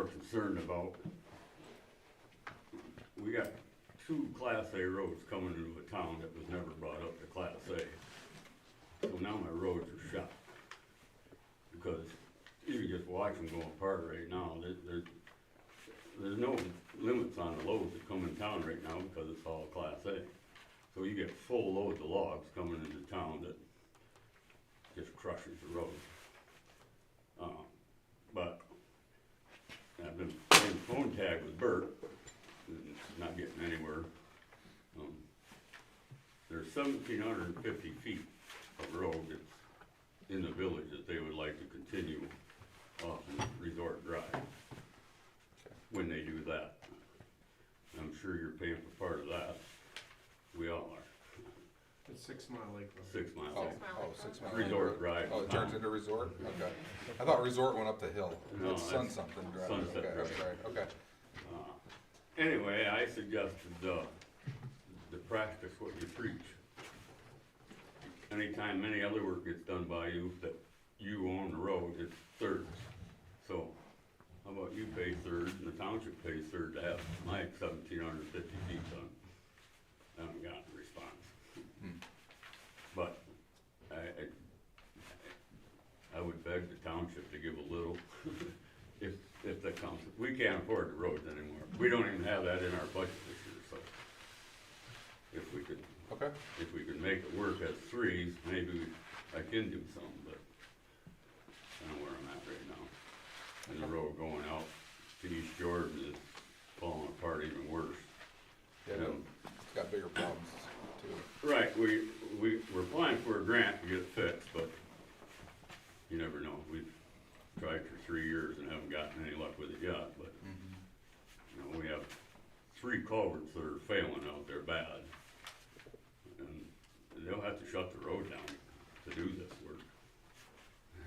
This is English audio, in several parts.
more concerned about, we got 2 Class A roads coming into a town that was never brought up to Class A. So now my roads are shot. Because you can just watch them go apart right now. There's no limits on the loads that come in town right now because it's all Class A. So you get full loads of logs coming into town that just crushes the road. But I've been playing phone tag with Bert, and not getting anywhere. There's 1,750 feet of road that's in the village that they would like to continue off Resort Drive. When they do that, I'm sure you're paying for part of that. We all are. It's 6 Mile Lake Road. 6 Mile. Oh, 6 Mile. Resort Drive. Oh, it turns into resort? Okay. I thought resort went up the hill. No, It's Sun something drive. Sunset Okay, Drive. that's right, okay. Anyway, I suggested, to practice what you preach. Anytime any other work gets done by you, that you own the road, it's thirds. So, how about you pay third, and the township pays third to have my 1,750 feet done? I haven't gotten a response. But, I would beg the township to give a little, if that comes. We can't afford the roads anymore. We don't even have that in our budget this year, so. Okay. If we could make it work as threes, maybe I can do something, but I don't know where I'm at right now. And the road going out to East Jordan is falling apart even worse. Yeah, no, it's got bigger problems too. Right, we're applying for a grant to get it fixed, but you never know. We've tried for 3 years and haven't gotten any luck with it yet, but you know, we have 3 culverts that are failing out there bad. And they'll have to shut the road down to do this work.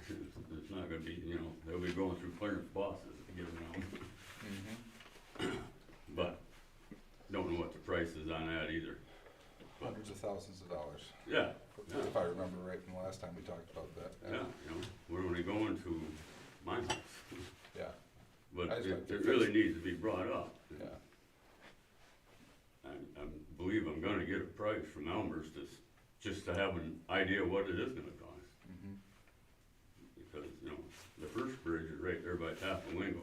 It's not gonna be, you know, they'll be going through clearance bosses to get around. But don't know what the price is on that either. Hundreds of thousands of dollars. Yeah, If I remember right from the last time we talked about that. yeah, you know, we're only going to my house. Yeah, But I just like it to really fix- needs to be brought up. yeah. I believe I'm gonna get a price from Elmer's just to have an idea what it is gonna cost. Because, you know, the first bridge is right there by Tappanwingo.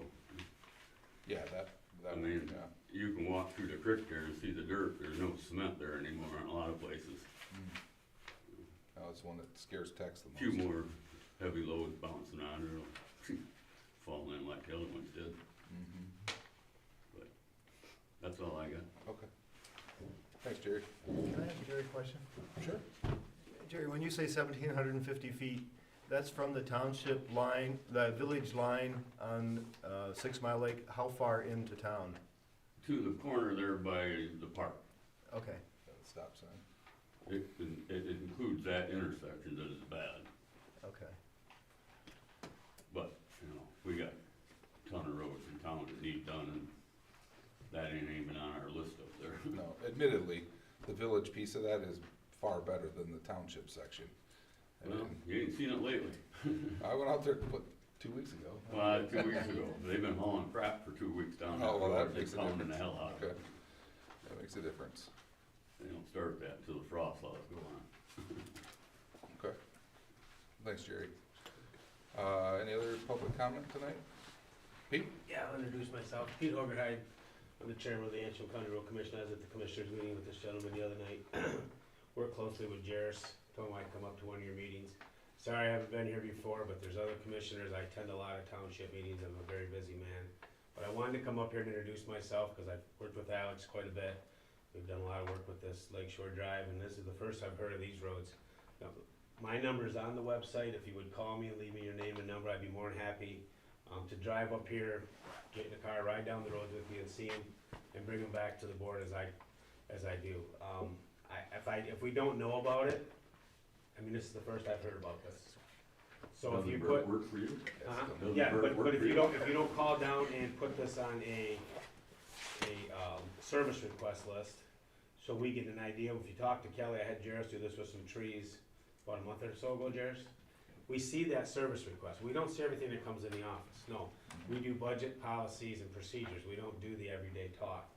Yeah, that, I mean, yeah. you can walk through the creek there and see the dirt. There's no cement there anymore in a lot of places. That was one that scares Tex the A most. few more heavy loads bouncing on it, it'll fall in like the other ones did. But that's all I got. Okay. Thanks, Jerry. Can I ask Jerry a question? Sure. Jerry, when you say 1,750 feet, that's from the township line, the village line on 6 Mile Lake, how far into town? To the corner there by the park. Okay, Stop sign. It includes that intersection that is bad, okay. but, you know, we got a ton of roads in town that need done, and that ain't even on our list up there. No, admittedly, the village piece of that is far better than the township section. And Well, you ain't seen it lately. I went out there, 2 weeks ago? 2 weeks ago, they've been hauling crap for 2 weeks down that Oh, well, road, that they're makes a pounding the difference. hell out of Okay, it. that makes a difference. They don't start that till the frost laws go on. Okay. Thanks, Jerry. Any other public comment tonight? Pete? Yeah, I'll introduce myself. Pete Hogerheide. I'm the chairman of the Antrim County Road Commission. I was at the commissioners meeting with this gentleman the other night. Work closely with Jairus. Told him I'd come up to one of your meetings. Sorry I haven't been here before, but there's other commissioners. I attend a lot of township meetings. I'm a very busy man. But I wanted to come up here and introduce myself because I've worked with Alex quite a bit. We've done a lot of work with this Lakeshore Drive, and this is the first I've heard of these roads. Now, my number's on the website. If you would call me and leave me your name and number, I'd be more than happy to drive up here, get in the car, ride down the road with you and see them, and bring them back to the board as I do. If we don't know about it, I mean, this is the first I've heard about this. So if you put, work for you? Doesn't yeah, Bert work but if for you don't call down and put this on a service request list, so we get an idea. If you talk to Kelly, I had Jairus do this with some trees about a month or so ago, Jairus. we see that service request. We don't see everything that comes in the office, no. We do budget policies and procedures, we don't do the everyday talk.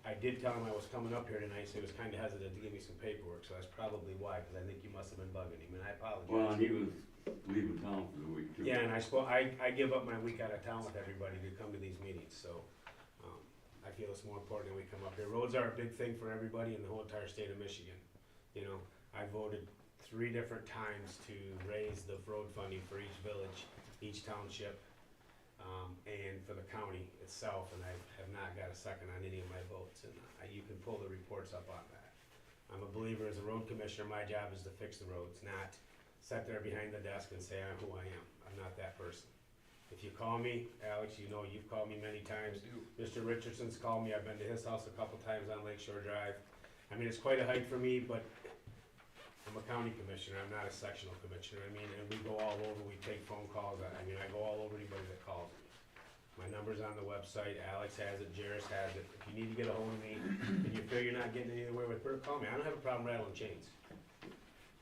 I did tell him I was coming up here tonight, so he was kinda hesitant to give me some paperwork, so that's probably why, cause I think you must have been bugging him, and I apologize. Well, and he was leaving town for the week too. Yeah, and I give up my week out of town with everybody to come to these meetings, so, I feel it's more important that we come up here. Roads are a big thing for everybody in the whole entire state of Michigan. You know, I voted 3 different times to raise the road funding for each village, each township, and for the county itself, and I have not got a second on any of my votes, and you can pull the reports up on that. I'm a believer as a road commissioner, my job is to fix the roads, not sit there behind the desk and say I'm who I am. I'm not that person. If you call me, Alex, you know you've called me many times. Mr. Richardson's called me, I've been to his house a couple times on Lake Shore Drive. I mean, it's quite a hike for me, but I'm a county commissioner, I'm not a sectional commissioner. I mean, and we go all over, we take phone calls, I mean, I go all over anybody that calls me. My number's on the website, Alex has it, Jairus has it. If you need to get a hold of me, and you feel you're not getting anywhere with Bert, call me. I don't have a problem rattling chains.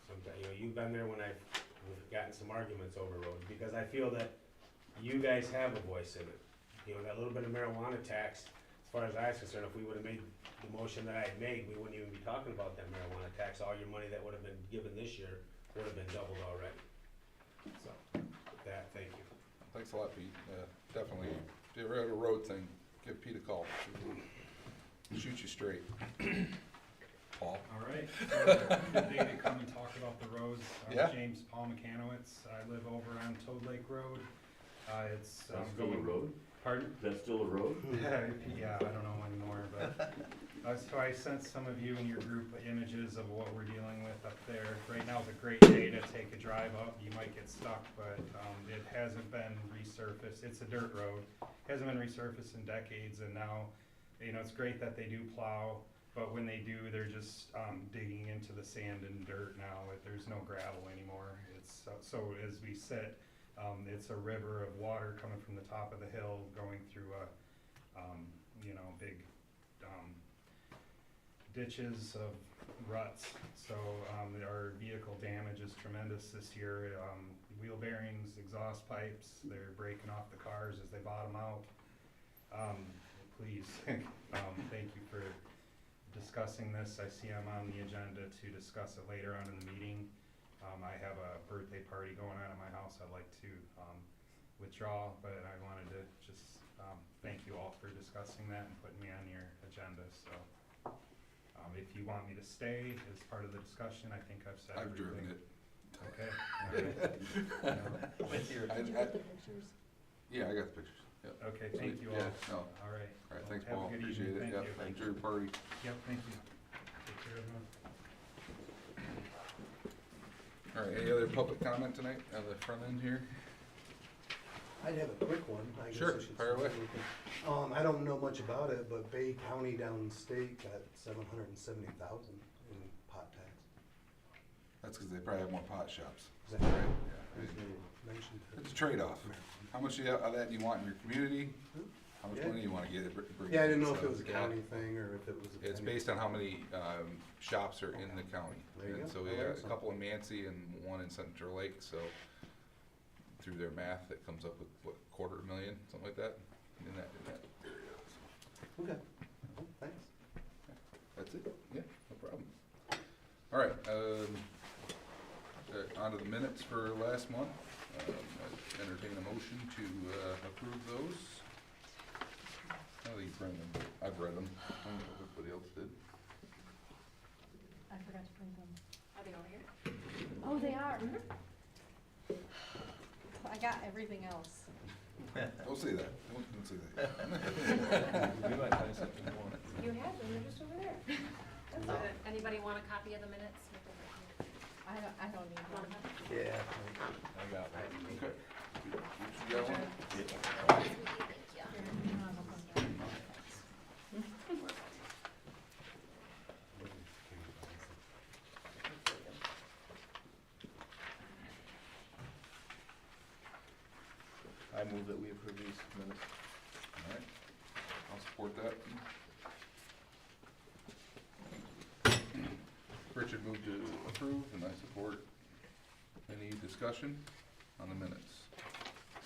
Sometimes, you know, you've been there when we've gotten some arguments over roads, because I feel that you guys have a voice in it. You know, that little bit of marijuana tax, as far as I was concerned, if we would've made the motion that I had made, we wouldn't even be talking about that marijuana tax. All your money that would've been given this year would've been doubled already. So, with that, thank you. Thanks a lot, Pete. Definitely, if you ever had a road thing, give Pete a call. Shoot you straight. Paul? All right, so good day to come and talk about the roads. I'm Yeah. James Paul Mekanowitz. I live over on Toad Lake Road. It's That's still a going. road? Pardon? That's still a road? Yeah, I don't know anymore, but, so I sent some of you in your group images of what we're dealing with up there. Right now is a great day to take a drive up. You might get stuck, but, it hasn't been resurfaced. It's a dirt road. Hasn't been resurfaced in decades, and now, you know, it's great that they do plow, but when they do, they're just, digging into the sand and dirt now. There's no gravel anymore. It's, so as we sit, it's a river of water coming from the top of the hill, going through a, you know, big, ditches of ruts. So, our vehicle damage is tremendous this year. Wheel bearings, exhaust pipes, they're breaking off the cars as they bottom out. Please, thank you for discussing this. I see I'm on the agenda to discuss it later on in the meeting. I have a birthday party going on at my house. I'd like to withdraw, but I wanted to just thank you all for discussing that and putting me on your agenda. So if you want me to stay as part of the discussion, I think I've said I've driven everything. it. Okay. All right. With your. Yeah, I got the pictures. Yep. Okay, thank you all. Yeah, no. All right. All right, Well, thanks, have a Paul. good Appreciate evening. it. Thank Yep, you. enjoy your party. Yep, thank you. Take care, everyone. All right, any other public comment tonight on the front end here? I'd have a quick one, I guess Sure, I should fire away. say. I don't know much about it, but Bay County downstate got 770,000 in pot tax. That's because they probably have more pot shops. Is that right? Yeah. As they mentioned. It's a trade-off. How much of that do you want in your community? How much Yeah. money you want to get? Bring Yeah, I in, didn't know if so, it was a yeah. county thing or if it was a. It's penny. based on how many shops are in the county. There you And go. so we I got learned a couple in Mancy and one in Central Lake, so through their math, that comes up with, what, $250,000, something like that? In that area. Okay, thanks. That's it? Yeah, no problem. All right, on to the minutes for last month. I entertain a motion to approve those. I think you've read them. I've read them. I don't know if everybody else did. I forgot to bring them. Are they over here? Oh, they are. I got everything else. Don't say that. Don't say that. You have them, they're just over there. That's all. Anybody want a copy of the minutes? I don't need one. Yeah. Okay. You got one? Thank you. I move that we approve these minutes. All right. I'll support that. Richard moved to approve, and I support. Any discussion on the minutes?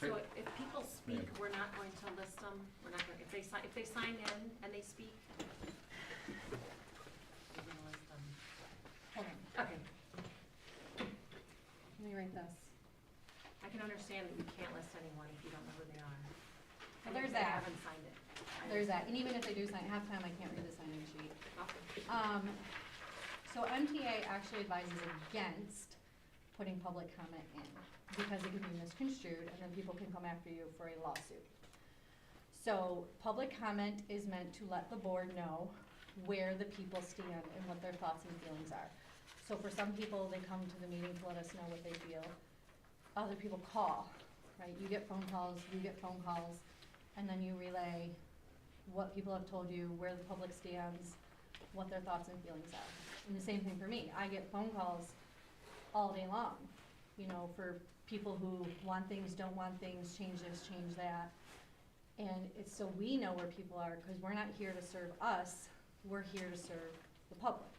So Okay. if people speak, Ma'am. we're not going to list them, we're not going, if they sign in and they speak, we're gonna list them. Hold on, Okay, let me write this. I can understand that you can't list anyone if you don't know who they are. Well, And if there's they that. haven't signed it. There's that, and even if they do sign, half the time I can't read the sign-in sheet. Okay. So MTA actually advises against putting public comment in, because it can be misconstrued, and then people can come after you for a lawsuit. So, public comment is meant to let the board know where the people stand and what their thoughts and feelings are. So for some people, they come to the meeting to let us know what they feel. Other people call, right? You get phone calls, and then you relay what people have told you, where the public stands, what their thoughts and feelings are. And the same thing for me, I get phone calls all day long, you know, for people who want things, don't want things, change this, change that. And it's so we know where people are, because we're not here to serve us, we're here to serve the public,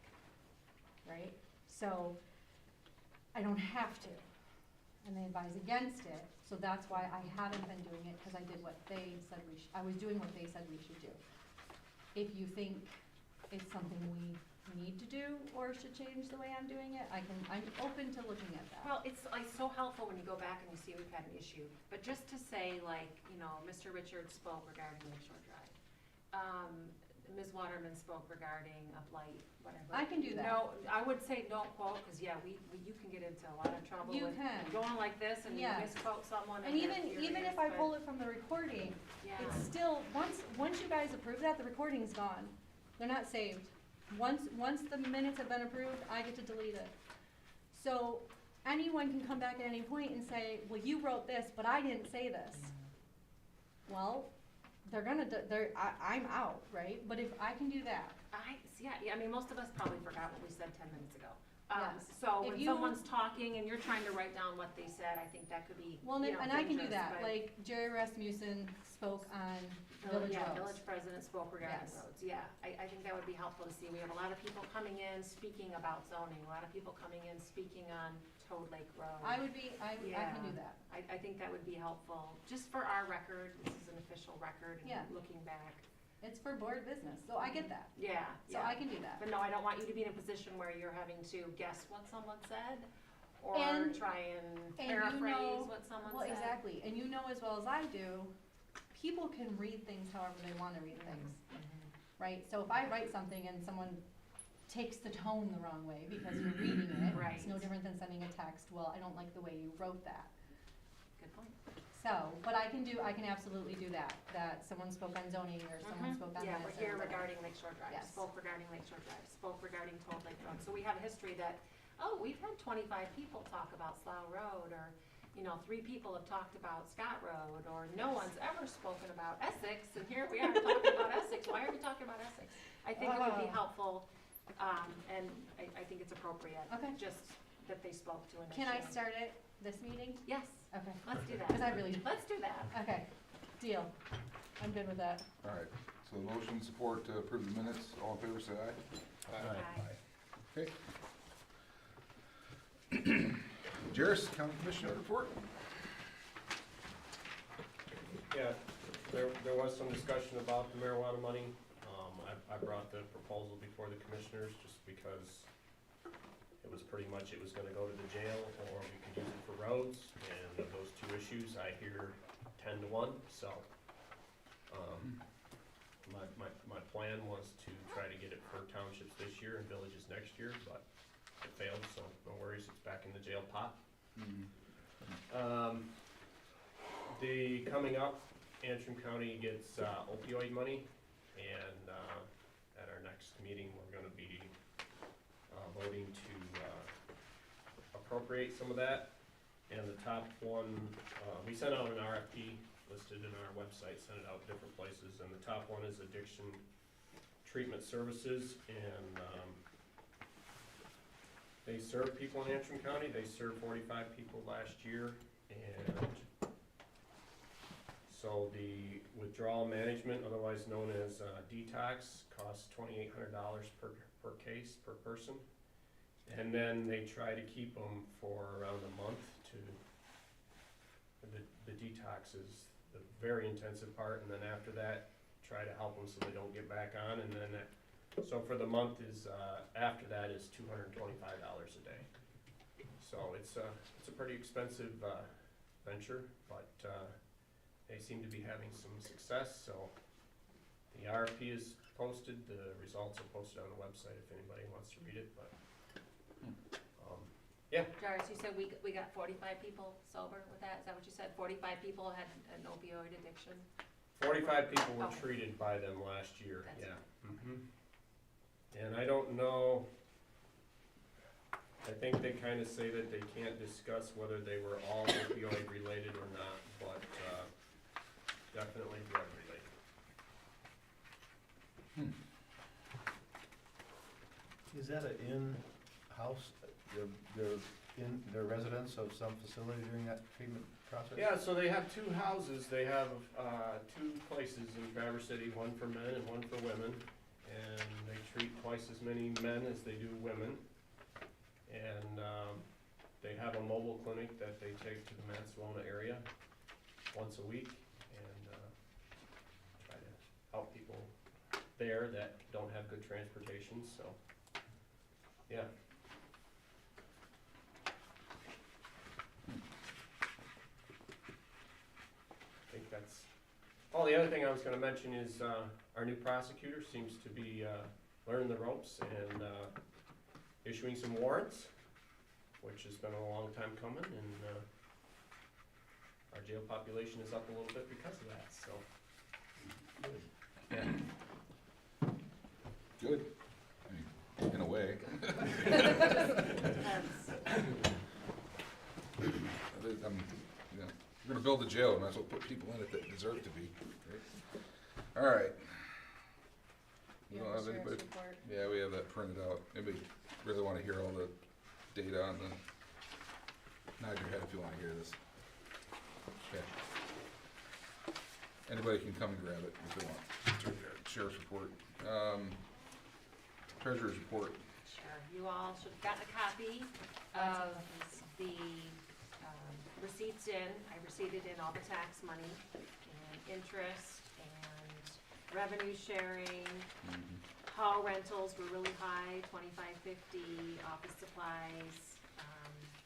right? So, I don't have to, and they advise against it, so that's why I haven't been doing it, because I did what they said I was doing what they said we should do. If you think it's something we need to do, or should change the way I'm doing it, I'm open to looking at that. Well, it's so helpful when you go back and you see we've had an issue, but just to say, like, you know, Mr. Richards spoke regarding Lakeshore Drive. Ms. Waterman spoke regarding a blight, whatever. I can do that. No, I would say don't quote, cause yeah, you can get into a lot of trouble You with can. going like this and you Yes. misquote someone and And they're even furious, if I but- pull it from the recording, Yeah. it's still, once you guys approve that, the recording's gone. They're not saved. Once the minutes have been approved, I get to delete it. So anyone can come back at any point and say, well, you wrote this, but I didn't say this. Well, I'm out, right? But if I can do that, Yeah, I mean, most of us probably forgot what we said 10 minutes ago. Yes. So If when you- someone's talking and you're trying to write down what they said, I think that could be, well, you know, and I can do dangerous, that, but- like Jerry Rasmussen spoke on village Yeah, roads. village president spoke regarding Yes. roads, yeah. I think that would be helpful to see. We have a lot of people coming in, speaking about zoning, a lot of people coming in, speaking on Toad Lake Road. I can do that. I think that would be helpful, just for our record, this is an official record, Yeah. and looking back. It's for board business, so I get that. Yeah, So I can do that. But no, I don't want you to be in a position where you're having to guess what someone said, or And- try and and you paraphrase know- what someone said. Well, exactly, and you know as well as I do, people can read things however they wanna read things, right? So if I write something and someone takes the tone the wrong way because you're reading it, Right. it's no different than sending a text, well, I don't like the way you wrote that. Good point. So, but I can absolutely do that someone spoke on zoning or someone Mhm. spoke on Yeah, this we're or here whatever. regarding Lakeshore Drive, Yes. spoke regarding Lakeshore Drive, spoke regarding Toad Lake Road. So we have a history that, oh, we've had 25 people talk about Slough Road, or, you know, 3 people have talked about Scott Road, or no one's ever spoken about Essex, and here we are talking about Essex. Why are we talking about Essex? I think it would be helpful, and I think it's appropriate. Okay. Just that they spoke to an issue. Can I start it this meeting? Yes, Okay, let's do that. cause I really, Let's do that. okay, deal, I'm good with that. All right, so motion support to approve the minutes, all in favor, say aye. Aye. Okay. Jairus, County Commissioner report. Yeah, there was some discussion about the marijuana money. I brought the proposal before the commissioners just because it was pretty much, it was gonna go to the jail or we could use it for roads. And of those 2 issues, I hear 10-1, so, my plan was to try to get it for townships this year and villages next year, but it failed, so no worries, it's back in the jail pot. Coming up, Antrim County gets opioid money, and at our next meeting, we're gonna be voting to appropriate some of that. And the top one, we sent out an RFP listed in our website, sent it out different places, and the top one is addiction treatment services, and they serve people in Antrim County. They served 45 people last year, and so the withdrawal management, otherwise known as detox, costs $2,800 per case, per person. And then they try to keep them for around a month to, the detox is the very intensive part, and then after that, try to help them so they don't get back on, and then so for the month is, after that is $225 a day. So it's a pretty expensive, venture, but, they seem to be having some success, so the RFP is posted, the results are posted on the website if anybody wants to read it, but, Jarvis, you said we got 45 people sober with that? Is that what you said? 45 people had an opioid addiction? 45 people were Oh. treated by them last year, That's yeah. okay. And I don't know, I think they kind of say that they can't discuss whether they were all opioid related or not, but, definitely drug related. Is that an in-house, they're in their residence of some facility during that treatment process? Yeah, so they have two houses, they have, two places in Traverse City, one for men and one for women. And they treat twice as many men as they do women. And, they have a mobile clinic that they take to the Mansalona area once a week and, try to help people there that don't have good transportation, so, yeah. I think that's, oh, the other thing I was gonna mention is, our new prosecutor seems to be, learning the ropes and, issuing some warrants, which has been a long time coming, and, our jail population is up a little bit because of that, so. Yeah. Good, I mean, in a way. You know, we're gonna build a jail, might as well put people in it that deserve to be, right? All right. We don't have anybody, yeah, we have that printed out. Anybody really wanna hear all the data on the, nod your head if you wanna hear this. Okay. Anybody can come and grab it if they want. It's right there. Sheriff's report. Treasurer's report. Sure, you all should have gotten a copy of the receipts in. I receipted in all the tax money and interest and revenue sharing. Hall rentals were really high, $25.50, office supplies.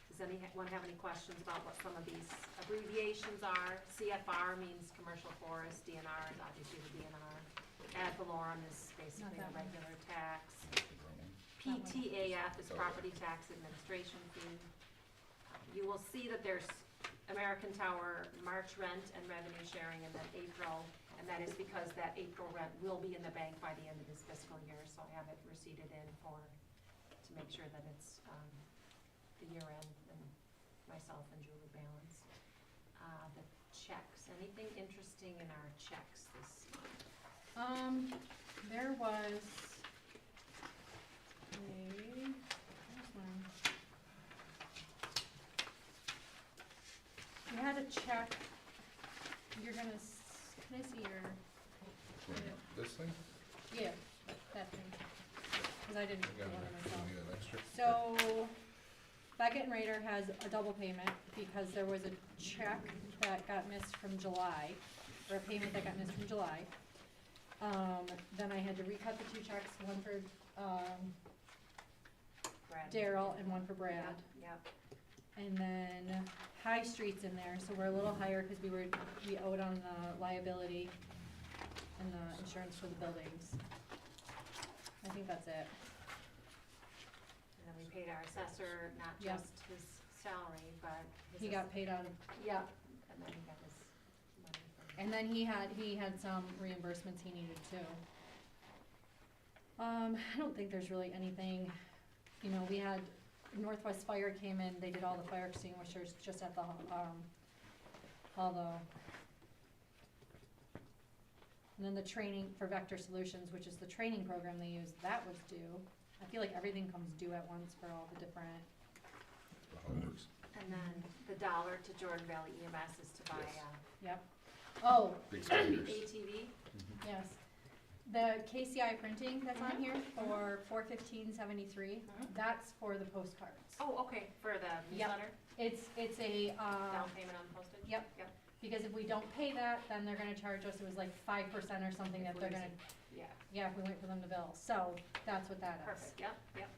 Does anyone have any questions about what some of these abbreviations are? CFR means commercial forest, DNR is obviously the DNR. Ad valorem is basically a that one. regular tax. PTAF is property tax administration fee. You will see that there's American Tower March rent and revenue sharing, and then April, and that is because that April rent will be in the bank by the end of this fiscal year, so I have it receipted in to make sure that it's, the year end and myself and Julie balance. The checks, anything interesting in our checks this month? There was where's mine? We had a check, you're gonna, can I see your, This thing? yeah, that thing, cause I didn't I do got one it. myself. You got extra? So, Beckett and Rader has a double payment because there was a check that got missed from July, or a payment that got missed from July. Then I had to recut the two checks, one for, Brad? Daryl and one for Brad. Yep. And then High Street's in there, so we're a little higher because we owed on the liability and the insurance for the buildings. I think that's it. And then we paid our assessor, not Yep. just his salary, but his. He got paid out of, Yep, and then he got his money from. and then he had some reimbursements he needed too. I don't think there's really anything, you know, we had Northwest Fire came in, they did all the fire extinguishers just at the, all the. And then the training for Vector Solutions, which is the training program they use, that was due. I feel like everything comes due at once for all the different, How it works. And then the dollar to Jordan Valley EMS is to buy, yep. Oh, Big the spenders. ATV. yes. The KCI printing that's on here for $415.73, Mhm. that's for the postcards. Oh, okay, for the Yep. newsletter, It's a, down payment on postage? Yep. Yep, because if we don't pay that, then they're gonna charge us, it was like 5% or something that they're gonna, yeah, yeah, if we wait for them to bill. So that's what that is. perfect, yep, yep.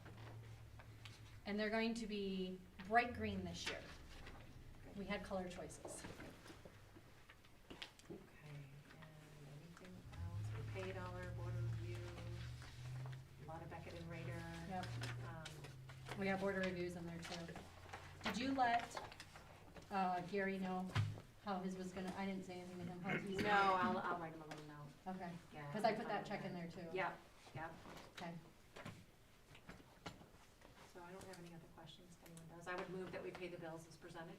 And they're going to be bright green this year. We had color choices. Okay, and anything else? We paid all our board review, a lot of Beckett and Rader. Yep. Um, We got border reviews in there too. Did you let, Gary know how his was gonna, I didn't say anything to him, how he's. No, I'll write him a little note, Okay, yeah. cause I put that check in there too. Yep, yep. Okay. So I don't have any other questions, if anyone does. I would move that we pay the bills as presented.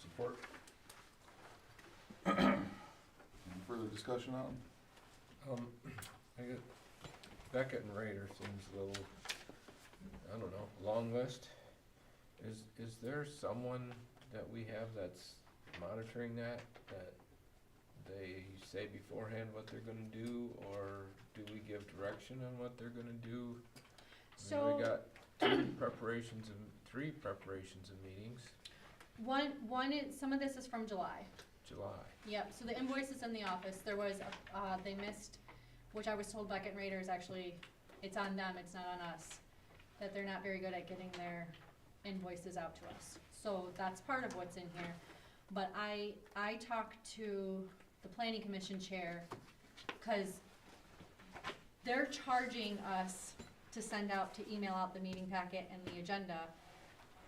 Support. Any further discussion on them? I get Beckett and Raider seems a little, I don't know, long list. Is there someone that we have that's monitoring that they say beforehand what they're gonna do, or do we give direction on what they're gonna do? I mean, So, we got three preparations of meetings, one is, some of this is from July. July. Yep, so the invoices in the office, there was, they missed, which I was told Beckett and Raiders actually, it's on them, it's not on us, that they're not very good at getting their invoices out to us. So that's part of what's in here. But I talked to the planning commission chair, cause they're charging us to send out, to email out the meeting packet and the agenda.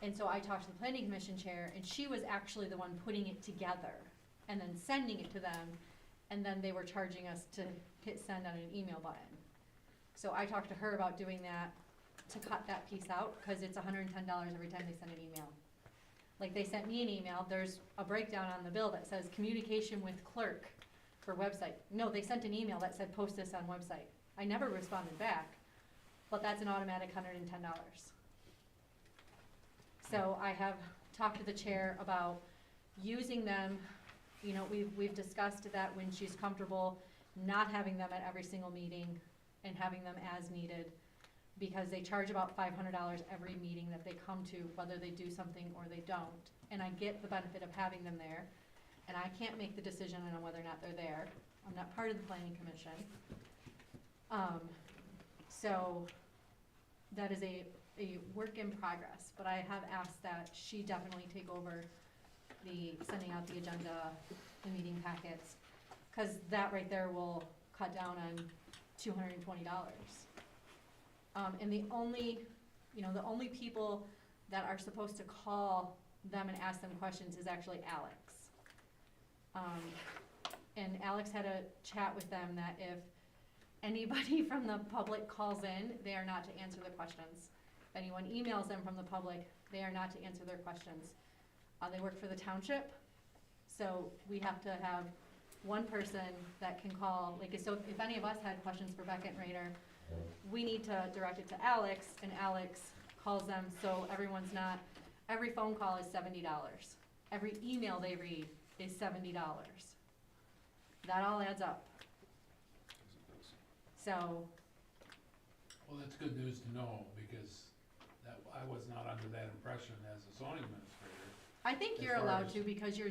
And so I talked to the planning commission chair, and she was actually the one putting it together and then sending it to them, and then they were charging us to hit send on an email button. So I talked to her about doing that, to cut that piece out, cause it's $110 every time they send an email. Like, they sent me an email, there's a breakdown on the bill that says communication with clerk for website. No, they sent an email that said post this on website. I never responded back, but that's an automatic $110. So I have talked to the chair about using them, you know, we've discussed that when she's comfortable, not having them at every single meeting and having them as needed, because they charge about $500 every meeting that they come to, whether they do something or they don't. And I get the benefit of having them there, and I can't make the decision on whether or not they're there. I'm not part of the planning commission. So that is a work in progress, but I have asked that she definitely take over the sending out the agenda, the meeting packets, cause that right there will cut down on $220. And the only people that are supposed to call them and ask them questions is actually Alex. And Alex had a chat with them that if anybody from the public calls in, they are not to answer the questions. If anyone emails them from the public, they are not to answer their questions. They work for the township, so we have to have one person that can call, like, so if any of us had questions for Beckett and Rader, we need to direct it to Alex, and Alex calls them, so every phone call is $70. Every email they read is $70. That all adds up. So, Well, that's good news to know, because I was not under that impression as a zoning administrator. I think As you're far allowed as- to, because you're,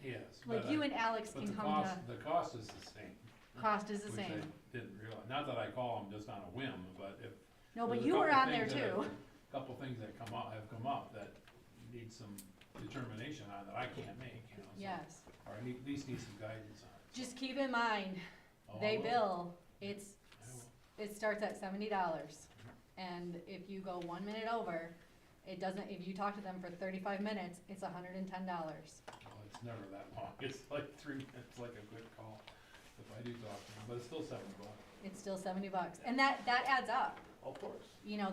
Yes. like, but you I- and Alex But can the come cost, the cost is the same. cost is the Which same. I didn't realize, not that I call them just on a whim, but if. No, but there's a you were couple on there things that too. have- Couple things that have come up that need some determination on that I can't make, you know, so. Yes. Or at least need some guidance on it. Just keep in mind, Oh, I they will. bill, it starts at $70. And if you go 1 minute over, it doesn't, if you talk to them for 35 minutes, it's $110. Well, it's never that long, it's like 3 minutes, like a quick call, if I do talk to them, but it's still $7. It's still $70. And that adds up. Of course. You know,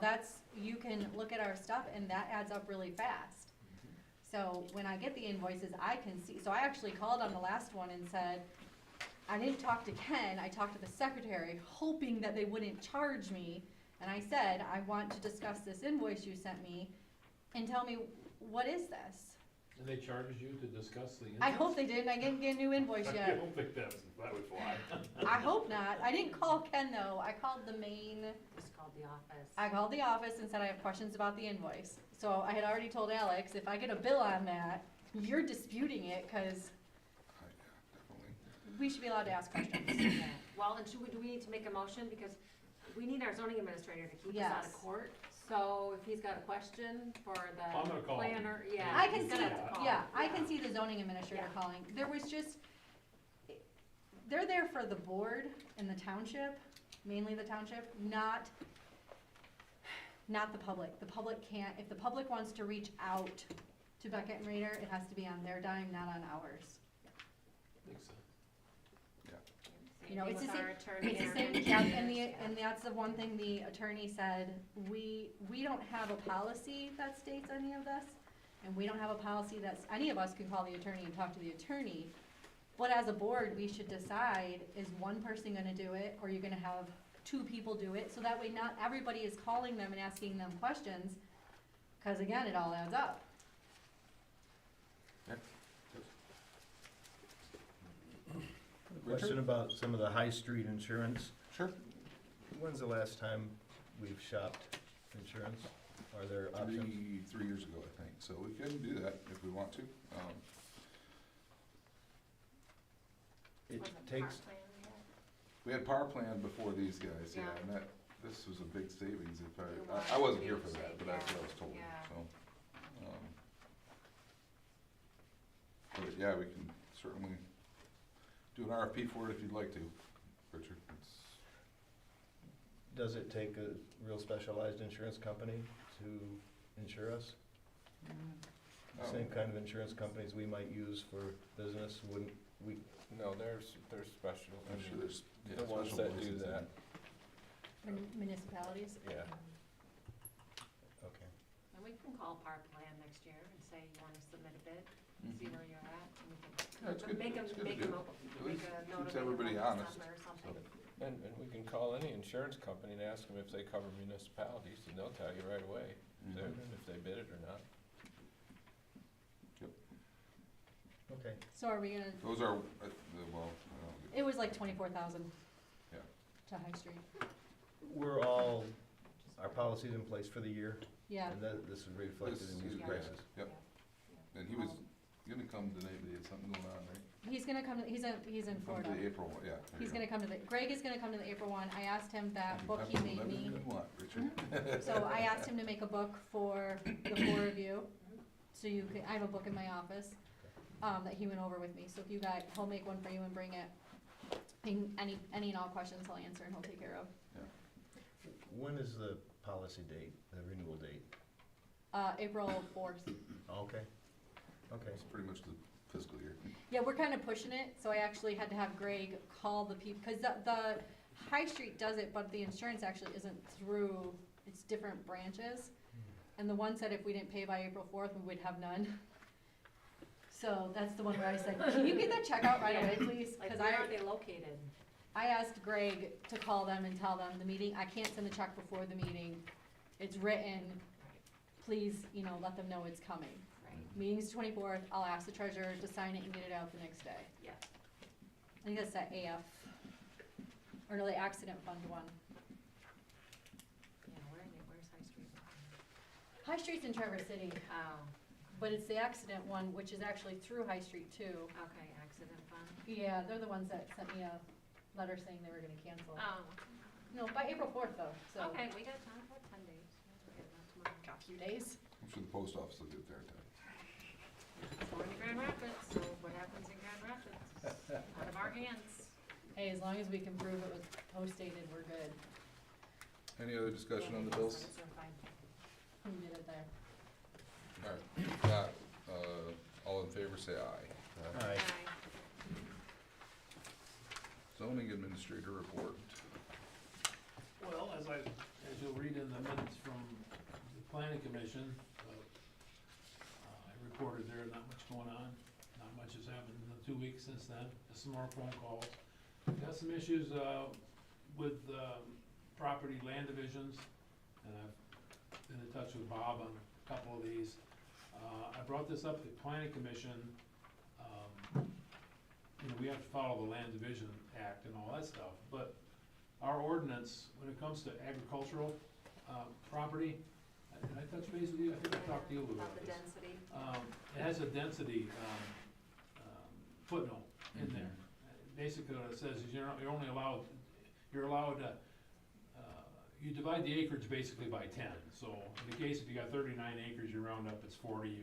you can look at our stuff and that adds up really fast. So when I get the invoices, I can see, so I actually called on the last one and said, I didn't talk to Ken, I talked to the secretary, hoping that they wouldn't charge me. And I said, I want to discuss this invoice you sent me and tell me, what is this? And they charged you to discuss the. I hope they didn't, I didn't get a new invoice I yet. don't think that would fly. I hope not, I didn't call Ken though, I called the main, Just called the office. I called the office and said I have questions about the invoice. So I had already told Alex, if I get a bill on that, you're disputing it, cause Definitely. we should be allowed to ask questions. Yeah. Well, and do we need to make a motion, because we need our zoning administrator to keep us out of Yes. court? So if he's got a question for I'm the gonna call him. planner, yeah. I can he's see, gonna have to call. yeah, I can see the zoning administrator Yeah. calling. There was just, they're there for the board and the township, mainly the township, not the public. The public can't, if the public wants to reach out to Beckett and Rader, it has to be on their dime, not on ours. Makes sense. Same You know, thing it's the with same, our attorney it's the and our same, yeah, engineers, and that's the one thing the attorney said, we don't have a policy that states any of this, and we don't have a policy that's, any of us can call the attorney and talk to the attorney, but as a board, we should decide, is one person gonna do it, or you're gonna have two people do it, so that way not everybody is calling them and asking them questions, cause again, it all adds up. Question about some of the high street insurance. Sure. When's the last time we've shopped insurance? Are there options? 3 years ago, I think, so we can do that if we want to. It Wasn't part takes, plan we had? We had power plan before these guys, yeah, Yeah. and this was a big savings if It I was wasn't a here big for that, save, but that's yeah, what I was told, yeah. so. But yeah, we can certainly do an RFP for it if you'd like to, Richard. does it take a real specialized insurance company to insure us? Oh, Same kind of insurance companies we might use for business, wouldn't we? No, there's special, I'm sure there's, yeah, the ones special that do license in that, it. Municipalities? yeah. Okay. And we can call Par Plan next year and say you wanna submit a bid, see where you're at, and we Yeah, it's can good- make a, it's good to make do. a, make a note of keeps it in everybody honest, December or something. so. And we can call any insurance company and ask them if they cover municipalities, and they'll tell you right away if they bid it or not. Okay. So are we gonna, Those are, well, I don't get- it was like 24,000. Yeah. To High Street, We're all, our policy's in place for the year, yeah. and that, this is reflected in these Yeah. prices. Yep, and he was gonna come today, but he had something going on, right? He's gonna come, he's in Come Florida. to the April one, yeah. there He's you gonna go. come to the, Greg is gonna come to the April one, I asked him that You book have he to made whatever me. you want, Richard. So I asked him to make a book for the four of you, so you could, I have a book in my office, that he went over with me, so if you guys, he'll make one for you and bring it. And any and all questions he'll answer and he'll take care of. When is the policy date, the renewal date? April 4th. Okay, okay. It's pretty much the fiscal year. Yeah, we're kind of pushing it, so I actually had to have Greg call the people, cause the High Street does it, but the insurance actually isn't through, it's different branches. And the one said if we didn't pay by April 4th, we would have none. So that's the one where I said, can you get that check out right away, please? Like, Cause where are they located? I asked Greg to call them and tell them the meeting, I can't send the check before the meeting. It's written, please, let them know it's coming. Right, Meeting's 24th, I'll ask the treasurer to sign it and get it out the next day. yeah. I think that's that AF, or no, the accident fund one. Yeah, where's High Street? High Street's in Traverse City, Oh, but it's the accident one, which is actually through High Street too. okay, accident fund. Yeah, they're the ones that sent me a letter saying they were gonna cancel. Oh, No, by April 4th though, so. okay, we got time for 10 days. We'll get that tomorrow. Got a few days. I'm sure the post office will get there in time. It's going to Grand Rapids, so what happens in Grand Rapids is out of our hands. Hey, as long as we can prove it was post-dated, we're good. Any other discussion on the bills? Certified. Who did it there? Alright, if not, all in favor say aye. Aye. Aye. Zoning administrator report. Well, as you'll read in the minutes from the planning commission, I reported there, not much going on, not much has happened in the 2 weeks since then, just some more phone calls. Got some issues, with, property land divisions, and I've been in touch with Bob on a couple of these. I brought this up to the planning commission, you know, we have to follow the Land Division Act and all that stuff, but our ordinance, when it comes to agricultural, property, did I touch base with you? I think I talked to you a little About about the this. density. It has a density, footnote in there. Basically what it says is you're only allowed, you divide the acreage basically by 10. So in the case if you got 39 acres, you round up, it's 40,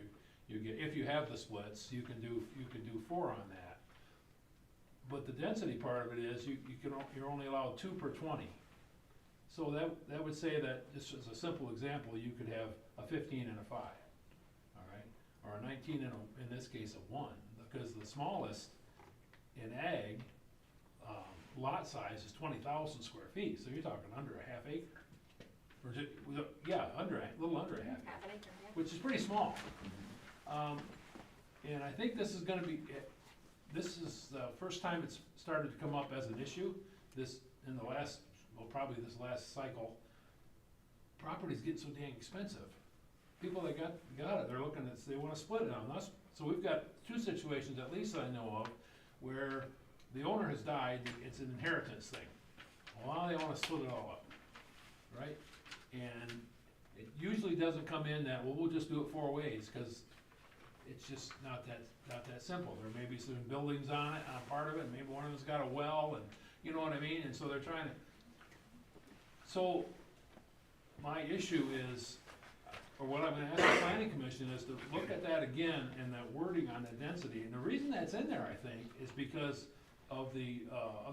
you get, if you have the splits, you can do 4 on that. But the density part of it is you're only allowed 2 per 20. So that would say that, just as a simple example, you could have a 15 and a 5, all right? Or a 19 and in this case, a 1, because the smallest in ag, lot size is 20,000 square feet, so you're talking under a half acre. Or just, yeah, a little under a half acre, Half an acre, yeah. which is pretty small. And I think this is gonna be, this is the first time it's started to come up as an issue, this, in the last, well, probably this last cycle. Property's getting so dang expensive. People that got it, they're looking at, they wanna split it on us. So we've got 2 situations, at least I know of, where the owner has died, it's an inheritance thing. Well, now they wanna split it all up, right? And it usually doesn't come in that, well, we'll just do it 4 ways, cause it's just not that simple. There may be some buildings on it, on part of it, and maybe one of them's got a well, and you know what I mean? And so they're trying to, so my issue is, or what I'm gonna ask the planning commission is to look at that again and that wording on the density. And the reason that's in there, I think, is because of the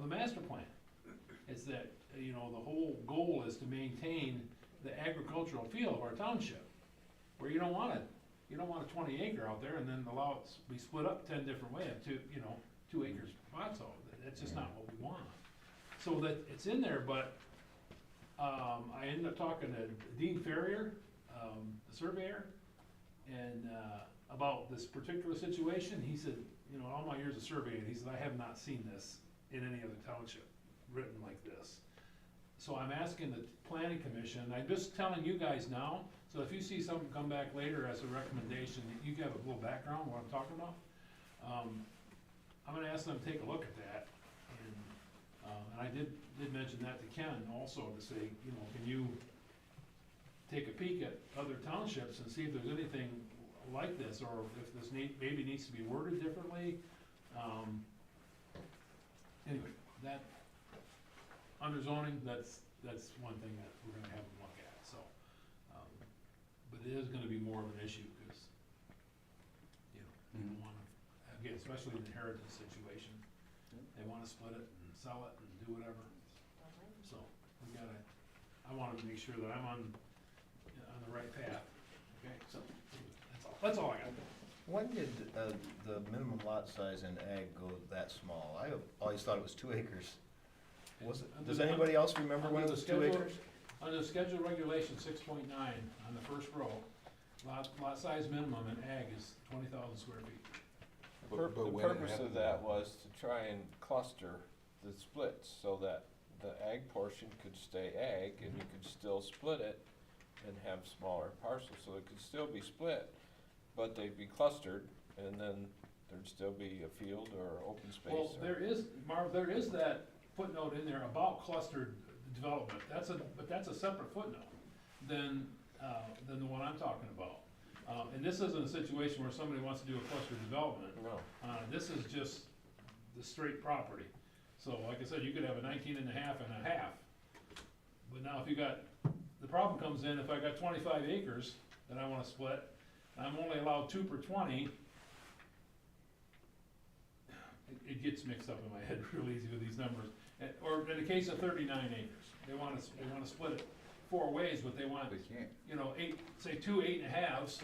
master plan. It's that, you know, the whole goal is to maintain the agricultural feel of our township, where you don't want a 20 acre out there and then allow it to be split up 10 different ways, 2 acres spots. So that's just not what we want. So that it's in there, but I ended up talking to Dean Ferrier, the surveyor, and about this particular situation. He said, you know, all my years of surveying, he said, I have not seen this in any other township written like this. So I'm asking the planning commission, I'm just telling you guys now, so if you see something come back later as a recommendation, you have a little background what I'm talking about. I'm gonna ask them to take a look at that. And I did mention that to Ken also, to say, you know, can you take a peek at other townships and see if there's anything like this, or if this maybe needs to be worded differently. Anyway, that, under zoning, that's one thing that we're gonna have them look at, so. But it is gonna be more of an issue, because, you know, people wanna, again, especially in the inheritance situation, they wanna split it and sell it and do whatever. So, I wanna make sure that I'm on the right path, okay, so, that's all I got. When did the minimum lot size in ag go that small? I always thought it was 2 acres. Was it, does anybody else remember when it was 2 acres? Under the schedule regulation 6.9, on the first row, lot size minimum in ag is 20,000 square feet. But The when it purpose of happened- that was to try and cluster the splits so that the ag portion could stay ag and you could still split it and have smaller parcels, so it could still be split, but they'd be clustered, and then there'd still be a field or open space. Well, or- Marv, there is that footnote in there about clustered development, but that's a separate footnote than the one I'm talking about. And this isn't a situation where somebody wants to do a clustered development. No, This is just the straight property. So like I said, you could have a 19 and a half and a half. But now if you got, the problem comes in if I got 25 acres that I wanna split, and I'm only allowed 2 per 20, it gets mixed up in my head real easy with these numbers. Or in the case of 39 acres, they wanna split it 4 ways, but they want, They can't. you know, 2 8.5s,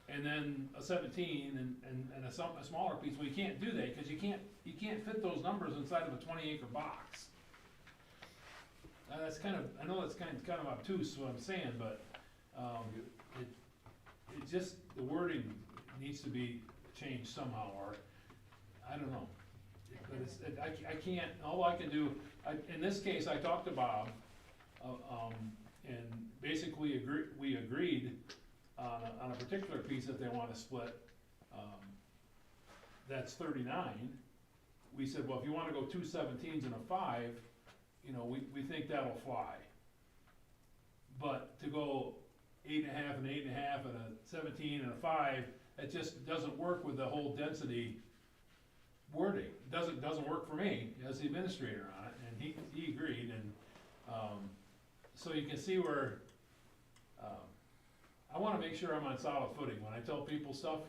and then a 17 and a smaller piece. Well, you can't do that, cause you can't fit those numbers inside of a 20 acre box. That's kind of, I know that's kind of obtuse what I'm saying, but, it just, the wording needs to be changed somehow, or, I don't know. But it's, I can't, all I can do, in this case, I talked to Bob, and basically we agreed on a particular piece that they wanna split, that's 39. We said, well, if you wanna go 2 17s and a 5, you know, we think that'll fly. But to go 8.5 and 8.5 and a 17 and a 5, it just doesn't work with the whole density wording. Doesn't work for me as the administrator on it, and he agreed, and, so you can see where, I wanna make sure I'm on solid footing when I tell people stuff,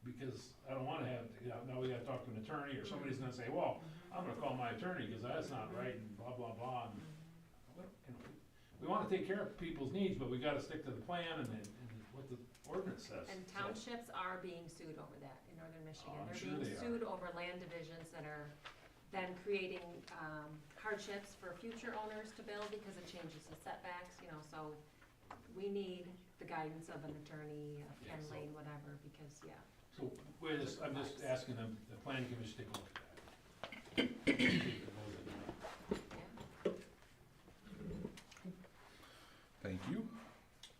because I don't wanna have, now we gotta talk to an attorney, or somebody's gonna say, well, I'm gonna call my attorney, cause that's not right, and blah, blah, blah, and, you know, we wanna take care of people's needs, but we gotta stick to the plan and what the ordinance says. And So, townships are being sued over that in northern Michigan. Oh, I'm They're sure being they are. sued over land divisions that are then creating, hardships for future owners to build because it changes the setbacks, you know, so we need the guidance of an attorney, of Ken Yeah, so- Lane, whatever, because, yeah. So, I'm just asking them, the planning commission to take a look at that. See if it goes in there. Yeah. Thank you.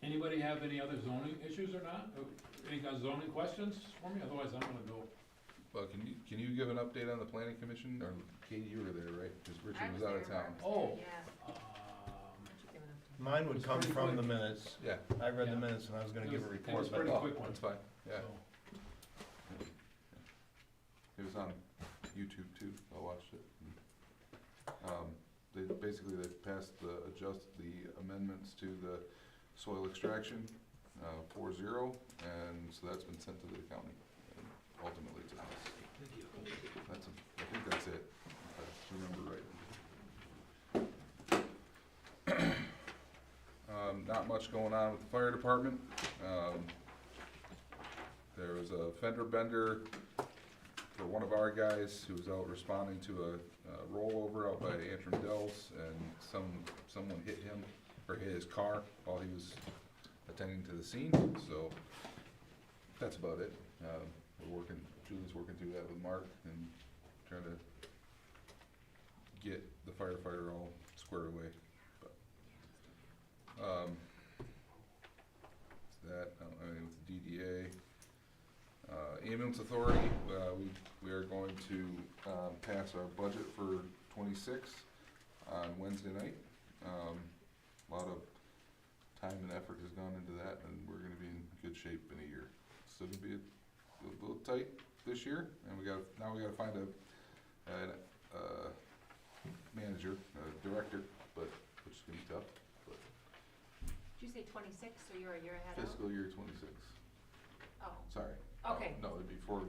Anybody have any other zoning issues or not? Any kind of zoning questions for me? Otherwise, I'm gonna go. Well, can you give an update on the planning commission, or Katie, you were there, right? Cause Richard was out of town. Oh. Yeah. Um, Why don't you give an update? Mine would It's come pretty from the quick. minutes. Yeah. I read Yeah. the minutes and I was gonna It give a was- it report, was but pretty Oh, quick one. that's fine, yeah. so, It was on YouTube too, I watched it. They passed the amendments to the soil extraction, 4-0, and so that's been sent to the county, and ultimately to us. I think that's it, if I remember right. Not much going on with the fire department. There was a fender bender for one of our guys who was out responding to a rollover out by Antrim Dells, and someone hit him, or hit his car while he was attending to the scene, so that's about it. Julie's working through that with Mark and trying to get the firefighter all squared away. With the DDA, ambulance authority, we are going to, pass our budget for '26 on Wednesday night. A lot of time and effort has gone into that, and we're gonna be in good shape in a year. Still gonna be a little tight this year, and we gotta find a manager, a director, which is gonna be tough. Did you say 26, so you're a year ahead of? Fiscal year '26, Oh, sorry. okay. No, it'd be for,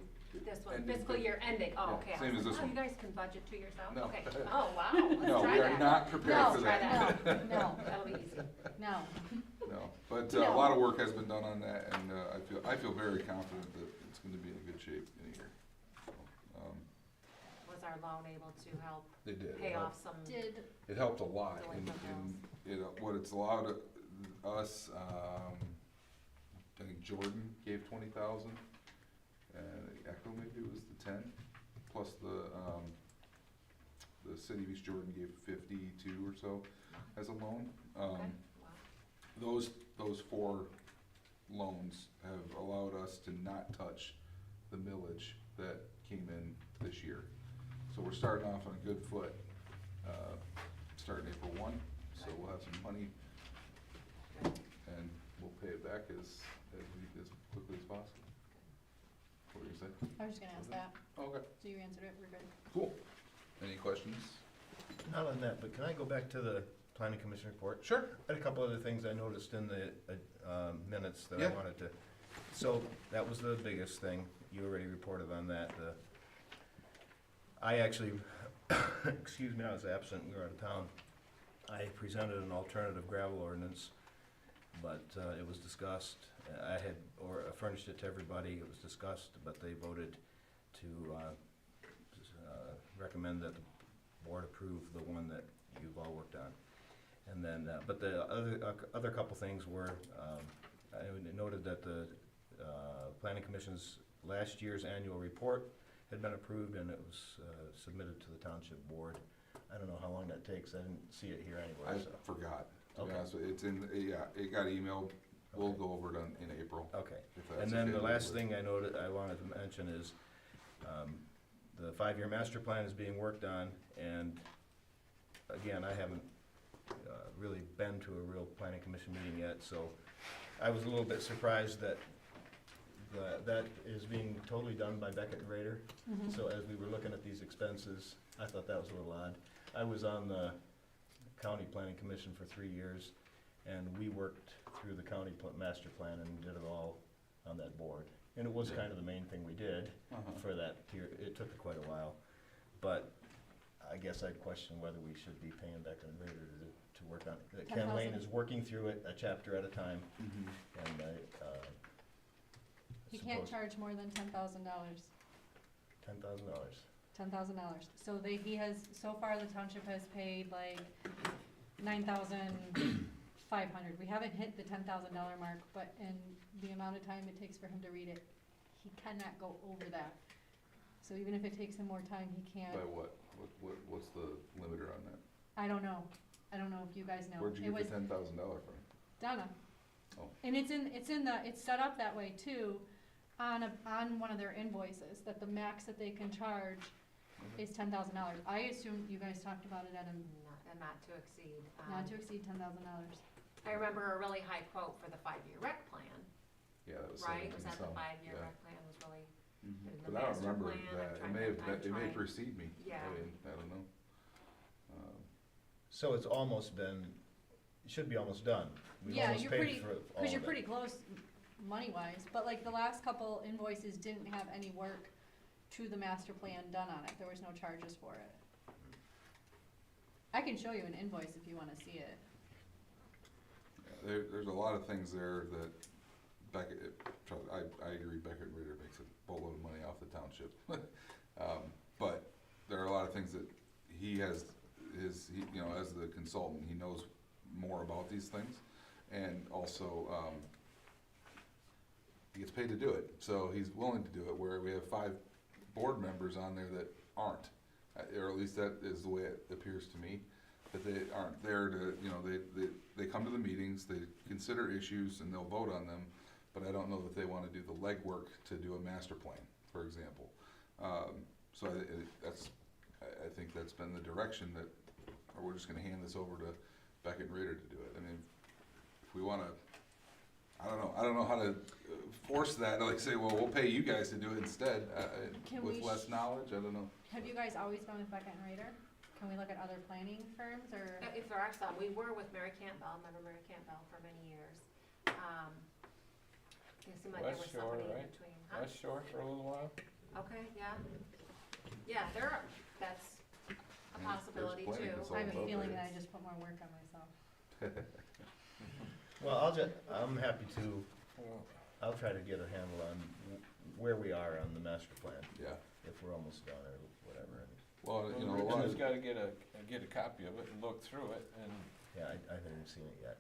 This one, ending fiscal year ending, oh, Yeah, okay. I same was as like, this oh, one. you guys can budget 2 years out? No. Okay. Oh, wow, let's no, try we that. are not prepared No, for Try that. that. No, That'll be easy. no. No, but No. a lot of work has been done on that, and I feel very confident that it's gonna be in good shape in a year. So, Was our loan able to help They did. pay off some? Did, It helped a lot, Delinquent what it's allowed us, I think Jordan gave 20,000, and Echo maybe was the 10, plus the city of East Jordan gave 52 or so as a loan. Okay, wow. Those 4 loans have allowed us to not touch the millage that came in this year. So we're starting off on a good foot, starting April 1, so we'll have some money, and we'll pay it back as quickly as possible. What were you gonna say? I was just gonna ask that, Okay, so you answered it, we're good. cool. Any questions? not on that, but can I go back to the planning commission report? Sure. I had a couple other things I noticed in the minutes that I Yeah. wanted to, so that was the biggest thing, you already reported on that. I actually, excuse me, I was absent, we were out of town. I presented an alternative gravel ordinance, but it was discussed, I had, furnished it to everybody, it was discussed, but they voted to recommend that the board approve the one that you've all worked on. And then, but the other couple things were, I noted that the planning commission's last year's annual report had been approved and it was submitted to the township board. I don't know how long that takes, I didn't see it here I anywhere, so. forgot, to be Okay. honest with you. It's in, yeah, it got emailed we'll Okay. go over it in April. Okay. if that's And then okay the with last everybody. thing I wanted to mention is, the 5-year master plan is being worked on, and again, I haven't, really been to a real planning commission meeting yet, so I was a little bit surprised that that is being totally done by Beckett and Rader. Mhm. So as we were looking at these expenses, I thought that was a little odd. I was on the county planning commission for 3 years, and we worked through the county master plan and did it all on that board. And it was Yeah. kind of the main thing we did Uh-huh. for that tier. It took quite a while. But I guess I'd question whether we should be paying Beckett and Rader to work on it. Ken Lane 10,000. is working through it a chapter at a time, Mhm. and I, He can't suppose charge more than $10,000. $10,000. $10,000. So so far the township has paid like 9,500. We haven't hit the $10,000 mark, but in the amount of time it takes for him to read it, he cannot go over that. So even if it takes him more time, he can't. By what? What's the limiter on that? I don't know. I don't know if you guys know. Where'd you It get was the $10,000 from? Donna. Oh. And it's set up that way too, on one of their invoices, that the max that they can charge is $10,000. I assume you guys talked about it at a, Not to exceed. not to exceed $10,000. I remember a really high quote for the 5-year rec plan, Yeah, that was right? 17 Was that the some, 5-year yeah. rec plan was really, Mhm. and the But I don't master remember plan, I'm that. It trying may to- have, I'm it may trying- precede me. Yeah. I mean, I don't know. So it's almost been, it should be almost done. We've Yeah, almost you're paid pretty- for all Cause of you're it. pretty close money-wise, but like the last couple invoices didn't have any work to the master plan done on it. There was no charges for it. I can show you an invoice if you wanna see it. Yeah, there's a lot of things there that Beckett, I agree Beckett and Ritter makes a boatload of money off the township. But there are a lot of things that he has, you know, as the consultant, he knows more about these things. And also, he gets paid to do it, so he's willing to do it, where we have 5 board members on there that aren't. Or at least that is the way it appears to me, that they aren't there to, you know, they come to the meetings, they consider issues and they'll vote on them, but I don't know that they wanna do the legwork to do a master plan, for example. So I think that's been the direction that, or we're just gonna hand this over to Beckett and Rader to do it. I mean, if we wanna, I don't know how to force that, like say, well, we'll pay you guys to do it instead, Can with we less knowledge, I don't know. Have you guys always been with Beckett and Rader? Can we look at other planning firms or? if there are some, we were with Mary Campbell, remember Mary Campbell for many years. It seemed like there was West Shore, somebody in right? between. Huh? West Shore for a little while? Okay, yeah. Yeah, that's a There's possibility plenty too. of I have a Sold feeling out that I there. just put more work on myself. Well, I'm happy to, Well, I'll try to get a handle on where we are on the master plan, Yeah, if we're almost done or whatever. well, you know, a lot Richard's of, gotta get a copy of it and look through it, and Yeah, I haven't seen it yet.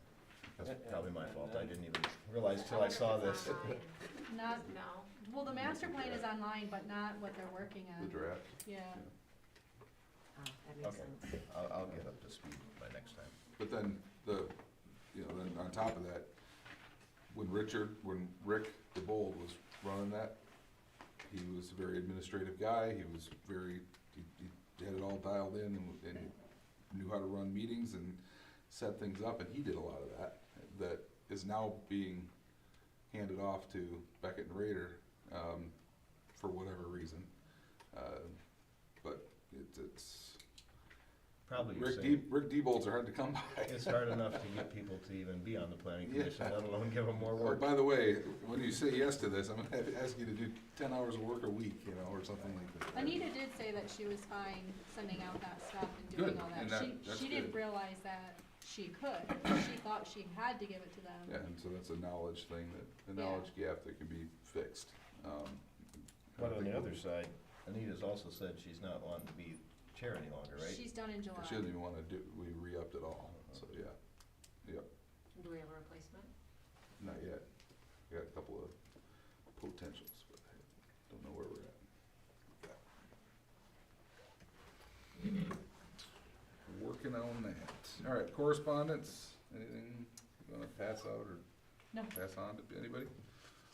That's And- probably my and fault. then- I didn't even realize till I wonder if saw it's this. online. Not, No. well, the master plan is online, but not what they're working the on. draft. Yeah. Oh, that makes Okay, sense. I'll get up to speed by next time. But then then on top of that, when Rick DeBold was running that, he was a very administrative guy, he had it all dialed in and knew how to run meetings and set things up, and he did a lot of that is now being handed off to Beckett and Rader, for whatever reason. But it's, Probably Rick same. DeBolds are hard to come by. It's hard enough to get people to even be on the planning Yeah. commission, let alone give them more Oh, work. by the way, when you say yes to this, I'm gonna have to ask you to do 10 hours of work a week, you know, or something like that. Anita did say that she was fine sending out that stuff and Good, doing all and that. that's She didn't good. realize that she could. She thought she had to give it to them. Yeah, and so that's a knowledge thing, a Yeah. knowledge gap that can be fixed. But on the other side, Anita's also said she's not wanting to be chair any longer, right? She's done in July. She doesn't even wanna we re-upped it all, so yeah, Do we have a replacement? not yet. We got a couple of potentials, but I don't know where we're at. Working on that. All right, correspondence, anything you wanna pass out or No. pass on to anybody?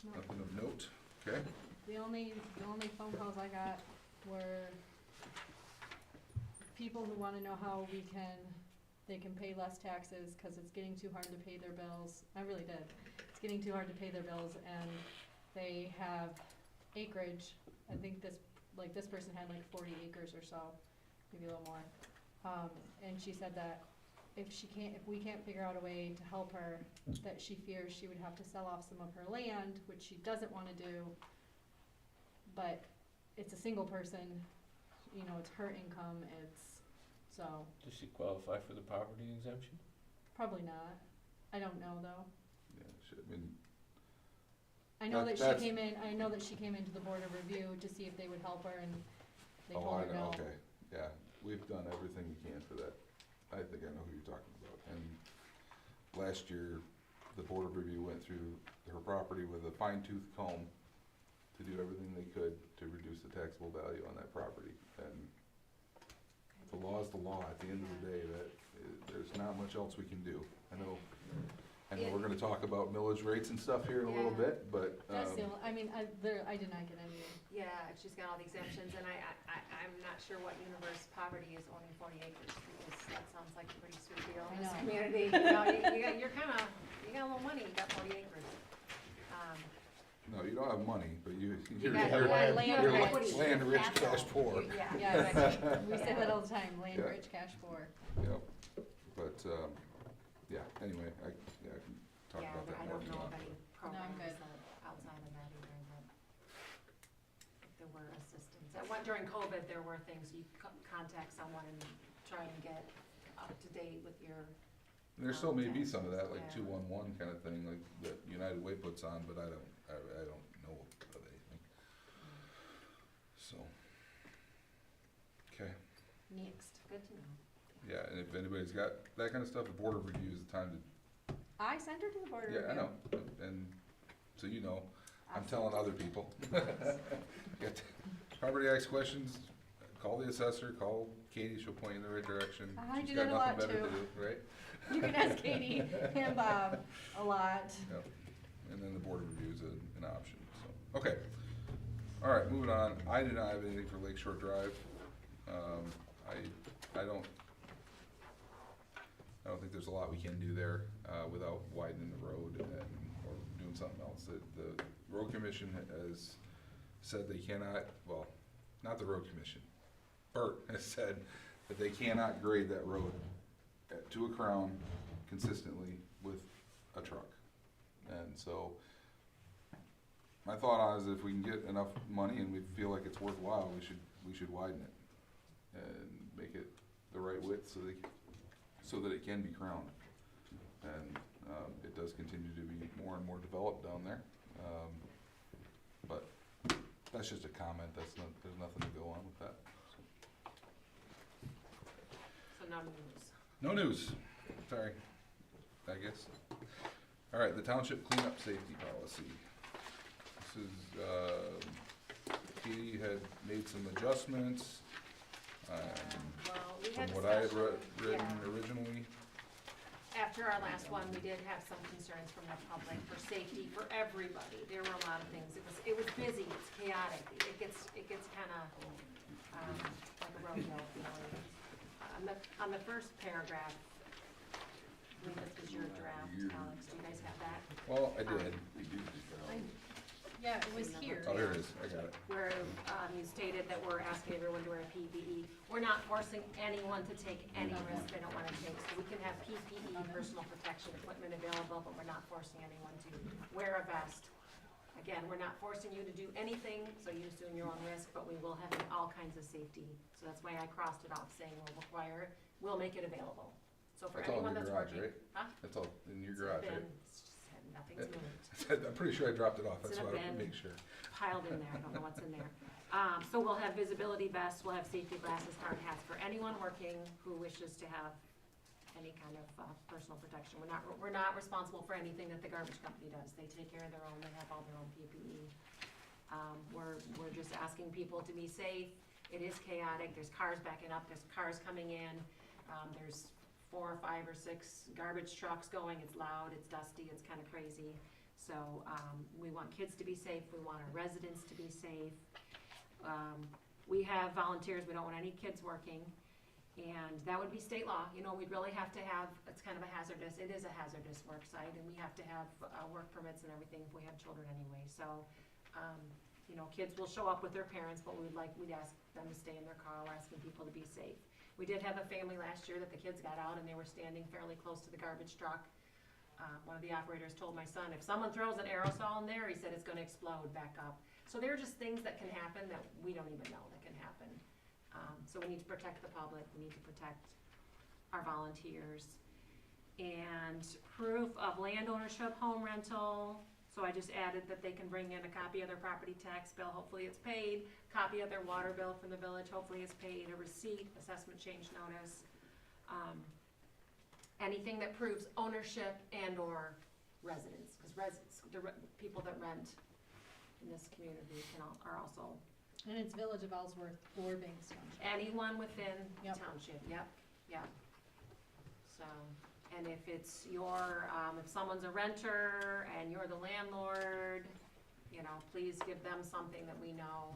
No. Nothing of note, okay? The only phone calls I got were people who wanna know how they can pay less taxes, cause it's getting too hard to pay their bills. I really did. It's getting too hard to pay their bills, and they have acreage. I think this person had like 40 acres or so, maybe a little more. And she said that if we can't figure out a way to help her, that she fears she would have to sell off some of her land, which she doesn't wanna do. But it's a single person, you know, it's her income, so, Does she qualify for the poverty exemption? probably not. I don't know though. Yeah, should, I mean, I know that That's- I know that she came into the board of review to see if they would help her, and they oh, told I her know, no. okay, yeah, we've done everything we can for that. I think I know who you're talking about. And last year, the board of review went through her property with a fine tooth comb to do everything they could to reduce the taxable value on that property. And the law is the law. At the end of the day, there's not much else we can do. I know we're gonna talk about millage rates and stuff here in a little Yeah. bit, but, That's the only, I mean, I did not get any. Yeah, she's got all the exemptions, and I'm not sure what universe poverty is owning 40 acres, because that sounds like a pretty sweet deal I in this know. community. You know, you got a little money, you got 40 acres. no, you don't have money, but You you're got land you're rich. land rich, cash poor. Yeah. Yeah, we say that all the time, land Yeah. rich, cash poor. Yep, but, yeah, anyway, I can talk Yeah, about that I more don't if you know want. of any I'm programs good. outside of that either, but if there were assistance. During COVID, there were things, you contact someone and try and get up to date with your, And there still may be some of that, like Yeah. 211 kind of thing, like that United Way puts on, but I don't know of anything. So, okay, Next. good to know. yeah, and if anybody's got that kind of stuff, the board of review is the time to, I sent her to the board of review. yeah, I know, and so you know, I'm telling other people. Got property tax questions, call the assessor, call Katie, she'll point you in the right direction. I She's do got that a nothing lot, better to too. do, right? You can ask Katie and Bob a lot. Yep, and then the board of review is an option, so, okay. All right, moving on, I do not have anything for Lake Shore Drive. I don't think there's a lot we can do there, without widening the road or doing something else. The road commission has said they cannot, well, not the road commission, Bert has said that they cannot grade that road to a crown consistently with a truck. And so, my thought on it is if we can get enough money and we feel like it's worthwhile, we should widen it and make it the right width so that it can be crowned. And, it does continue to be more and more developed down there. But that's just a comment, there's nothing to go on with that. So no news. No news, sorry, I guess. All right, the township cleanup safety policy. This is, Katie had made some adjustments, Well, we from had what I had discussion, written yeah. originally. After our last one, we did have some concerns from the public for safety for everybody. There were a lot of things. It was busy, it's chaotic. It gets kinda, like a rodeo, you know. On the first paragraph, I believe this was your draft, Alex. Do you guys have that? Well, I did. Yeah, it was here. Oh, here it is, I got it. Where you stated that we're asking everyone to wear PPE. We're not forcing anyone to take any risk they don't want to take. So we can have PPE, personal protection equipment available, but we're not forcing anyone to wear a vest. Again, we're not forcing you to do anything, so you're just doing your own risk, but we will have all kinds of safety. So that's why I crossed it off saying we'll make it available. So for That's all anyone in your that's garage, working. right? Huh? That's all in your It's in a garage, bin. right? It's just nothing's moved. I'm pretty sure I dropped it off, It's that's in a why I wanted to bin. make sure. Piled in there, I don't know what's in there. So we'll have visibility vests, we'll have safety glasses, hard hats for anyone working who wishes to have any kind of personal protection. We're not responsible for anything that the garbage company does. They take care of their own, they have all their own PPE. We're just asking people to be safe. It is chaotic, there's cars backing up, there's cars coming in, there's 4 or 5 or 6 garbage trucks going, it's loud, it's dusty, it's kinda crazy. So, we want kids to be safe, we want our residents to be safe. We have volunteers, we don't want any kids working, and that would be state law, you know, we'd really have to have, it's kind of a hazardous, it is a hazardous work site, and we have to have, work permits and everything if we have children anyway, so, you know, kids will show up with their parents, but we'd ask them to stay in their car, asking people to be safe. We did have a family last year that the kids got out and they were standing fairly close to the garbage truck. One of the operators told my son, if someone throws an aerosol in there, he said it's gonna explode back up. So there are just things that can happen that we don't even know that can happen. So we need to protect the public, we need to protect our volunteers. And proof of land ownership, home rental, so I just added that they can bring in a copy of their property tax bill, hopefully it's paid, copy of their water bill from the village, hopefully it's paid, a receipt, assessment change notice. Anything that proves ownership and or residence, because people that rent in this community are also. And it's Village of Ellsworth or Banks Township. Anyone within the Yep. township, yep. So, and if it's your, if someone's a renter and you're the landlord, you know, please give them something that we know,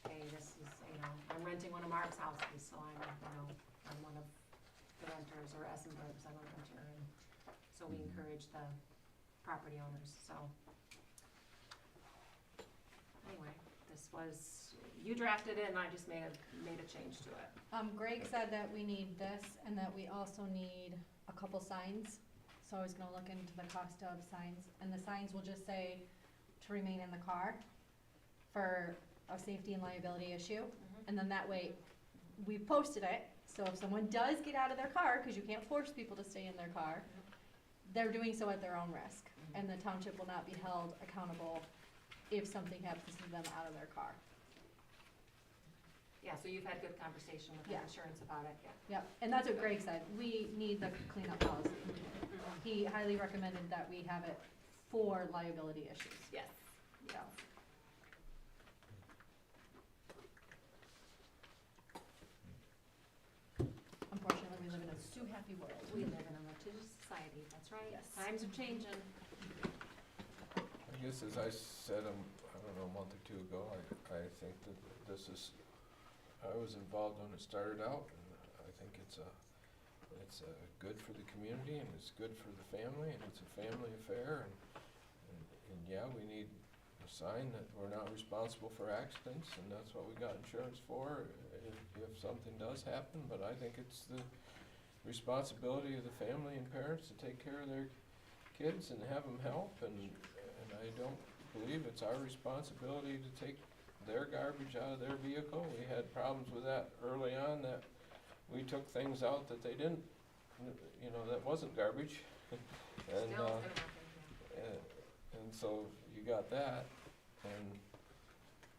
hey, this is, you know, I'm renting one of Mark's houses, so I'm one of the renters, or Essenberg's, I'm a renter, and so we encourage the property owners, so. Anyway, this was, you drafted it and I just made a change to it. Greg said that we need this and that we also need a couple signs. So I was gonna look into the cost of signs, and the signs will just say to remain in the car for a safety and liability issue. And then that way, we posted it, so if someone does get out of their car, cause you can't force people to stay in their car, they're doing so at their own risk, and the township will not be held accountable if something happens to them out of their car. Yeah, so you've had good conversation with the Yeah. insurance about it, yeah. Yep, and that's what Greg said, we need the cleanup policy. He highly recommended that we have it for liability issues. Yes. Yeah. Unfortunately, we live in a too happy world. We live in a litigious society, that's right. Yes. Times are changing. I guess as I said, I don't know, a month or two ago, I think that this is, I was involved when it started out, and I think it's good for the community, and it's good for the family, and it's a family affair, and yeah, we need a sign that we're not responsible for accidents, and that's what we got insurance for, if something does happen, but I think it's the responsibility of the family and parents to take care of their kids and have them help, and I don't believe it's our responsibility to take their garbage out of their vehicle. We had problems with that early on, that we took things out that they didn't, you know, that wasn't garbage. And, Still, it's gonna happen, and so you got that, and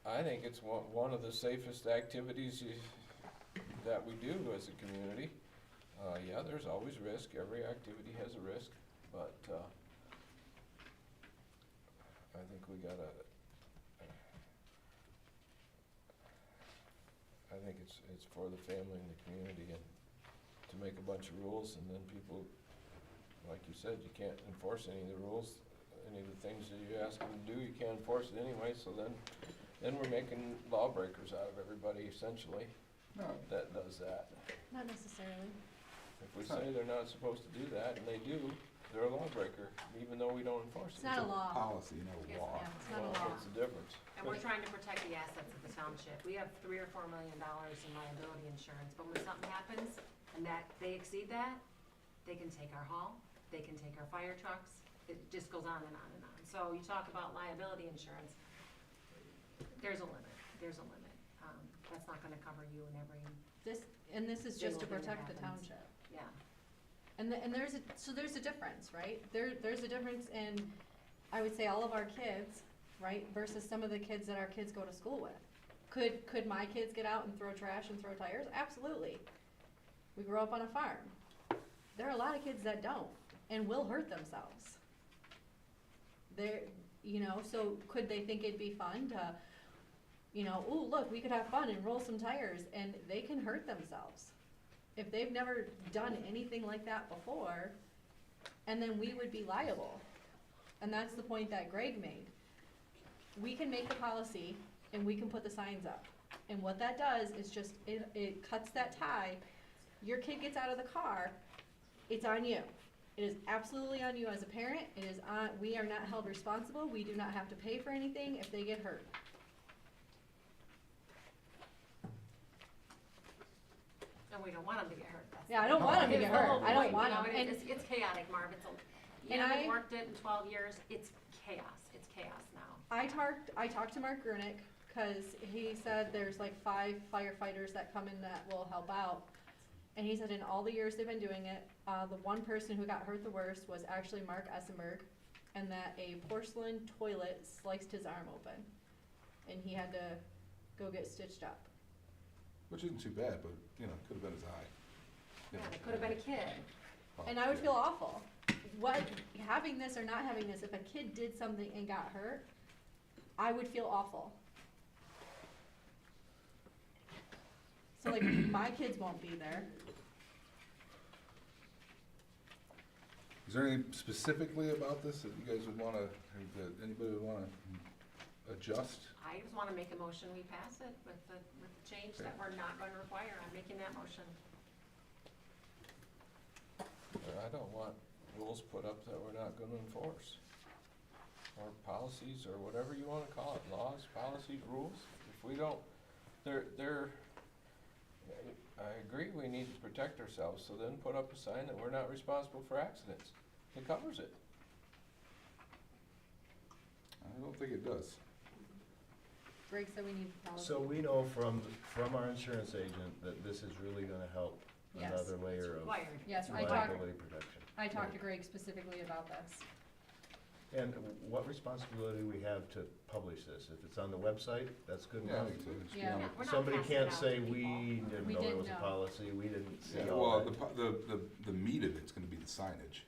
I think it's one of the safest activities that we do as a community. Yeah, there's always risk, every activity has a risk, but, I think we gotta, I think it's for the family and the community, and to make a bunch of rules, and then people, like you said, you can't enforce any of the rules, any of the things that you ask them to do, you can't enforce it anyway, so then we're making lawbreakers out of everybody essentially, No, that does that. Not necessarily. If we say they're not supposed to do that, and they do, they're a lawbreaker, even though we don't enforce it. It's not a law. policy, no Yes, law. ma'am. It's not a Well, law. what's the difference? And we're trying to protect the assets of the township. We have $3 or $4 million in liability insurance, but when something happens and that they exceed that, they can take our hall, they can take our fire trucks, it just goes on and on and on. So you talk about liability insurance, there's a limit. That's not gonna cover you in every, This is just to Single thing that protect the happens. township. yeah. And there's a difference, right? There's a difference in, I would say, all of our kids, right, versus some of the kids that our kids go to school with. Could my kids get out and throw trash and throw tires? Absolutely. We grew up on a farm. There are a lot of kids that don't and will hurt themselves. So could they think it'd be fun to, ooh, look, we could have fun and roll some tires, and they can hurt themselves. if they've never done anything like that before, and then we would be liable. And that's the point that Greg made. We can make the policy and we can put the signs up. And what that does is just, it cuts that tie. Your kid gets out of the car, it's on you. It is absolutely on you as a parent. It is on, we are not held responsible. We do not have to pay for anything if they get hurt. And we don't want them to get hurt. That's Yeah, I don't want them to the get whole hurt. I don't point, want you know, them. and And it's chaotic, Marv. You And haven't I- worked it in 12 years. It's chaos. It's chaos now. I talked to Mark Grunick, cause he said there's like 5 firefighters that come in that will help out. And he said in all the years they've been doing it, the one person who got hurt the worst was actually Mark Essenberg, and that a porcelain toilet sliced his arm open. And he had to go get stitched up. Which isn't too bad, but, you know, could've been his eye. You Yeah, know, it could have been a kid. well, And I would yeah. feel awful. What, having this or not having this, if a kid did something and got hurt, I would feel awful. So like, my kids won't be there. Is there anything specifically about this that you guys would wanna, or that anybody would wanna adjust? I just want to make a motion, we pass it with the change that we're not going to require. I'm making that motion. I don't want rules put up that we're not gonna enforce. Or policies, or whatever you wanna call it, laws, policies, rules. If we don't, I agree we need to protect ourselves, so then put up a sign that we're not responsible for accidents. It covers it. I don't think it does. Greg said we need policy. So we know from our insurance agent that this is really gonna help Yes. another layer of Required. Yes, liability protection. I talked to Greg specifically about this. And what responsibility do we have to publish this? If it's on the website, that's good Yeah, I enough. think so. It should be Yeah. on Yeah, the- we're not Somebody passing it can't out say to we people. didn't We know it didn't was a know. policy, we didn't see Yeah, all well, that. the meat of it's gonna be the signage,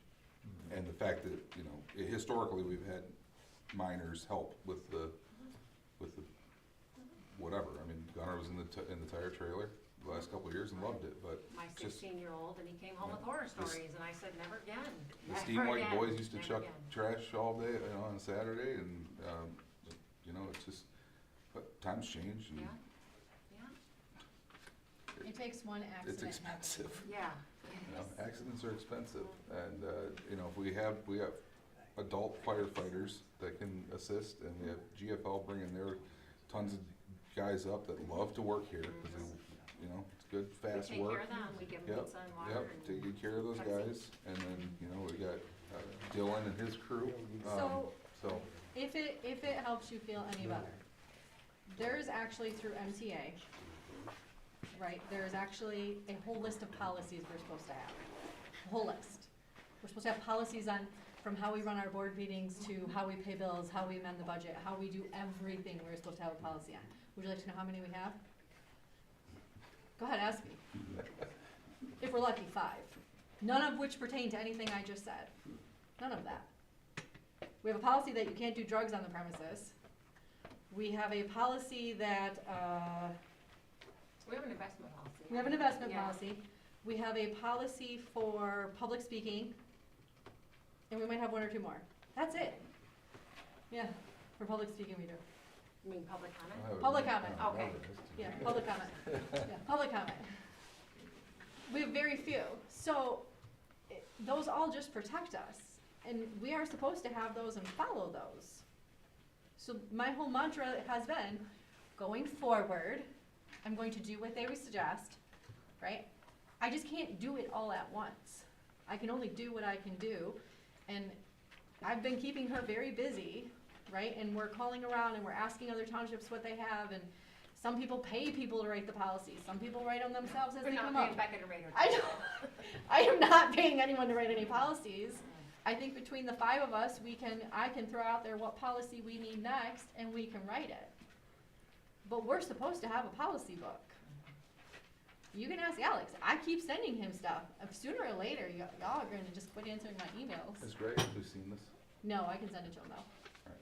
and the fact that, you know, historically, we've had minors help with the whatever. I mean, Gunnar was in the tire trailer the last couple of years and loved it, but My just 16-year-old, and he came home with horror stories, and I said, never again. the Never Steam White again, boys used to never chuck again. trash all day, you know, on Saturday, and, you know, it's just, but times change, and Yeah, yeah, It takes one accident. it's expensive. yeah. You know, accidents are expensive, and, you know, if we have adult firefighters that can assist, and we have GFL bringing their tons of guys up that love to work here, because they, you know, it's good, fast We take care work. of them, we give them Yep, pizza and water. Yep, and taking care of those Pepsi. guys, and then, you know, we got Dylan and his crew, So, so, if it helps you feel any better, there's actually through MTA, right, there's actually a whole list of policies we're supposed to have. A whole list. We're supposed to have policies on, from how we run our board meetings to how we pay bills, how we amend the budget, how we do everything we're supposed to have a policy on. Would you like to know how many we have? Go ahead, ask me. If we're lucky, 5. None of which pertain to anything I just said. None of that. We have a policy that you can't do drugs on the premises. We have a policy that, We have an investment policy. we have an investment Yeah. policy. We have a policy for public speaking. And we might have 1 or 2 more. That's it. Yeah, for public speaking we do. You mean public comment? Public comment, okay. Yeah, public comment. Yeah, public comment. We have very few. So, those all just protect us. And we are supposed to have those and follow those. So my whole mantra has been, going forward, I'm going to do what they would suggest, right? I just can't do it all at once. I can only do what I can do. And I've been keeping her very busy, right? And we're calling around and we're asking other townships what they have, and some people pay people to write the policies, some people write them themselves as We're they not come paying up. Becca to rate her. I don't, I am not paying anyone to write any policies. I think between the 5 of us, I can throw out there what policy we need next, and we can write it. But we're supposed to have a policy book. You can ask Alex, I keep sending him stuff. Sooner or later, y'all are gonna just quit answering my emails. Has Greg actually seen this? No, I can send it to him though. Alright.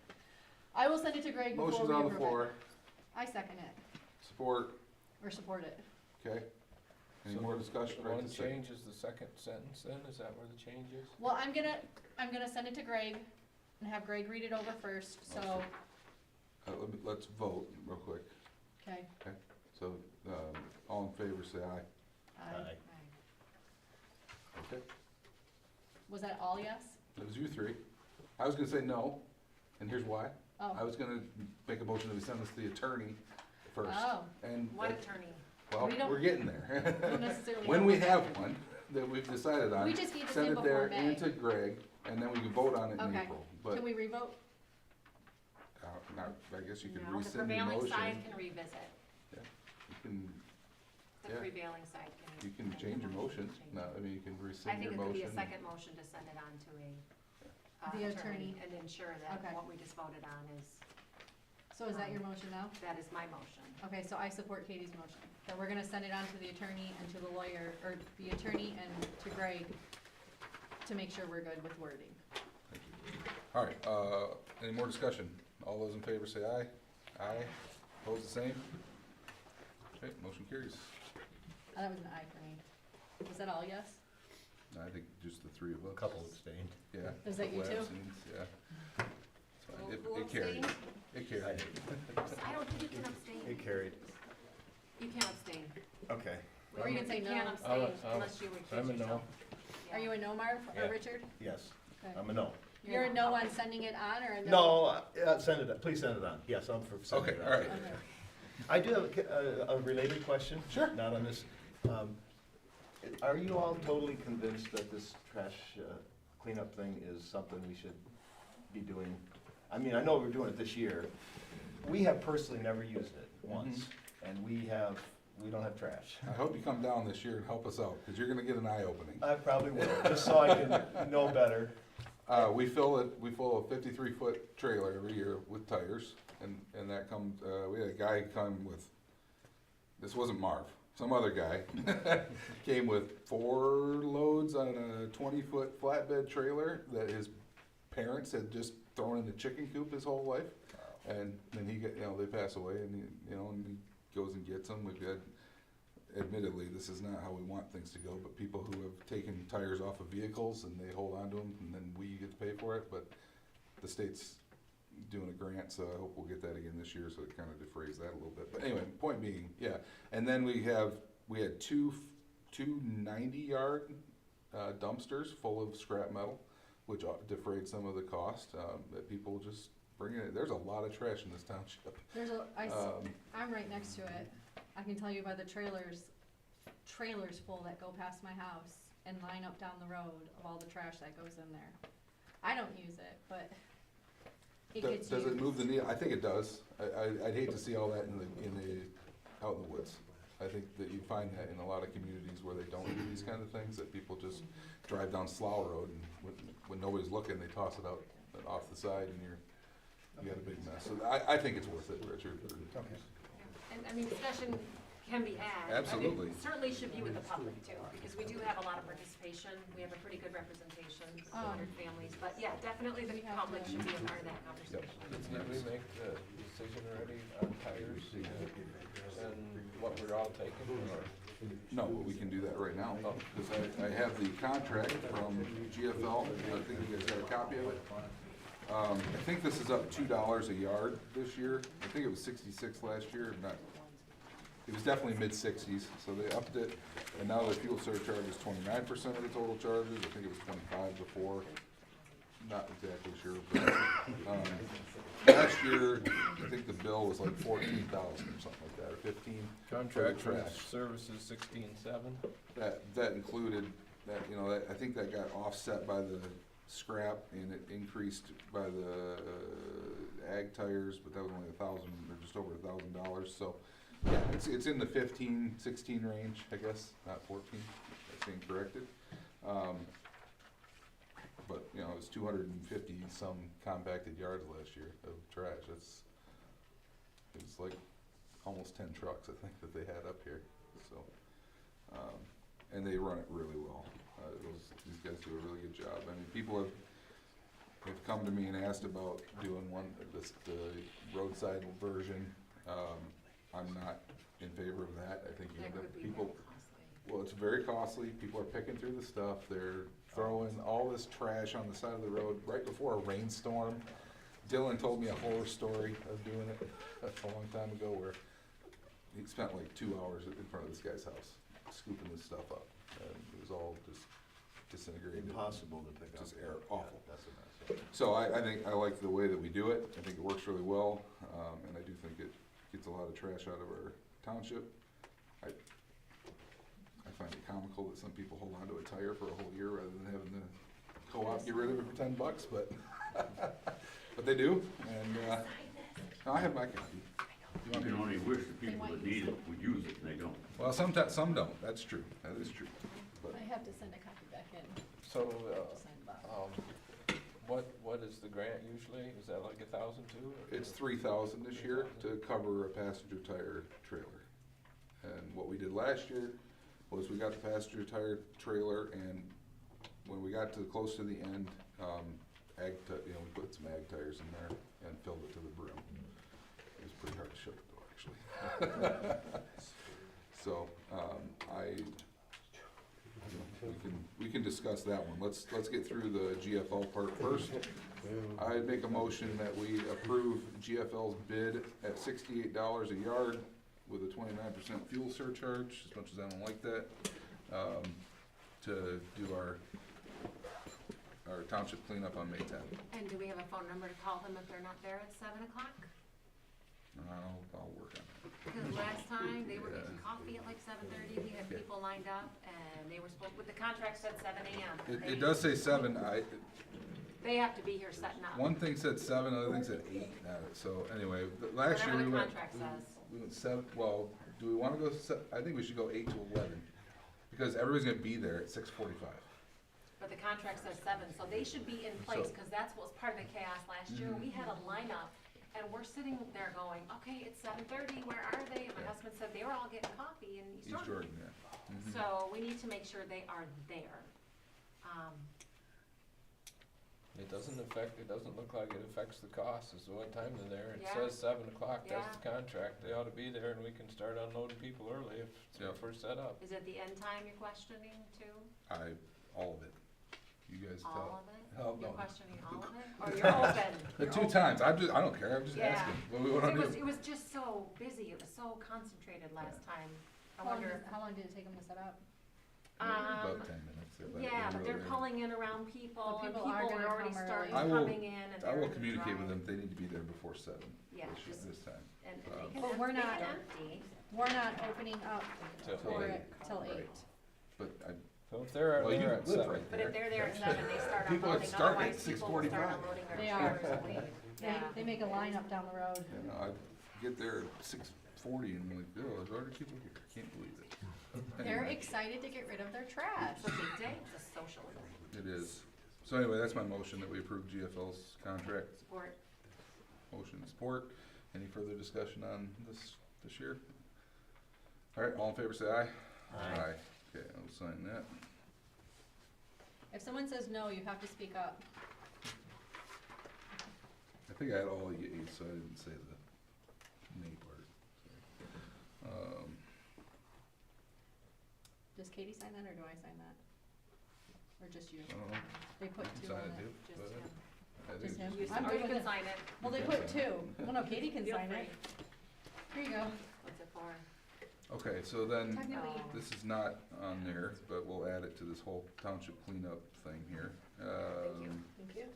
I will send it to Greg before Motion's we on the approve floor, it. I second it, support, or support it. okay? Any So more discussion? The Right one this second. change is the second sentence then, is that where the change is? Well, I'm gonna send it to Greg and have Greg read it over first, so, Let's vote real quick. okay. So, all in favor, say aye. Aye. Okay. Was that all yes? It was you three. I was gonna say no, and here's why. I Oh, was gonna make a motion that we send this to the attorney first. oh, And, What attorney? well, We don't- we're getting there. don't necessarily. When know we about have that. one that we've decided on, We just need to send see it there before May. and to Greg, and then we can vote on it in Okay. April. But, Can we revote? now, I guess you can No, the rescind your prevailing motion. side can revisit. You can, The Yeah. prevailing side can. you can change your motion. No, I mean, you can I rescind think your it could be a motion. second motion to send it on to The a attorney. and ensure that Okay. what we just voted on is, So is that your motion now? that is my motion. Okay, so I support Katie's motion, that we're gonna send it on to the attorney and to the lawyer, or the attorney and to Greg to make sure we're good with wording. All right, any more discussion? All those in favor say aye. Aye. Opposed, the same? Okay, motion carries. That was an aye for me. Was that all yes? I think just the three of us. A couple abstained. Yeah. Is that you couple too? absents, yeah. It's fine. Who It carried. abstained? It carried. I don't think you can abstain. It carried. You can't abstain. Okay. Or you can say You can't no. abstain I'll- unless you recuse I'm a no. yourself. Are you a no, Marv, Yeah. or Richard? Yes, Okay. I'm a no. You're a no on sending it on, or a no? No, send it, please send it on. Yes, I'm for sending Okay, it all on. right. Okay. I do have a related question. Sure. Not on this. Are you all totally convinced that this trash cleanup thing is something we should be doing? I mean, I know we're doing it this year. We have personally never used it once, and we don't have trash. I hope you come down this year and help us out, because you're gonna get an eye opening. I probably will, just so I can know better. We fill a 53-foot trailer every year with tires, and that comes, we had a guy come with, this wasn't Marv, some other guy, came with 4 loads on a 20-foot flatbed trailer that his parents had just thrown in the chicken coop his whole life. And then he got, they pass away, and and he goes and gets them. We've got, admittedly, this is not how we want things to go, but people who have taken tires off of vehicles and they hold on to them, and then we get to pay for it. But the state's doing a grant, so I hope we'll get that again this year, so it kind of defrays that a little bit. But anyway, point being, yeah. And then we had two 90-yard dumpsters full of scrap metal, which defrayed some of the cost that people just bring in. There's a lot of trash in this township. I'm right next to it. I can tell you by the trailers full that go past my house and line up down the road of all the trash that goes in there. I don't use it, but it gets used. Does it move the needle? I think it does. I'd hate to see all that out in the woods. I think that you find that in a lot of communities where they don't do these kind of things, that people just drive down Slough Road, and when nobody's looking, they toss it out off the side, and you got a big mess. So I think it's worth it, Richard. Okay. And, I mean, discussion can be had. Absolutely. I mean, certainly should be with the public too, because we do have a lot of participation. We have a pretty good representation, 400 families. But yeah, definitely the public should be a part of that conversation. Did we make the decision already on tires and what we're all taking, or? No, but we can do that right now, because I have the contract from GFL. I think you guys got a copy of it. I think this is up $2 a yard this year. I think it was 66 last year. It was definitely mid-60s, so they upped it, and now the fuel surcharge is 29% of the total charges. I think it was 25 before. Not exactly sure, but last year I think the bill was like 14,000 or something like that, or 15. Contract for the for trash. services 16.7. That included that, I think that got offset by the scrap, and it increased by the ag tires, but that was only $1,000 or just over $1,000. So yeah, it's in the 15, 16 range, I guess, not 14. That's being corrected. But it was 250 some compacted yards last year of trash. It's like almost 10 trucks, I think, that they had up here. So, and they run it really well. These guys do a really good job. I mean, people have come to me and asked about doing the roadside version. I'm not in favor of that. I think you That end up could be people. very costly. well, it's very costly, people are picking through the stuff, they're throwing all this trash on the side of the road right before a rainstorm. Dylan told me a horror story of doing it a long time ago where he spent like 2 hours in front of this guy's house scooping this stuff up, and it was all just disintegrated. Impossible to pick up. Just air, awful. Yeah, that's a mess. So I think, I like the way that we do it, I think it works really well, and I do think it gets a lot of trash out of our township. I find it comical that some people hold on to a tire for a whole year rather than having the co-op get rid of it for $10, but, but they do, and, I have my copy. You want You me can to- only wish the people that need it would use it, and they don't. Well, sometimes, some don't, that's true, that is true, but, I have to send a copy back in, So, to sign the bottom. what is the grant usually? Is that like 1,000 too? or- it's 3,000 this year to cover a passenger tire trailer. And what we did last year was we got the passenger tire trailer, and when we got to close to the end, we put some ag tires in there and filled it to the brim. It was pretty hard to shut the door, actually. So, we can discuss that one. Let's get through the GFL part first. I'd make a motion that we approve GFL's bid at $68 a yard with a 29% fuel surcharge, as much as I don't like that, to do our township cleanup on May 10th. And do we have a phone number to call them if they're not there at 7 o'clock? I'll work on it. Because last time, they were Yeah. getting coffee at like 7:30, we had Okay. people lined up, and they were supposed, with the contract said 7 AM. It does say 7, They have to be here setting up. one thing said 7, other thing said 8, so anyway, last year Whatever we the went. contract says. We went 7, well, do we wanna go, I think we should go 8 to 11, because everybody's gonna be there at 6:45. But the contract says 7, so they should be in place, So- because that's what was part of the chaos last year. Mhm. We had a lineup, and we're sitting there going, okay, it's 7:30, where are they? And my Yeah. husband said they were all getting coffee in East East Jordan. Jordan, yeah. Mhm. So we need to make sure they are there. It doesn't look like it affects the cost as to what time they're there. It Yeah. says 7 o'clock, that's the Yeah. contract. They ought to be there and we can start unloading people early if we're set up. Is it the end time you're questioning too? All of it. You guys All tell. of it? Hell You're no. questioning all of it? Or you're open? The You're 2 open. times, I don't care, I'm just Yeah. asking, what we wanna do. It was just so busy, it was so concentrated last time. I How long wonder, did- How long did it take them to set up? About 10 minutes. yeah, but they're calling in around people, So and people people are are gonna already come starting early. I will- coming in, and I they're will gonna communicate with drive. them, they need to be there before 7. Yeah, This time. and Uh, they can, But we're they not- can empty. We're not opening up Till for eight. it till Right. 8. But So if they're well, you there at live 7. right But if they're there at 7, they start People unloading, start at otherwise people will start 6:45. unloading their They are. trailers and leave. Yeah. They make a line up down the road. you know, I get there at 6:40 and I'm like, oh, there's already people here, can't believe it. They're Anyway, excited to get rid of their trash. It's a big day, it's a social event. it is. So anyway, that's my motion that we approve GFL's contract. Support. Motion and support. Any further discussion on this year? All right, all in favor say aye. Aye. Okay, I'll sign that. If someone says no, you have to speak up. I think I had all the yeas, so I didn't say the nay part. Does Katie sign that, or do I sign that? Or just you? I don't know. They put You can 2 sign on it, it. too. Just But him. I think Just him? it's- I'm Or good you with can it. sign it. Well, they You put can 2. Well, no, Katie can Feel sign free. it. Here you go. What's it for? Okay, so then, Technically, Oh. this is not on there, but we'll add it to this whole township cleanup thing here. thank you.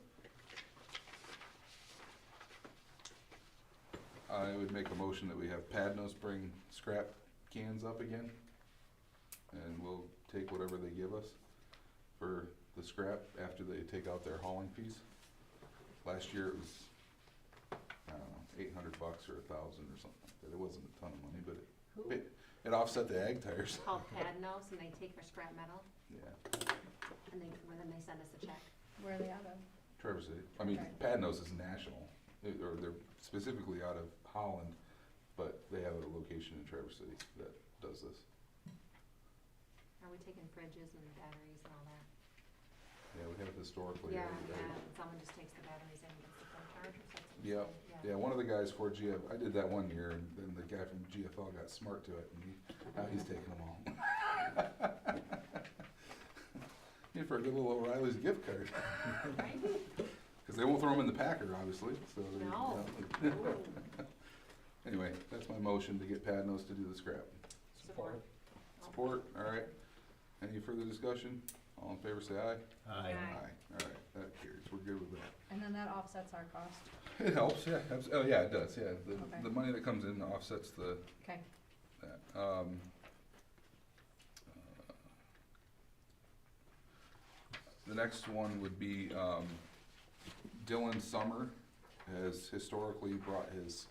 I would make a motion that we have Padnos bring scrap cans up again. And we'll take whatever they give us for the scrap after they take out their hauling fees. Last year it was, I don't know, $800 or $1,000 or something like that. It wasn't a ton of money, but Who? it offset the ag tires. It's called Padnos, and they take our scrap metal, Yeah, and then they send us a check. Where are they out of? Traverse City. I mean, Okay. Padnos is national, or they're specifically out of Holland, but they have a location in Traverse City that does this. Are we taking fridges and batteries and all that? Yeah, we have historically. Yeah, right? yeah, and someone just takes the batteries in and gets the phone charge, or something? Yep. Yeah, one of the guys for GF, I did that one year, and then the guy from GFL got smart to it, and now he's taking them all. Yeah, for a good little O'Reilly's gift card. Right? Because they won't throw them in the packer, obviously, so. they- No. you know. Anyway, that's my motion to get Padnos to do the scrap. Support. Support, all right. Any further discussion? All in favor, say aye. Aye. All right, that carries, we're good with that. And then that offsets our cost. It helps, yeah, oh, yeah, it does, yeah. Okay. The money that comes in offsets the, Okay. that. The next one would be, Dylan Summer has historically brought his,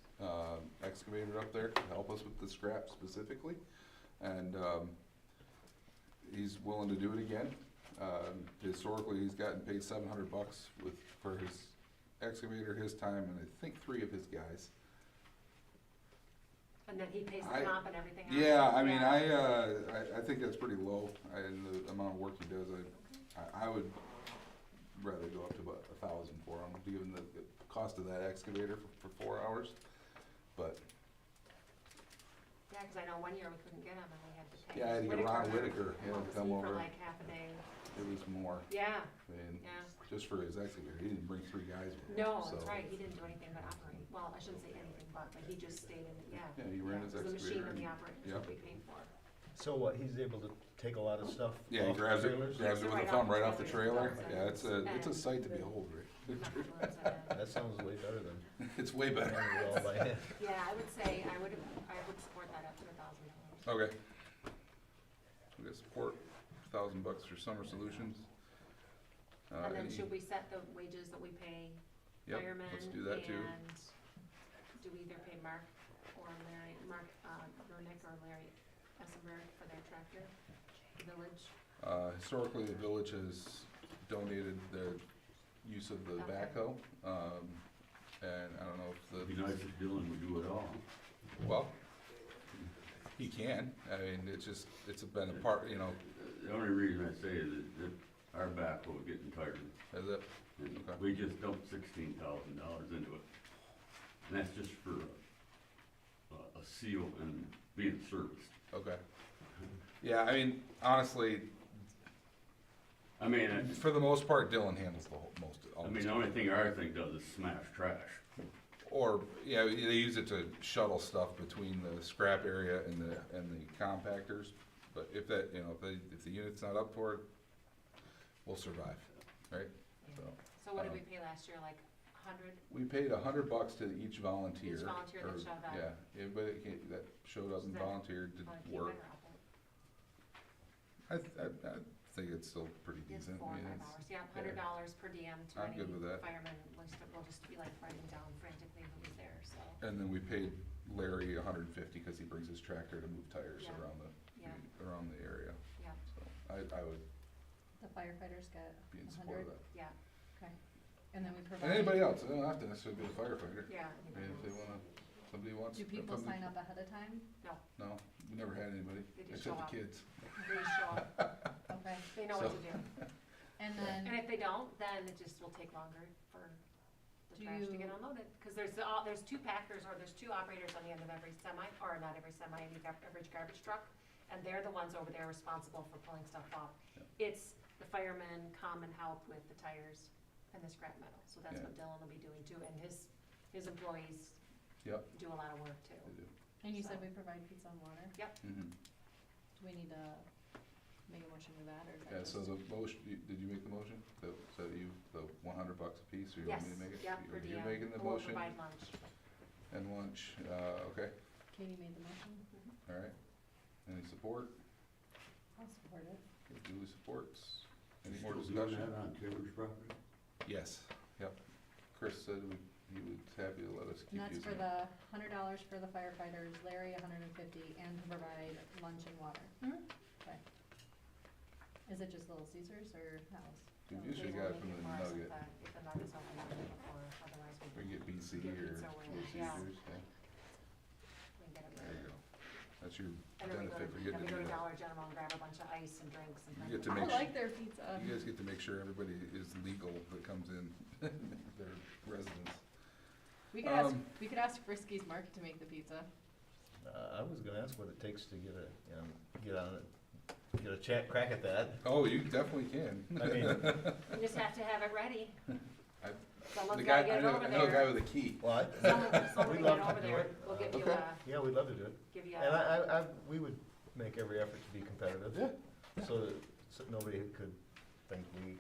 excavator up there to help us with the scrap specifically. And, he's willing to do it again. Historically, he's gotten paid $700 for his excavator, his time, and I think 3 of his guys. And then he pays I- the comp and everything else? Yeah, I mean, I think that's pretty low, in the amount of work he does. I would rather go up to about 1,000 for him, given the cost of that excavator for 4 hours. But, Yeah, 'cause I know one year we couldn't get him and we had to pay. yeah, I had to get Ron Whitaker, What to was come he over. for like half a day? It was more, Yeah, I mean, yeah. just for his excavator. He didn't bring 3 guys with him. No, so. that's right, he didn't do anything but operate. Well, I shouldn't say anything but he just stayed in, yeah. Yeah, he ran his The machine excavator. and the and- operator is Yep. what we paid for. So what, he's able to take a lot of stuff Yeah, he off the grabs it trailers? with a Right thumb off right the off the trailer, trailer. dumps it. Yeah, it's a And- sight to behold, Rick. Not the loads in it. That sounds way better than It's way better. running it all by hand. Yeah, I would say, I would support that up to $1,000. Okay. We got support, $1,000 for Summer Solutions. And then any- should we set the wages that we pay Yep, firemen? let's do that too. And do we either pay Mark or Larry, Vernick or Larry Essenberg for their tractor, village? Historically, the village has donated the use of the Okay. backhoe. And I don't know if It'd be the, nice if Dylan would do it all. well, he can. I mean, it's been a part, The only reason I say is that our backhoe is getting tired. has it? And Okay. we just dumped $16,000 into it. And that's just for a seal and being serviced. Okay. Yeah, I mean, honestly, I mean, for the most part, Dylan handles the whole, most of I mean, the only thing our thing does is smash trash. Or, yeah, they use it to shuttle stuff between the scrap area and the compactors. But if that, if the unit's not up for it, we'll survive, right? So, So what did we pay last year, like 100? we paid $100 to each volunteer. Each volunteer that or- showed up. Yeah, everybody that showed up and Is that- volunteered did Wanna keep work. it or up I think it's still pretty it? It's decent. 4 I or mean, 5 it's- hours, yeah, $100 per diem to I'm any good with that. fireman. We'll just be like writing down frantically who was there, so, And then we paid Larry $150 because he brings his tractor to move tires Yeah. Yeah. around the area. yeah, So I would The firefighters get be in support of 100, that. yeah, okay. And then we And provide. anybody else, they don't have to necessarily be a firefighter. yeah. I mean, if they wanna, somebody wants. Do people somebody- sign up ahead of time? No, we never had anybody, They just except show the up. kids. They show up, Okay, they know what to do. and And then, if they don't, then it just will take longer for the Do trash to get you- unloaded. Cause there's 2 packers or there's 2 operators on the end of every semi, or not every semi, every garbage truck. And they're the ones over there responsible for pulling stuff off. It's the firemen come and help with the tires and the scrap metal. So that's Yeah. what Dylan will be doing too. And his employees Yep. do a lot of work too. They do. and you said we provide pizza and water. Mhm. Do we need to make a motion to that, or is that Yeah, just? so the motion, did you make the motion? The $100 a piece, or you want me to make it? Yes, yeah, per You're diem. making the We'll motion provide lunch. and lunch, okay, Katie made the motion, all right. Any support? I'll support it. Okay, Julie supports. Any more Still doing discussion? that on Taylor's property? Yes, yep. Chris said he was happy to let us keep And that's using for it. the $100 for the firefighters, Larry $150, and to provide lunch and water. Mhm. Okay. Is it just Little Caesars or house? We've usually got it from the Nugget. If the Nugget's open, or otherwise We we get BC Get or pizza wings, Little yeah. Caesars, yeah. can get it. There you go. That's your And then we go benefit for to, getting then we to go do to that. Dollar General and grab a bunch of ice and drinks and. You get to I make like their pizza. You guys get to make sure everybody is legal that comes in, their residence. We could ask, Um, Frisky's Market to make the pizza. I was gonna ask what it takes to get on it, get a crack at that. Oh, you definitely can. I mean, You just have to have it ready. I- Someone's The gotta guy, get I it know, over I know a guy there. with a key. what? Someone We'd get love it to over do there. it. We'll give you Okay. a, Yeah, we'd love to do it. give you And a, we would make every effort to be competitive. Yeah. So that nobody could think we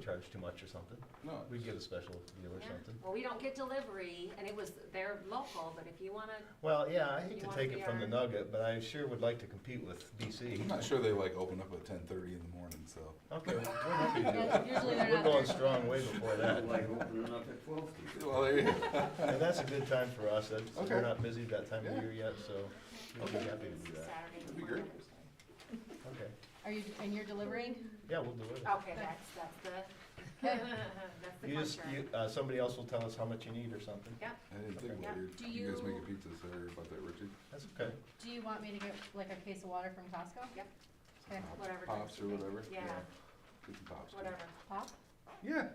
charge too much or something. No, We'd get a special deal or yeah. something. Well, we don't get delivery, and they're local, but if you wanna, Well, yeah, I hate You to wanna take be it from the our- Nugget, but I sure would like to compete with BC. I'm not sure they like open up at 10:30 in the morning, so. Okay, well, we're happy to do Yeah, it. usually they're We're not going there. strong way before that. Like opening up at 12. Well, there you go. And that's a good time for us. That's, Okay. we're not busy that time of Yeah. year yet, so we'd be happy to do it's that. Saturday. That'd be morning. great. Okay. And you're delivering? Yeah, we'll do it. Okay, that's the, that's the You just, contract. somebody else will tell us how much you need or something. Yeah, I didn't think Yeah. about Do you guys you- making pizza, sorry about that, Richard. That's okay. Do you want me to get like a case of water from Costco? Yep. Okay, whatever. Pops types or you think. whatever? Yeah, Get some pops. too. whatever. pop? Yeah.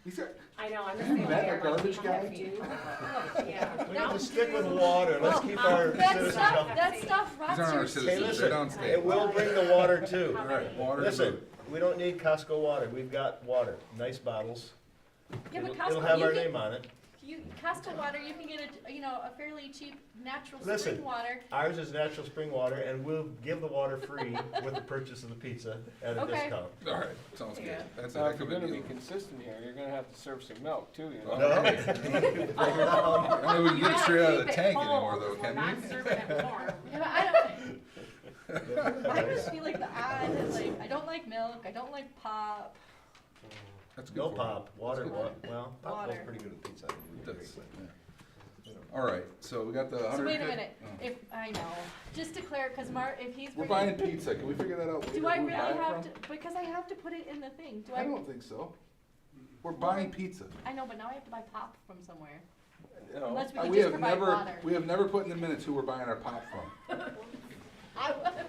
He said, I know, I'm just You thinking. met a like, garbage I guy? have to. Yeah. We need to stick with water. Let's keep our That citizens stuff, healthy. that stuff rots these aren't our your citizens, listen, they're It downstate. will bring the water too. How All right, many? water. Listen, we don't need Costco water. We've got water, nice bottles. Yeah, but It'll Costco, have you our can, name on it. Costco water, you can get a fairly cheap natural Listen. spring water. Ours is natural spring water, and we'll give the water free with the purchase of the pizza at a Okay. discount. All right, sounds good. Yeah. That's a Now, heck if of you're a gonna be deal. consistent here, you're gonna have to serve some milk too, you know? No. No. I don't know we can get it straight out of the tank anymore though, We're can not we? serving it warm. Yeah, but I just feel like the odd, like, I don't like milk, I don't like pop. That's good No for you. pop, water, That's good. well, pop goes Water. pretty good with pizza. It does, yeah. All right, so we got the 100. So wait a minute, I know, just to clear, cause if he's We're bringing. buying pizza, can we figure that out later? Do I who we really buy it have from? to, because I have to put it in the thing, do I I? don't think so. We're buying pizza. I know, but now I have to buy pop from somewhere, No. unless we Uh, can We just have provide never, water. we have never put in the minutes who we're buying our pop from.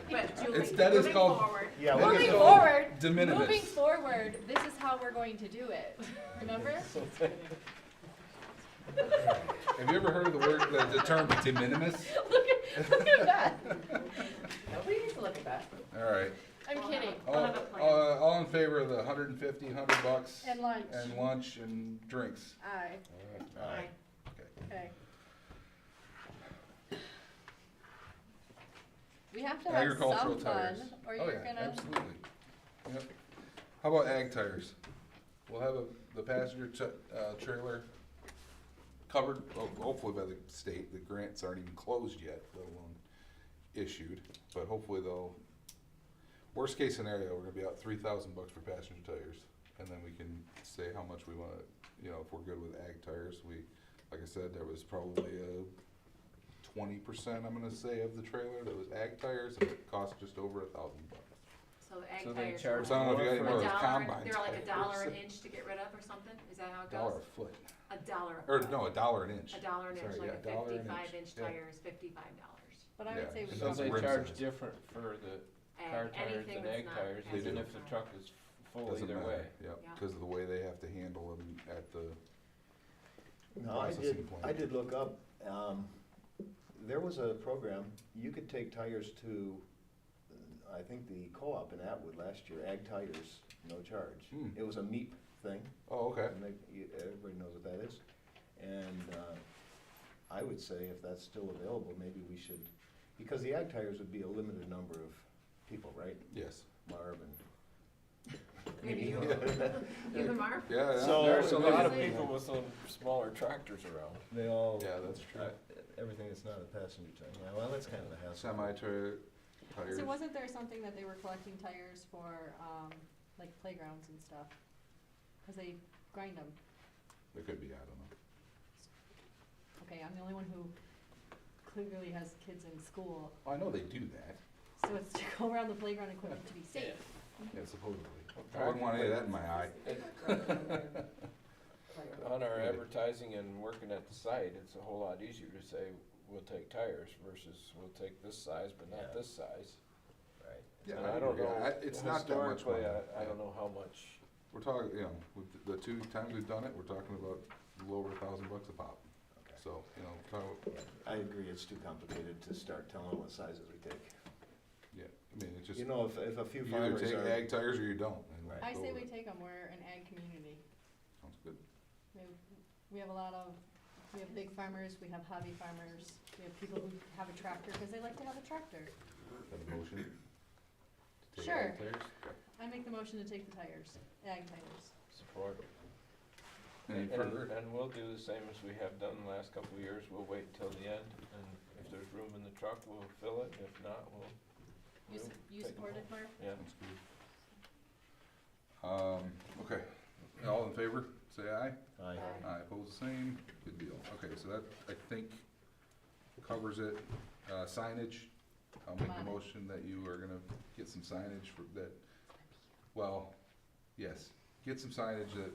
But Julie, It's- that is moving called- forward, Yeah, That Moving is we're called forward, De minimis. moving forward, this is how we're going to do it, remember? Have you ever heard of the term de minimis? Look at that, nobody needs to look at that. All right. I'm kidding, We'll have a plan. All in favor of the $150, $100 and lunch, and lunch and drinks? aye, Aye. okay. We have to have Agricultural some fun, tires. or Oh, you're yeah, gonna, absolutely. Yep. How about ag tires? We'll have the passenger trailer covered, hopefully by the state. The grants aren't even closed yet, let alone issued, but hopefully they'll, worst case scenario, we're gonna be out $3,000 for passenger tires. And then we can say how much we wanna, if we're good with ag tires, like I said, there was probably a 20%, I'm gonna say, of the trailer that was ag tires, and it cost just over $1,000. So the egg So they tires. charge So I don't know if you got any more of A those dollar, combine they're like tires. $1 an inch to get rid of or something, is that how it Dollar goes? a foot, A dollar. a or foot. no, $1 an inch. A dollar an inch, Sorry, like yeah, a $1 an inch, 55-inch yeah. tire is $55. but I Yeah, would say we and So those they rim charge size. different for the car And tires anything and that's egg not tires, They even do. if the truck is full Doesn't either way. matter, yep, Yeah. because of the way they have to handle them at the No, I processing did, plant. I did look up, there was a program, you could take tires to, I think the co-op in Atwood last year, Ag Tires, no charge. Hmm. It was a MEAP thing, Oh, okay. and everybody knows what that is. And, I would say if that's still available, maybe we should, because the Ag Tires would be a limited number of people, right? Yes. Marv and. Maybe you. You and Marv? Yeah, yeah. So- There's a lot of Really? people with some smaller tractors around. They all. Yeah, that's true. Everything that's not a passenger tire, yeah, well, that's kind of a hassle. Semi-trailer tires. So wasn't there something that they were collecting tires for, like playgrounds and stuff? Cause they grind them. It could be, I don't know. Okay, I'm the only one who clearly has kids in school, Oh, I know they do that, so it's to go around the playground equipment to be safe. yeah, supposedly. I wouldn't want any of that in my eye. On our advertising and working at the site, it's a whole lot easier to say, we'll take tires versus we'll take this size, but not Yeah. this size. Right. Yeah, And I don't agree. know, It's not that much historically, money. I don't know how much. We're talking, with the 2 times we've done it, we're talking about a little over $1,000 a pop. Okay. So, I agree, it's too complicated to start telling what sizes we take. yeah, I mean, it's just, You know, if a few you either farmers take are. ag tires or you don't. and Right. I go say with we it. take them, we're an ag community. Sounds good. We have a lot of, we have big farmers, we have hobby farmers, we have people who have a tractor because they like to have a tractor. Have a motion? to take Sure. ag tires? Okay. I make the motion to take the tires, ag tires. Support. Any And- further? And we'll do the same as we have done the last couple of years, we'll wait until the end, and if there's room in the truck, we'll fill it, if not, we'll, You, we'll you take 'em support it, home. Mark? Yeah. Sounds good. Okay, all in favor, say aye. Aye. Aye, opposed, the same, good deal. Okay, so that, I think, covers it. Signage, I'll make Come a on. motion that you are gonna get some signage for that, well, yes, get some signage that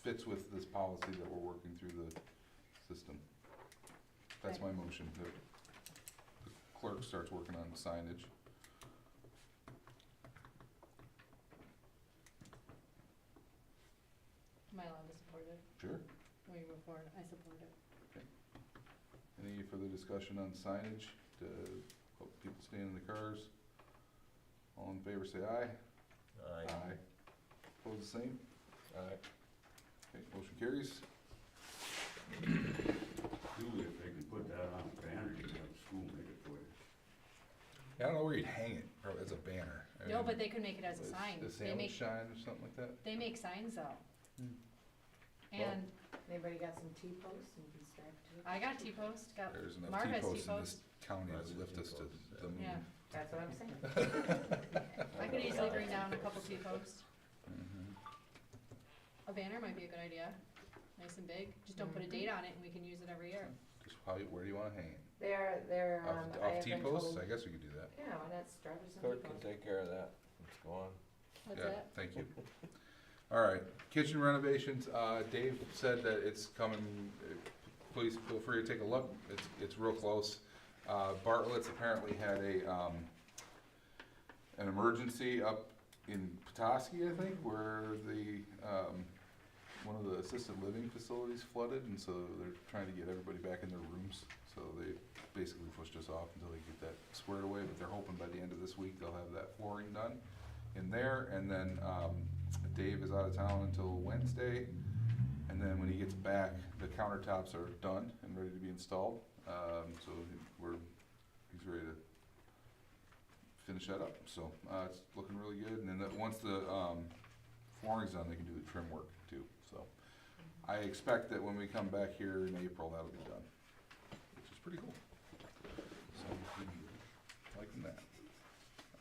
fits with this policy that we're working through the system. That's my motion, that the clerk starts working on signage. Am I allowed to support it? Sure. When we move forward, I support it. Any further discussion on signage to help people stay in the cars? All in favor, say aye. Aye. Opposed, the same? Alright, Okay, motion carries. Julie, if they can put that on a banner, you can have the school make it for you. I don't know where you'd hang it, probably as a banner. I No, mean, but they could make it as a sign. The They sandwich make, shine or something like that? they make signs though. Hmm. And Anybody got some T-posts and you can strap to it? I got T-post, got, There's enough Marv has T-posts in T-posts. this county Lots to of lift us to T-posts, the moon. yeah. That's what I'm saying. I could easily bring down a couple T-posts. Mhm. A banner might be a good idea, nice and big. Just don't put a date on it and we can use it every year. Just where do you wanna hang it? They're, Off T-posts? I guess we could do that. Yeah, why not strap some clerk can take care of that, let's go on. What's Yeah, that? thank you. All right, kitchen renovations, Dave said that it's coming, please feel free to take a look, it's real close. Bartlett's apparently had an emergency up in Petoskey, I think, where one of the assisted living facilities flooded, and so they're trying to get everybody back in their rooms. So they basically pushed us off until they get that squared away, but they're hoping by the end of this week they'll have that flooring done in there, and then, Dave is out of town until Wednesday, and then when he gets back, the countertops are done and ready to be installed, so he's ready to finish that up, so, it's looking really good, and then once the, flooring's done, they can do the trim work too, so. I expect that when we come back here in April, that'll be done, which is pretty cool. So, liking that.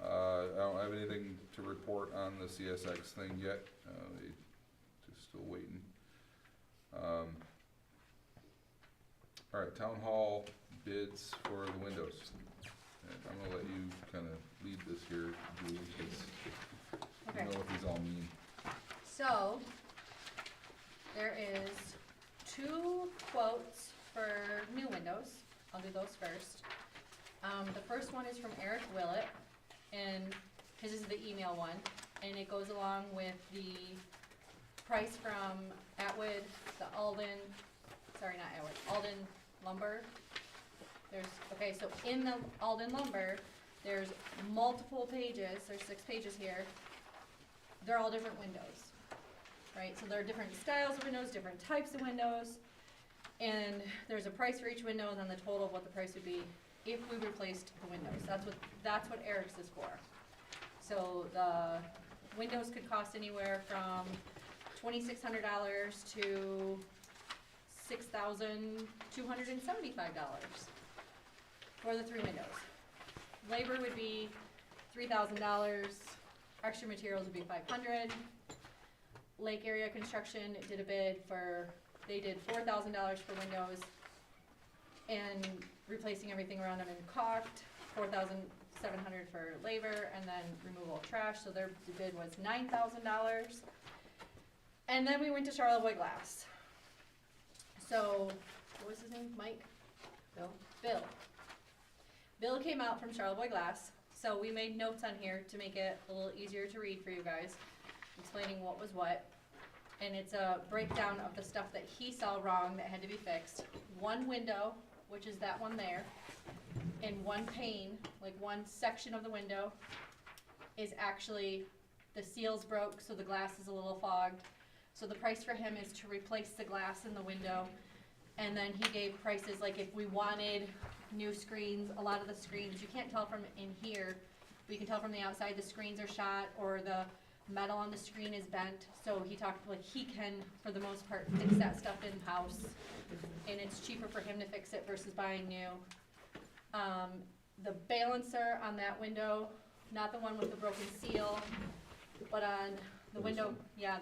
I don't have anything to report on the CSX thing yet, just still waiting. Alright, town hall bids for the windows. And I'm gonna let you kinda lead this here, Julie, because Okay. you know what these all mean. So, there is 2 quotes for new windows. I'll do those first. The first one is from Eric Willett, and his is the email one, and it goes along with the price from Atwood, the Alden lumber. Okay, so in the Alden lumber, there's multiple pages, there's 6 pages here. They're all different windows, right? So there are different styles of windows, different types of windows, and there's a price for each window, and then the total of what the price would be if we replaced the windows. That's what Eric's is for. So the windows could cost anywhere from $2,600 to $6,275 for the 3 windows. Labor would be $3,000, extra materials would be $500. Lake Area Construction did a bid they did $4,000 for windows and replacing everything around them in caulked, $4,700 for labor, and then removal of trash, so their bid was $9,000. And then we went to Charlevoix Glass. So, what was his name, Mike? Bill. Bill came out from Charlevoix Glass, so we made notes on here to make it a little easier to read for you guys, explaining what was what. And it's a breakdown of the stuff that he saw wrong that had to be fixed. One window which is that one there, and one pane, like one section of the window, is actually, the seal's broke, so the glass is a little fogged. So the price for him is to replace the glass in the window, and then he gave prices, like if we wanted new screens, a lot of the screens, you can't tell from in here, but you can tell from the outside, the screens are shot, or the metal on the screen is bent, so he talked, like, he can, for the most part, fix that stuff in-house, and it's cheaper for him to fix it versus buying new. The balancer on that window, not the one with the broken seal, but on the window, yeah,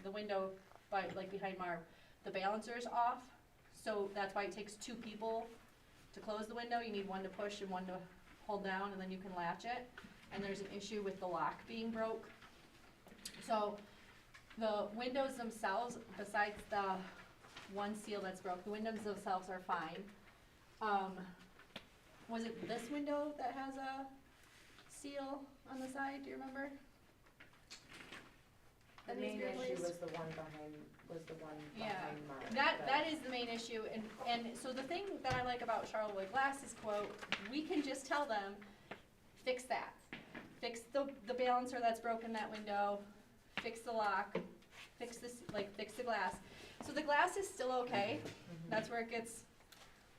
the window by, like, behind Marv, the balancer's off, so that's why it takes two people to close the window. You need one to push and one to hold down, and then you can latch it, and there's an issue with the lock being broke. So, the windows themselves, besides the one seal that's broke, the windows themselves are fine. Was it this window that has a seal on the side, do you remember? The That needs to main be issue replaced? was the one behind Yeah, Mark. that is the main issue, and so the thing that I like about Charlevoix Glass's quote, we can just tell them, fix that. Fix the balancer that's broken in that window, fix the lock, fix this, like, fix the glass. So the glass is still okay, that's where it gets,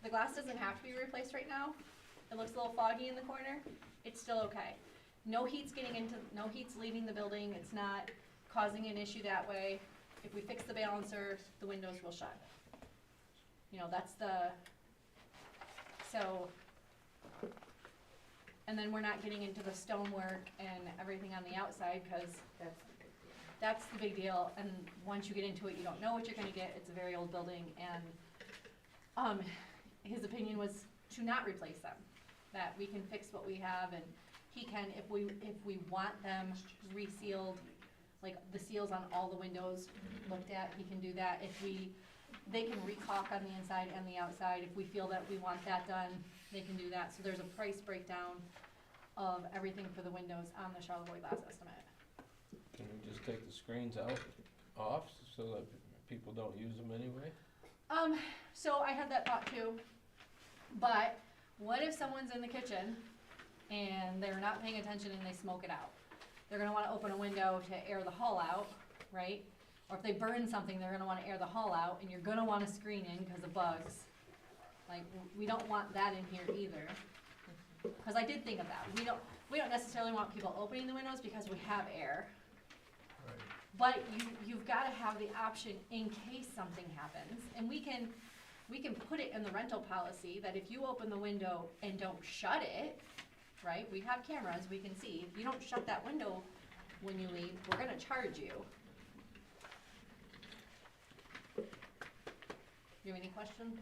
the glass doesn't have to be replaced right now. It looks a little foggy in the corner, it's still okay. No heat's leaving the building, it's not causing an issue that way. If we fix the balancer, the windows will shut. You know, that's so, and then we're not getting into the stonework and everything on the outside, cause that's the big deal, and once you get into it, you don't know what you're gonna get. It's a very old building, and, his opinion was to not replace them, that we can fix what we have, and he can, if we want them resealed, like the seals on all the windows looked at, he can do that. They can re-caulk on the inside and the outside. If we feel that we want that done, they can do that. So there's a price breakdown of everything for the windows on the Charlevoix Glass estimate. Can we just take the screens off so that people don't use them anyway? So I had that thought too, but what if someone's in the kitchen and they're not paying attention and they smoke it out? They're gonna wanna open a window to air the hull out, right? Or if they burn something, they're gonna wanna air the hull out, and you're gonna want a screen in because of bugs. Like, we don't want that in here either. Cause I did think of that. We don't necessarily want people opening the windows because we have air. But you've gotta have the option in case something happens, and we can put it in the rental policy that if you open the window and don't shut it, right, we have cameras, we can see, if you don't shut that window when you leave, we're gonna charge you. Do you have any questions?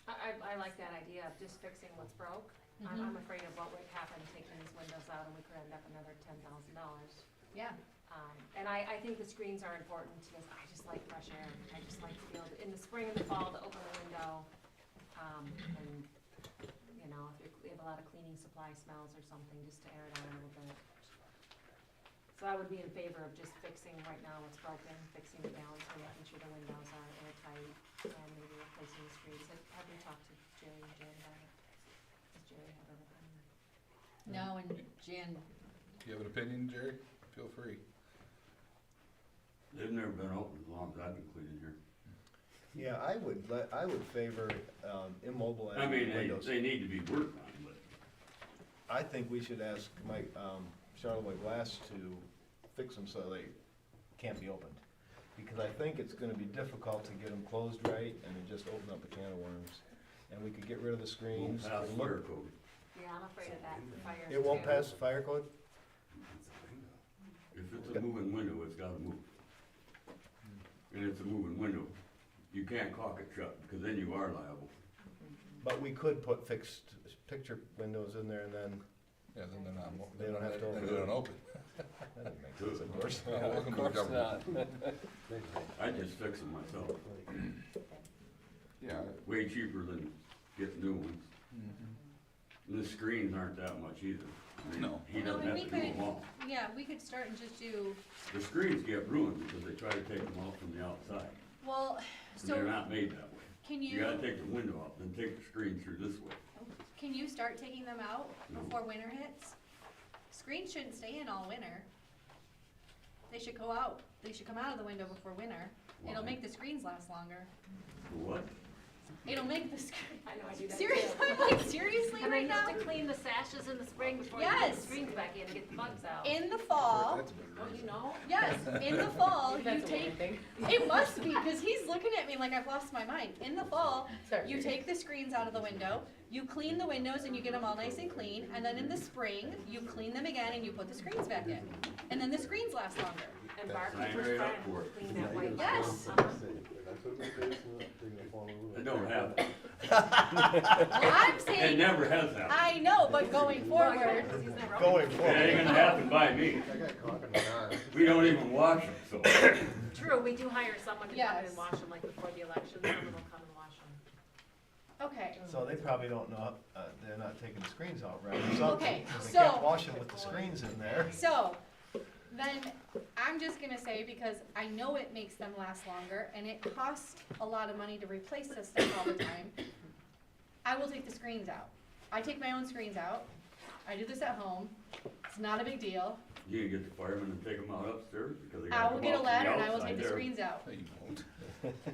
I like that idea of just fixing what's broke. I'm afraid of what would happen taking these windows out, and we could end up another $10,000. Yeah. And I think the screens are important because I just like fresh air. I just like to be able to, in the spring and the fall, to open the window. And, you know, if you have a lot of cleaning supply smells or something, just to air it out a little bit. So I would be in favor of just fixing right now what's broken, fixing the balancer, making sure the windows are airtight, and maybe replacing the screens. Have you talked to Jerry and Jen about it? Does Jerry have an opinion? No, and Jan, Do you have an opinion, Jerry? Feel free. They've never been open as long as I've been cleaning here. Yeah, I would favor immobilizing I mean, windows. they need to be worked on, but I think we should ask Mike, Charlevoix Glass to fix them so they can't be opened. Because I think it's gonna be difficult to get them closed right and it just open up a can of worms. And we could get rid of the won't screens. pass and fire look- code. Yeah, I'm afraid of that, fires It won't too. pass the fire code? If it's a moving window, it's gotta move. And it's a moving window. You can't caulk it shut, because then you are liable. But we could put fixed picture windows in there and then, Yeah, then they're not. They don't have to open. They don't open. that doesn't make sense, of course. Welcome to the government. I just fix them myself. Yeah. Way cheaper than getting new ones. And the screens aren't that much either. I mean, No. he doesn't No, and have to do them all. yeah, we could start and just do, The screens get ruined because they try to take them out from the outside. well, And they're so not made that way. Can You gotta take the window out, then take the screen through this way. Can you start taking them out No. before winter hits? Screens shouldn't stay in all winter. They should go out. They should come out of the window before winter. It'll Why? make the screens last longer. What? It'll make the screen. I know, I do that too. Seriously, like seriously And right then you now? have to clean the sashes in the spring before you put Yes. the screens back in and get the bugs out. In the fall, That's a better Don't reason. you know? yes, in the fall, you That's a take, weird thing. it must be, cause he's looking at me like I've lost my mind. In the fall, you take the screens out of the window, you clean the windows and you get them all nice and clean, and then in the spring, you clean them again and you put the screens back in. And then the screens last longer. And Bart Sign was right up trying for to it. clean that white. Yes. It don't happen. Well, I'm It saying, never has happened. I know, but going forward, He's never Going opened It forward. ain't gonna happen by me. We don't even wash them, so. it. True, we do hire someone to come in Yes. and wash them, like before the election, someone will come and wash them. okay. So they probably don't know, they're not taking the screens out right or something. Okay, 'cause they so- can't wash them with the screens in there. So, then, I'm just gonna say, because I know it makes them last longer, and it costs a lot of money to replace this stuff all the time, I will take the screens out. I take my own screens out, I do this at home, it's not a big deal. You can get the firemen and take them out upstairs because they I gotta will come get a out from ladder the and I will outside take the there. screens out. No, you won't.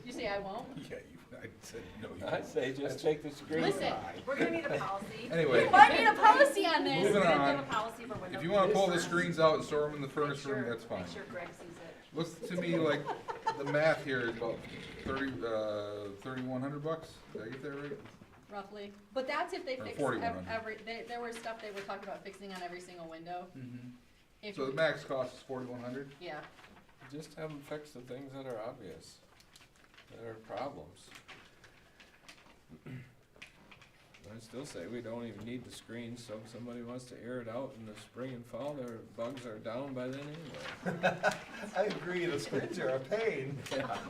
You say I won't? Yeah, I said, no, you I won't. say just take the screen. Listen, We're gonna need a policy. Anyway, why need a policy on this? Moving We're gonna on. have a policy for window if you wanna pull the cleaners. screens out and store them in the Make furnace sure- room, that's fine. Make sure Greg sees it. Looks to me like the math here is about 3,100 bucks. Did I get that right? Roughly, but that's if they Or fix 4,100. there were stuff they were talking about fixing on every single window. If, So the max cost is 4,100? yeah, Just have them fix the things that are obvious, that are problems. I still say we don't even need the screens, so if somebody wants to air it out in the spring and fall, their bugs are down by then anyway. I agree, the screens are a pain,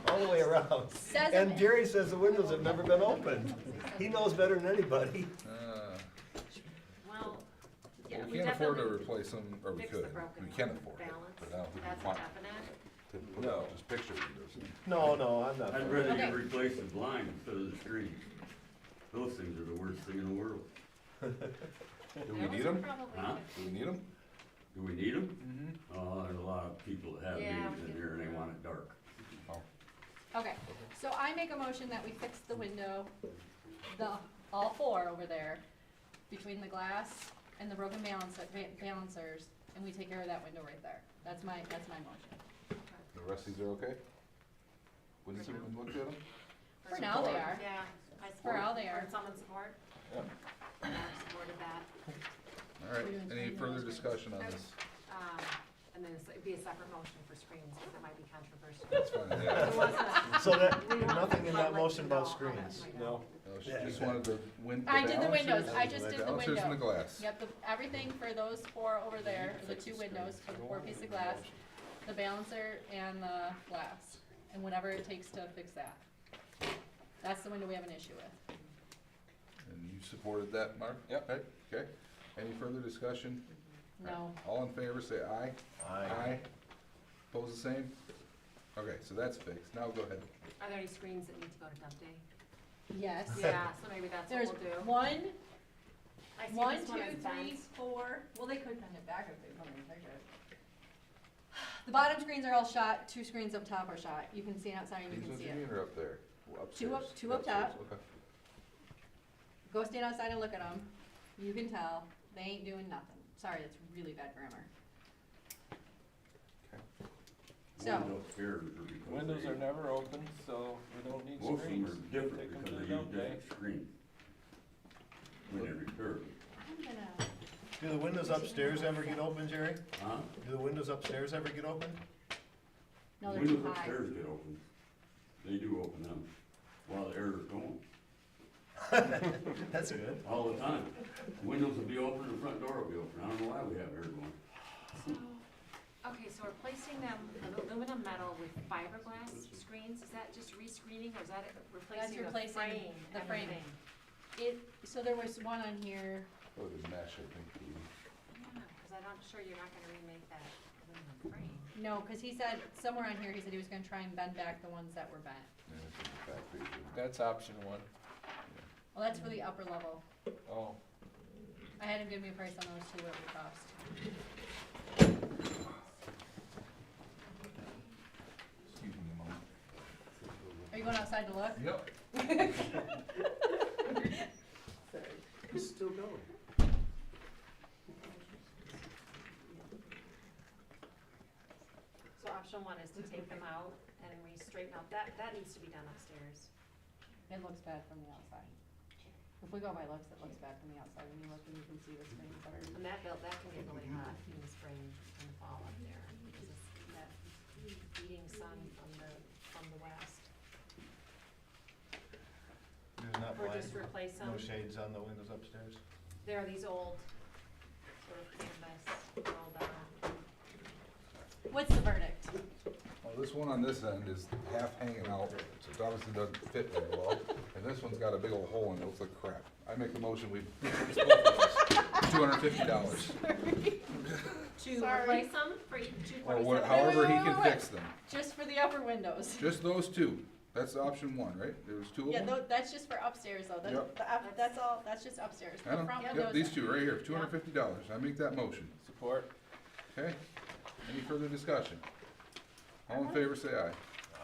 all the way around. says And it, Jerry says the windows have never been opened. He knows better than anybody. Well, yeah, We we can't afford to definitely replace them, or we fix the could. broken We can afford it, balance. but I don't think we That's a want definite. to put No. out just picture windows. No, I'm not. I'd for it. rather Okay. you replace the blinds instead of the screens. Those things are the worst thing in the world. Do we Those need are them? probably Huh? good. Do we need them? Do we need them? Mm-hmm. Oh, there's a lot of people that have Yeah, these we in do. there and they want it dark. okay, so I make a motion that we fix the window, all four over there, between the glass and the broken balancers, and we take care of that window right there. That's my motion. The rest of these are okay? Wouldn't someone look at them? For now they are. Yeah, I For support. now they are. Or someone support? Yeah. I supported that. All right, We're doing any screens further or discussion on Okay. this? And then it'd be a separate motion for screens, because it might be controversial. That's fine, yeah. It wasn't- So that, we want nothing in the that public motion to know about how that screens? might No. go. No, she just wanted the I did the windows, balancers- I just did the balancers and the window. glass. Yep, everything for those four over there, the two windows, for the four piece of glass, the balancer and the glass, and whatever it takes to fix that. That's the window we have an issue with. And you supported that, Mark? Yep. Right, okay. Any further discussion? No, All in favor, say aye. Aye. Pose the same? Okay, so that's fixed. Now go ahead. Are there any screens that need to go to dump day? yes. Yeah, so maybe that's what There's we'll do. one, I see one, this two, one is three, bent. 4, well, they could bend it back if they wanted to take it. The bottom screens are all shot, 2 screens up top are shot, you can see it outside and you These can ones see you it. mean or up there? Upstairs? two up top. Upstairs, okay. Go stand outside and look at them, you can tell, they ain't doing nothing. Sorry, that's really bad grammar. So- Ones upstairs are because Windows they- are never open, so we don't need Most of them screens. are different Take them because to they the use dump day. different screens. When they repair them. I'm gonna, Do the windows upstairs ever get open, Jerry? Huh? Do the windows upstairs ever get open? no, they're too Windows high. upstairs get open. They do open them while the air is going, That's good. all the time. Windows will be open, the front door will be open. I don't know why we have air going. So, okay, so replacing them aluminum metal with fiberglass screens, is that just rescreening or is that replacing the replacing frame? the and framing. everything? So there was one on here, Oh, the mesh, I think. Yeah, because I'm sure you're not gonna remake that aluminum frame. no, cause he said, somewhere on here, he said he was gonna try and bend back the ones that were bent. Yeah, it's in the back page. that's option one. Well, that's for the upper level. Oh, I had him give me a price on those two, what it would cost. Excuse me a moment. Are you going outside to look? Yep. It's still going. So option one is to take them out and re-straighten out, that needs to be done upstairs. It looks bad from the outside. If we go by looks, it looks bad from the outside. When you look and you can see the screens that are. And that can get really hot in the spring and fall up there, because it's that beating sun from the west. There's not Or blinds, just replace them. no shades on the windows upstairs? There are these old, sort of canvas, rolled down. What's the verdict? Well, this one on this end is half hanging out, so it obviously doesn't fit very well. And this one's got a big old hole in it, it looks like crap. I make a motion, we replace both of those. $250. To Sorry. replace them for Or $247. what, however he wait, can wait. fix them. Just for the upper windows. Just those two. That's option one, right? There was two of Yeah, them? that's just for upstairs though. Yep. That's all, that's just upstairs. I The know. front Yep, windows. these two right here, $250. I make that motion. support? Okay? Any further discussion? All in favor, say aye.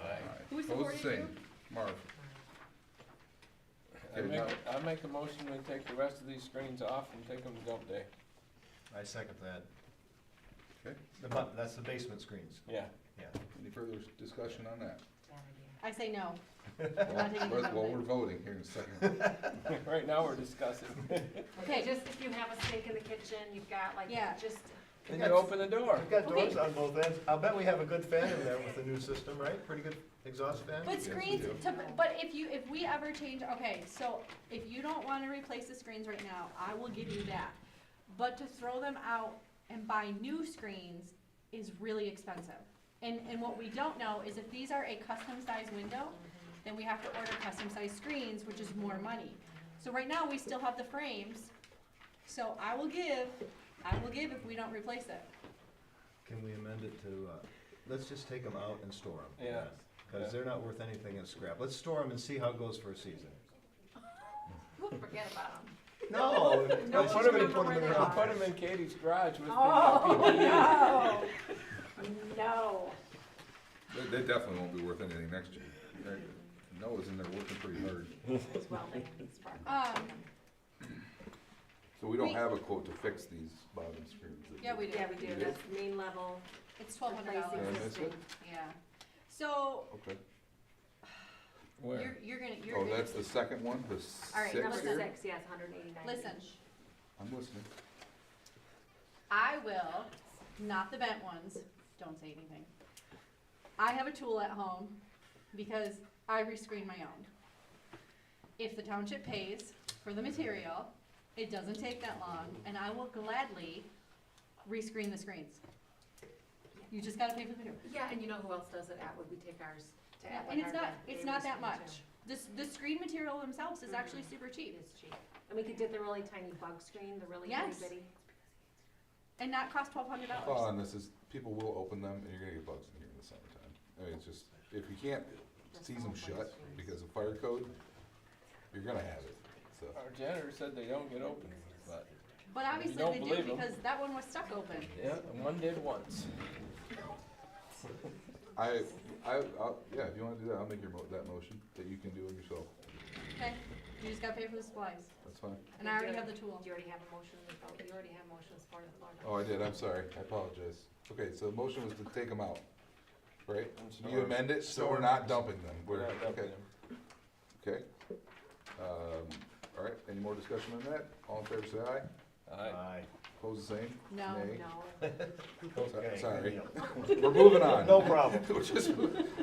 Aye. Who's Opposed, supporting same. Marv. I Okay, make a motion to take the rest of these screens off and take them to dump day. I second that. Okay. That's the basement screens. Yeah. Yeah. Any further discussion on that? Bad idea. I say no. Well, we're voting here in a second. Right now, we're discussing. Okay, just if you have a sink in the kitchen, you've got like, Yeah. just, Then you open the door. We've got doors Okay. on both ends. I'll bet we have a good fan in there with the new system, right? Pretty good exhaust fan? But Yes, we screens, do. but if we ever change, okay, so if you don't wanna replace the screens right now, I will give you that. But to throw them out and buy new screens is really expensive. And what we don't know is if these are a custom size window, then we have to order custom size screens, which is more money. So right now, we still have the frames, so I will give if we don't replace it. Can we amend it to, let's just take them out and store them? Yeah. Because they're not worth anything as scrap. Let's store them and see how it goes for a season. forget about them. No, No, she's put 'em gonna in put them where in they her are. house. Put them in Katie's garage with Oh, no. No. They definitely won't be worth anything next year. Right? Noah's in there working pretty hard. It's welding, it's spark. So we don't have a quote to fix these bottom screens. Yeah, we do. Yeah, we do, that's main level, It's $1,200. replace Yeah, that's existing. Yeah. So, Okay. Where? you're gonna, Oh, that's the second one, the All right, Number six here? 6, yes, 189 listen, each. I'm listening. I will, not the bent ones, don't say anything. I have a tool at home because I rescreen my own. If the township pays for the material, it doesn't take that long, and I will gladly rescreen the screens. You just gotta pay for the material. Yeah, and you know who else does it? Atwood, we take ours to Atwood. And it's not, Hardware. it's They not that rescreen much. too. The screen material themselves is actually super It cheap is cheap. And we could get the really tiny bug screen, the really itty Yes. bitty. and not cost $1,200. Thought on this is, people will open them and you're gonna get bugs in here in the summertime. I mean, it's just, if you can't That's seize them all bug shut screens. because of fire code, you're gonna have it, so. Our janitor said they don't get open, but, But obviously don't they do believe 'em. because that one was stuck open. yeah, and one did once. Yeah, if you wanna do that, I'll make that motion, that you can do it yourself. Okay, you just gotta pay for the supplies. That's fine. And I already have the tool. Do you already have a motion, you already have motion support of the floor. Oh, I did, I'm sorry, I apologize. Okay, so the motion was to take them out, right? And You store 'em. amend it, so Store we're 'em. not dumping them, We're we're, not dumping okay, them. okay. All right, any more discussion on that? All in favor, say aye. Aye. Opposed, the same? No. Nay? No. Okay, Sorry. good deal. We're moving on. No problem. We're just,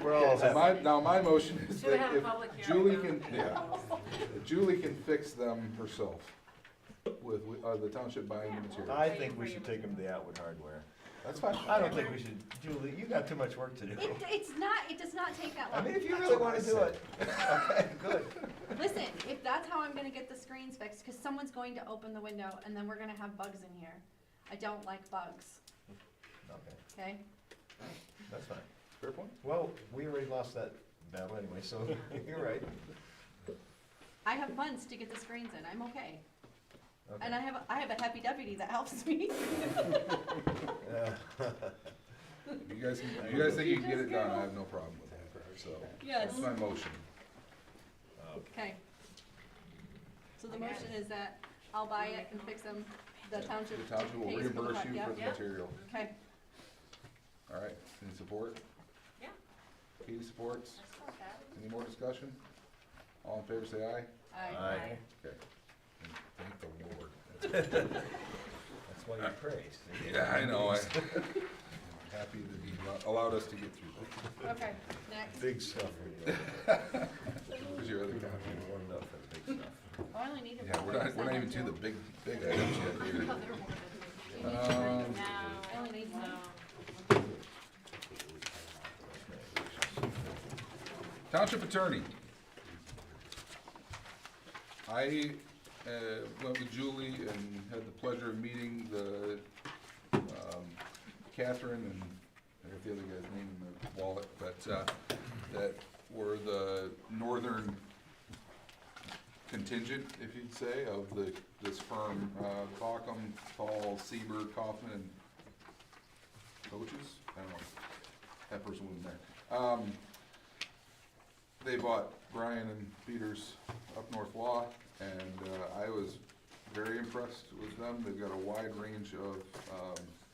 We're all so happy. now my motion is Should have that a if public hearing Julie now. can, if Julie can fix them herself with, the township buying the material. I think we should take them to the Atwood Hardware. That's fine. I don't think we should, Julie, you got too much work to do. It does not take that I long. mean, if you really wanna do it, okay, good. Listen, if that's how I'm gonna get the screens fixed, cause someone's going to open the window and then we're gonna have bugs in here. I don't like bugs, Okay, okay? that's fine. Fair point. Well, we already lost that battle anyway, so you're right. I have months to get the screens in, I'm okay. Okay. And I have a happy deputy that helps me. If you guys think you can get it done, I have no problem with that, so. Yes. That's my motion. Okay. So the motion is that I'll buy it and fix them, the township The township will pays for the reimburse part, you yep. for the material. Okay, All right, any support? Yeah. Katie supports. I support that. Any more discussion? All in favor, say aye. Aye. Okay. And thank the Lord. That's why you praise. Yeah, I know, I'm happy that he allowed us to get through that. okay, next. Big stuff. Here's your other copy. Warmed up for the big stuff. Oh, I only needed Yeah, we're not even to the big items yet here. No, they're more than- No, I only need one. no. Township attorney. I went with Julie and had the pleasure of meeting the Catherine and I got the other guy's name in the wallet, but that were the northern contingent, if you'd say, of this firm, Bauckham, Tall, Sieber, Kaufman, and Coaches. I don't know. That person wasn't there. They bought Brian and Peter's up North Law, and I was very impressed with them. They've got a wide range of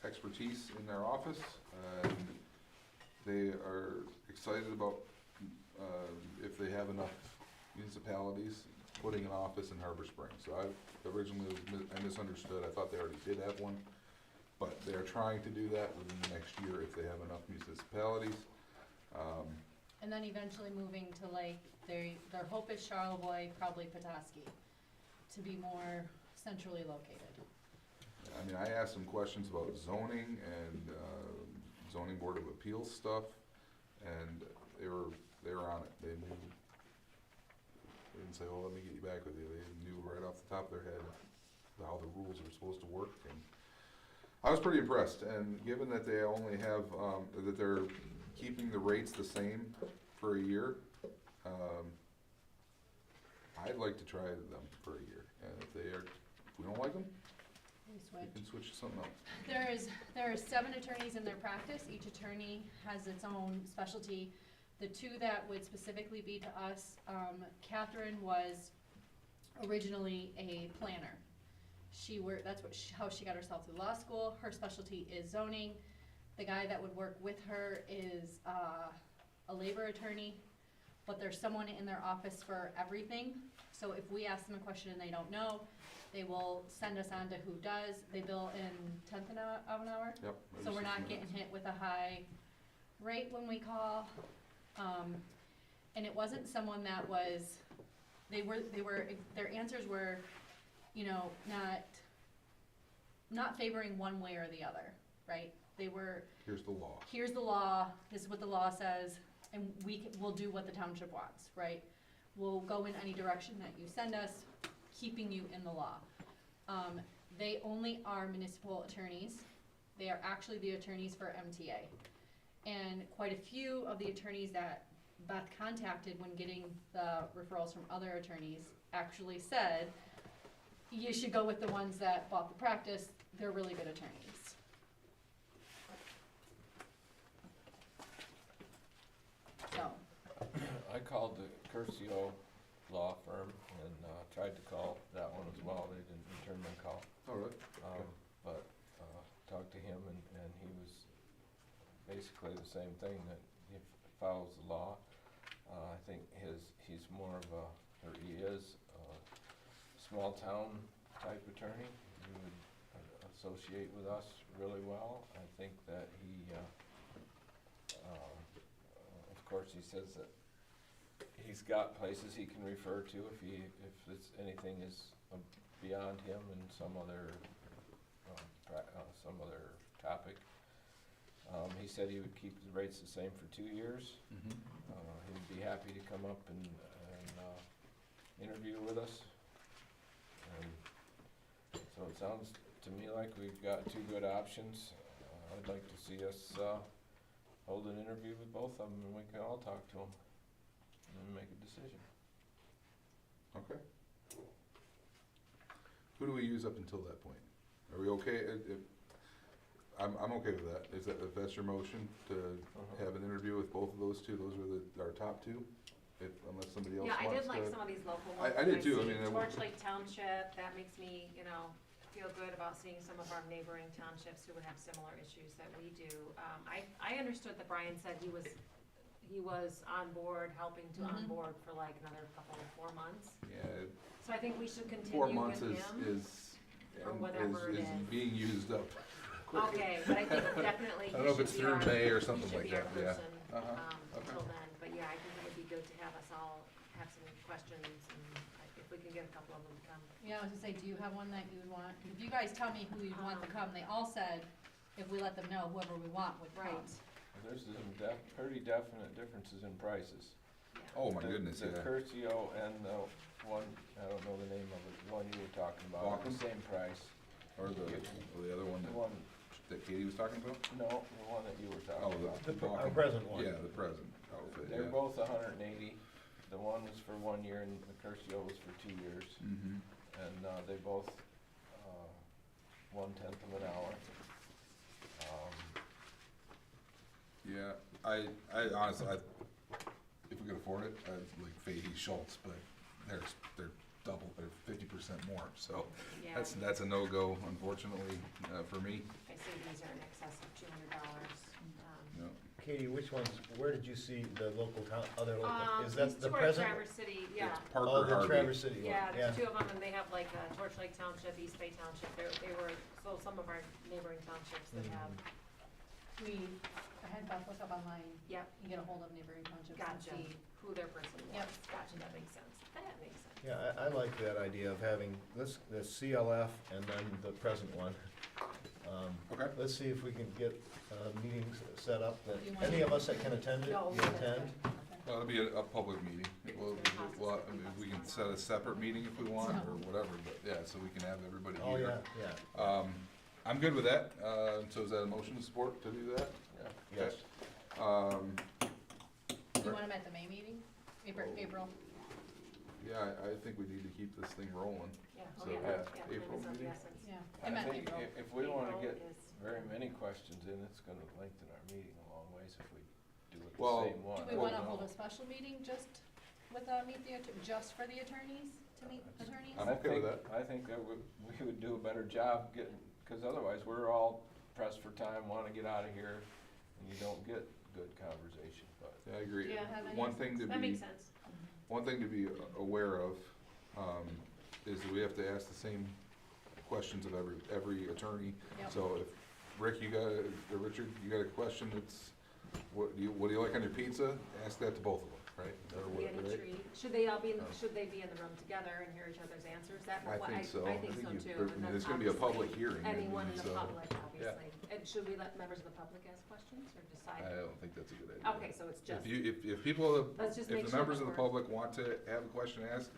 expertise in their office, and they are excited about if they have enough municipalities putting an office in Harbor Springs. So I originally I misunderstood. I thought they already did have one, but they are trying to do that within the next year if they have enough municipalities. And then eventually moving to like, their hope is Charlevoix, probably Petoskey, to be more centrally located. I mean, I asked them questions about zoning and zoning board of appeals stuff, and they were on it. They didn't say, "Oh, let me get you back with you." They knew right off the top of their head how the rules are supposed to work, and I was pretty impressed. And given that they only have that they're keeping the rates the same for a year, I'd like to try them for a year. And if we don't like them, We we switch. can switch to something else. There are 7 attorneys in their practice. Each attorney has its own specialty. The 2 that would specifically be to us, Catherine was originally a planner. That's how she got herself through law school. Her specialty is zoning. The guy that would work with her is a labor attorney, but there's someone in their office for everything. So if we ask them a question and they don't know, they will send us on to who does. They bill in 1/10 of an hour. Yep. So we're not getting hit with a high rate when we call. And it wasn't someone that was, their answers were, not favoring one way or the other, right? They were, Here's the law. here's the law, this is what the law says, and we'll do what the township wants, right? We'll go in any direction that you send us, keeping you in the law. They only are municipal attorneys. They are actually the attorneys for MTA. And quite a few of the attorneys that Beth contacted when getting the referrals from other attorneys actually said, you should go with the ones that bought the practice, they're really good attorneys. So, I called the Curcio law firm and tried to call that one as well. They didn't return my call. All right. But talked to him and he was basically the same thing, that he follows the law. I think he's more of he is a small town type attorney. He would associate with us really well. I think that he, of course, he says that he's got places he can refer to if it's anything is beyond him and some other topic. He said he would keep the rates the same for 2 years. Mm-hmm. He'd be happy to come up and interview with us. And so it sounds to me like we've got 2 good options. I'd like to see us hold an interview with both of them and we can all talk to them and make a decision. Okay. Who do we use up until that point? Are we okay? I'm okay with that. If that's your motion, to have an interview with both of those two, those are our top two? Unless somebody else Yeah, wants to. I did like some of these local ones. I did too. I see mean, Torch Lake Township, that makes me, feel good about seeing some of our neighboring townships who would have similar issues that we do. I understood that Brian said he was on board, helping to onboard for like another 4 months. Yeah, So I think we should 4 continue months with him. is Or whatever it is. being used up quickly. Okay, but I think definitely I don't know if he it's should be through our, May or he something should like be our that, yeah. person, Okay. until then. But yeah, I think it would be good to have us all have some questions and if we can get a couple of them to come. Yeah, I was gonna say, do you have one that you would want? If you guys tell me who you'd want to come, they all said if we let them know, whoever we want would come. Right. There's some pretty definite differences in prices. Yeah. Oh, my goodness, The yeah. Curcio and the one, I don't know the name of it, one you were talking about, the Walken? same price. Or the other one The one, that Katie was talking about? no, the one that you were Oh, talking about. Our present one. Yeah, the present outfit, They're yeah. both 180. The one was for 1 year and the Curcio was for 2 years. Mm-hmm. And they both 1/10 of an hour. Yeah, I honestly, if we could afford it, I'd like Fahey Schultz, but they're double, they're 50% more, so Yeah. that's a no-go, unfortunately, for me. I see these are in excess of $200. No. Katie, which ones, where did you see the local town, other local, is These that the two are present? Traverse City, yeah. It's Parker Oh, the Harvey. Traverse City one, Yeah, yeah. there's two of them, and they have like Torch Lake Township, East Bay Township, they were, so some of our neighboring townships that have, I had Beth look up online, yep, you get a hold of neighboring townships and gotcha, see. who their person was. Yep. Gotcha, that makes sense. That makes sense. Yeah, I like that idea of having this, the CLF and then the present one. Okay. Let's see if we can get meetings set up that, You want- any of us that can attend it, No, you that's attend. good. Well, it'll be a public meeting. I mean, we can set a separate meeting if we want, or whatever, but yeah, so we can have everybody Oh, here. yeah. I'm good with that, so is that a motion to support to do that? Yeah. Yes. Do you want them at the May meeting? April? Yeah, I think we need to keep this thing rolling. Yeah, oh So, yeah, yeah, yeah, April time is of the meeting? essence. Yeah. I I meant think April. if we wanna April get is- very many questions in, it's gonna lengthen our meeting a long ways if we do it Well, the same one. Do I we don't wanna know. hold a special meeting just with, just for the attorneys, to meet attorneys? I'm okay with that. I think that we would do a better job getting, cause otherwise we're all pressed for time, wanna get out of here, and you don't get good conversation, but. Yeah, I agree. Yeah, that makes One thing to That be, makes sense. one thing to be aware of, is that we have to ask the same questions of every attorney. Yep. So if, Rick, or Richard, you got a question that's, what do you like on your pizza? Ask that to both of them, right? Or We had what, a right? treat. Should they all be in, Oh. should they be in the room together and hear each other's answers? That, I what think so. I think so you- too. I and mean, then it's gonna be a public obviously hearing. I Anyone mean, in the so- public, obviously. And should we let members of the public ask questions or decide? I don't think that's a good idea. Okay, so it's just, If people, let's just if make the sure members that of the we're, public want to have a question asked,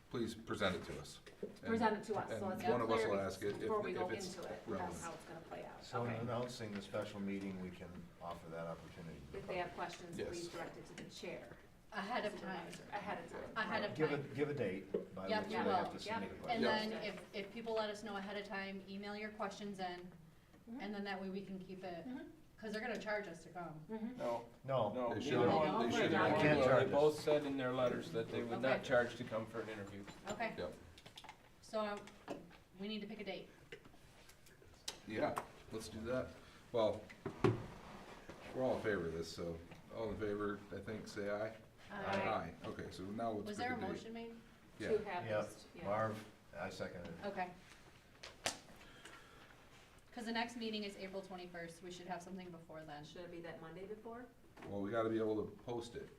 please present it to us. And- present it to us, so and it's one of us clear will ask it before we if go it's into it, relevant. that's how it's gonna play out. So in Okay. announcing the special meeting, we can offer that opportunity. to the If they have questions, Yes. please direct it to the chair. Ahead of time. Supervisor. Ahead of time. Ahead of public. time. Give a date by Yep, which yeah, they have well, to submit a yep. question. And Yeah. then if people let us know ahead of time, email your questions in, and then that way we can keep it, Mhm. cause they're gonna charge us to come. Mhm. No, No, no, They neither shouldn't. one, They neither shouldn't. one They can't will. charge They us. both said in their letters that they would Okay. not charge to come for an interview. Okay, Yep. so we need to pick a date. Yeah, let's do that. Well, we're all in favor of this, so all in favor, I think, say aye. Aye. Okay, so now let's Was pick there a a date. motion made? Yeah. To have Yep. this, yeah. Marv, I second it. Okay. Cause the next meeting is April 21st, we should have something before then. Should it be that Monday before? Well, we gotta be able to post it.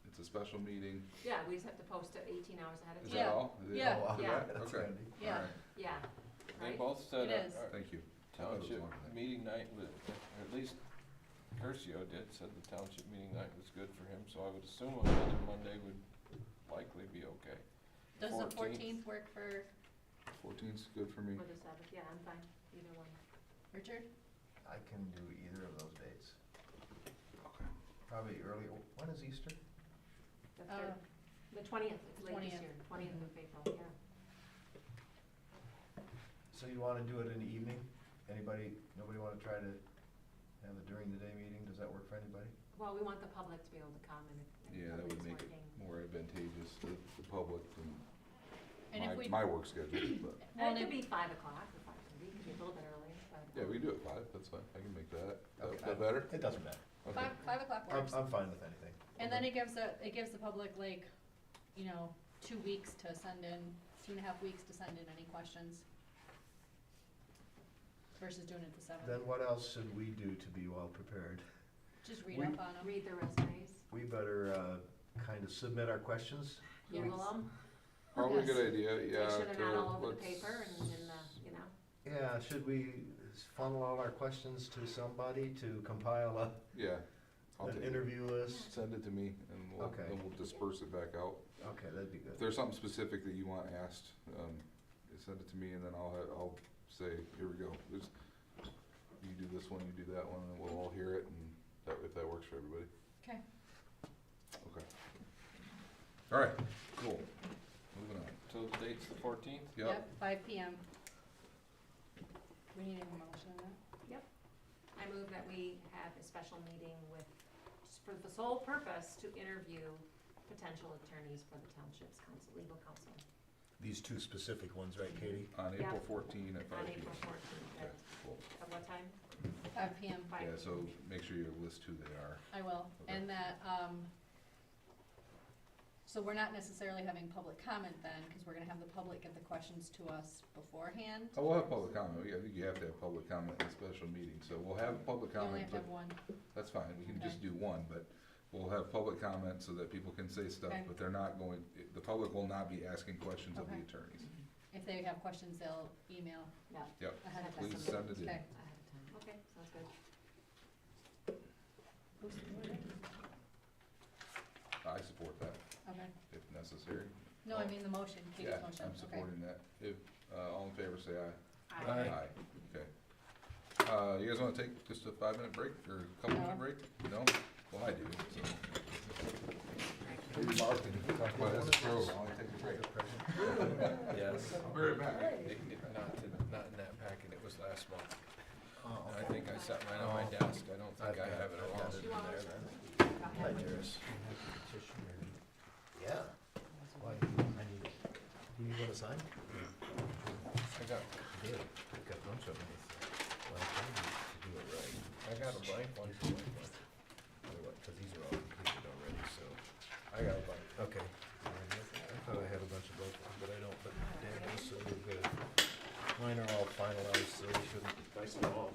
It's a special meeting. Yeah, we just have to post it 18 hours ahead of Is time. that Yeah. all? Is it Yeah. all for Yeah. that? That's Okay. handy. Yeah. All right. Yeah, They right? both said It is. Thank you. township longer than that. meeting night was, or at least Curcio did, said the township meeting night was good for him, so I would assume another Monday would likely be okay. Does the 14th. 14th work for 14th's good for me. Or the 7th, yeah, I'm fine, either one. Richard? I can do either of those dates. Okay. Probably early, when is Easter? The 3rd, the 20th, it's late this 20th. year, 20th of April, yeah. So you wanna do it in the evening? Nobody wanna try to have it during the day meeting? Does that work for anybody? Well, we want the public to be able to come and if Yeah, that would nobody's make it working. more advantageous to the public And if and we, my work schedule, but, well, And it and could if- be 5 o'clock or 5:30, it could be a little bit early, but. yeah, we can do it 5, that's fine, I can make that. Okay, That better? It doesn't matter. Okay. 5 o'clock works. I'm fine with anything. And then it gives the public like, 2 weeks to send in, 2.5 weeks to send in any questions. Versus doing it the 7th. Then what else should we do to be well prepared? Just read we- up on them. Read the resumes, We better, kind of submit our questions. Google them, Probably a Yes. good idea, make yeah. sure they're not all over the let's- paper and in the, Yeah, should we funnel all our questions to somebody to compile Yeah. I'll an take it. interview list? Send it to me and Okay. then we'll disperse it back out. Okay, that'd be If good. there's something specific that you want asked, send it to me and then I'll say, here we go. You do this one, you do that one, and we'll all hear it and if that works for everybody. Okay. Okay. All right, cool. Moving on. So the date's the 14th? Yep. 5 PM. We need a motion on that? I move that we have a special meeting with, just for the sole purpose to interview potential attorneys for the township's legal counsel These two specific ones, right, Katie? On Yeah. April 14 at 5 on p.m. April 14th. Okay, cool. At what time? 5 PM. Yeah, so make sure you list who they are. I will. Okay. And that, so we're not necessarily having public comment then, because we're gonna have the public get the questions to us beforehand. Oh, we'll have public comment. I think you have to have public comment in a special meeting, so we'll have public You only comment, have to but have one. that's fine. We can Okay. just do one, but we'll have public comment so that people can say stuff, Okay. but they're not going, the public will not be asking questions of the Okay. attorneys. If they have questions, they'll email Yeah. Yep, ahead of time. please send it in. Okay. Ahead of time. Okay, sounds good. Who's supporting? I support that Okay. if necessary. No, I mean the motion, Katie's Yeah, motion. I'm Okay. supporting that. If, all in favor, say aye. Aye. Okay. You guys wanna take just a 5-minute break or a couple No. minute break? No? Well, I do, so. Maybe Mark can talk about his program while I take a break. Yes. I'll be right back. Not in that packet, it was last month. And I think I set mine on my desk, I don't think I have it along. in there then. Hi, Jairus. Yeah. Why? I need it. Do you want to sign? I got, Good. I've got a bunch of them. Well, I told you to do it right. I got a blank one too, I think. Because these are all completed already, so. I got a blank. Okay. I thought I had a bunch of both, but I don't, but damn, so we're good. Mine are all finalized, so we shouldn't. Nice and all.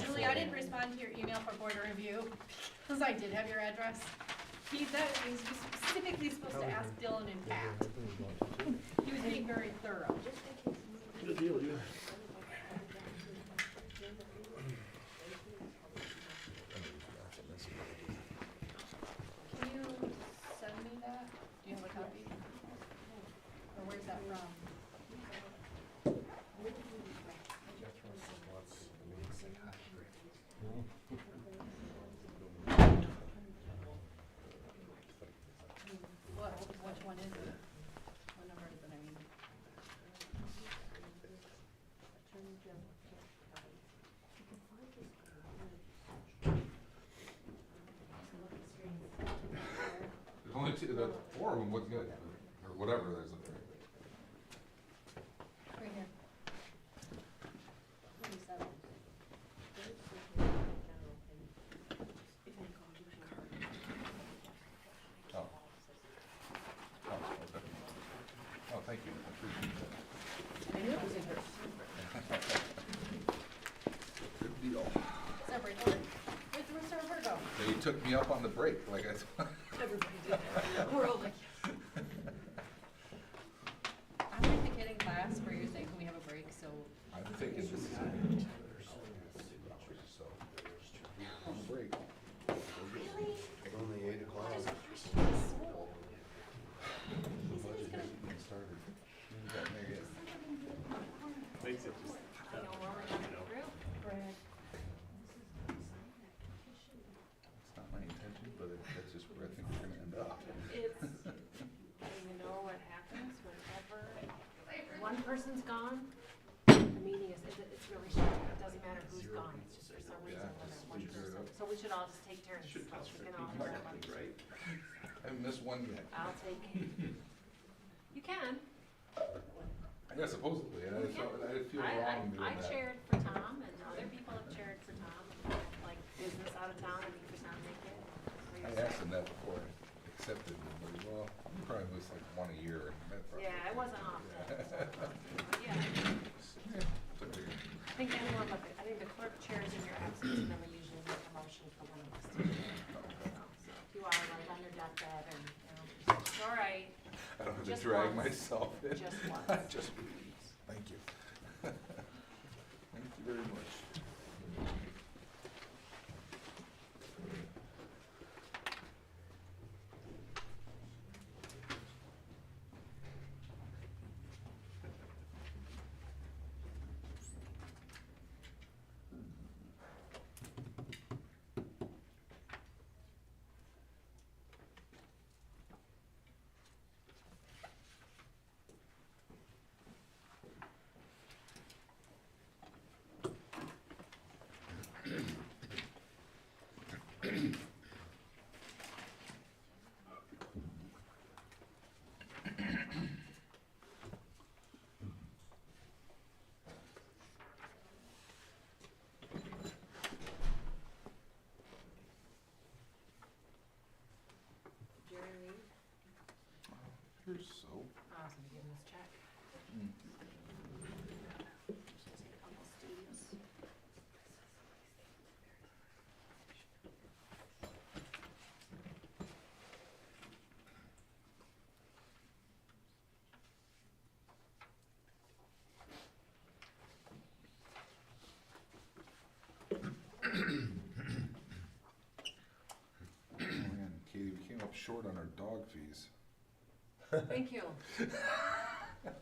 Julie, I didn't respond to your email for border review, because I did have your address. He was specifically supposed to ask Dylan and Pat. He was being very thorough. Good deal, dude. Can you send me that? Do you have a copy? Or where's that from? Which one is it? What number is it, I mean? There's only two, the 4 of them look good, or whatever there's up there. Right here. 47. Oh. Oh, okay. Oh, thank you, I appreciate that. I knew it was in her. Good deal. Separate order. Where's our Virgo? They took me up on the break, like I thought. Everybody did. We're all like. I'm like the kid in class where you're saying, can we have a break, so. I'm thinking this is. So, on break. Only 8 o'clock. I know we're only coming through. Brad. It's not my intention, but that's just where I think we're gonna end up. It's person's gone, the meeting it's really short, it doesn't matter who's gone, it's just for some reason Yeah, when just there's one leave it person. up. So we should all just take turns, so we can all have somebody. Right. I haven't missed one yet. I'll take, you can. Yeah, supposedly, I feel wrong doing I that. chaired for Tom, and other people have chaired for Tom, like business out of town, and he could not make it. I asked him that before I accepted it, but well, you probably was like one a year. And that probably- Yeah, it wasn't often, but yeah. I think anyone but I think the clerk chairs in your absence, and then we usually make a motion for one of us to do it. So if you are like on your deathbed, and, it's all right, I don't have to Just drag once. myself in. just once. Just please. Thank you. Thank you very much. Jerry Reed, Here's soap. I was gonna give him this check. Mm. Just take a couple studios. Oh man, Katie, we came up short on our dog fees. Thank you.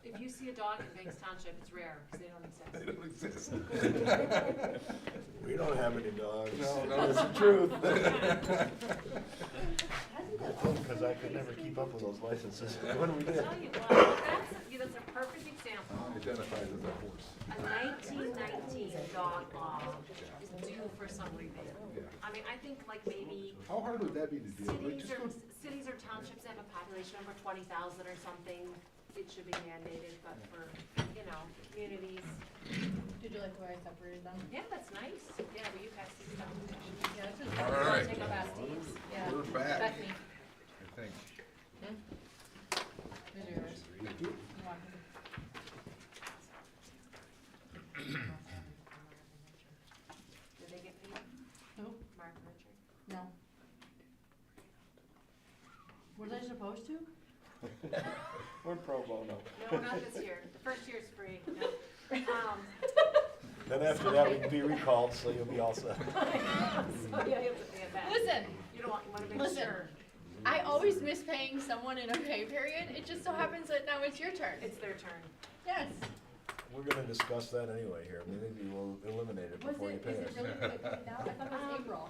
If you see a dog in Banks Township, it's rare, because they don't exist. They don't exist. We don't have any dogs. No, That's the truth. Because I could never keep up with those licenses. What do we I'll do? tell you what, that's a perfect example. Identifies as a horse. A 1919 dog law is due for some revamp. Yeah. I mean, I think like maybe How hard would that be to deal with? Like, cities or townships that have a population over 20,000 or something, it should be mandated, but for, communities, Did you like the way I separated them? yeah, that's nice. Yeah, will you pass these down? Yeah, this is. All right. Take a bath, Steve's. Yeah. We're back, Bethany, I think. these are yours. You want them? Did they get paid? Who? Mark and Richard? No. Were they supposed to? We're pro bono. No, not this year. The first year's free. No. Then after that, we can be recalled, so you'll be all set. So, yeah, you have to pay it back. Listen, You wanna make Listen. sure. I always miss paying someone in a pay period. It just so happens that now it's your turn. It's their turn. Yes. We're gonna discuss that anyway here. Maybe we'll eliminate it Was before you it, pay is us. it really paid now? I thought it was April.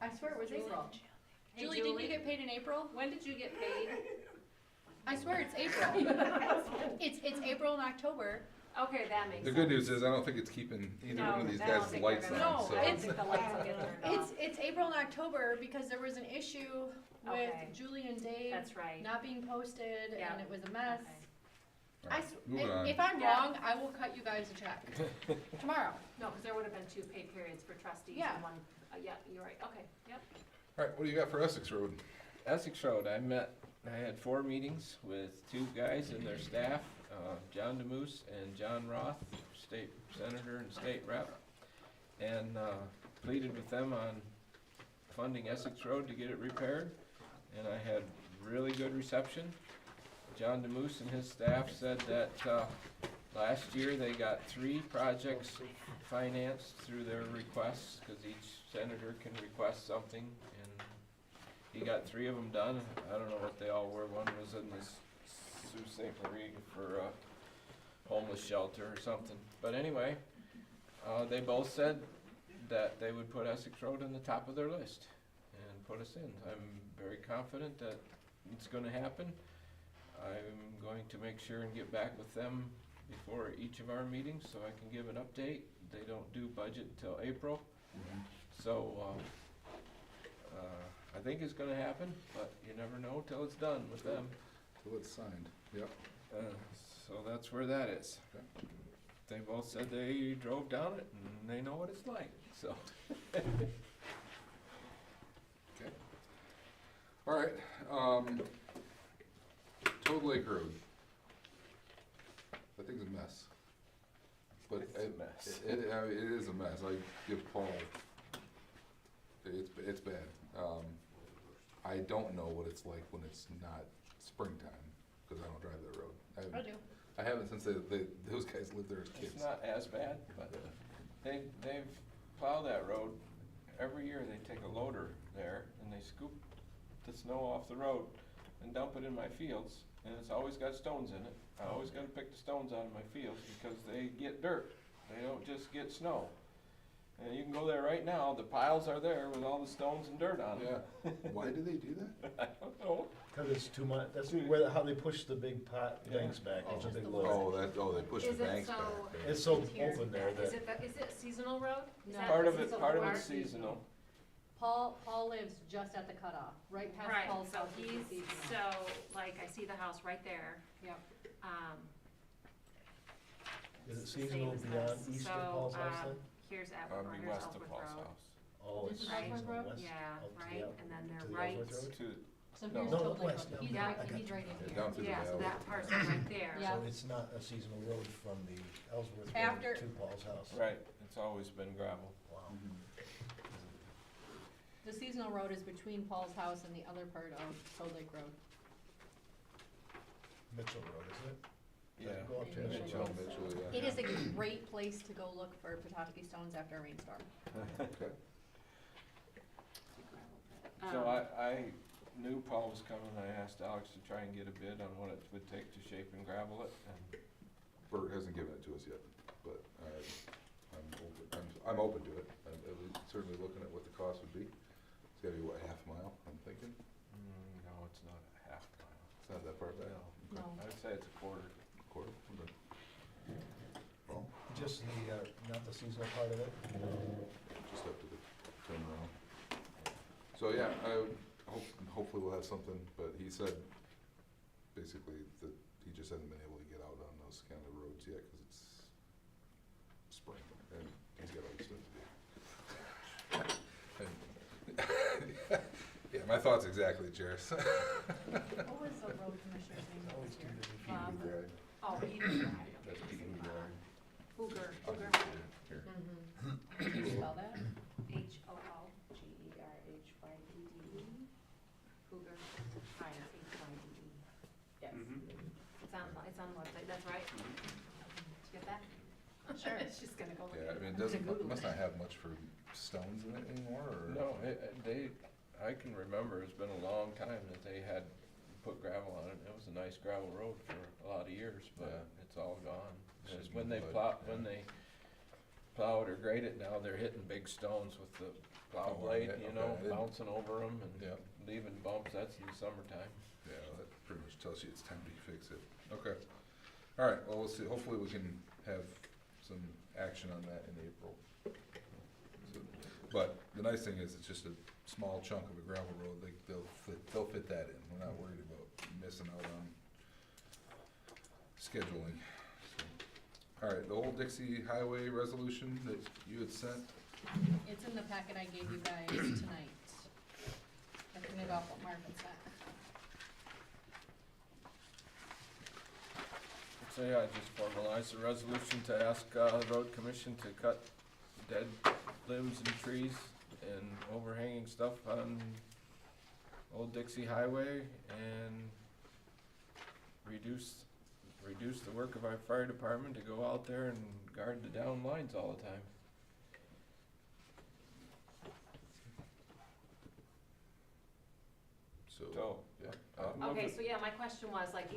I swear it was April. Hey, Julie, didn't you get paid in April? When did you get paid? I swear it's April. It's April and October. Okay, that makes sense. The good news is I don't think it's keeping either one of these I don't guys' think lights they're on, gonna- so. I don't think the lights will get turned off. It's April and October because there was an issue with Okay. Julie and Dave That's right. not being posted Yeah. and it was a mess. Okay. All right, moving on. If I'm Yeah. wrong, I will cut you guys a check tomorrow. No, because there would have been 2 pay periods for trustees Yeah. and one, yeah, you're right, okay, yep. All right, what do you got for Essex Road? Essex Road, I had 4 meetings with 2 guys and their staff, John DeMoose and John Roth, state senator and state rep, and pleaded with them on funding Essex Road to get it repaired, and I had really good reception. John DeMoose and his staff said that last year they got 3 projects financed through their requests, because each senator can request something, and he got 3 of them done. I don't know what they all were. One was in this Sault Ste. Marie for a homeless shelter or something. But anyway, they both said that they would put Essex Road on the top of their list and put us in. I'm very confident that it's gonna happen. I'm going to make sure and get back with them before each of our meetings, so I can give an update. They don't do budget until April, so, I think it's gonna happen, but you never know till it's done with them. Till it's signed, yep. So that's where that is. Okay. They both said they drove down it and they know what it's like, so. Okay. All right, Toad Lake Road. That thing's a mess. But It's a mess. It is a mess. I give Paul, it's bad. I don't know what it's like when it's not springtime, cause I don't drive that road. I do. I haven't since those guys lived there as kids. It's not as bad, but they've plowed that road. Every year they take a loader there and they scoop the snow off the road and dump it in my fields, and it's always got stones in it. I always gotta pick the stones out of my fields because they get dirt. They don't just get snow. And you can go there right now, the piles are there with all the stones and dirt on them. Yeah. Why do they do that? I don't know. Cause it's too much, that's where, how they push the big pot banks back, Oh, it's a just big the load. They push the Is it banks so- back. It's so Here. open there Is that, it a seasonal road? Is No. that Part a of it, seasonal part of road? it's seasonal. Paul lives just at the cutoff, right past Right, Paul's so house is the he's, seasonal. so, like, I see the house right there, Yep. is it same seasonal as beyond this. east So, of Paul's house then? here's That'd Atwood, or be here's west of Ellsworth Paul's Road. house. Oh, it's This is Ellsworth seasonal Road? west, Yeah, out to the right, out- and then to they're the right, Ellsworth Road? To, So No. here's No, Toad Lake west, Road. no, He's I right, got he's you. right in Yeah, here. down through the yeah, so valley. that parcel right there. Yeah. So it's not a seasonal road from the Ellsworth After- Road to Paul's house? right, it's always been gravel. Wow. The seasonal road is between Paul's house and the other part of Toad Lake Road. Mitchell Road, isn't it? Yeah. Does it go up to Mitchell. Mitchell? Mitchell, yeah. It is a great place to go look for Petoskey stones after a rainstorm. Okay. So I knew Paul was coming, I asked Alex to try and get a bid on what it would take to shape and gravel it, and Bert hasn't given it to us yet, but I'm open to it. I'm at least certainly looking at what the cost would be. It's gotta be, what, half mile, I'm thinking? no, it's not a half mile. It's not that far back? No. No. I'd say it's a quarter. Quarter? Okay. Well, Just the, not the seasonal part of it? just up to the turnaround. So, yeah, hopefully we'll have something, but he said basically that he just hasn't been able to get out on those kind of roads yet, cause it's spring, and he's got other stuff to do. Yeah, my thoughts exactly, Jairus. What was the road commissioner's name that was here? Bob. Right. Oh, Peter, That's Pete Hoover. Hooger, Hooger, Here. Can you spell that? Hoolgerhide, Hooger, Hire, Hide. Yes. It's on the website, that's right? Did you get that? Sure. It's just gonna go look Yeah, I at mean, it. it doesn't, must not have much for stones in it anymore, or? No, I can remember, it's been a long time that they had put gravel on it, it was a nice gravel road for a lot of years, but Yeah. it's all gone. It's And just when they mud, plow, yeah. when they plow it or grade it now, they're hitting big stones with the plow Oh, blade, okay, you know, okay. bouncing over them Yeah. and leaving bumps, that's in the summertime. Yeah, that pretty much tells you it's time to fix it. Okay. All right, well, we'll see. Hopefully we can have some action on that in April. So, but the nice thing is it's just a small chunk of a gravel road. They'll fit that in. We're not worried about missing out on scheduling. So, all right, the Old Dixie Highway resolution that you had sent. It's in the packet I gave you guys tonight. I printed off what Mark had sent. So yeah, I just formalized the resolution to ask, the road commission to cut dead limbs and trees and overhanging stuff on Old Dixie Highway and reduce the work of our fire department to go out there and guard the down lines all the time. So, Yeah. Okay, so yeah, my question was, like,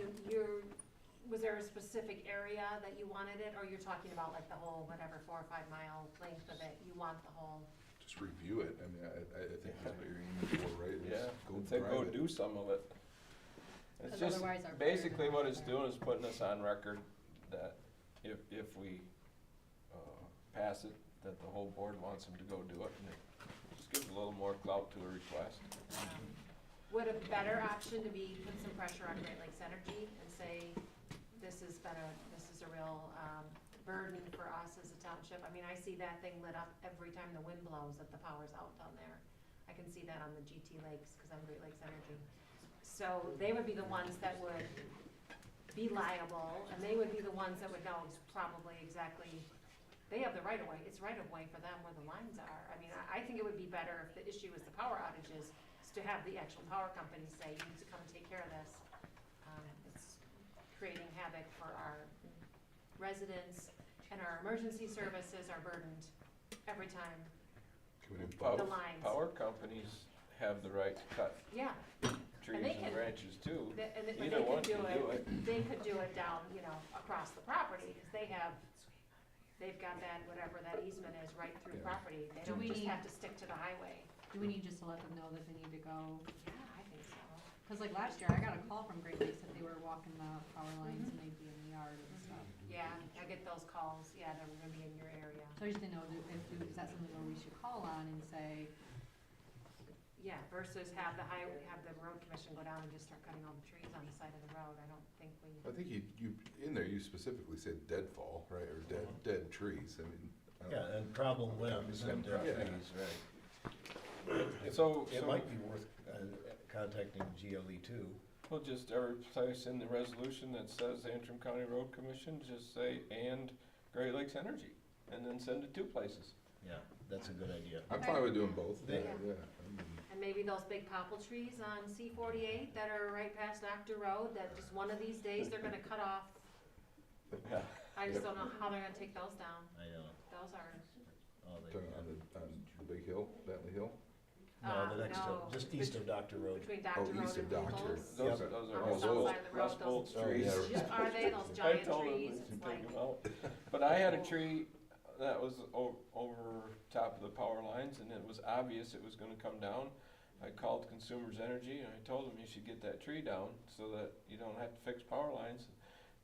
was there a specific area that you wanted it, or you're talking about like the whole, whatever, 4 or 5 mile length of it, you want the whole? Just review it. I mean, I think that's what you're aiming for, right? is yeah, Go I'd say go drive it. do some of it. It's 'Cause just, otherwise our basically fire what it's department- doing is putting us on record that if we, pass it, that the whole board wants them to go do it, and it just gives a little more clout to a request. Would a better option to be put some pressure on Great Lakes Energy and say, this is a real, burden for us as a township? I mean, I see that thing lit up every time the wind blows that the power's out down there. I can see that on the GT Lakes, cause I'm Great Lakes Energy. So they would be the ones that would be liable, and they would be the ones that would know probably exactly, they have the right of way, it's right of way for them where the lines are. I mean, I think it would be better if the issue is the power outages, is to have the actual power company say, you need to come and take care of this. It's creating havoc for our residents, and our emergency services are burdened every time. The lines. Power companies have the right to cut Yeah, trees they and can- branches too. but Either one can do it. They could do it down, across the property, cause they've got that, whatever that easement is, right through Yeah. property. They Do don't we just need- have to stick to the highway. Do we need just to let them know that they need to go? Yeah, I think so. Cause like last year, I got a call from Great Lakes that they were walking the power lines and they'd be in the yard and stuff. Yeah, I get those calls, yeah, they're gonna be in your area. So I just didn't know is that something where we should call on and say, Yeah, versus have the road commission go down and just start cutting all the trees on the side of the road. I don't think we. I think you, in there, you specifically said deadfall, right, or dead trees, I mean. I don't- Yeah, and problem limbs and dead Yeah. trees, right. So, It might be worth contacting GLE too. Well, just every place in the resolution that says Antrim County Road Commission, just say, and Great Lakes Energy, and then send it two places. Yeah, that's a good idea. I'm fine with doing both, yeah, Yeah. yeah. I mean, And maybe those big popple trees on C-48 that are right past Doctor Road, that just one of these days they're gonna cut off. Yeah. I just don't know how they're gonna take those down. I know. Those are, Oh, they, Turn on the big hill, Bentley Hill. no, the next, no, just east of Dr. Road. between Doctor Road east of and Doctor. Peoples. Those Yeah. are On the all south those side of the road, Russ those- Bolt's Oh, trees. yeah. Are they those I giant told him trees? to It's take like, them out. But I had a tree that was over top of the power lines, and it was obvious it was gonna come down. I called Consumers Energy, and I told them you should get that tree down so that you don't have to fix power lines.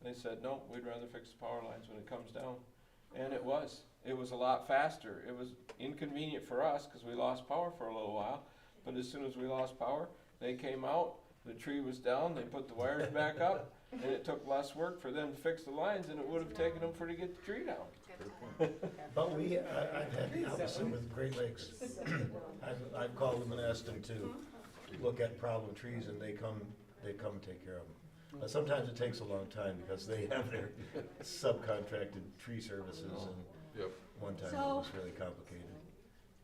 They said, no, we'd rather fix the power lines when it comes down. And it was a lot faster. It was inconvenient for us, cause we lost power for a little while, but as soon as we lost power, they came out, the tree was down, they put the wires back up, and it took less work for them to fix the lines than it would have taken them to get the tree down. But I've had the opposite with Great Lakes. I've called them and asked them to look at problem trees and they come and take care of them. But sometimes it takes a long time because they have their subcontracted tree services and Yep. one time it So- was really complicated.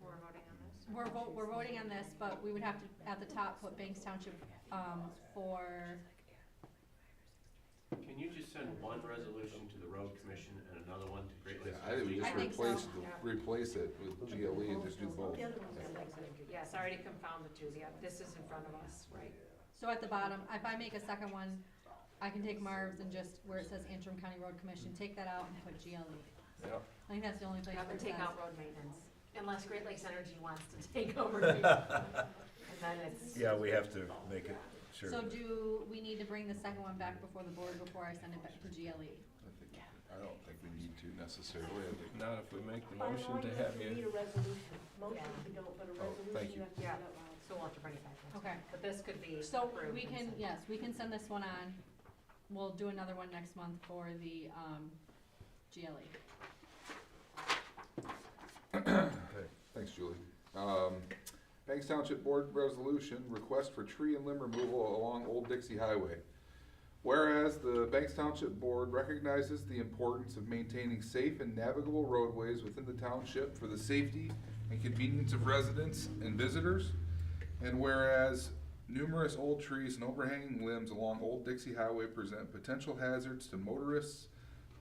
we're voting on this. we're voting on this, but we would have to, at the top, put Banks Township, for, Can you just send one resolution to the road commission and another one to Great Lakes? I think we I just think so. replace it with GLE and just do both. Yeah, sorry to confound the two. Yeah, this is in front of us, right? so at the bottom, if I make a second one, I can take Marv's and just, where it says Antrim County Road Commission, take that out and put GLE. Yeah. I think that's the only place Have where them it take says. out road maintenance, unless Great Lakes Energy wants to take over. And then it's. Yeah, we have to make it sure. So do we need to bring the second one back before the board before I send it back to GLE? I don't think we need to necessarily. I think- Not if we make the motion to have you. Yeah. Oh, thank you. Yeah, so we'll have to bring it back. next Okay. time. But this could be. So approved we and can, sent. yes, we can send this one on. We'll do another one next month for the, GLE. Okay, thanks, Julie. Banks Township Board Resolution, request for tree and limb removal along Old Dixie Highway. Whereas the Banks Township Board recognizes the importance of maintaining safe and navigable roadways within the township for the safety and convenience of residents and visitors. And whereas numerous old trees and overhanging limbs along Old Dixie Highway present potential hazards to motorists,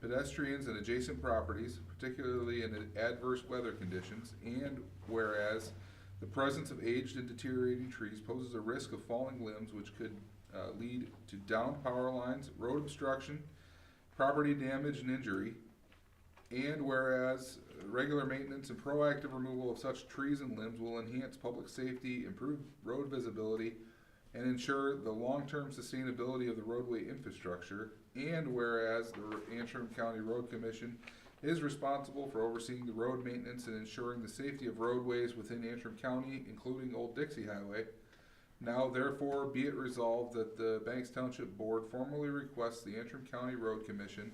pedestrians, and adjacent properties, particularly in adverse weather conditions. And whereas the presence of aged and deteriorating trees poses a risk of falling limbs which could lead to downed power lines, road obstruction, property damage and injury. And whereas regular maintenance and proactive removal of such trees and limbs will enhance public safety, improve road visibility, and ensure the long-term sustainability of the roadway infrastructure, and whereas the Antrim County Road Commission is responsible for overseeing the road maintenance and ensuring the safety of roadways within Antrim County, including Old Dixie Highway. Now therefore be it resolved that the Banks Township Board formally requests the Antrim County Road Commission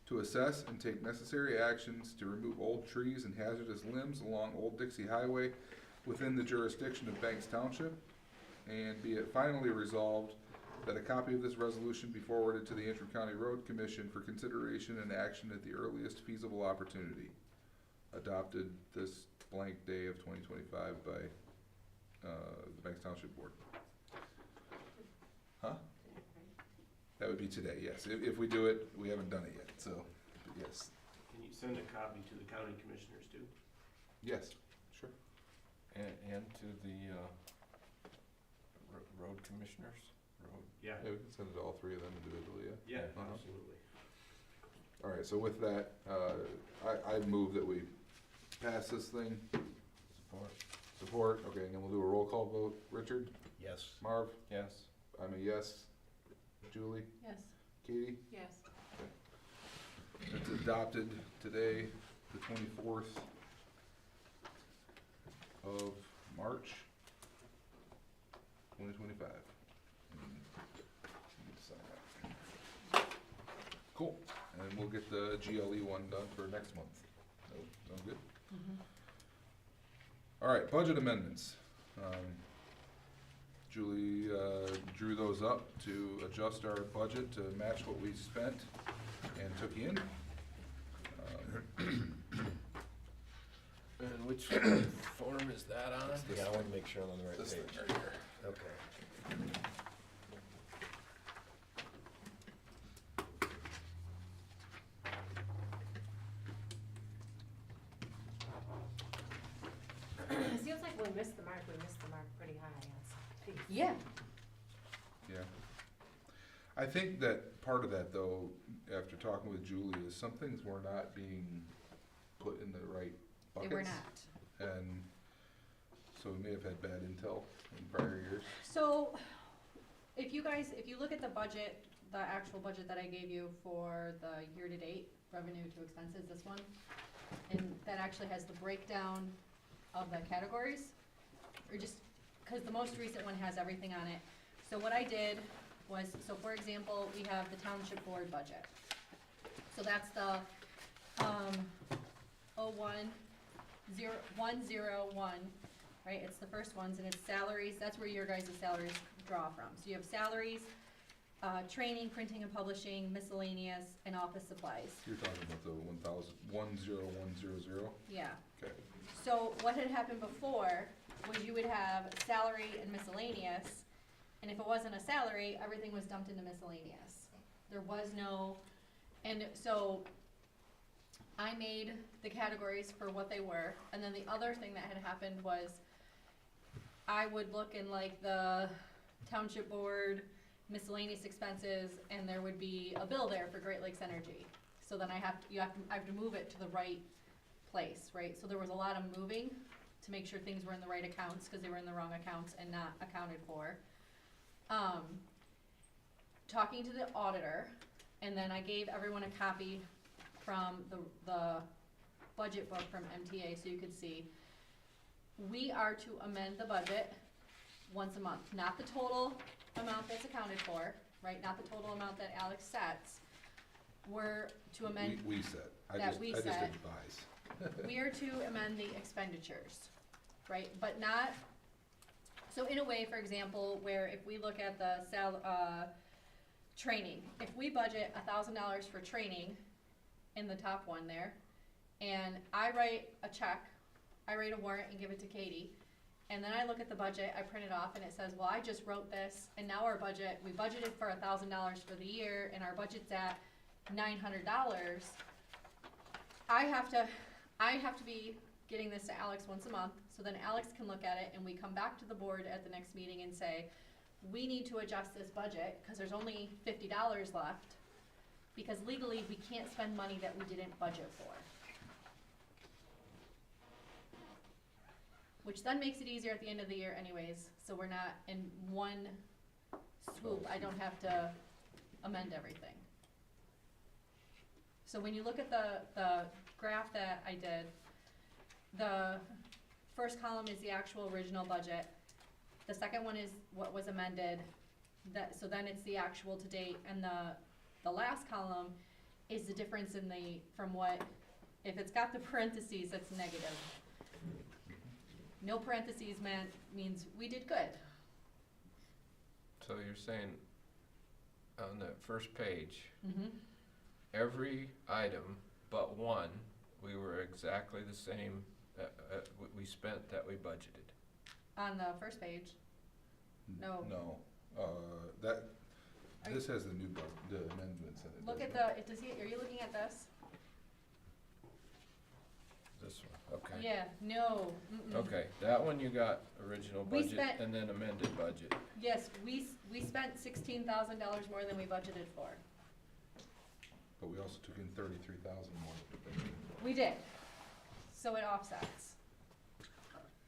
to assess and take necessary actions to remove old trees and hazardous limbs along Old Dixie Highway within the jurisdiction of Banks Township. And be it finally resolved that a copy of this resolution be forwarded to the Antrim County Road Commission for consideration and action at the earliest feasible opportunity. Adopted this blank day of 2025 by the Banks Township Board. Huh? That would be today, yes. If we do it, we haven't done it yet, so, yes. Can you send a copy to the county commissioners too? Yes, sure. And to the, road commissioners, Yeah, Yeah, we can send it to all three of them individually, yeah. yeah, Uh-huh. absolutely. All right, so with that, I move that we pass this thing. support, Support, okay, and then we'll do a roll call vote. Richard? Yes. Marv? yes. I'm a yes. Julie? Yes. Katie? Yes. It's adopted today, the 24th of March, 2025. Cool, and we'll get the GLE one done for next month. Sound good? All right, budget amendments. Julie drew those up to adjust our budget to match what we spent and took in. And which form is that on? Yeah, I wanna make sure I'm on the right This thing page. right here. Okay. It feels like we missed the mark pretty high on some fees. Yeah. Yeah. I think that part of that though, after talking with Julie, is some things were not being put in the right They buckets. were not. And so we may have had bad intel in prior years. So, if you look at the budget, the actual budget that I gave you for the year-to-date revenue to expenses, this one, and that actually has the breakdown of the categories, or just, cause the most recent one has everything on it. So what I did was, so for example, we have the township board budget. So that's the, 101, right, it's the first ones, and it's salaries, that's where your guys' salaries draw from. So you have salaries, training, printing and publishing, miscellaneous, and office supplies. You're talking about the 101,000. Yeah. Okay. So what had happened before was you would have salary and miscellaneous, and if it wasn't a salary, everything was dumped into miscellaneous. There was no, and so I made the categories for what they were, and then the other thing that had happened was I would look in like the township board miscellaneous expenses, and there would be a bill there for Great Lakes Energy. So then I have to move it to the right place, right? So there was a lot of moving to make sure things were in the right accounts, cause they were in the wrong accounts and not accounted for. Talking to the auditor, and then I gave everyone a copy from the budget book from MTA, so you could see. We are to amend the budget once a month, not the total amount that's accounted for, right, not the total amount that Alex sets. We're to amend, We said, I that just we advise. set. We are to amend the expenditures, right, but not, so in a way, for example, where if we look at the training, if we budget $1,000 for training in the top one there, and I write a check, I write a warrant and give it to Katie, and then I look at the budget, I print it off, and it says, well, I just wrote this, and now our budget, we budgeted for $1,000 for the year, and our budget's at $900. I have to be getting this to Alex once a month, so then Alex can look at it, and we come back to the board at the next meeting and say, we need to adjust this budget, cause there's only $50 left, because legally, we can't spend money that we didn't budget for. which then makes it easier at the end of the year anyways, so we're not in one swoop, I don't have to amend everything. So when you look at the graph that I did, the first column is the actual original budget. The second one is what was amended, so then it's the actual to date, and the last column is the difference in from what, if it's got the parentheses, that's negative. No parentheses means we did good. So you're saying on that first page, Mm-hmm. every item but one, we were exactly the same, we spent that we budgeted. On the first page. No. No, that, Are this has the new the amendments in it. Look at doesn't it? are you looking at this? This one, okay. Yeah, no, mm-mm. Okay, that one you got original We budget spent- and then amended budget. Yes, we spent $16,000 more than we budgeted for. But we also took in 33,000 more. We did, so it offsets.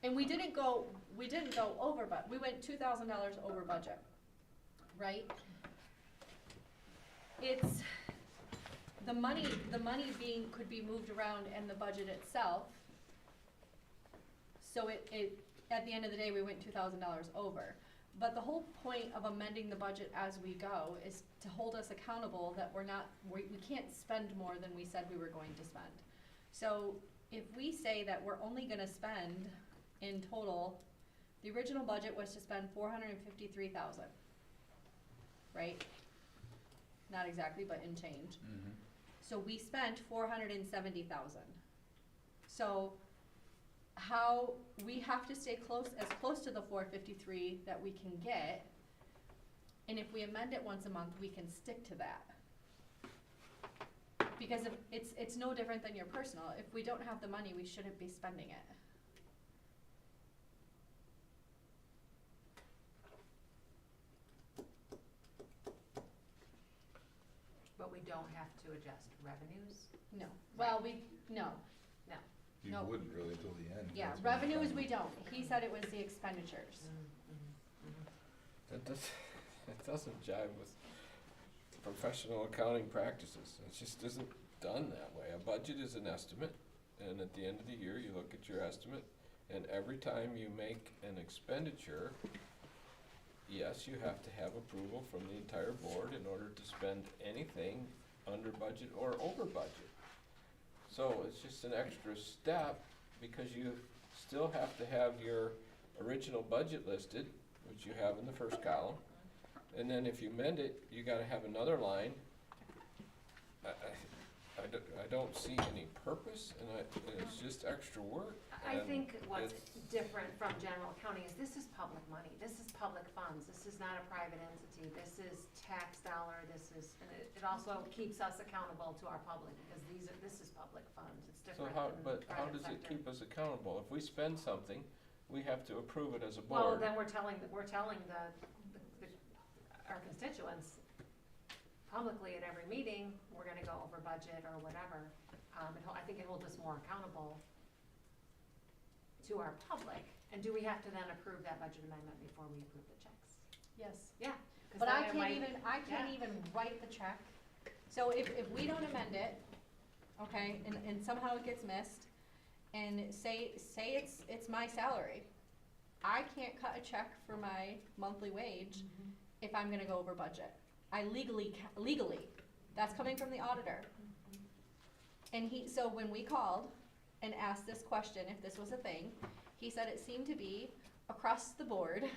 And we didn't go over, but we went $2,000 over budget, right? It's, the money could be moved around in the budget itself. So it, at the end of the day, we went $2,000 over. But the whole point of amending the budget as we go is to hold us accountable that we can't spend more than we said we were going to spend. So if we say that we're only gonna spend in total, the original budget was to spend $453,000, right? Not exactly, but in change. Mm-hmm. So we spent $470,000. So how, we have to stay as close to the 453 that we can get. And if we amend it once a month, we can stick to that. Because if it's no different than your personal. If we don't have the money, we shouldn't be spending it. But we don't have to adjust revenues? No. Well, no. You No. wouldn't really until the end. Yeah, That's when you revenues find we it. don't. He said it was the expenditures. That doesn't jive with professional accounting practices. It just isn't done that way. A budget is an estimate, and at the end of the year, you look at your estimate, and every time you make an expenditure, yes, you have to have approval from the entire board in order to spend anything under budget or over budget. So it's just an extra step, because you still have to have your original budget listed, which you have in the first column. And then if you amend it, you gotta have another line. I don't see any purpose, and it's just extra work. I and think what's it's- different from general accounting is this is public money, this is public funds, this is not a private entity, this is tax dollar, and it also keeps us accountable to our public, because this is public funds, it's So different how, than but how private does it sector. keep us accountable? If we spend something, we have to approve it as a Well, board. then we're telling our constituents publicly at every meeting, we're gonna go over budget or whatever. I think it holds us more accountable to our public. And do we have to then approve that budget amendment before we approve the checks? Yes. Yeah. 'Cause But then I it can't might- even write the check. So if we don't amend it, okay, and somehow it gets missed, and say it's my salary, I can't cut a check for my monthly wage if I'm gonna go over budget. I legally, that's coming from the auditor. And so when we called and asked this question, if this was a thing, he said it seemed to be across the board.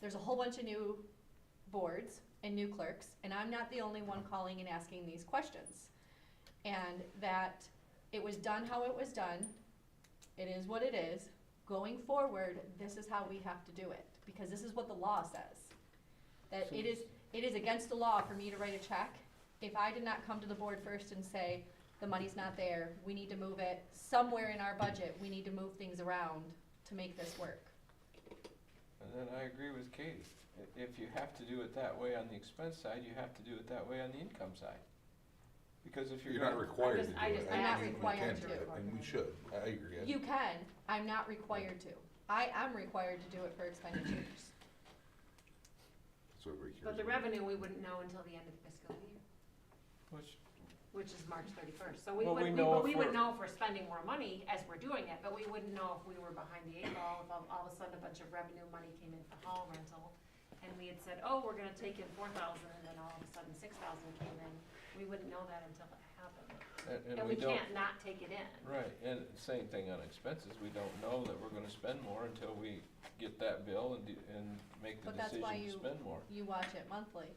There's a whole bunch of new boards and new clerks, and I'm not the only one calling and asking these questions. And that it was done how it was done, it is what it is. Going forward, this is how we have to do it, because this is what the law says. That it is against the law for me to write a check if I did not come to the board first and say, the money's not there, we need to move it somewhere in our budget, we need to move things around to make this work. And then I agree with Katie. If you have to do it that way on the expense side, you have to do it that way on the income side. Because if you're You're not gonna- required to do I it. just- I'm not We required can to. do it, and we should, I agree. You can, I'm not required to. I am required to do it for expenditures. So everybody cares. But the about it. revenue, we wouldn't know until the end of the fiscal year, Which, which is March 31st. So we Well, we would, know but if we would we're- know if we're spending more money as we're doing it, but we wouldn't know if we were behind the 8 ball, if all of a sudden a bunch of revenue money came in for hall rental. And we had said, oh, we're gonna take in 4,000, and then all of a sudden 6,000 came in. We wouldn't know that until it happened. and And we we don't, can't not take it in. right, and same thing on expenses, we don't know that we're gonna spend more until we get that bill and make the But that's why decision to spend more. You watch it monthly.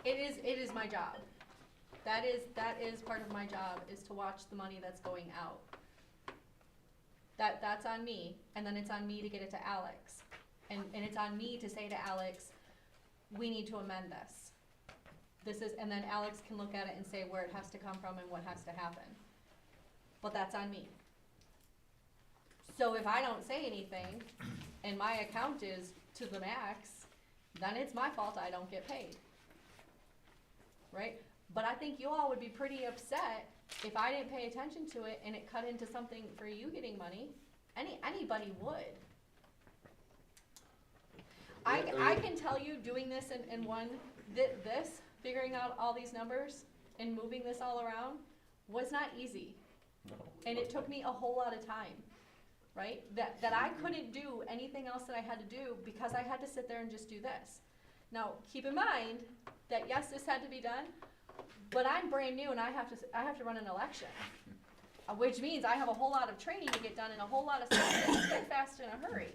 It is my job. That is part of my job, is to watch the money that's going out. That's on me, and then it's on me to get it to Alex. And it's on me to say to Alex, we need to amend this. And then Alex can look at it and say where it has to come from and what has to happen. But that's on me. So if I don't say anything, and my account is to the max, then it's my fault I don't get paid. Right? But I think you all would be pretty upset if I didn't pay attention to it and it cut into something for you getting money. Anybody would. I can tell you, doing this in one, figuring out all these numbers and moving this all around was not easy. No. And it took me a whole lot of time, right? That I couldn't do anything else that I had to do because I had to sit there and just do this. Now, keep in mind that yes, this had to be done, but I'm brand new and I have to run an election. Which means I have a whole lot of training to get done and a whole lot of stuff to get fast in a hurry.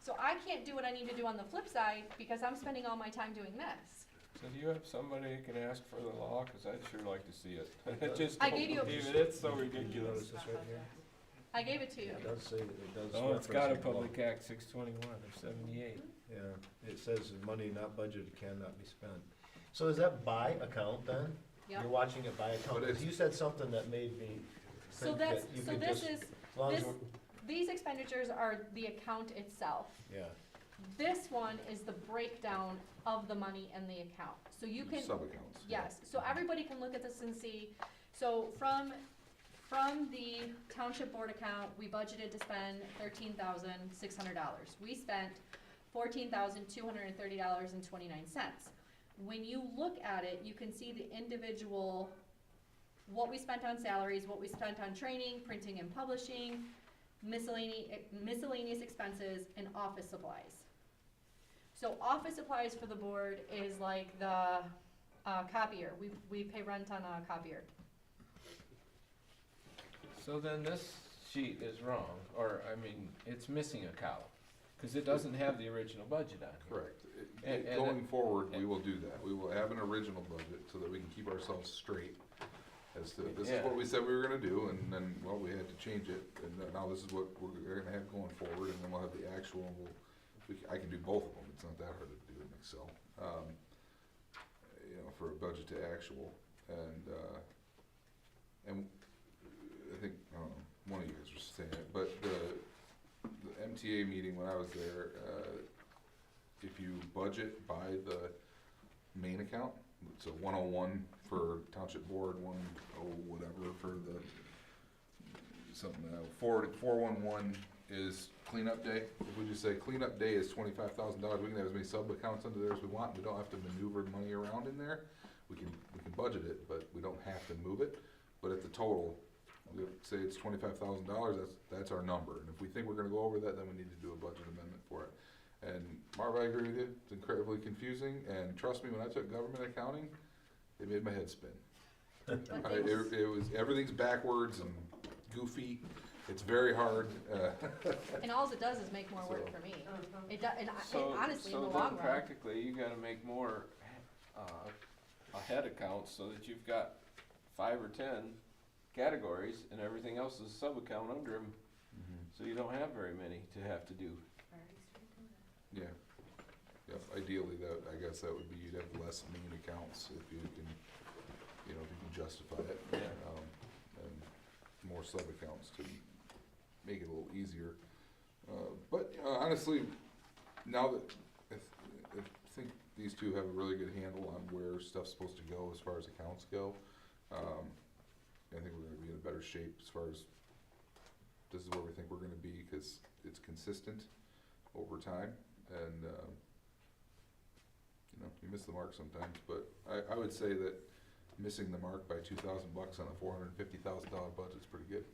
So I can't do what I need to do on the flip side because I'm spending all my time doing this. So do you have somebody who can ask for the law, cause I'd sure like to see it. I just I don't gave you a- believe it, it's so Did you ridiculous. notice this right here? I gave it to you. It does say, it does. Oh, it's got a reference the law. Public Act 621 of 78. Yeah, it says money not budgeted cannot be spent. So is that by account then? Yep. You're watching it by account, But because you said something that made me So think that that's, you so could this just, is, as long as this, we're, these expenditures are the account itself. yeah. This one is the breakdown of the money in the account. So you can, Sub-accounts. yes, so everybody can look at this and see. So from the township board account, we budgeted to spend $13,600. We spent $14,230.29. When you look at it, you can see the individual, what we spent on salaries, what we spent on training, printing and publishing, miscellaneous expenses, and office supplies. So office supplies for the board is like the copier. We pay rent on a copier. So then this sheet is wrong, or, I mean, it's missing a column, cause it doesn't have the original budget on here. Correct. And- Going forward, we will do that. We will have an original budget so that we can keep ourselves straight as to, this is Yeah. what we said we were gonna do, and then, well, we had to change it, and now this is what we're gonna have going forward, and then we'll have the actual, and I can do both of them, it's not that hard to do in Excel. You know, for a budget to actual, and I think, I don't know, one of you guys was saying it, but the MTA meeting when I was there, if you budget by the main account, it's a 101 for township board, 10 whatever for the, something, 411 is cleanup day. If we just say cleanup day is $25,000, we can have as many sub-accounts under there as we want, we don't have to maneuver money around in there. We can budget it, but we don't have to move it, but at the total, we'll say it's $25,000, that's our number, and if we think we're gonna go over that, then we need to do a budget amendment for it. And Marv, I agree with you, it's incredibly confusing, and trust me, when I took government accounting, it made my head spin. It was, everything's backwards and goofy, it's very hard, And all it does is make more work for me. It does, and honestly, in the long So then run. practically, you gotta make more, head accounts so that you've got 5 or 10 categories and everything else is a sub-account under them, so you don't have very many to have to do. yeah. Yeah, ideally, I guess that would be, you'd have less main accounts if you can, you know, if you can justify it. Yeah. And more sub-accounts to make it a little easier. But honestly, now that, I think these two have a really good handle on where stuff's supposed to go as far as accounts go. I think we're gonna be in a better shape as far as, this is where we think we're gonna be, cause it's consistent over time, and, you know, you miss the mark sometimes, but I would say that missing the mark by $2,000 on a $450,000 budget is pretty good.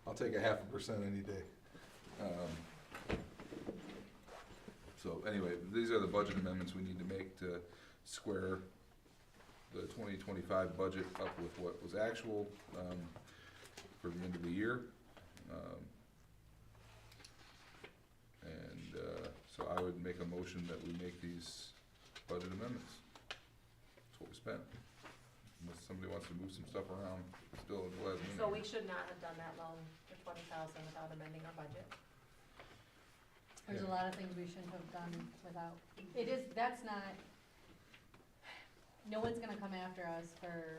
I'll take a 0.5% any day. So anyway, these are the budget amendments we need to make to square the 2025 budget up with what was actual, for the end of the year. So I would make a motion that we make these budget amendments. That's what we spent. Unless somebody wants to move some stuff around still at the last minute. So we should not have done that loan for 20,000 without amending our budget. There's a lot of things we shouldn't have done without, that's not, no one's gonna come after us for,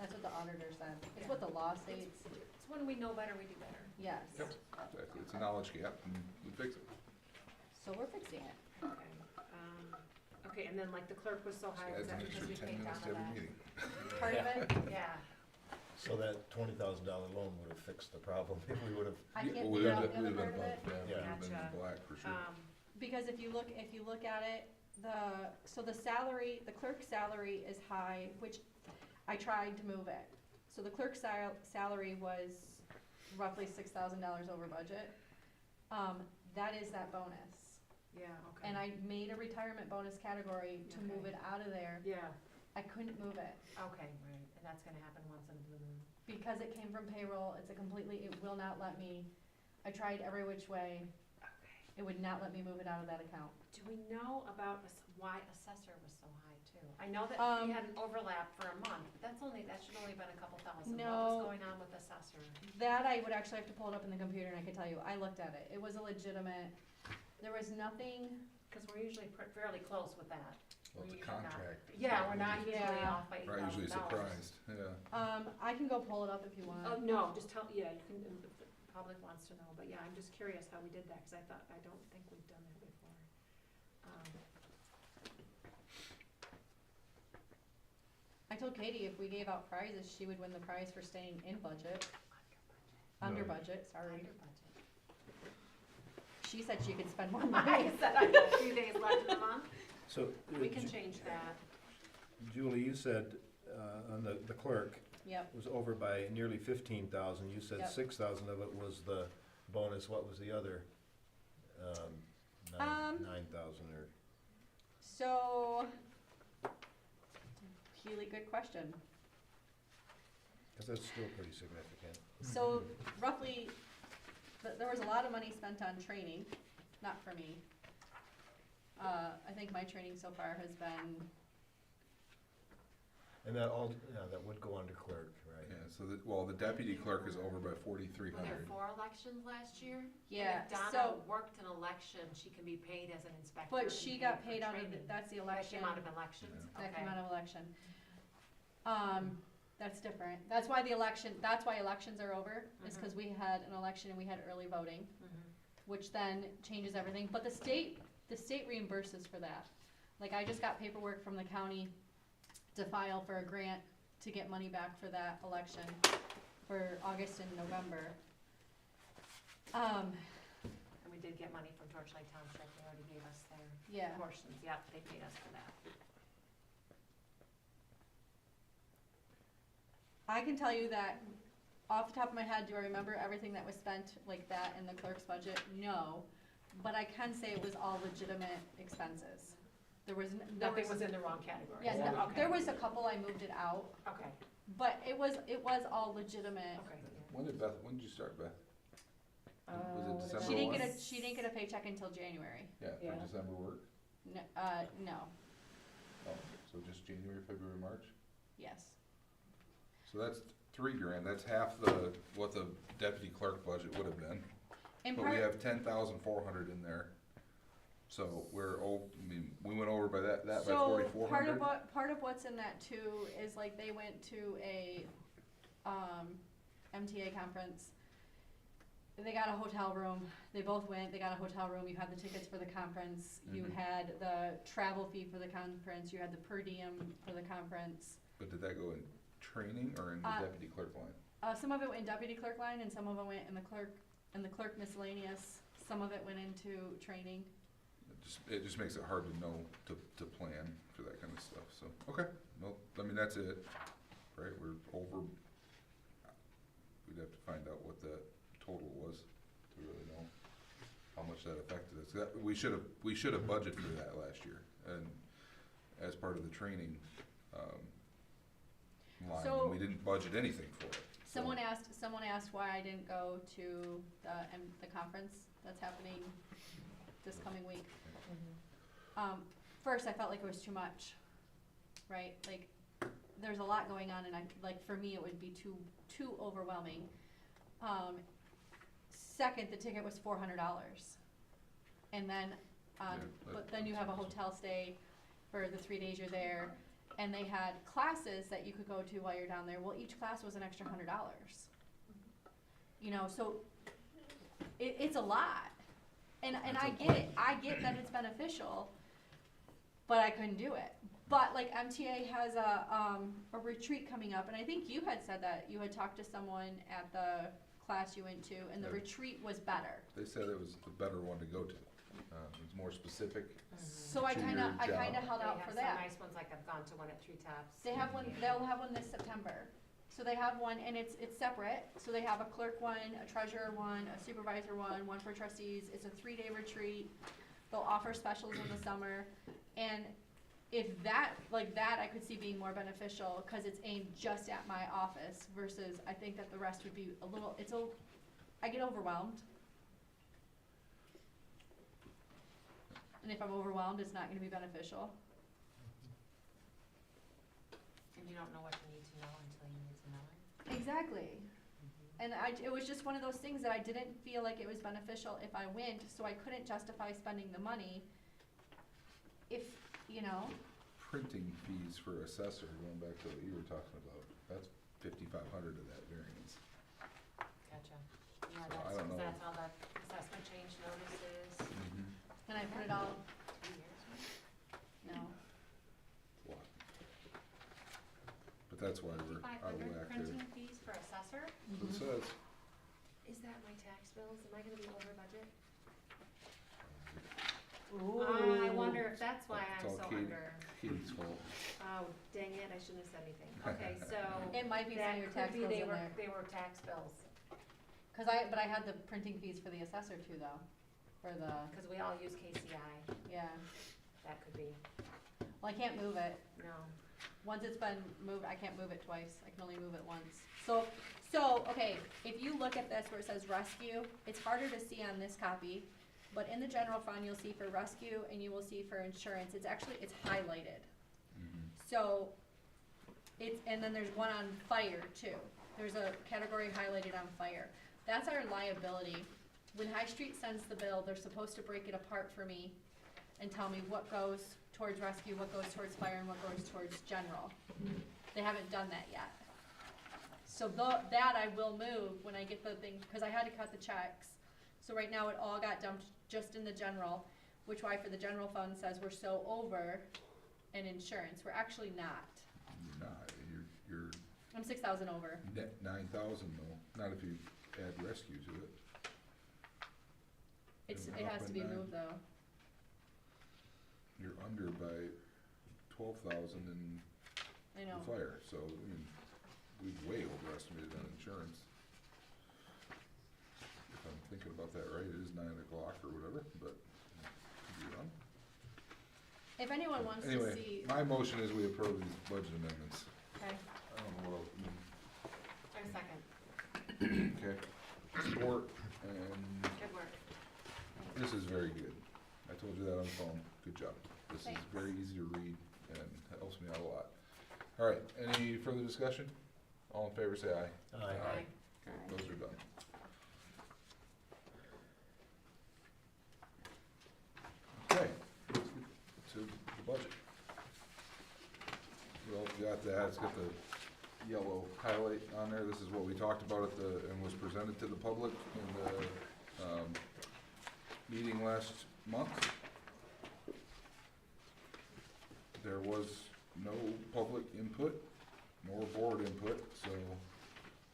that's what the auditor said. It's what the law states, It's when we know better, we do better. yes. Yep, exactly. It's a knowledge gap and we fix it. So we're fixing it. Okay, okay, and then like the clerk was so high, was Adds that an because extra we 10 paid down minutes to to every that? meeting. Part of it, Yeah, So that $20,000 loan would have fixed the problem if we would have, I can't Well, figure out the other we'd part have of been it. above, yeah, we'd have been in Gotcha. the black for sure. Because if you look at it, the salary, the clerk's salary is high, which I tried to move it. So the clerk's salary was roughly $6,000 over budget. That is that bonus. yeah, okay. And I made a retirement bonus category to move Okay. it out of there. Yeah, I couldn't move it okay, right, and that's gonna happen once in a blue moon. because it came from payroll. It's a completely, it will not let me, I tried every which way. Okay. It would not let me move it out of that account. Do we know about why assessor was so high too? I know that we had an overlap for a month, but that should only been a couple thousand. What No. was going on with assessor? That I would actually have to pull it up in the computer and I could tell you. I looked at it. It was a legitimate, there was nothing, Cause we're usually fairly close with that. Well, it's a We're usually not- contract. Yeah, we're not usually Yeah. off by We're not usually $8,000. surprised, yeah. I can go pull it up if you want. Oh, no, just tell, yeah, you can, if the public wants to know, but yeah, I'm just curious how we did that, cause I don't think we've done that before. I told Katie if we gave out prizes, she would win the prize for staying in budget, under No. budget, sorry. Under budget. She said she could spend more I money. said I got a few days left in the month, so. we can change that. Julie, you said, on the clerk Yep, was over by nearly 15,000. You said Yep. 6,000 of it was the bonus. What was the other? Um, 9,000 or, so, really good question. because that's still pretty significant. So roughly, there was a lot of money spent on training, not for me. I think my training so far has been, And that all, yeah, that would go under clerk, right? Yeah, so the deputy clerk is over by 4,300. Were there 4 elections last year? yeah, If Donna so, worked an election, she can be paid as an inspector. but and she paid got for paid out of, training. that's the That election. came out of elections, That okay. came out of election. That's different. That's why elections are over, is because we had an election and we had early voting, Mhm. which then changes everything. But the state reimburses for that. Like, I just got paperwork from the county to file for a grant to get money back for that election for August and November. And we did get money from Torchlight Township, they already gave us their Yeah. portions, yep, they paid us for that. I can tell you that off the top of my head, do I remember everything that was spent like that in the clerk's budget? No, but I can say it was all legitimate expenses. There was, Nothing was in the wrong category. yeah, no, Okay. there was a couple I moved it out, Okay, but it was all legitimate. okay, When did you start, Beth? Was it what did December She didn't one? get a paycheck until January. Yeah, Yeah. for December work? No, no, Oh, so just January, February, March? yes. So that's $3,000, that's half what the deputy clerk budget would have been. In But we part, have 10,400 in there. So we went over by that by so 4,400. part of what's in that too is like they went to a, MTA conference. They got a hotel room, they both went, they got a hotel room, you had the tickets for the conference, you Mhm. had the travel fee for the conference, you had the per diem for the conference. But did that go in training or in the deputy clerk line? Some of it went in deputy clerk line and some of it went in the clerk and the clerk miscellaneous, some of it went into training. It just makes it hard to know, to plan for that kind of stuff, so, okay, well, I mean, that's it, right, we're over, we'd have to find out what that total was to really know how much that affected us. We should have budgeted for that last year, and as part of the training, line, So- and we didn't budget anything for it. so- Someone asked why I didn't go to the conference that's happening this coming week. First, I felt like it was too much, right? Like, there's a lot going on, and for me, it would be too overwhelming. Second, the ticket was $400, and then, but then you have a hotel stay for the 3 days you're there, and they had classes that you could go to while you're down there. Well, each class was an extra $100. You know, so it's a lot, and I get it. I get that it's beneficial, but I couldn't do it. But like MTA has a retreat coming up, and I think you had said that you had talked to someone at the class you went to, and the Yeah. retreat was better. They said it was the better one to go to, it was more specific. So I To kind your of job. held out for They that. have some nice ones, like I've gone to one at Three Tops. They have one. They'll have one this September. So they have one, and it's separate. So they have a clerk one, a treasurer one, a supervisor one for trustees. It's a 3-day retreat. They'll offer specials in the summer, and if that I could see being more beneficial because it's aimed just at my office versus I think that the rest would be a little. I get overwhelmed, and if I'm overwhelmed, it's not going to be beneficial. And you don't know what you need to know until you need to know it. Exactly. And it was just one of those things that I didn't feel like it was beneficial if I went, so I couldn't justify spending the money if, you know. Printing fees for assessor, going back to what you were talking about, that's 5,500 of that variance. Gotcha. Yeah, So I don't know. that's how the assessment change notice is. And I put it all, 2 years, maybe? no. What? But that's why we're out of 5,500 whack there. printing fees for assessor? It says, Is that my tax bills? Am I gonna be over budget? Ooh. I wonder if that's why It's I'm all so Katie. under. Katie's fault. Oh, dang it, I shouldn't have said anything. Okay, so. It might be some of your tax bills in there. They were tax bills, But I had the printing fees for the assessor too, though, for the, cause we all use KCI, yeah. that could be, Well, I can't move it. no. Once it's been moved, I can't move it twice. I can only move it once. So, okay, if you look at this where it says rescue, it's harder to see on this copy, but in the general fund, you'll see for rescue and you will see for insurance, it's highlighted. So, and then there's one on fire too. There's a category highlighted on fire. That's our liability. When High Street sends the bill, they're supposed to break it apart for me and tell me what goes towards rescue, what goes towards fire, and what goes towards general. They haven't done that yet. So that I will move when I get the thing, because I had to cut the checks. So right now it all got dumped just in the general, which why for the general fund says we're so over in insurance. We're actually not. You're not, you're I'm 6,000 over. net 9,000 though, not if you add rescue to it. It has to be moved though. You're under by 12,000 in I know. the fire, so, I mean, we've way overestimated on insurance. If I'm thinking about that right, it is 9 o'clock or whatever, but, could be wrong. If anyone wants to Anyway, see, my motion is we approve these budget amendments. okay. I don't know what else, Or second, okay, support, and good work. this is very good. I told you that on the phone, good job. This is Thanks. very easy to read and helps me out a lot. All right, any further discussion? All in favor, say aye. Aye. Okay, those are done. Okay, let's get to the budget. We all got that, it's got the yellow highlight on there, this is what we talked about at the, and was presented to the public in the, meeting last month. There was no public input, nor board input, so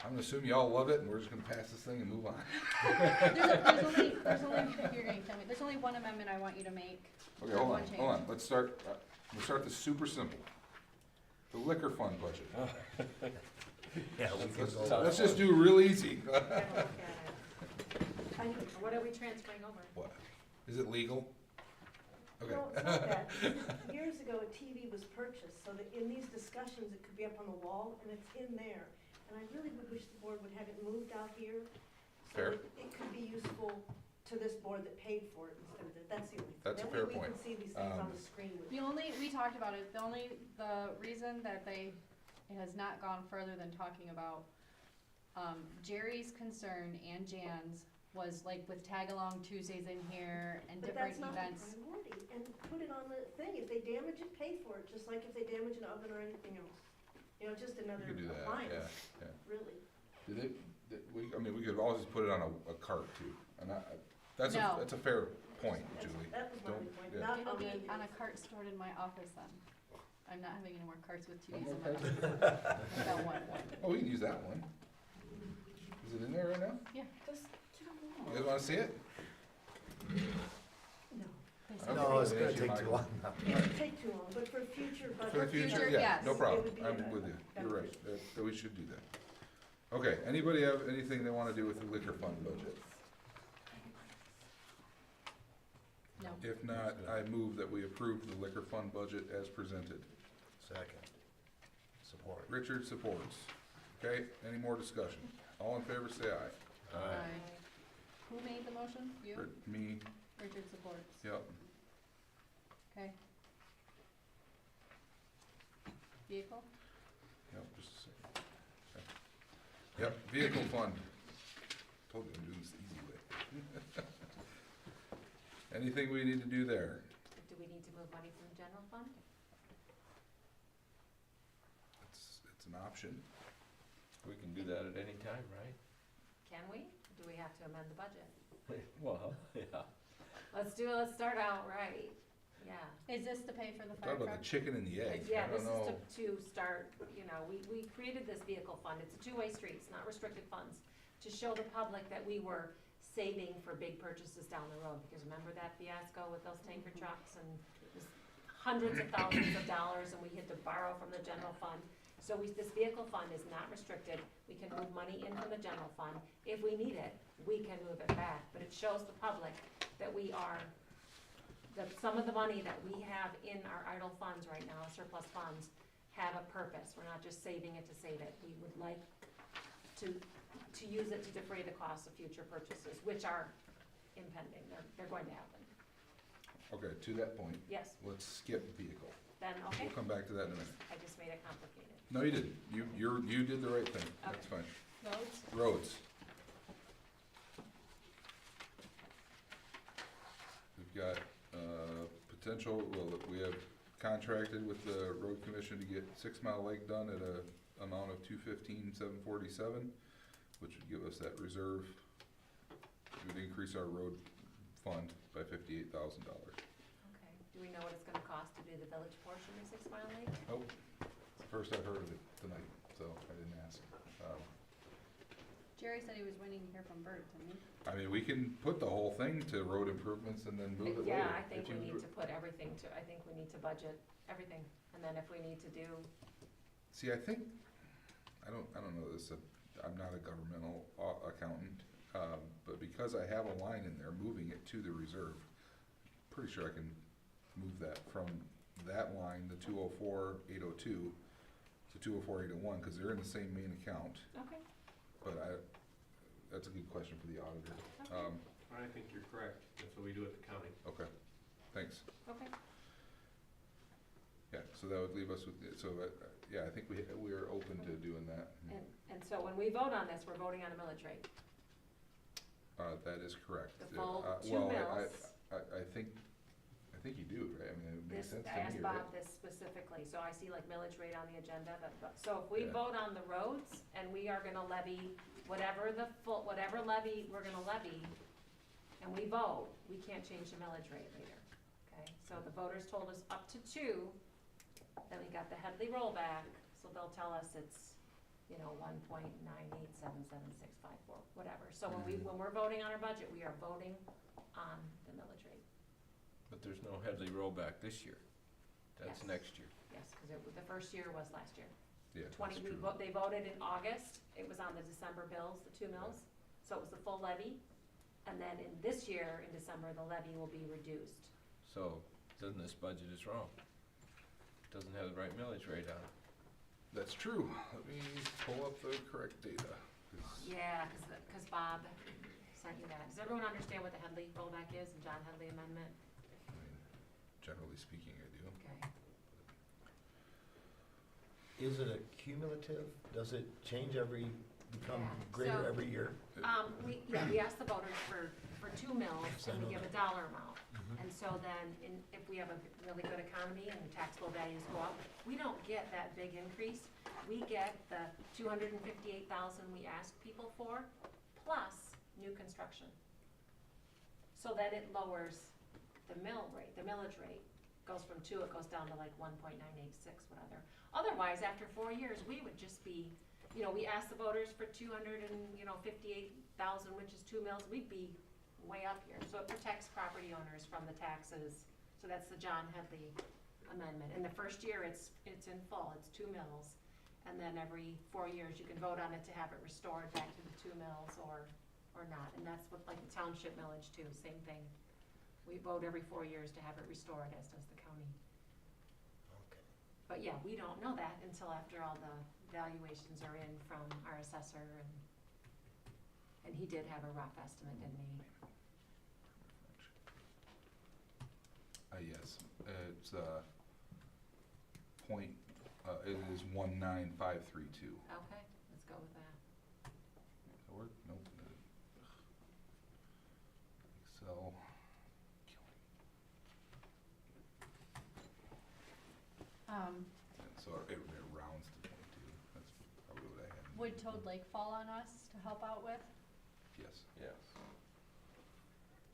I'm gonna assume y'all love it, and we're just gonna pass this thing and move on. There's only, you're gonna tell me, there's only one amendment I want you to make. Okay, Or hold one on, change. hold on, let's start, we'll start this super simple. The liquor fund budget. Yeah, we can Let's, go. let's just do real easy. Have a look at it. What are we transferring over? What, is it legal? Okay. No, it's not that. Years ago, a TV was purchased, so that in these discussions, it could be up on the wall, and it's in there. And I really would wish the board would have it moved out here. Fair. So that it could be useful to this board that paid for it instead of, that's the only thing. That's a fair That way point. we can see these things on the screen with. We talked about it, the reason that it has not gone further than talking about, Jerry's concern and Jan's was like with tag-along Tuesdays in here and But different that's not the events. priority, and put it on the thing. If they damage it, pay for it, just like if they damage an oven or anything else. You know, just another You could do that, appliance, yeah. really. I mean, we could always just put it on a cart too, and that's No. a fair point, Julie. That was my Don't- only point, yeah. not It'll on be the. on a cart stored in my office then. I'm not having any more carts with No TVs more in my carts? office. I've got one. Oh, we can use that one. Is it in there right now? Just, You guys wanna see it? no, They said Okay. No, it's gonna Thank you, take too Michael. long now. it would take too long, but for future For the budget. future, future, yeah, yes. no It problem, would be I'm a- with you, you're right, beneficial. that we should do that. Okay, anybody have anything they wanna do with the liquor fund budget? No. If not, I move that we approve the liquor fund budget as presented. Second. Support. Richard supports. Okay, any more discussion? All in favor, say aye. Aye. Who made the motion? You? Me, Richard supports. yep. Okay. Vehicle? Yep, just a second. Okay. Yep, vehicle fund. Told you I'm doing this the easy way. Anything we need to do there? Do we need to move money from the general fund? It's an option. We can do that at any time, right? Can we? Do we have to amend the budget? Well, yeah. Let's start out right, yeah. Is this to pay for the fire Talk about truck? the chicken and the egg. Yeah, I this don't is know. to start, you know, we created this vehicle fund, it's a two-way street, it's not restricted funds, to show the public that we were saving for big purchases down the road, because remember that fiasco with those tanker trucks and it was hundreds of thousands of dollars, and we had to borrow from the general fund. So this vehicle fund is not restricted, we can move money in from the general fund, if we need it, we can move it back, but it shows the public that we are, that some of the money that we have in our idle funds right now, surplus funds, have a purpose, we're not just saving it to save it, we would like to use it to defray the costs of future purchases, which are impending, they're going to happen. Okay, to that point, Yes, let's skip vehicle. then, okay, We'll come back to that in a minute. I just made it complicated. No, you didn't. You did the right thing. That's fine. Roads? Roads. We've got, potential, well, we have contracted with the road commission to get 6 Mile Lake done at a amount of $215,747, which would give us that reserve. It would increase our road fund by $58,000. Okay, do we know what it's gonna cost to do the village portion of 6 Mile Lake? Nope. It's the first I've heard of it tonight, so I didn't ask. Jerry said he was waiting to hear from Bert, didn't he? I mean, we can put the whole thing to road improvements and then move it later. Yeah, I think if we you- need to put everything I think we need to budget everything, and then if we need to do, See, I think, I don't know this, I'm not a governmental accountant, but because I have a line in there, moving it to the reserve, pretty sure I can move that from that line, the 204,802, to 204,801, because they're in the same main account, okay, but that's a good question for the auditor. Okay. I think you're correct, that's what we do at the county. Okay, thanks. okay. Yeah, so that would leave us with, yeah, I think we are open to doing that. And so when we vote on this, we're voting on a millage rate, That is correct. the full two Well, mills. I think you do, right? I mean, it makes sense to I me, asked right? Bob this specifically, so I see like millage rate on the agenda, so if we Yeah. vote on the roads and we are gonna levy whatever levy we're gonna levy, and we vote, we can't change the millage rate later, okay? So the voters told us up to 2, then we got the Headley rollback, so they'll tell us it's, you know, 1.9877654, whatever. So when we're voting on our budget, we are voting on the millage rate. But there's no Headley rollback this year. That's Yes. next year. Yes, because the first year was last year. Yeah, Twenty, that's true. they voted in August, it was on the December bills, the 2 mills, so it was the full levy. And then in this year, in December, the levy will be reduced. So, then this budget is wrong. Doesn't have the right millage rate on it. That's true. Let me pull up the correct data. 'Cause Yeah, because Bob sent you that. Does everyone understand what the Headley rollback is, the John Headley amendment? I mean, generally speaking, I do. Okay. Is it a cumulative? Does it change become Yeah, greater so- every year? We asked the voters for 2 mills Yes, I and we know give a that. dollar amount. Mhm. And so then, if we have a really good economy and taxable values go up, we don't get that big increase. We get the 258,000 we asked people for, plus new construction. So then it lowers the millage rate, goes from 2, it goes down to like 1.986, whatever. Otherwise, after 4 years, we would just be, you know, we asked the voters for 258,000, which is 2 mills, we'd be way up here. So it protects property owners from the taxes. So that's the John Headley amendment. In the first year, it's in full, it's 2 mills. And then every 4 years, you can vote on it to have it restored back to the 2 mills or not. And that's what, like the township millage too, same thing. We vote every 4 years to have it restored, as does the county. Okay. But yeah, we don't know that until after all the valuations are in from our assessor, and he did have a rough estimate, didn't he? Yes, it's, it is 19532. Okay, let's go with that. Does that work? Nope. Excel. And so it rounds to 22. That's probably what I had. Would Toad Lake fall on us to help out with? Yes. Yes.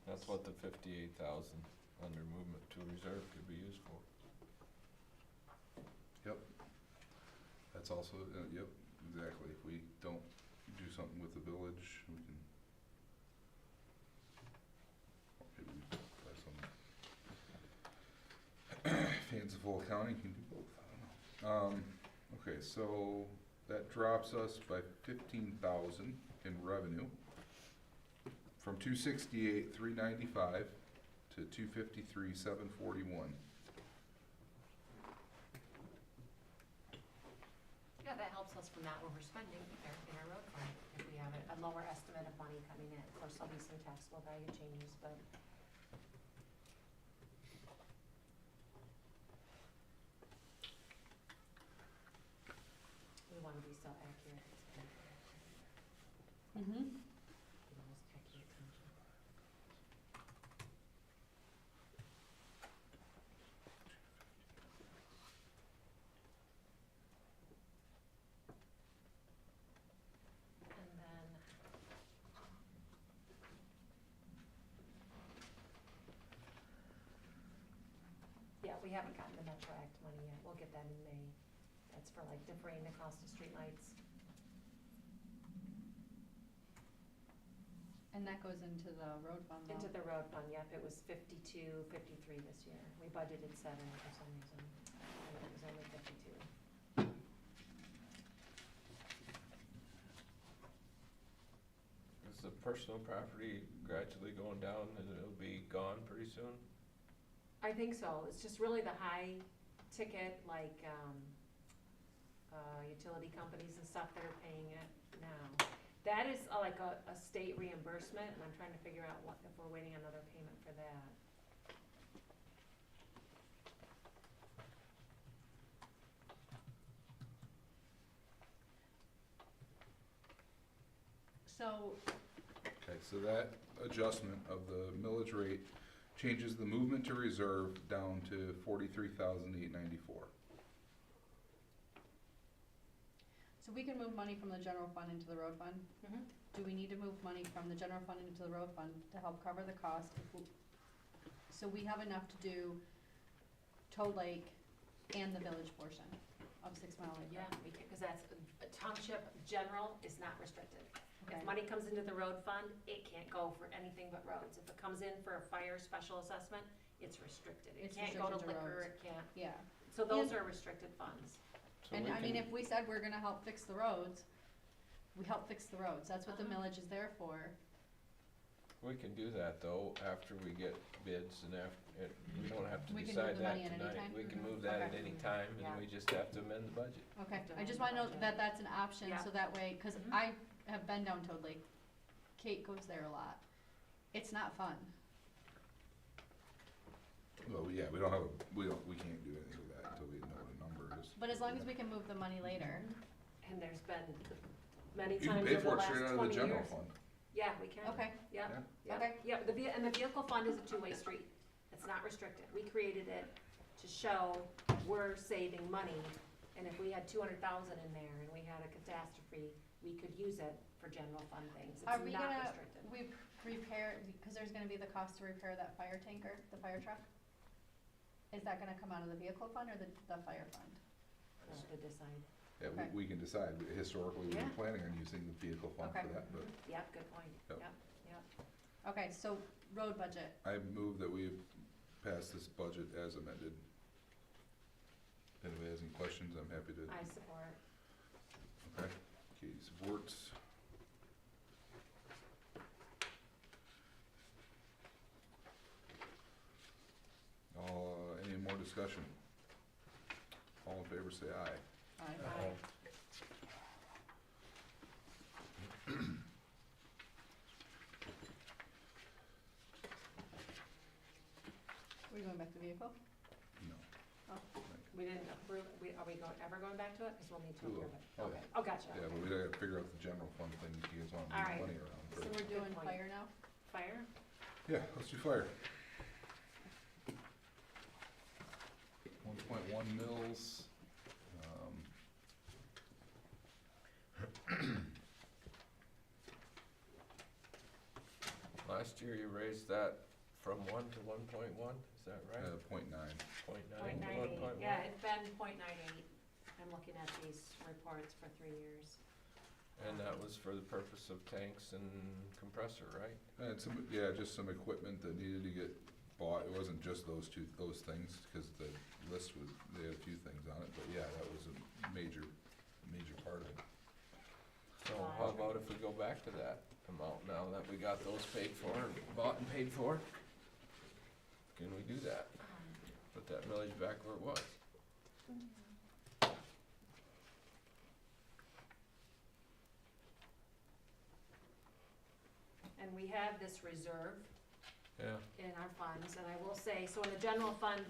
That's what the 58,000 under movement to reserve could be used for. Yep. That's also, yep, exactly. If we don't do something with the village, we can, maybe we can try some fanciful accounting, can do both, I don't know. Okay, so that drops us by 15,000 in revenue, from 268,395 to 253,741. Yeah, that helps us from not overspending in our road fund, if we have a lower estimate of money coming in. Of course, there'll be some taxable value changes, but. We want to be so accurate. Mm-hmm. The most accurate township. And then. Yeah, we haven't gotten the Metro Act money yet. We'll get that in May. That's for like defraying the cost of streetlights. And that goes into the road fund though. Into the road fund, yep, it was 52, 53 this year. We budgeted 7 for some reason, and it was only 52. Is the personal property gradually going down and it'll be gone pretty soon? I think so, it's just really the high ticket, like, utility companies and stuff that are paying it now. That is like a state reimbursement, and I'm trying to figure out if we're waiting another payment for that. So, Okay, so that adjustment of the millage rate changes the movement to reserve down to 43,894. so we can move money from the general fund into the road fund? Mm-hmm. Do we need to move money from the general fund into the road fund to help cover the cost? So we have enough to do Toad Lake and the village portion? of 6 Mile Lake Yeah, Road. we can, cause that's, township general is not restricted. Okay. If money comes into the road fund, it can't go for anything but roads. If it comes in for a fire special assessment, it's restricted. It It's can't go to restricted to liquor, roads. it can't, Yeah, so those And- are restricted funds. So and we I mean, can- if we said we're gonna help fix the roads, we help fix the roads, that's what the Uh-huh. millage is there for. We can do that though, after we get bids and we don't have to We can move decide the that money at any tonight. time? We can Mhm. move that at Okay. any time, Yeah. and we just have to amend the budget. Okay, Don't I just have wanna know budget. that that's an option, Yeah. so that way, cause Mhm. I have been down Toad Lake, Kate goes there a lot, it's not fun. Well, yeah, we can't do anything with that until we know what a number is. But as long as we can move the money later, And there's been many You can times pay over the for it last straight out of the 20 general years. fund. Yeah, we can. okay, Yep, Yeah. yep, Okay. yep, and the vehicle fund is a two-way street, it's not restricted, we created it to show we're saving money, and if we had 200,000 in there and we had a catastrophe, we could use it for general fund things, are it's we not gonna, restricted. we repair, because there's gonna be the cost to repair that fire tanker, the fire truck? Is that gonna come out of the vehicle fund or the fire fund? We have to decide. Yeah, Okay. we can decide. Historically, we've been Yeah. planning on using the vehicle fund for Okay. that, but Yep, good point, Yep. yep. Okay, so road budget, I move that we pass this budget as amended. If anybody has any questions, I'm happy to. I support. Okay, Katie supports. Any more discussion? All in favor, say aye. Aye. we going back to vehicle? No. We didn't approve, are we ever going back to it, cause we'll need to We will. approve it? Oh, Okay, oh, gotcha. Yeah, but we gotta figure out the general fund thing, if you guys wanna All move right. money around So first. we're doing point. fire now? Fire? Yeah, let's do fire. 1.1 mils. Last year you raised that from 1 to 1.1, is that right? 0.9. Point Point nine to nine eight, 1.1? yeah, it's been 0.98. I'm looking at these reports for 3 years. And that was for the purpose of tanks and compressor, right? And just some equipment that needed to get bought. It wasn't just those things, cause the list was, they had a few things on it, but yeah, that was a major part of it. So how about if we go back to that amount now that we got those paid for, bought and paid for? Can we do that? Put that millage back where it was? And we have this reserve Yeah, in our funds, and I will say, so in the general fund,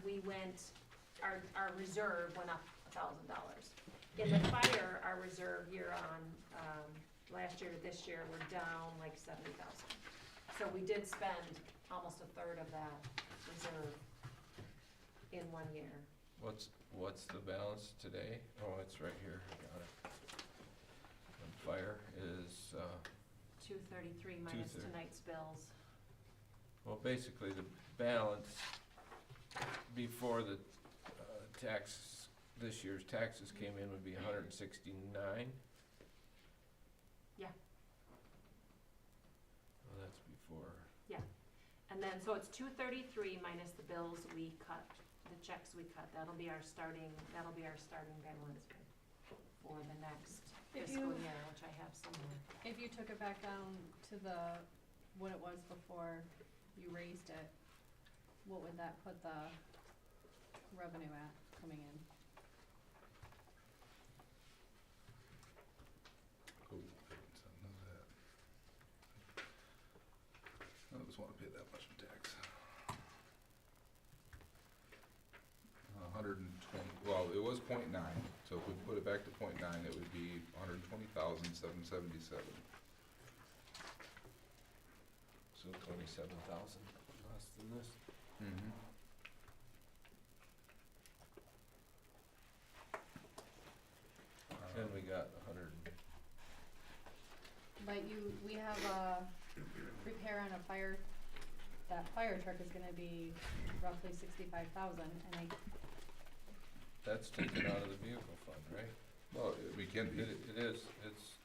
our reserve went up $1,000. In the fire, our reserve last year to this year, we're down like 70,000. So we did spend almost a third of that reserve in 1 year. what's the balance today? Oh, it's right here, I got it. And fire is, 233 minus 230. tonight's bills. well, basically the balance before the this year's taxes came in would be 169. Yeah. Well, that's before. And then, so it's 233 minus the bills we cut, the checks we cut, that'll be our starting balance for the next If fiscal you- year, which I have somewhere. If you took it back down to what it was before you raised it, what would that put the revenue at coming in? Oh, so none of that. None of us wanna pay that much in tax. 120, well, it was 0.9, so if we put it back to 0.9, it would be 120,777. So 27,000 less than this. Mm-hmm. And we got 100. But we have a repair on a fire, that fire truck is gonna be roughly 65,000, and that's taken out of the vehicle fund, right? Well, we can be, It is,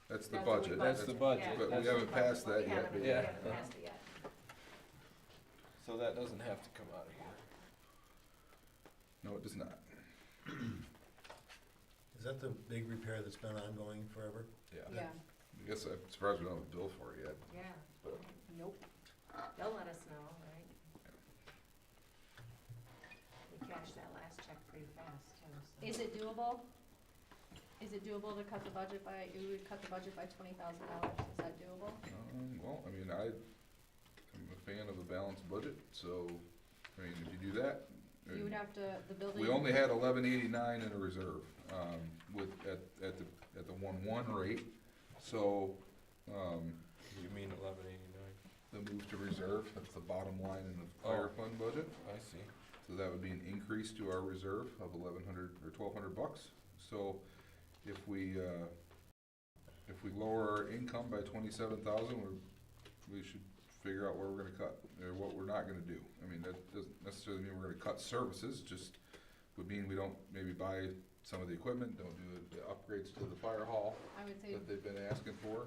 that's the That's what we budget. That's the budget. Yeah. But we That's- haven't passed that We yet. haven't, we Yeah. haven't passed it yet. so that doesn't have to come out of here. No, it does not. Is that the big repair that's been ongoing forever? Yeah, I guess I'm surprised we don't have a bill for it yet. Yeah, But nope. they'll let us know, right? We cashed that last check pretty fast, too, so. Is it doable? Is it doable to cut the budget by, you would cut the budget by $20,000, is that doable? Well, I mean, I'm a fan of a balanced budget, so, I mean, if you do that. I You would mean, have to, the building. We only had 1189 in a reserve, with, at the 1/1 rate, so, You mean 1189? the move to reserve, that's the bottom line in the fire Oh. fund budget. I see. So that would be an increase to our reserve of 1,100 or 1,200 bucks. So if we lower our income by 27,000, we should figure out where we're gonna cut, or what we're not gonna do. I mean, that doesn't necessarily mean we're gonna cut services, just would mean we don't maybe buy some of the equipment, don't do the upgrades to the fire hall I would say, that they've been asking for.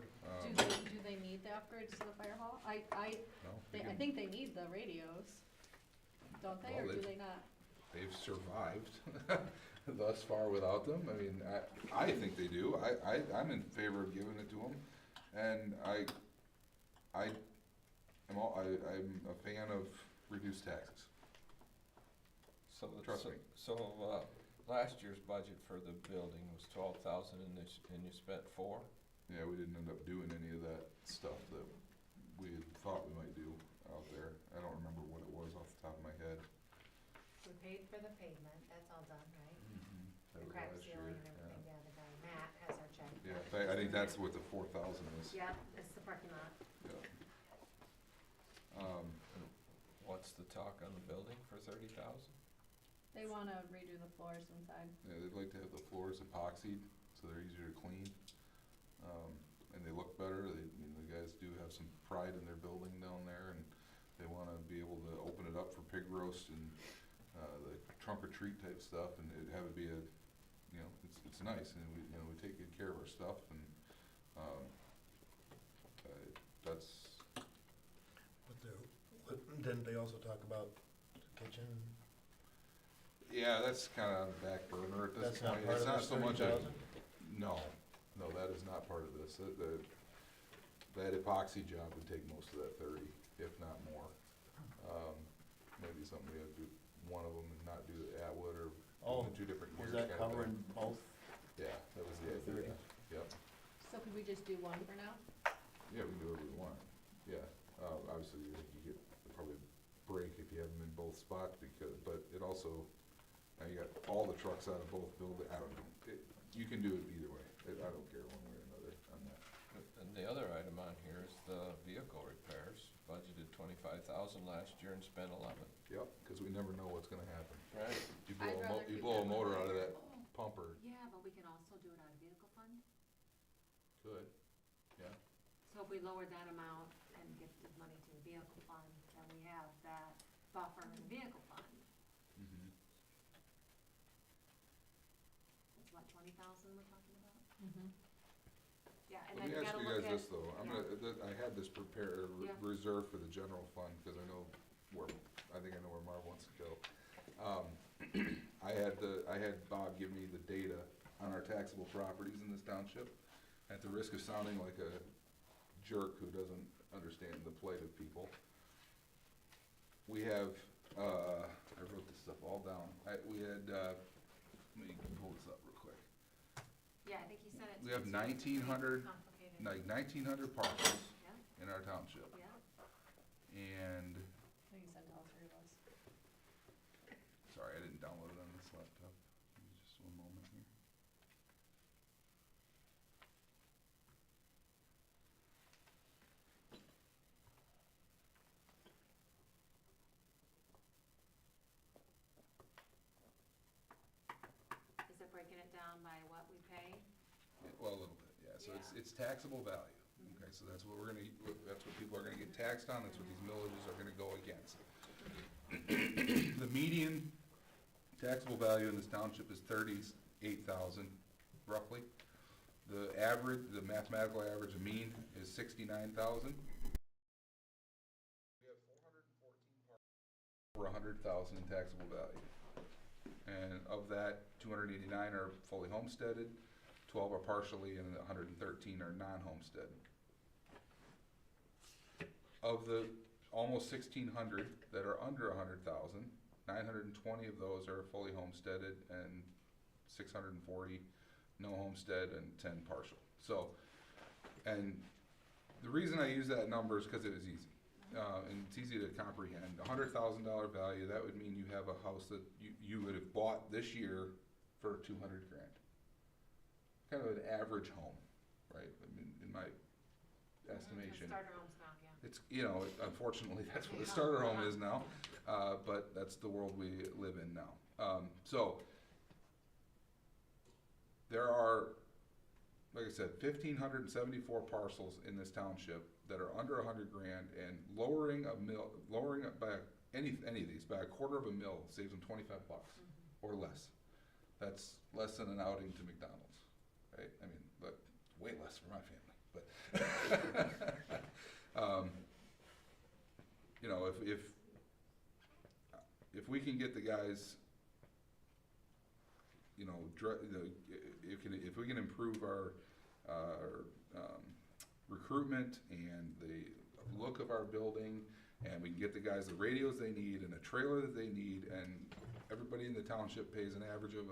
do they need the upgrades to the fire hall? No, we I can- think they need the radios, don't they, Well, or do they- they not? They've survived thus far without them. I mean, I think they do. I'm in favor of giving it to them. And I'm a fan of reduced taxes. So, Trust so, me. so, last year's budget for the building was 12,000 and you spent 4? Yeah, we didn't end up doing any of that stuff that we had thought we might do out there. I don't remember what it was off the top of my head. We paid for the pavement, that's all done, right? That The was crack last year, ceiling and everything, yeah, the guy, Matt has our check. Yeah, in fact, I think that's what the 4,000 is. Yeah, it's the parking lot. Yeah. What's the talk on the building for 30,000? They wanna redo the floors inside. Yeah, they'd like to have the floors epoxied, so they're easier to clean. And they look better, the guys do have some pride in their building down there, and they wanna be able to open it up for pig roast and, the trunk or treat type stuff, and it'd have it be a, it's nice, and we take good care of our stuff, and, that's, Didn't they also talk about the kitchen? yeah, that's kinda on the back burner at this That's not point. part It's of not this so much a, 30,000? no, that is not part of this. That epoxy job would take most of that 30, if not more. Maybe something we have to do one of them and not do Atwood, or Oh, the two different Was years. that kinda thing. covering both? Yeah, that was the The 30? idea, yep. So could we just do one for now? Yeah, we can do whatever we want, yeah. Obviously, you get probably a break if you have them in both spots, but it also, now you got all the trucks out of both buildings, I don't know. You can do it either way, I don't care one way or another on that. And the other item on here is the vehicle repairs, budgeted 25,000 last year and spent 11. Yep, cause we never know what's gonna happen. Right. You I'd rather you keep blow a that motor one. out of that pumper, Yeah, but we can also do it out of vehicle fund. good, yeah. So if we lowered that amount and gifted money to the vehicle fund, then we have that buffer in the vehicle fund. Mhm. It's what, 20,000 we're talking about? Mm-hmm. Yeah, and Let then me you ask gotta you look guys at. this though, I had this Yeah. reserved for the general fund, cause I know I think I know where Marv wants to go. I had Bob give me the data on our taxable properties in this township, at the risk of sounding like a jerk who doesn't understand the plight of people. We have, I wrote this stuff all down, we had, let me pull this up real quick. Yeah, I think he sent it to. We have you, so it's pretty 1,900 complicated. Like 1,900 parcels Yeah, in our township, yeah. and, I think you sent all three of us. sorry, I didn't download it on this laptop. Give me just one moment here. Is it breaking it down by what we pay? Well, a little bit, yeah, so it's taxable value, okay, so that's what that's what people are gonna get taxed on, that's what these millages are gonna go against. The median taxable value in this township is 38,000 roughly. The average, the mathematical average, the mean is 69,000. We have 414 parcels over 100,000 in taxable value. And of that, 289 are fully homesteaded, 12 are partially, and 113 are non-homestead. Of the almost 1,600 that are under 100,000, 920 of those are fully homesteaded, and 640 no homestead, and 10 partial. So, and the reason I use that number is because it is easy. And it's easy to comprehend. $100,000 value, that would mean you have a house that you would have bought this year for 200 grand. Kind of an average home, right? I mean, in my estimation. Starter homes now, yeah. It's, you know, unfortunately, that's what a starter home is now, but that's the world we live in now. So, there are, like I said, 1,574 parcels in this township that are under 100 grand, and lowering it by any of these by a quarter of a mil saves them 25 bucks or less. That's less than an outing to McDonald's, right? I mean, but way less for my family, but you know, if we can get the guys, you know, if we can improve our recruitment and the look of our building, and we can get the guys the radios they need and a trailer that they need, and everybody in the township pays an average of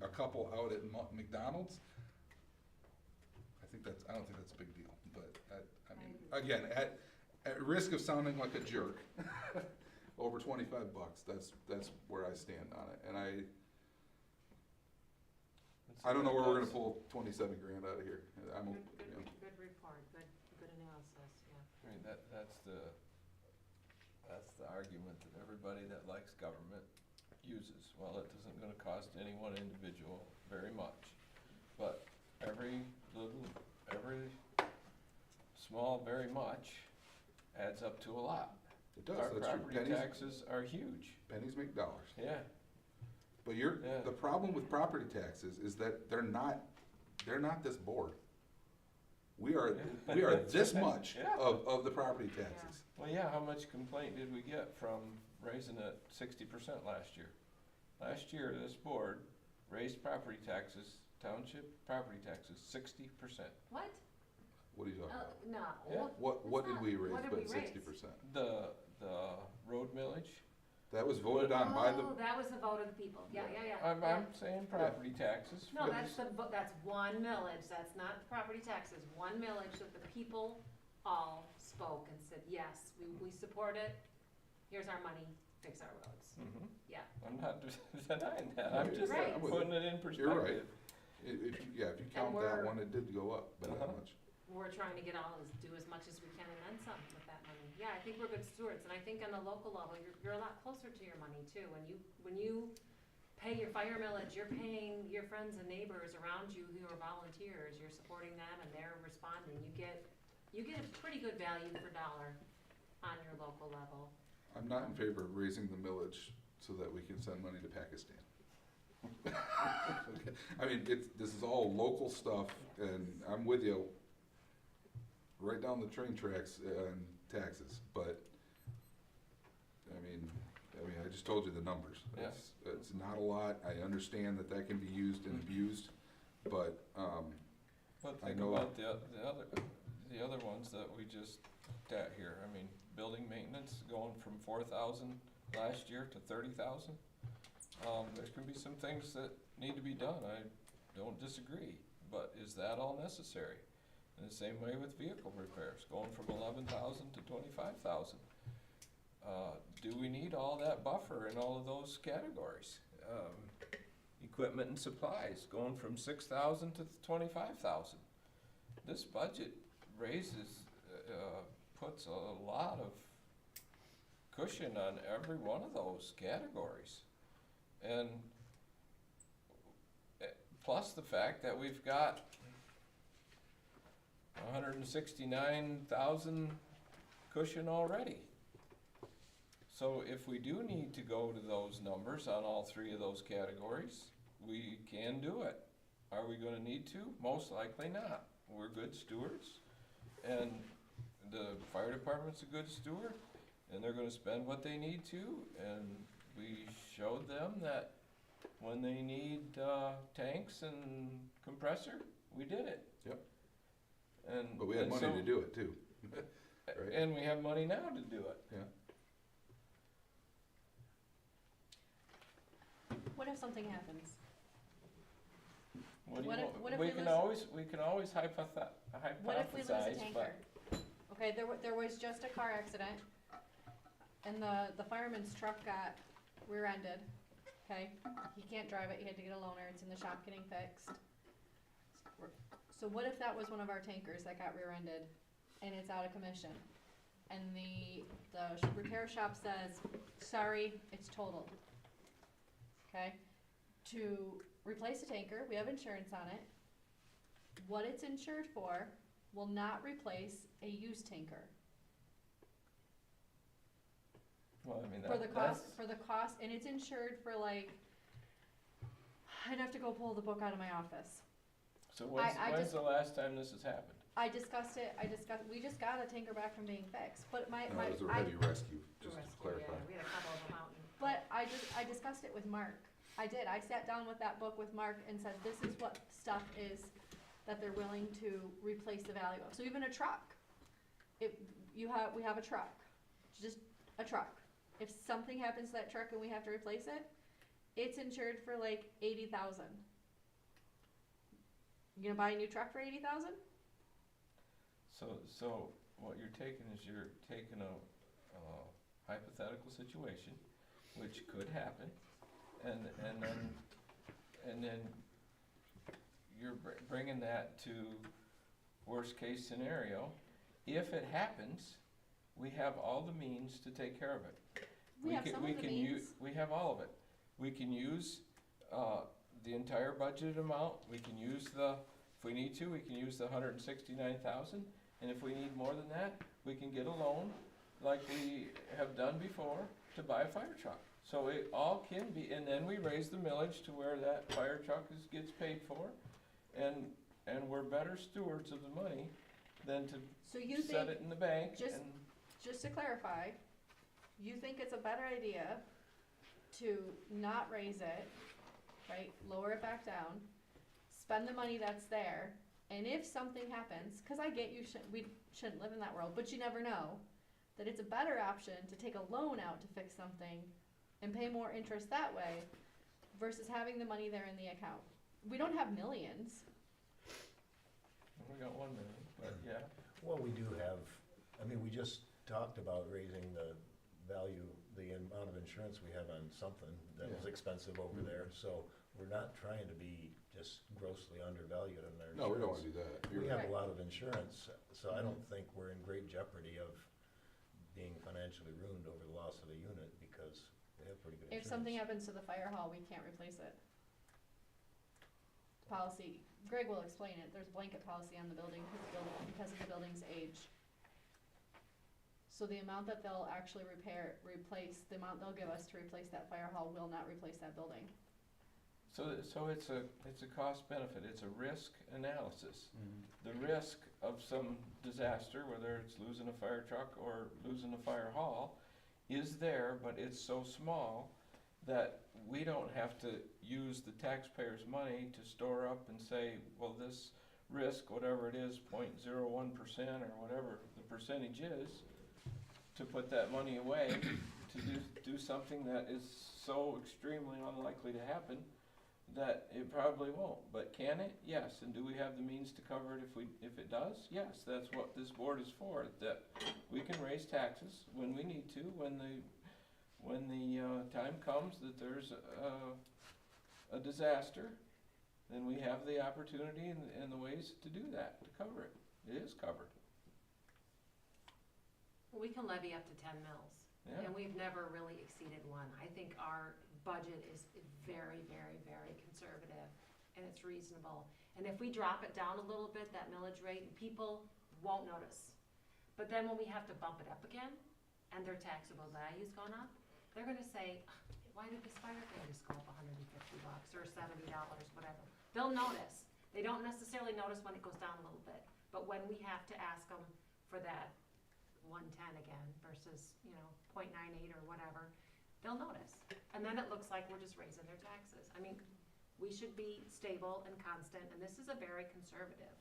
a couple out at McDonald's, I don't think that's a big deal. But I mean, again, at risk of sounding like a jerk, over 25 bucks, that's where I stand on it. And I don't know where we're gonna pull 27 grand out of here. Good report, good analysis, yeah. I mean, that's the argument that everybody that likes government uses. Well, it isn't gonna cost any one individual very much, but every small very much adds up to a lot. It does, Our that's true. property taxes are huge. Pennies make dollars. Yeah. But Yeah. the problem with property taxes is that they're not this board. We are this much Yeah. of the property taxes. Well, yeah, how much complaint did we get from raising it 60% last year? Last year, this board raised property taxes, township property taxes, 60%. What? What are you talking about? No. Yeah. What did we raise What did by we raise? 60%? The road millage, That was voted on by the, Oh, that was the vote of the people, yeah. I'm saying property taxes. No, that's that's one millage, that's not property taxes, one millage that the people all spoke and said, yes, we support it, here's our money, fix our roads. Mhm. Yeah. I'm not denying that, I'm just Right. putting it in perspective. you're right. If you count that we're- one, it did go up by that Uh-huh. much. We're trying to do as much as we can and then some with that money. Yeah, I think we're good stewards, and I think on the local level, you're a lot closer to your money too. When you pay your fire millage, you're paying your friends and neighbors around you who are volunteers, you're supporting them and they're responding. You get a pretty good value per dollar on your local level. I'm not in favor of raising the millage so that we can send money to Pakistan. I mean, this is all local stuff, and I'm with you right down the train tracks and taxes, but, I mean, I just told you the numbers. Yeah. It's not a lot, I understand that can be used and abused, but, But I think know- about the other ones that we just got here. I mean, building maintenance going from 4,000 last year to 30,000. There can be some things that need to be done. I don't disagree, but is that all necessary? In the same way with vehicle repairs, going from 11,000 to 25,000. Do we need all that buffer in all of those categories? Equipment and supplies, going from 6,000 to 25,000. This budget raises, puts a lot of cushion on every one of those categories. And plus the fact that we've got 169,000 cushion already. So if we do need to go to those numbers on all three of those categories, we can do it. Are we gonna need to? Most likely not. We're good stewards, and the fire department's a good steward, and they're gonna spend what they need to, and we showed them that when they need, tanks and compressor, we did it. Yep. And. But we had and money so- to do it too. Right. And we have money now to do it. Yeah. What if something happens? What do you What if- want? what if We we can lose- always hypothesize, What if we lose a but. tanker? Okay, there was just a car accident, and the fireman's truck got rear-ended, okay? He can't drive it, he had to get a loaner, it's in the shop getting fixed. So what if that was one of our tankers that got rear-ended, and it's out of commission? And the repair shop says, sorry, it's totaled. Okay? To replace a tanker, we have insurance on it. What it's insured for will not replace a used tanker. Well, I mean, For the that's, cost, and it's insured for like, I'd have to go pull the book out of my office. so I when's just- the last time this has happened? I discussed it, we just got a tanker back from being fixed, but No, it was a heavy rescue, just to clarify. We had a couple of them out in. But I discussed it with Mark. I did. I sat down with that book with Mark and said, this is what stuff is that they're willing to replace the value of. So even a truck, we have a truck, just a truck. If something happens to that truck and we have to replace it, it's insured for like 80,000. You gonna buy a new truck for 80,000? So what you're taking is you're taking a hypothetical situation, which could happen, and then you're bringing that to worst case scenario. If it happens, we have all the means to take care of it. We have some of the means. We have all of it. We can use, the entire budgeted amount, we can use if we need to, we can use the 169,000, and if we need more than that, we can get a loan, like we have done before, to buy a fire truck. So it all can be, and then we raise the millage to where that fire truck gets paid for, and we're better stewards of the money than to So you set think, it in the bank just- and. just to clarify, you think it's a better idea to not raise it, right, lower it back down, spend the money that's there, and if something happens, cause I get we shouldn't live in that world, but you never know, that it's a better option to take a loan out to fix something and pay more interest that way versus having the money there in the account. We don't have millions. We got 1 million, but yeah. Well, we do have, I mean, we just talked about raising the value, the amount of insurance we have on something that was Yeah. expensive over there, so we're not trying to be just grossly undervalued on our insurance. No, we don't wanna do that. We You're have right. a lot of insurance, so I don't think we're in great jeopardy of being financially ruined over the loss of a unit because we have pretty good insurance. If something happens to the fire hall, we can't replace it. Policy, Greg will explain it, there's blanket policy on the building because of the building's age. So the amount that they'll actually replace, the amount they'll give us to replace that fire hall will not replace that building. So it's a cost benefit, it's a risk analysis. Mm-hmm. The risk of some disaster, whether it's losing a fire truck or losing a fire hall, is there, but it's so small that we don't have to use the taxpayers' money to store up and say, well, this risk, whatever it is, 0.01% or whatever the percentage is, to put that money away to do something that is so extremely unlikely to happen that it probably won't. But can it? Yes. And do we have the means to cover it if it does? Yes. That's what this board is for, that we can raise taxes when we need to, when the time comes that there's a disaster, then we have the opportunity and the ways to do that, to cover it. It is covered. We can levy up to 10 mils, Yeah. and we've never really exceeded one. I think our budget is very, very, very conservative, and it's reasonable. And if we drop it down a little bit, that millage rate, people won't notice. But then when we have to bump it up again, and their taxable value's gone up, they're gonna say, why did this fire thing just go up $150 or $70, whatever? They'll notice. They don't necessarily notice when it goes down a little bit, but when we have to ask them for that 110 again versus, 0.98 or whatever, they'll notice. And then it looks like we're just raising their taxes. I mean, we should be stable and constant, and this is a very conservative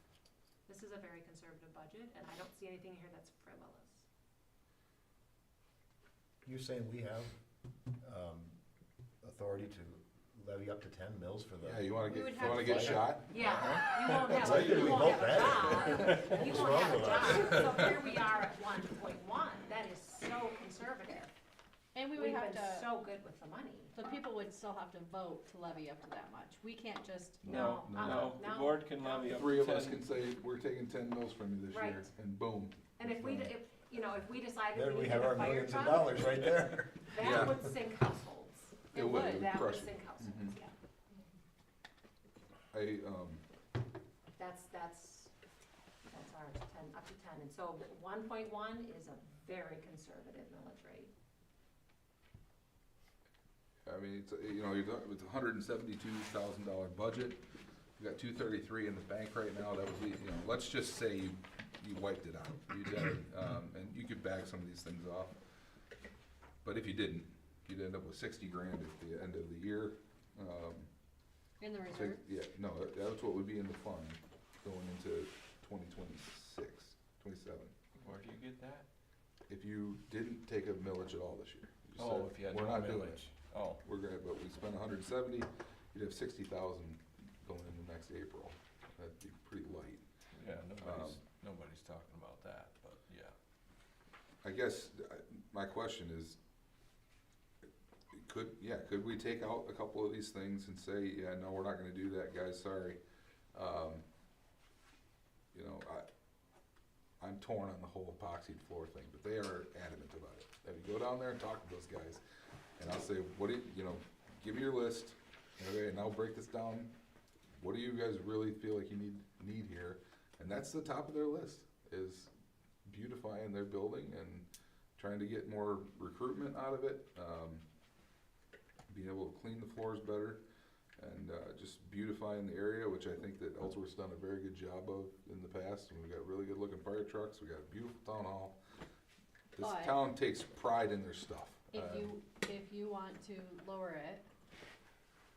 budget, and I don't see anything here that's frivolous. You're saying we have, authority to levy up to 10 mils for the? Yeah, you wanna We get, would you have wanna to get fight it. shot? Yeah, you won't have, Why did you we won't vote have a that? job. You What's won't wrong have a with us? job. So here we are at 1.1. That is so conservative. And we would We've have been to, so good with the money. the people would still have to vote to levy up to that much. We can't just, No, No, the no, board can no. levy up Three to of us 10. can say, we're taking 10 mils from you this year, Right. and boom. And if we, if we decided There we we needed have a our fire millions of truck, dollars right there. Yeah. that would sink households. It would, it would That would crush it. sink households, Mhm. yeah. That's ours, 10, up to 10. And so 1.1 is a very conservative millage rate. I mean, it's, you're talking, it's a $172,000 budget. You got 233 in the bank right now. That would be, let's just say you wiped it out. You did it, and you could bag some of these things off. But if you didn't, you'd end up with 60 grand at the end of the year. in the So, reserve. yeah, no, that's what would be in the fund going into 2026, 27. Where do you get that? If you didn't take a millage at all this year. You just Oh, said, if you had we're no not doing it. millage. Oh, We're gonna, but we spent 170, you'd have 60,000 going into next April. That'd be pretty light. yeah, nobody's talking about that, but yeah. I guess, my question is, could we take out a couple of these things and say, yeah, no, we're not gonna do that, guys, sorry. I'm torn on the whole epoxied floor thing, but they are adamant about it. If you go down there and talk to those guys, and I'll say, what do you, give me your list, okay, and I'll break this down. What do you guys really feel like you need here? And that's the top of their list, is beautifying their building and trying to get more recruitment out of it, being able to clean the floors better, and just beautifying the area, which I think that Ellsworth's done a very good job of in the past. And we've got really good looking fire trucks, we got a beautiful town hall. This But- town takes pride in their stuff. If you want to lower it,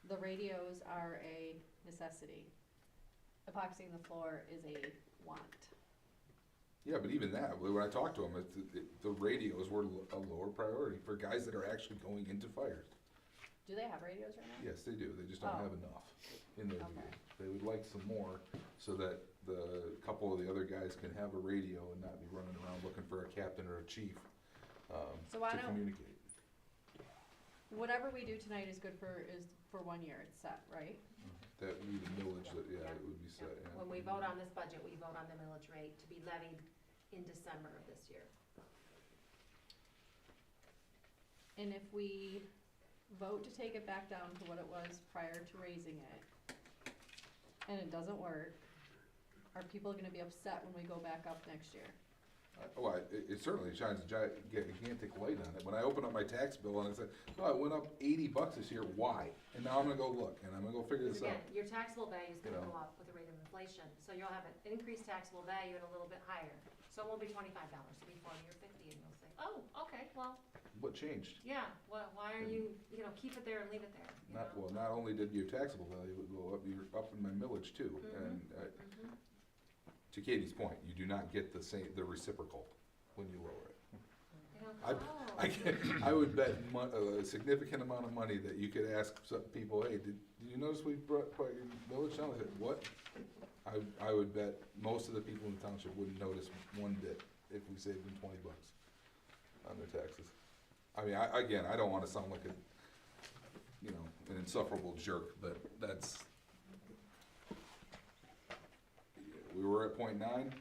the radios are a necessity. Epoxying the floor is a want. Yeah, but even that, when I talked to them, the radios were a lower priority for guys that are actually going into fires. Do they have radios right now? Yes, they do, they just don't Oh. have enough in their view. Okay. They would like some more, so that the couple of the other guys can have a radio and not be running around looking for a captain or a chief, So why to don't- communicate. Whatever we do tonight is good for 1 year, it's set, right? That would be the millage that, yeah, Yeah. it would be set, yeah. When we vote on this budget, we vote on the millage rate to be levied in December of this year. And if we vote to take it back down to what it was prior to raising it, and it doesn't work, are people gonna be upset when we go back up next year? Well, it certainly shines a gigantic light on it. When I open up my tax bill and I say, oh, it went up $80 this year, why? And now I'm gonna go look, and I'm gonna go figure this out. Again, your taxable value is gonna You know. go up with the rate of inflation, so you'll have an increased taxable value and a little bit higher. So it won't be $25, it'll be 40 or 50, and you'll say, oh, okay, well, What changed? yeah, why are you, keep it there and leave it there, you know? Not only did your taxable value go up, you're up in my millage too. Mhm. And Mhm. to Katie's point, you do not get the reciprocal when you lower it. You know, I would bet a significant amount of money that you could ask some people, hey, did you notice we put your millage down? I said, what? I would bet most of the people in the township wouldn't notice one bit if we saved them $20 on their taxes. I mean, I don't wanna sound like an insufferable jerk, but that's, we were at 0.9, and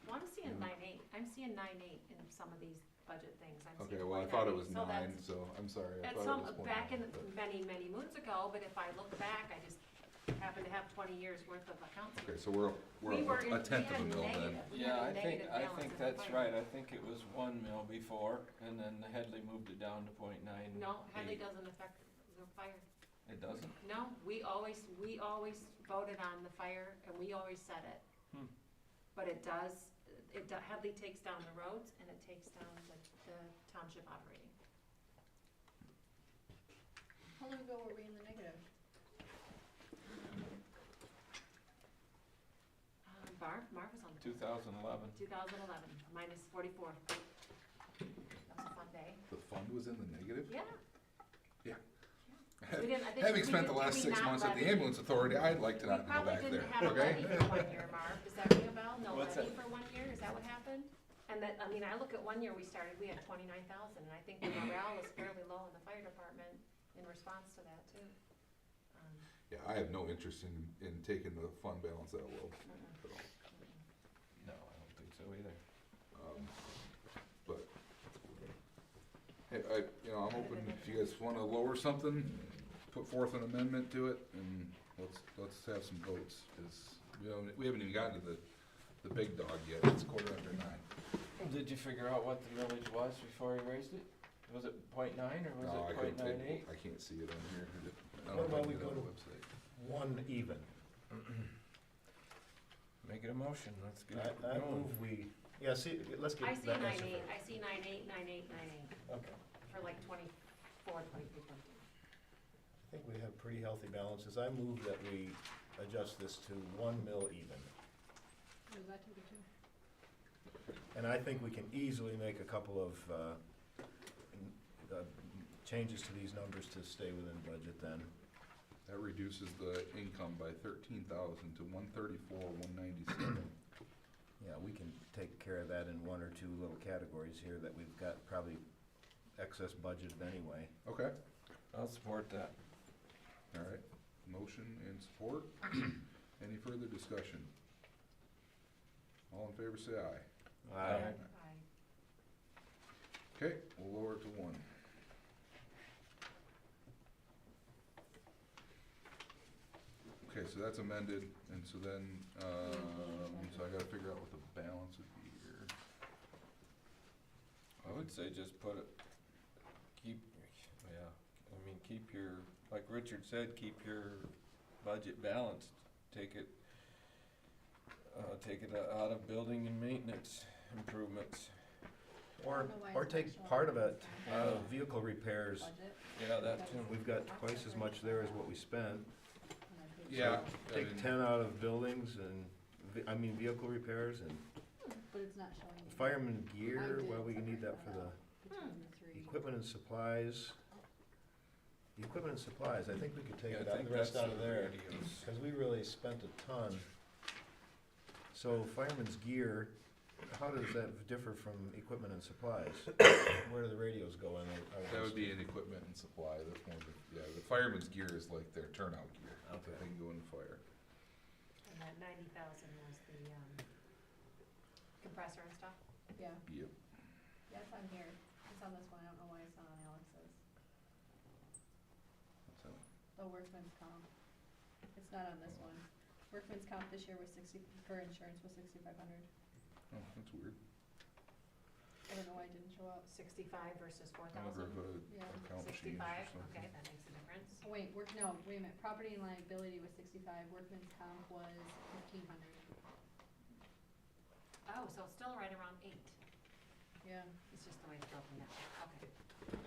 Well, I'm seeing 9.8, I'm seeing 9.8 in some of these budget things, I'm seeing okay, well, I thought it was 0.98. So 9, that's- so I'm sorry, I At thought some, it was 0.9. back in but- many, many moons ago, but if I look back, I just, happen to have 20 years worth of accounts. Okay, so we're We were in- a tenth of a we had mil then. negative. We had Yeah, a I think, negative I balance think in the that's fire. right, I think it was 1 mil before, and then the Headley moved it down to .9. No, Headley doesn't affect the fire. It doesn't? No, we always voted on the fire, and we always said it. Hmm. But it does, Headley takes down the roads, and it takes down the township operating. How long ago were we in the negative? Mark was on the. 2011. 2011, minus 44. That was a fun day. The fund was in the negative? Yeah. Yeah. We didn't, I think. Having we spent the did- last did we 6 not months at the levy? ambulance authority, I'd like to not go back We there, probably didn't have a okay? levy for 1 year, Marv. Does that ring a bell? No What's levy that? for 1 year? Is that what happened? And that, I mean, I look at 1 year we started, we had 29,000, and I think the morale was fairly low in the fire department in response to that too. Yeah, I have no interest in taking the fund balance that low. No, I don't think so either. But, hey, I'm open, if you guys wanna lower something, put forth an amendment to it, and let's have some votes, cause we haven't even gotten to the big dog yet, it's 9:15. Did you figure out what the millage was before you raised it? Was it .9 or No, was I it couldn't .98? I can't see it on here. I don't What know about if I we can get it go on the to- website. One even. Make it a motion, let's get it I going. move we, yeah, see, let's get I see that 9.8, answer I see 9.8, 9.8, 9.8, Okay. for like 24, 23, 22. I think we have pretty healthy balances. I move that we adjust this to 1 mil even. What does that take it to? And I think we can easily make a couple of changes to these numbers to stay within budget then. That reduces the income by 13,000 to 134,197. Yeah, we can take care of that in one or two little categories here that we've got probably excess budgeted anyway. Okay, I'll support that. all right, motion and support. Any further discussion? All in favor say aye. Aye. Okay, we'll lower it to 1. Okay, so that's amended, and so then, so I gotta figure out what the balance would be here. I would say just put it, keep your, like Richard said, keep your budget balanced. Take it out of building and maintenance improvements. Or, I don't know why or it's not take showing part of on it this out one. of vehicle repairs. Budget, Yeah, that too. We've got twice as much there as what we spent. and I paid Yeah. for it. Take 10 out of buildings and, vehicle repairs and But it's not showing. me. fireman I gear, did well, we can need separate that for that the out between the three. equipment and supplies. The equipment and supplies, I think we could take Yeah, I it out, think the rest that's out of the there, radios. cause we really spent a ton. So fireman's gear, how does that differ from equipment and supplies? Where do the radios go in? That would be in equipment and supply, that's more the fireman's gear is like their turnout gear, that Okay. they can go in the fire. And that 90,000 was the compressor and stuff. Yeah, Yep. yeah, it's on here. It's on this one. I don't know why it's not on Alex's. What's that? The workman's comp. It's not on this one. Workman's comp this year was for insurance was 6,500. Oh, that's weird. I don't know why it didn't show up. 65 versus I wonder 4,000. if a Yeah. account changed 65, or something. okay, that makes a difference. Oh, wait, a minute. Property and liability was 65. Workman's comp was 1,500. Oh, so it's still right around 8. Yeah. It's just the way it's broken down.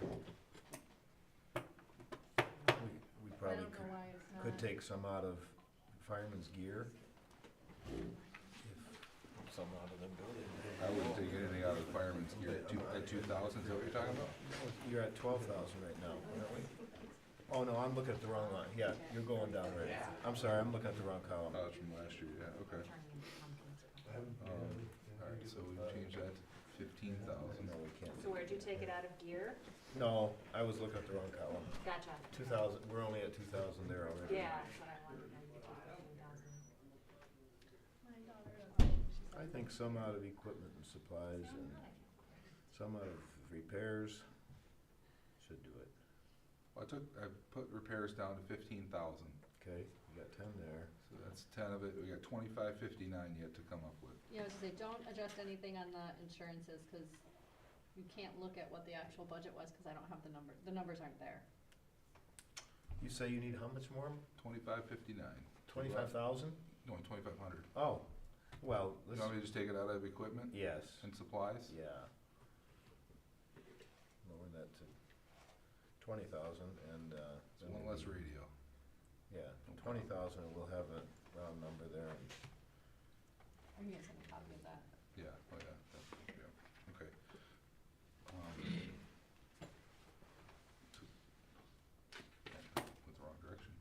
Okay. We I probably don't know why it's not. could take some out of fireman's gear. Some out of them buildings. I wouldn't take anything out of the fireman's gear at 2,000, is that what you're talking about? You're at 12,000 right now, aren't we? Oh, no, I'm looking at the wrong line. Yeah, you're going down right. I'm sorry, I'm looking at the wrong column. Oh, it's from last year, yeah, okay. Turning into pumpkins. Alright, so we change that to 15,000. No, we can't. So where'd you take it out of gear? No, I was looking at the wrong column. Gotcha. 2,000, we're only at 2,000 there already. Yeah, that's what I wanted, then you took 15,000. My daughter, she's I think some out of equipment and supplies and some out of repairs should do it. I put repairs down to 15,000. Okay, you got 10 there. So that's 10 of it. We got 2559 yet to come up with. Yeah, I was gonna say, don't adjust anything on the insurances, cause you can't look at what the actual budget was, cause I don't have the numbers aren't there. You say you need how much more? 2559. 25,000? No, 2500. Oh, well, You let's, want me to just take it out of equipment yes, and supplies? yeah. Lower that to 20,000 and, So then one we'll less be- radio. Yeah, No 20,000 and we'll have a round number there. Are you guys have a copy of that? Yeah, oh yeah, yeah, okay. Went the wrong direction.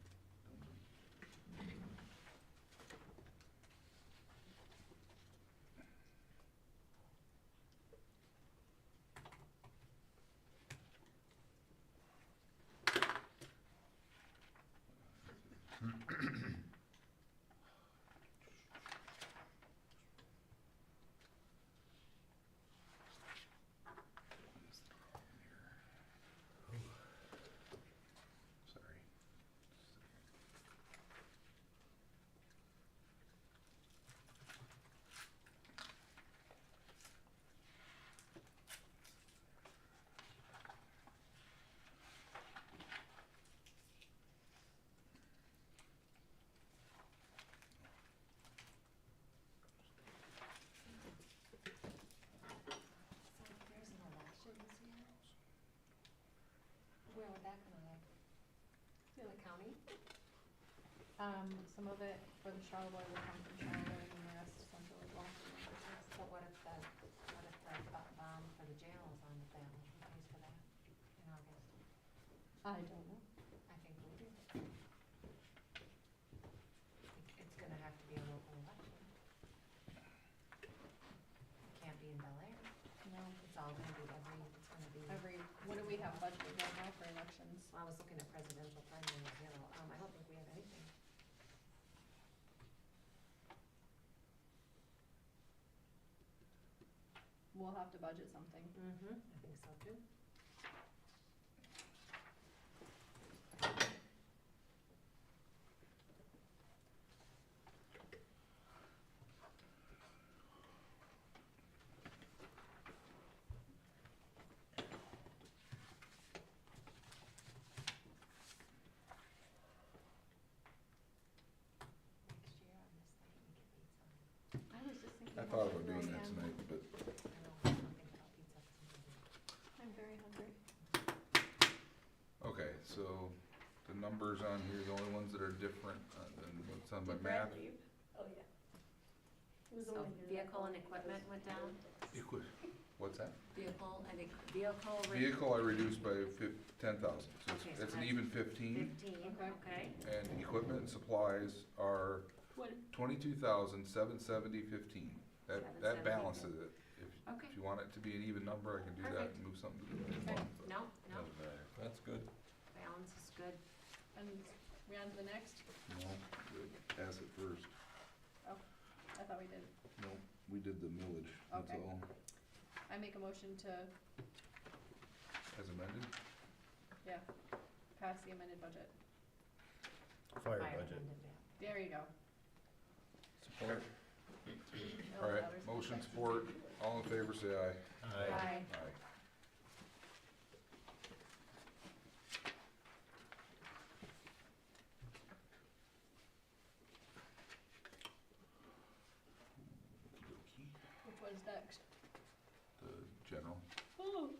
Sorry. So if there's an election this year, where would that come out of? In the county? Some of it for the Charlevoix will come from Charlevoix and the rest central as well. But what if the bond for the jail is on the ballot? Who pays for that in August? I don't know. I think we do. It's gonna have to be a local election. It can't be in Bel Air. No, It's all gonna be it's gonna be. what do we have budgeted right now for elections? Well, I was looking at presidential primaries, you know, I don't think we have anything. We'll have to budget something. Mm-hmm. I think so too. Next year on this thing, we get pizza. I was just thinking. I about thought that about doing today, that and tonight, but I know, I'm thinking about pizza 'cause I'm gonna I'm very hungry. okay, so the numbers on here, the only ones that are different than what's on my Did Brad map. leave? Oh, yeah. He was So only here that vehicle and long. equipment went down? What's that? Vehicle. Vehicle I reduced by 10,000, so Okay, so it's an that's even 15. 15, Okay. okay. And equipment and supplies are What, 22,770.15. That balances it. Okay. If you want it to be an even number, I can do that Perfect. and move something to the Okay. bottom. but- No, no, Doesn't matter. That's good. balance is good. and we on to the next? No, pass it first. Oh, I thought we did. No, we did the millage, that's Okay. all. I make a motion to, As amended? yeah, pass the amended budget. Fire Fire budget. amended, yeah. There you go. Support. All right, motion support, all in favor, say aye. Aye. Aye. Okey-dokey. Which one's next? The general. Oh,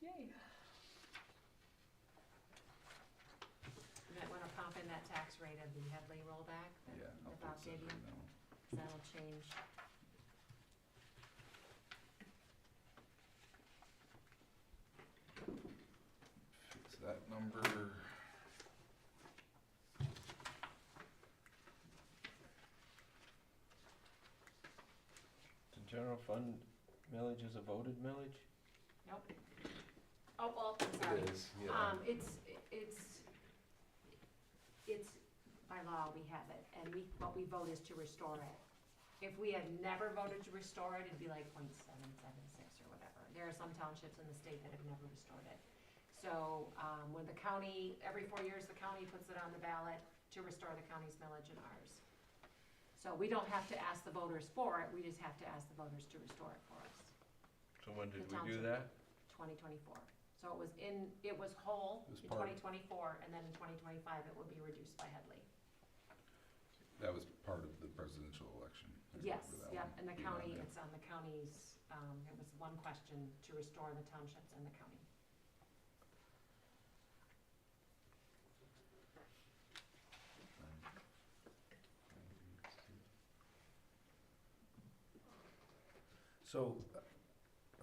yay. You might wanna pump in that tax rate of the Headley rollback, Yeah, I'll without fix that digging, right now. that'll change. Fix that number. The general fund millage is a voted millage? Nope. Oh, well, I'm sorry. It is, yeah. It's, by law, we have it, and what we vote is to restore it. If we had never voted to restore it, it'd be like 0.776 or whatever. There are some townships in the state that have never restored it. So, when the county, every 4 years, the county puts it on the ballot to restore the county's millage and ours. So we don't have to ask the voters for it, we just have to ask the voters to restore it for us. So when did The we do township. that? 2024. So it was whole It was in part- 2024, and then in 2025, it will be reduced by Headley. That was part of the presidential election. I Yes, remember that yep, one and the being on county, there. it's on the county's, it was one question to restore the townships and the county. So,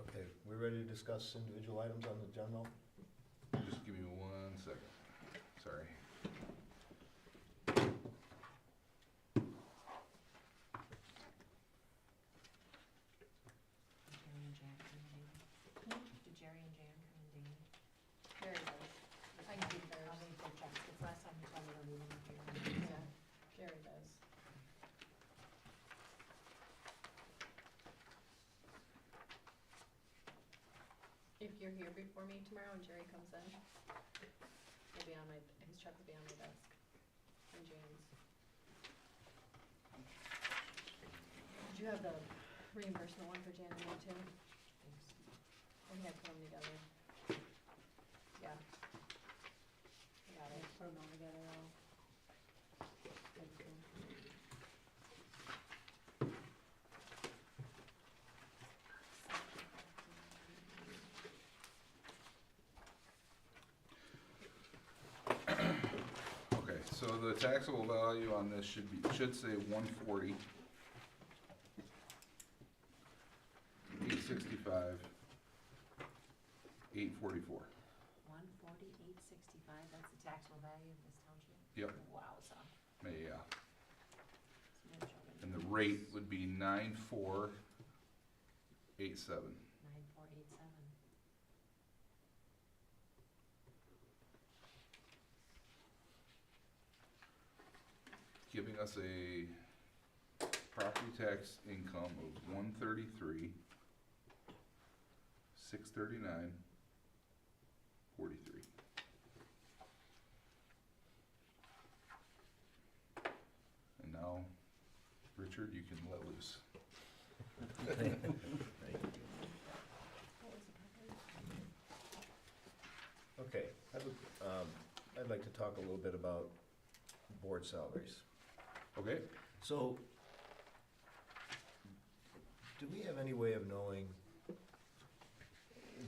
okay, we ready to discuss individual items on the general? Just give me 1 second, sorry. Jerry and Jan come in daily. Did Jerry and Jan come in daily? Very good. I can keep I'll theirs. need their checks, 'cause last time you told me to leave them here. Yeah, Jerry does. If you're here before me tomorrow and Jerry comes in, he'll be on his check will be on my desk. And Jan's. Did you have the reimbursement one for Jan and me too? Thanks. We had put them together. Yeah. I got it. Put them all together all. Everything. Okay, so the taxable value on this should say 140. 865. 844. 148.65, that's the taxable value of this township? Yep. Wowza. Yeah. It's no joke. And the rate would be 9487. 9487. Giving us a property tax income of 133, 639, 43. And now, Richard, you can let loose. Okay, I'd like to talk a little bit about board salaries. Okay? So, do we have any way of knowing,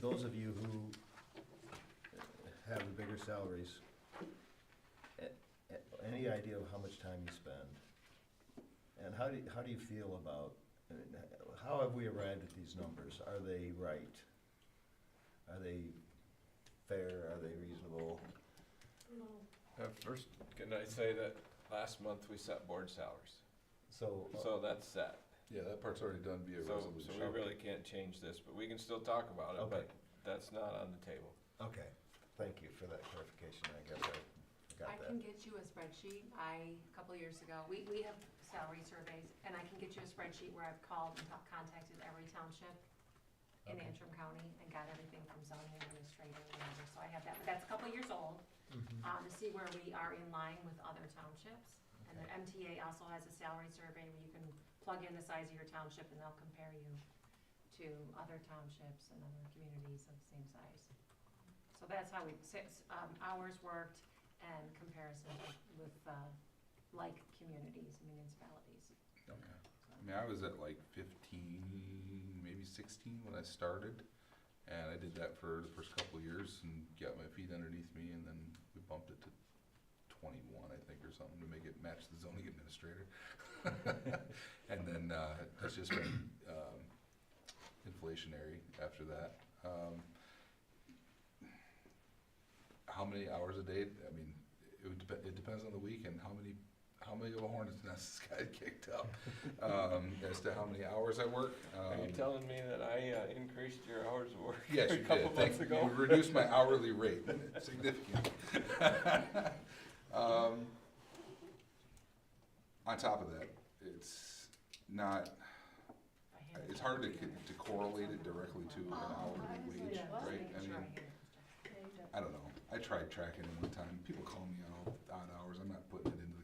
those of you who have the bigger salaries, any idea of how much time you spend? And how do you feel about, how have we arrived at these numbers? Are they right? Are they fair? Are they reasonable? No. First, can I say that last month we set board salaries, So, so that's set. Yeah, that part's already done via So resolution. we really can't change this, but we can still talk about it, Okay. but that's not on the table. okay, thank you for that clarification, I guess I got I that. can get you a spreadsheet. A couple years ago, we have salary surveys, and I can get you a spreadsheet where I've called and contacted every township in Okay. Antrim County and got everything from zoning administrator and whatever, so I have that, but that's a couple years old, Mhm. to see where we are in line with other townships. And the MTA also has a salary survey where you can plug in the size of your township and they'll compare you to other townships and other communities of the same size. So that's how we, hours worked and comparison with like communities, municipalities. Okay. I mean, I was at like 15, maybe 16 when I started, and I did that for the first couple of years and got my feet underneath me, and then we bumped it to 21, I think, or something to make it match the zoning administrator. And then it's just been inflationary after that. How many hours a day? I mean, it depends on the week and how many of a hornet's nest this guy kicked up as to how many hours I work. Are you telling me that I increased your hours of work Yes, a you couple did. months Thank ago? you. You reduced my hourly rate significantly. On top of that, it's not, it's hard to correlate it directly to an hourly wage, right? I mean, I don't know. I tried tracking it one time. People call me out odd hours. I'm not putting it into the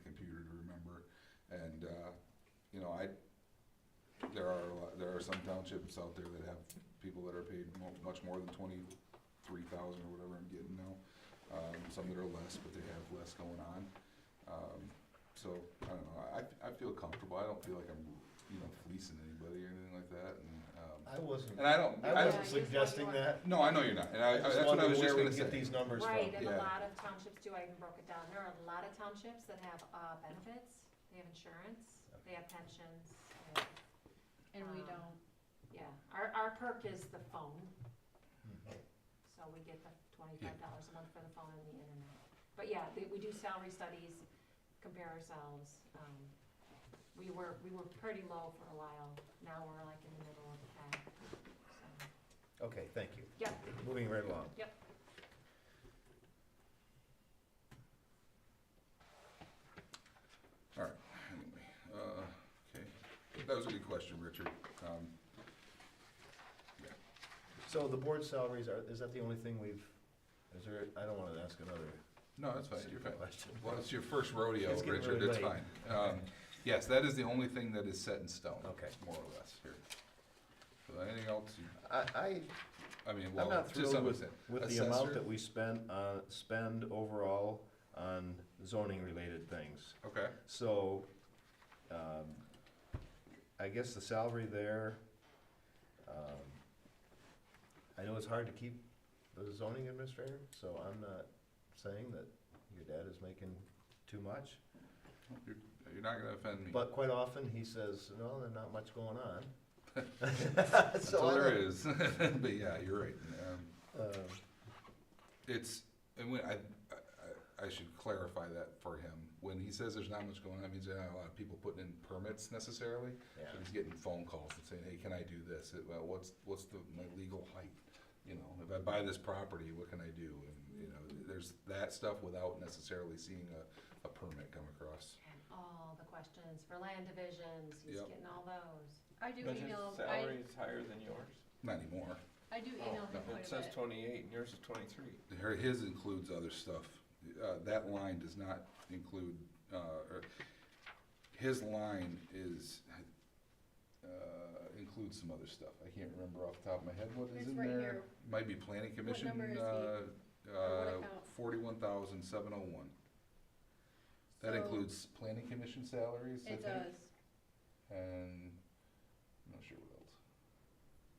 there are some townships out there that have people that are paid much more than 23,000 or whatever I'm getting now. Some that are less, but they have less going on. So, I don't know, I feel comfortable, I don't feel like I'm, fleecing anybody or anything like that, and, I wasn't, and I don't, I wasn't suggesting that. no, I know you're not, and I that's just what I wondered was just where we gonna say. get these numbers from. Right, and a Yeah. lot of townships do, I even broke it down, there are a lot of townships that have, benefits, they have insurance, they have pensions, they have, And we Um, don't. yeah, our perk is the phone, Mhm. so we get the $25 a month for the phone and the internet. But yeah, we do salary studies, compare ourselves, we were pretty low for a while, now we're like in the middle of the pack, so, Okay, thank you. yep, Moving right along. yep. All right, anyway, okay, that was a good question, Richard. So the board salaries, is that the only thing is there, I don't wanna ask another No, that's fine, you're fine. question. Well, it's your first rodeo, It's getting Richard, really it's late. fine. Yes, that is the only thing that is set in stone. Okay. More or less, here. So anything else, I mean, I'm well, not to thrilled some with, extent. with the amount Assessor? that we spend overall on zoning related things. Okay, So, I guess the salary there, I know it's hard to keep the zoning administrator, so I'm not saying that your dad is making too much. you're not gonna offend me. But quite often, he says, no, there's not much going on. That's So all I there don't- is. But yeah, you're right. It's, and when, I should clarify that for him. When he says there's not much going on, that means there aren't a lot of people putting in permits necessarily. Yeah. But he's getting phone calls and saying, hey, can I do this? Well, what's my legal height? If I buy this property, what can I do? And, there's that stuff without necessarily seeing a permit come across. And all the questions for land divisions, he's Yep. getting all those. I do But his email, salary is higher than yours? Not anymore. I do email him no, quite It a says bit. 28 and yours is 23. His includes other stuff. That line does not include, his line includes some other stuff. I can't remember off the top of my head what is It's in right there. here. Might be planning commission, number is he? Or what account? 41,701. That So- includes planning commission salaries, I It think. does. And I'm not sure what else.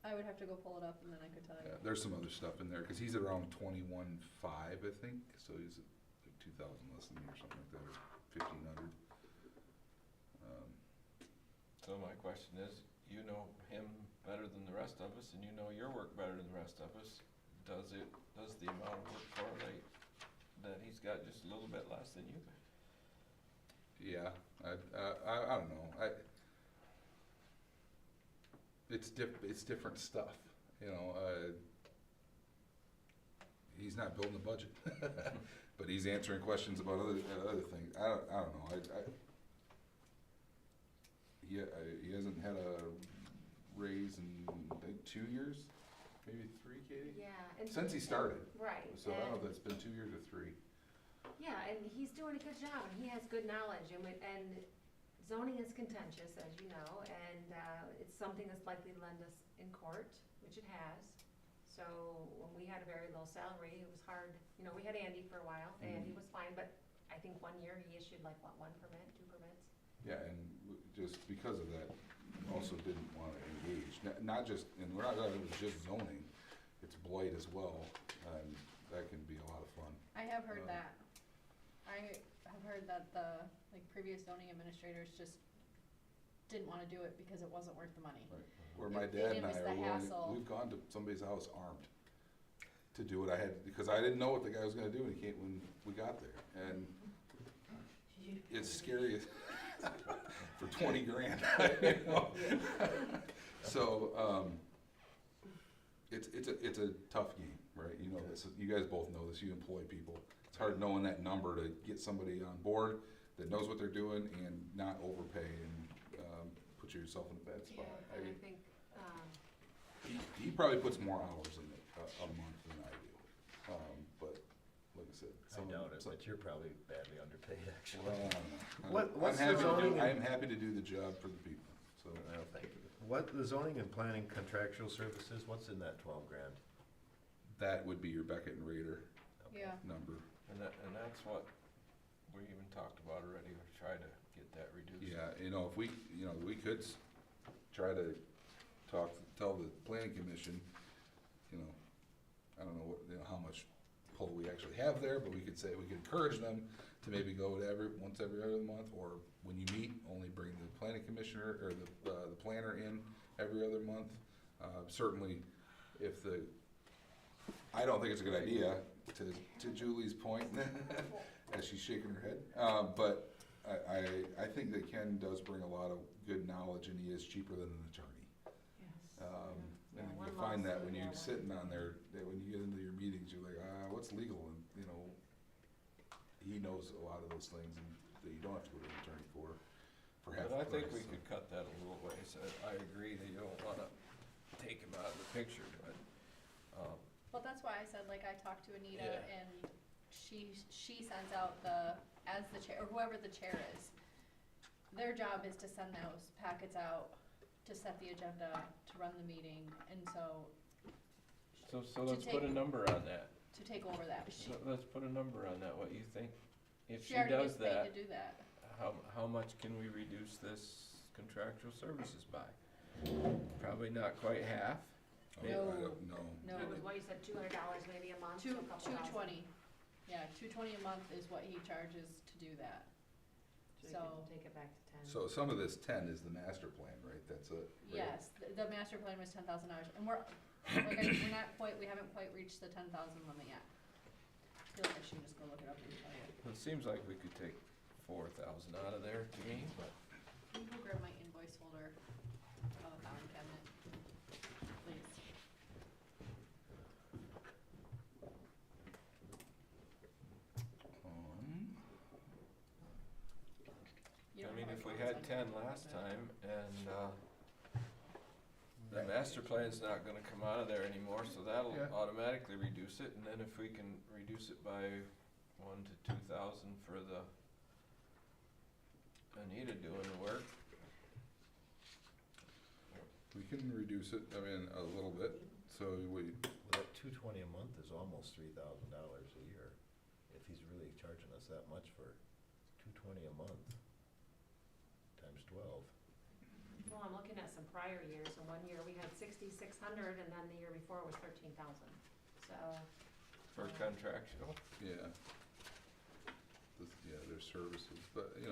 I would have to go pull it up and then I could tell you. Yeah, there's some other stuff in there, cause he's around 21,500, I think, so he's like 2,000 less than me or something like that, or 1,500. So my question is, you know him better than the rest of us, and you know your work better than the rest of us. Does the amount of work correlate that he's got just a little bit less than you? Yeah, I don't know, it's different stuff, he's not building a budget, but he's answering questions about other things, I don't know, he hasn't had a raise in, I think, 2 years, maybe 3, Katie? Yeah. and- Since he started, Right. so I don't know if and- that's been 2 years or 3. Yeah, and he's doing a good job, and he has good knowledge, and zoning is contentious, as you know, and it's something that's likely to lend us in court, which it has. So when we had a very low salary, it was hard, we had Andy for a while, Andy was fine, but I think 1 year he issued like, what, 1 permit, 2 permits? Yeah, and just because of that, also didn't want to engage, not just, and we're not talking about just zoning, it's blight as well, and that can be a lot of fun. I have heard that. I have heard that the, previous zoning administrators just didn't wanna do it because it wasn't worth the money. Right. Where my It dad and I was are the willing, hassle. we've gone to somebody's house armed to do what I had, because I didn't know what the guy was gonna do when we got there, and it's scary for 20 grand, So, it's a tough game, right? This, you guys both know this, you employ people. It's hard knowing that number to get somebody on board that knows what they're doing and not overpay and, put yourself in a bad spot. Yeah, and I think, He probably puts more hours in it a month than I do, but like I said. I doubt it, but you're probably badly underpaid, actually. Well, I don't know. What's the zoning I'm happy to do the job for the people, So, Well, thank you. What, the zoning and planning contractual services, what's in that 12 grand? that would be your Beckett and Rader Yeah. number. And that's what we even talked about already, or try to get that reduced. Yeah, if we, we could try to tell the planning commission, I don't know how much pull we actually have there, but we could say, we could encourage them to maybe go to once every other month, or when you meet, only bring the planning commissioner or the planner in every other month. Certainly, I don't think it's a good idea, to Julie's point, as she's shaking her head, but I think that Ken does bring a lot of good knowledge, and he is cheaper than an attorney. Yes. And Yeah, you one find that lawsuit, when you're yeah. sitting on there, that when you get into your meetings, you're like, what's legal? And, he knows a lot of those things, and that you don't have to go to an attorney for half the But I think price. we could cut that a little ways. I agree that you don't wanna take him out of the picture, but, Well, that's why I said, like, I talked to Anita Yeah. and she sends out as the chair, or whoever the chair is, their job is to send those packets out, to set the agenda, to run the meeting, and so, so let's put a number on that. to take over that. Let's put a number on that, what you think. If she already does gets paid that, to do that. how much can we reduce this contractual services by? Probably not quite half. I don't know. No, It was what you said, $200 maybe a month, so a couple thousand. $220. Yeah, $220 a month is what he charges to do that. So you So- can take it back to 10. So some of this 10 is the master plan, right? That's it? right? Yes, the master plan was $10,000, and we haven't quite reached the 10,000 limit yet. I feel like I should just go look it up and tell you. It seems like we could take 4,000 out of there to me, but Can you go grab my invoice folder out of the filing cabinet, please? You I don't mean, have if our we funds had on 10 here. last time and, the master plan's not gonna come out of there anymore, so that'll Yeah. automatically reduce it, and then if we can reduce it by 1 to 2,000 for the Anita doing the work. We can reduce it, a little bit, so Well, that 220 a month is almost $3,000 a year, if he's really charging us that much for 220 a month, times 12. Well, I'm looking at some prior years, and one year we had 6,600, and then the year before was 13,000. So, For contractual, yeah. Their services, but, it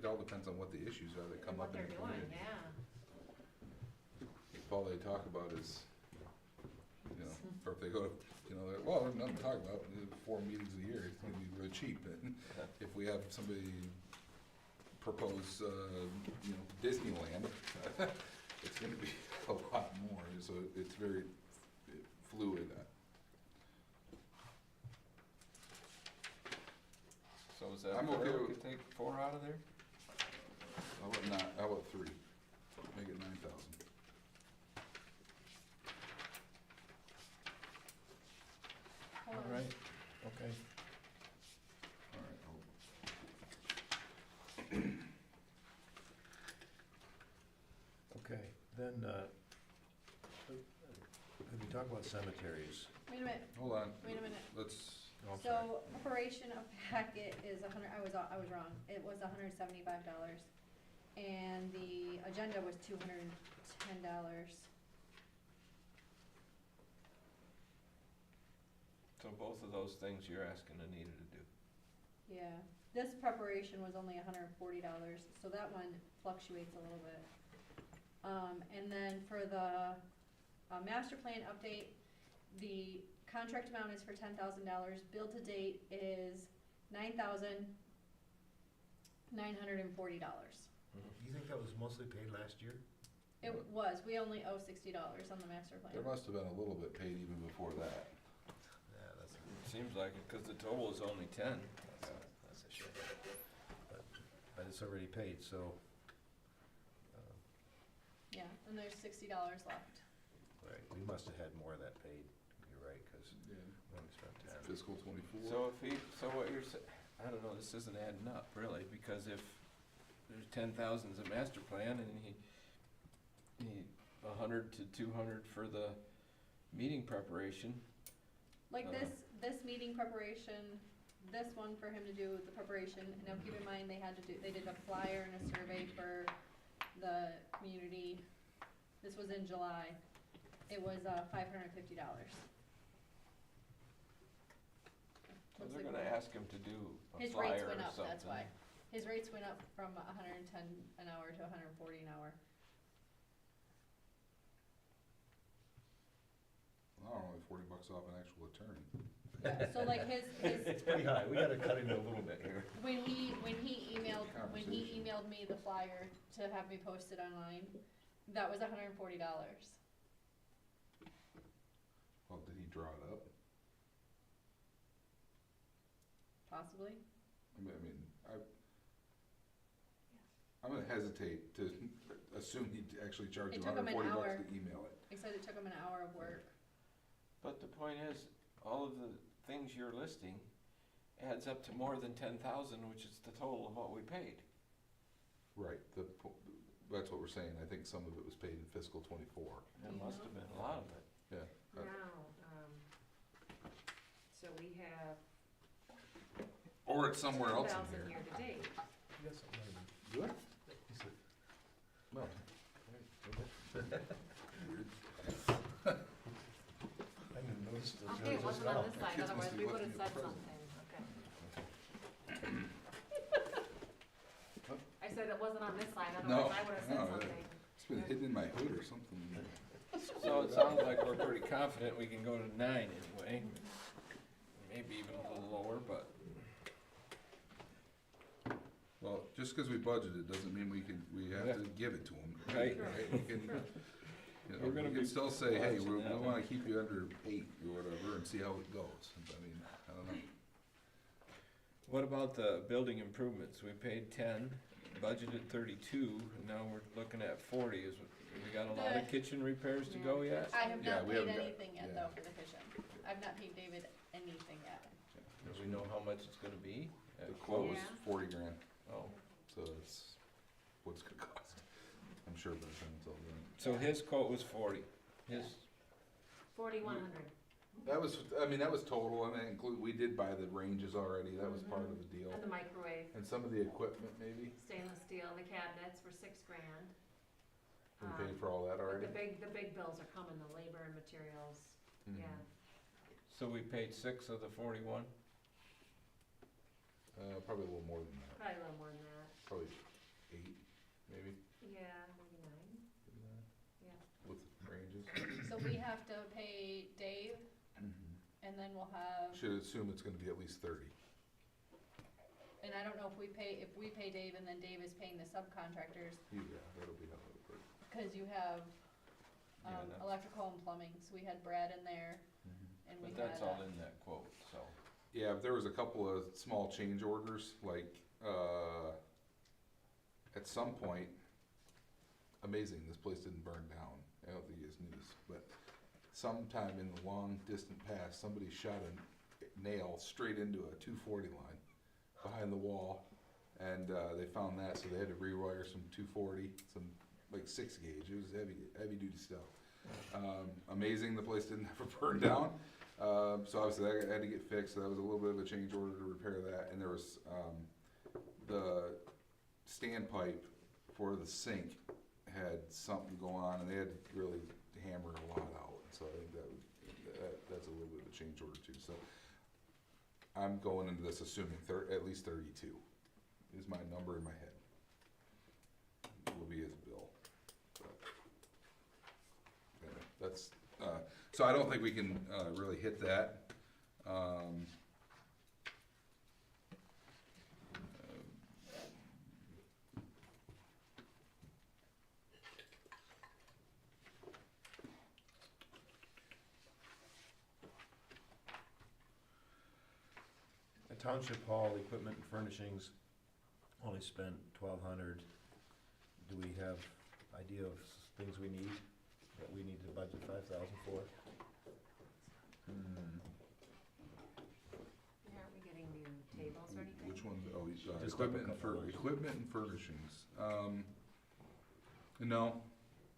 all depends on what the issues are that come and up what in they're the doing, community. yeah. If all they talk about is, or if they go to, there's nothing to talk about, 4 meetings a year, it's gonna be really cheap. And if we have somebody propose, Disneyland, it's gonna be a lot more, so it's very fluid. so is that I'm fair? okay We with- could take 4 out of there? How about 3? Make it 9,000. Hold on. Alright, okay. All right, Okay, then, could we talk about cemeteries? Wait a minute, hold on, wait a minute. let's, So, preparation of packet is I was wrong, it was $175, and the agenda was $210. So both of those things you're asking Anita to do. Yeah, this preparation was only $140, so that one fluctuates a little bit. And then for the, master plan update, the contract amount is for $10,000, bill to date is $9,940. Do you think that was mostly paid last year? It was, we only owe $60 on the master plan. there must have been a little bit paid even before that. Yeah, that's, It seems like it, cause the total is only 10. that's a shame. But it's already paid, so, Yeah, and there's $60 left. right, we must have had more of that paid, you're right, because Yeah. we only spent 10. Fiscal 24. So so what you're I don't know, this isn't adding up really, because if there's 10,000's a master plan and need 100 to 200 for the meeting preparation. Like this meeting preparation, this one for him to do the preparation, and now keep in mind, they did a flyer and a survey for the community. This was in July. It was, $550. So they're gonna ask him to do a His flyer rates or went up, something. that's why. His rates went up from 110 an hour to 140 an hour. Well, only $40 off an actual attorney. Yeah, so like his, It's pretty high, we gotta cut into a little bit here. when he emailed Conversation. me the flyer to have me post it online, that was $140. Well, did he draw it up? Possibly. I'm gonna hesitate to assume he'd actually charge It you took him an $140 hour. to email it. He said it took him an hour of work. But the point is, all of the things you're listing adds up to more than 10,000, which is the total of what we paid. Right, that's what we're saying. I think some of it was paid in fiscal '24. It must have been a lot of it. Yeah. Now, so we have Or it's somewhere else in 10,000 here. year to date. Good? Well. I didn't notice the Okay, it judge wasn't as on well. this side, Kids must otherwise be we looking would've at said presents. something, okay. I said it wasn't on this side, No, otherwise I would've said no, something. It's been hidden in my hood or something. So it sounds like we're pretty confident we can go to 9 anyway. Maybe even a little lower, but Well, just because we budgeted doesn't mean we have to give it to them. Right. We can, We're gonna we be can still say, hey, we watching that wanna keep you under 8 or whatever and see how it goes. I mean, I don't know. what about the building improvements? We paid 10, budgeted 32, and now we're looking at 40. We got a lot of kitchen repairs to go yet? I have Yeah, not we paid haven't got- anything yet yeah. though for the kitchen. I've not paid David anything yet. Do we know how much it's gonna be? The quote was Yeah. 40 grand, Oh, so it's what it's gonna cost. I'm sure by the time it's all done. so his quote was 40. His, 4,100. That was total. I mean, we did buy the ranges already. That was part of the deal. And the microwave, And some of the equipment maybe. stainless steel, the cabinets were $6,000. We paid for all that But already. the big bills are coming, the labor and materials, Mhm. yeah. so we paid 6 of the 41? Probably a little more than that. Probably a little more than that. Probably 8, maybe. Yeah, maybe 9. Yeah. With ranges. So we have to pay Dave, and then we'll have, Should assume it's gonna be at least 30. and I don't know if we pay Dave and then Dave is paying the subcontractors, Yeah, that'll be how it'll work. cause you have, Yeah, that's- electrical and plumbing, so we had Brad in there, and we But had, that's all in that quote, so. Yeah, there was a couple of small change orders, like, at some point, amazing, this place didn't burn down. I don't think you guys knew this, but sometime in the long distant past, somebody shot a nail straight into a 240 line behind the wall. And, they found that, so they had to rewire some 240, some like 6 gauge. It was heavy duty stuff. Amazing, the place didn't ever burn down. So obviously that had to get fixed, so that was a little bit of a change order to repair that, and there was, the standpipe for the sink had something going on, and they had to really hammer a lot out, so I think that's a little bit of a change order too, so. I'm going into this assuming at least 32 is my number in my head. Will be his bill. But, anyway, that's, so I don't think we can, really hit that. The Township Hall equipment and furnishings only spent 1,200. Do we have idea of things we need, that we need to budget 5,000 for? Aren't we getting new tables or anything? Which one? Oh, Just equipment a couple of those. equipment and furnishings. No,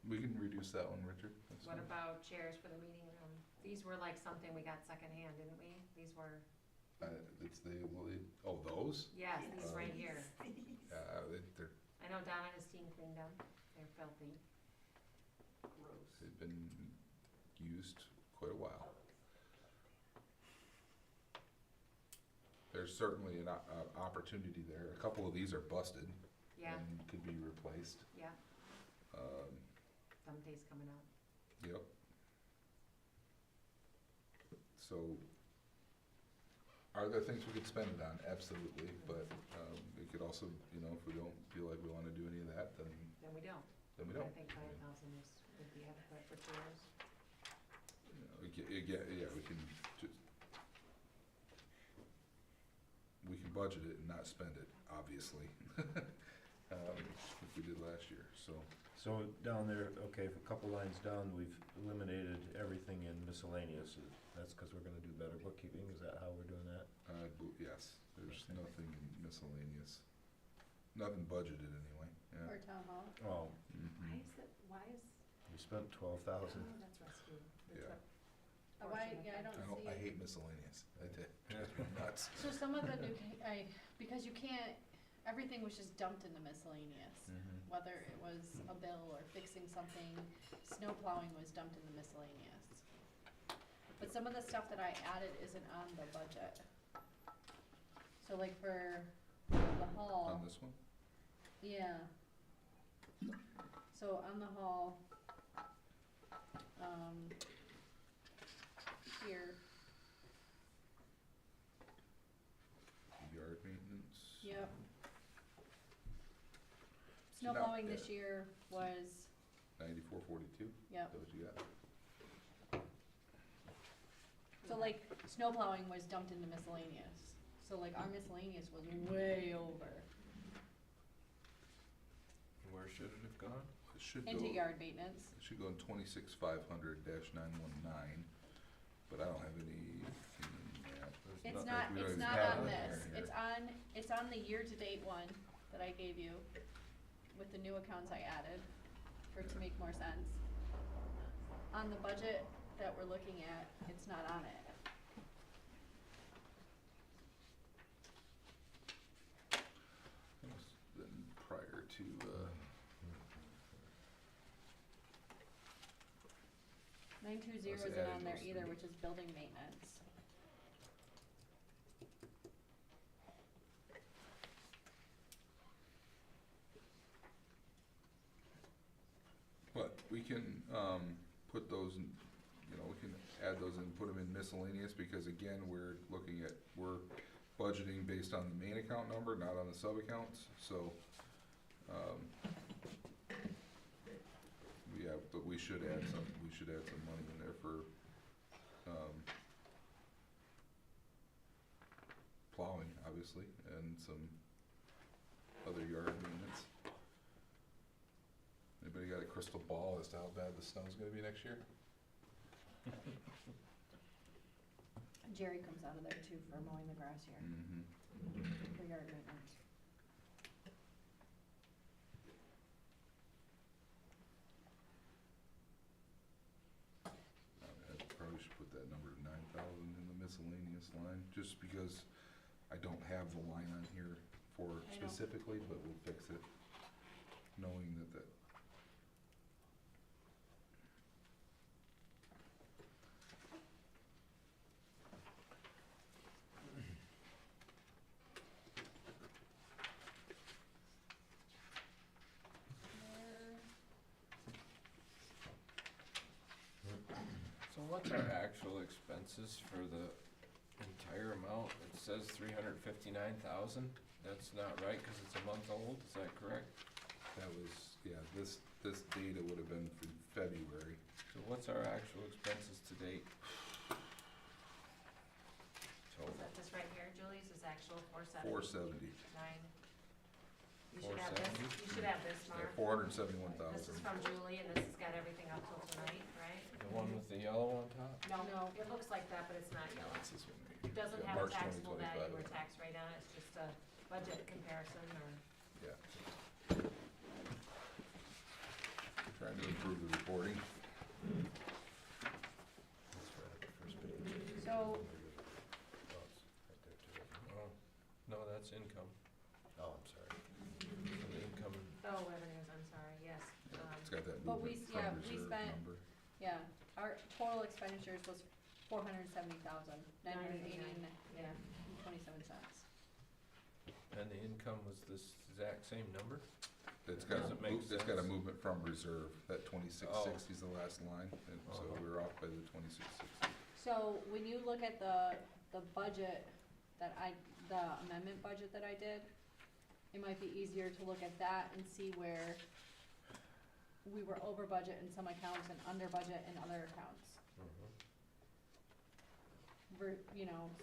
We can reduce that one, Richard. That's What fine. about chairs for the meeting room? These were like something we got secondhand, didn't we? These were, It's oh, those? yes, these right here. They're, I know Donna has seen cleaned them, they're filthy. they've been used quite a while. There's certainly an opportunity there. A couple of these are busted Yeah, and could be replaced. yeah, Um, somebody's coming up. Yep. So, are there things we could spend it on? Absolutely, but, we could also, you know, if we don't feel like we wanna do any of that, then Then we don't. we I don't. think 5,000 would be adequate for chairs. You know, we can just, we can budget it and not spend it, obviously, like we did last year, so. So down there, okay, a couple lines down, we've eliminated everything in miscellaneous. That's because we're gonna do better bookkeeping, is that how we're doing that? Yes, there's nothing miscellaneous, nothing budgeted anyway, yeah. Or town hall. Oh, Mhm. Why is, we spent 12,000. oh, that's rescue. That's Yeah. what- I don't see. I hate miscellaneous, I did, drives me nuts. So some of the new, because you can't, everything was just dumped into miscellaneous. Mhm. Whether it was a bill or fixing something, snow plowing was dumped into miscellaneous. But some of the stuff that I added isn't on the budget. So like for the hall. On this one? Yeah. So on the hall, here, Yard maintenance? yep. Snow No, plowing this yeah. year was, 9442, yep. that what you got? So like, snow plowing was dumped into miscellaneous. So like, our miscellaneous was way over Where should it have gone? It should go, into it yard maintenance. should go in 26500-919, but I don't have any, It's nothing- not, we don't it's even not have on it this. here. It's on the year-to-date one that I gave you with the new accounts I added for it to make more sense. On the budget that we're looking at, it's not on it. That was then prior to, 920 Let's isn't add on there those either, three. which is building maintenance. but we can, put those in, you know, we can add those and put them in miscellaneous, because again, we're budgeting based on the main account number, not on the sub-accounts, so, yeah, but we should add some money in there for, plowing, obviously, and some other yard maintenance. Anybody got a crystal ball as to how bad the snow's gonna be next year? Jerry comes out of there too for mowing the grass here, Mm-hmm. for yard maintenance. I probably should put that number to 9,000 in the miscellaneous line, just because I don't have the line on here for I know. specifically, but we'll fix it, knowing that So what's our actual expenses for the entire amount? It says 359,000. That's not right, cause it's a month old, is that correct? that was, yeah, this data would have been from February. So what's our actual expenses to date? Is Total. that this right here, Julie's is actual 470, 9. You should have this, 470? you should have this, yeah, Mark. 471,000. This is from Julie, and this has got everything up till tonight, right? The one with the yellow on top? No, it looks like that, but it's not yellow. That's this one right here. It doesn't Yeah, have a March taxable 2025. value or tax rate on it, it's just a budget comparison or. Yeah. Trying to to improve the reporting. That's right at the first page. So, Oh, it's right there too. Oh, no, that's income. Oh, I'm sorry. The income, Oh, revenues, I'm sorry, yes. It's got that But movement yeah, from we reserve spent- number. yeah, our total expenditures was 470,980 Yeah. and 27 cents. and the income was this exact same number? It's got, Does it make it's got a sense? movement from reserve, that 2660 is the last line, and so Uh-huh. we're off by the 2660. So when you look at the budget the amendment budget that I did, it might be easier to look at that and see where we were over budget in some accounts and under budget in other accounts.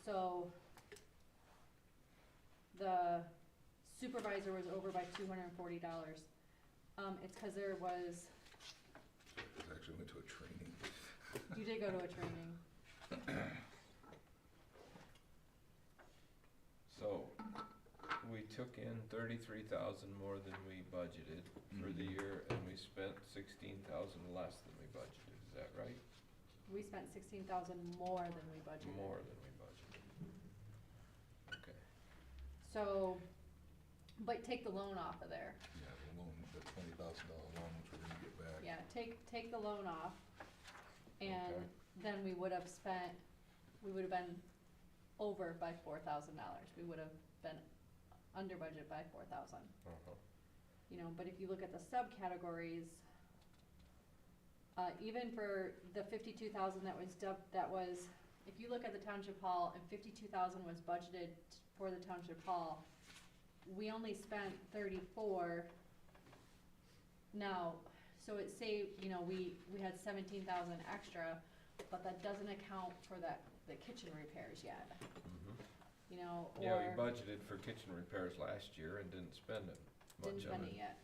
So the supervisor was over by $240. It's cause there was, It actually went to a training. you did go to a training. So, we took in 33,000 more than we budgeted for the year, and we spent 16,000 less than we budgeted, is that right? We spent 16,000 more than we budgeted. More than we budgeted. Okay. So, but take the loan off of there. Yeah, the loan, the $20,000 loan, which we're gonna get back. Yeah, take the loan off, and Okay. then we would have been over by $4,000. We would have been under budget by 4,000. Uh-huh. But if you look at the subcategories, even for the 52,000 that was, if you look at the township hall and 52,000 was budgeted for the township hall, we only spent 34. Now, so it saved, we had 17,000 extra, but that doesn't account for the kitchen repairs yet, Yeah, we or budgeted for kitchen repairs last year and didn't spend it didn't much of spend it. it yet.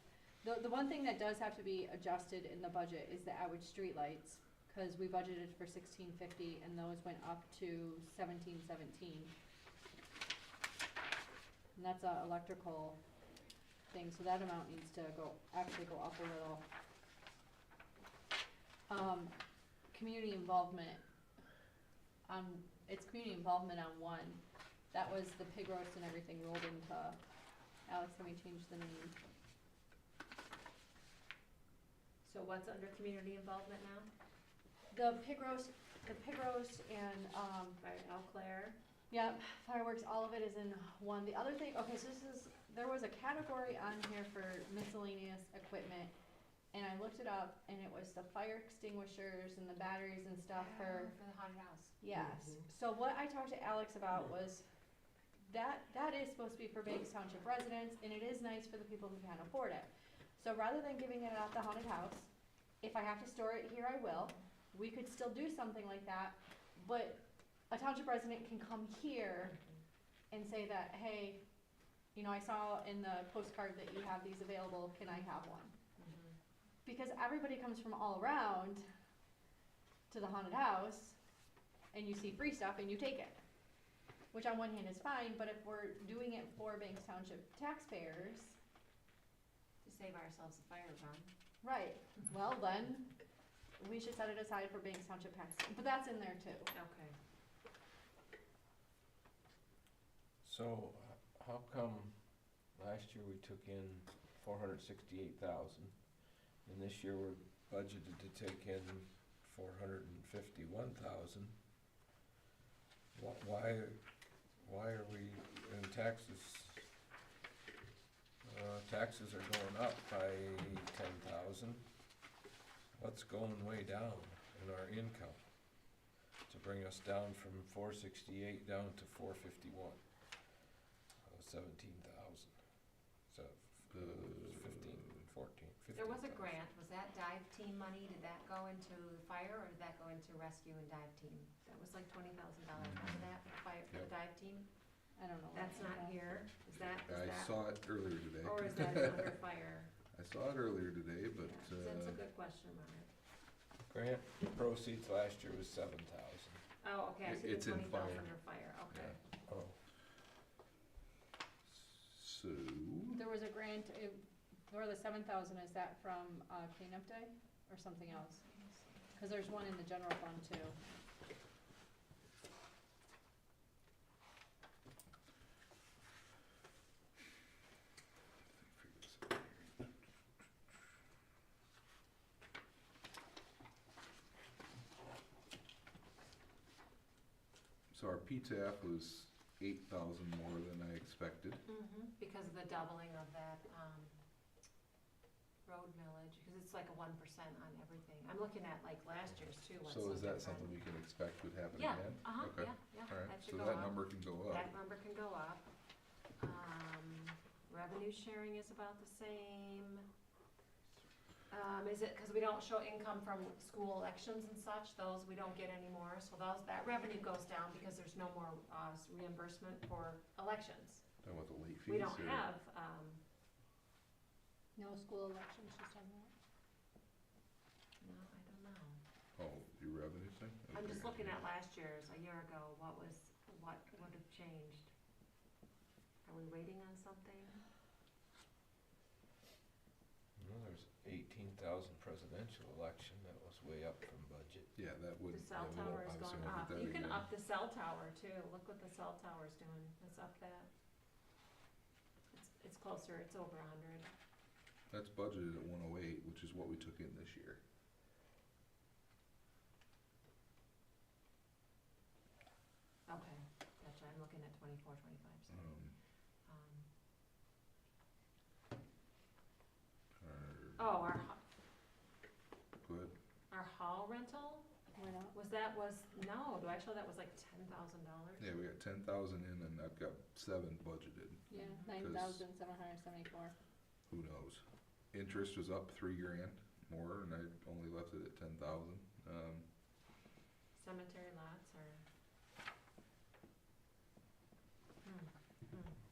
The one thing that does have to be adjusted in the budget is the Atwood streetlights, cause we budgeted for 1650 and those went up to 1717. And that's a electrical thing, so that amount needs to actually go up a little. Community involvement, it's community involvement on one. That was the pig roast and everything rolled into, Alex, let me change the name. So what's under community involvement now? The pig roast and, By Eau Claire? yeah, fireworks, all of it is in one. The other thing, okay, so there was a category on here for miscellaneous equipment, and I looked it up, and it was the fire extinguishers and the batteries and stuff for, For the haunted house. yes. So what I talked to Alex about was, that is supposed to be for Banks Township residents, and it is nice for the people who can't afford it. So rather than giving it at the haunted house, if I have to store it here, I will. We could still do something like that, but a township resident can come here and say that, hey, I saw in the postcard that you have these available, can I have one? Because everybody comes from all around to the haunted house, and you see free stuff and you take it. Which on one hand is fine, but if we're doing it for Banks Township taxpayers, To save ourselves a fire run. right, well then, we should set it aside for Banks Township taxpayers, but that's in there too. Okay. So, how come last year we took in 468,000, and this year we're budgeted to take in 451,000? Why are we, in taxes, taxes are going up by 10,000. What's going way down in our income to bring us down from 468 down to 451? 17,000. So, 15, 14, 15,000. There was a grant, was that dive team money, did that go into the fire, or did that go into rescue and dive team? That was like $20,000, remember that, for the Yep. dive team? I don't know. That's not here, is that, I saw it earlier today. or is that under fire? I saw it earlier today, but, Yeah, That's a good question, Mark. Grant proceeds last year was 7,000. Oh, okay, I see the It's in 20,000 fire. under fire, okay. Oh, so, There was a grant, for the 7,000, is that from, cleanup day? or something else? Cause there's one in the general fund too. So our PTAF was 8,000 more than I expected. Because of the doubling of that, road millage, because it's like a 1% on everything. I'm looking at like last year's too, what's So is that different. something we can expect would happen Yeah, again? Okay. yeah, Alright, that so should go that up. number can go up. That number can go up. Revenue sharing is about the same. Is it, cause we don't show income from school elections and such, those we don't get anymore, so that revenue goes down because there's no more, reimbursement for elections. Talking about the late fees? We don't or- have, No school elections, she's talking about. no, I don't know. Oh, your revenue thing? I'm just Okay. looking at last year's, a year ago, what would have changed? Are we waiting on something? Well, there's 18,000 presidential election, that was way up from budget. Yeah, that would. The cell yeah, we won't- tower is obviously going won't up. get that You can again. up the cell tower too. Look what the cell tower's doing. It's up that. It's closer, it's over 100. That's budgeted at 108, which is what we took in this year. Okay, gotcha. I'm looking at 24, 25, so. Oh, Go ahead. our hall rental, Why not? no, do I show that was like $10,000? Yeah, we got 10,000 in and I've got 7 budgeted. Yeah, 9,774. Who knows? Interest was up $3,000 more and I only left it at 10,000. Cemetery lots are.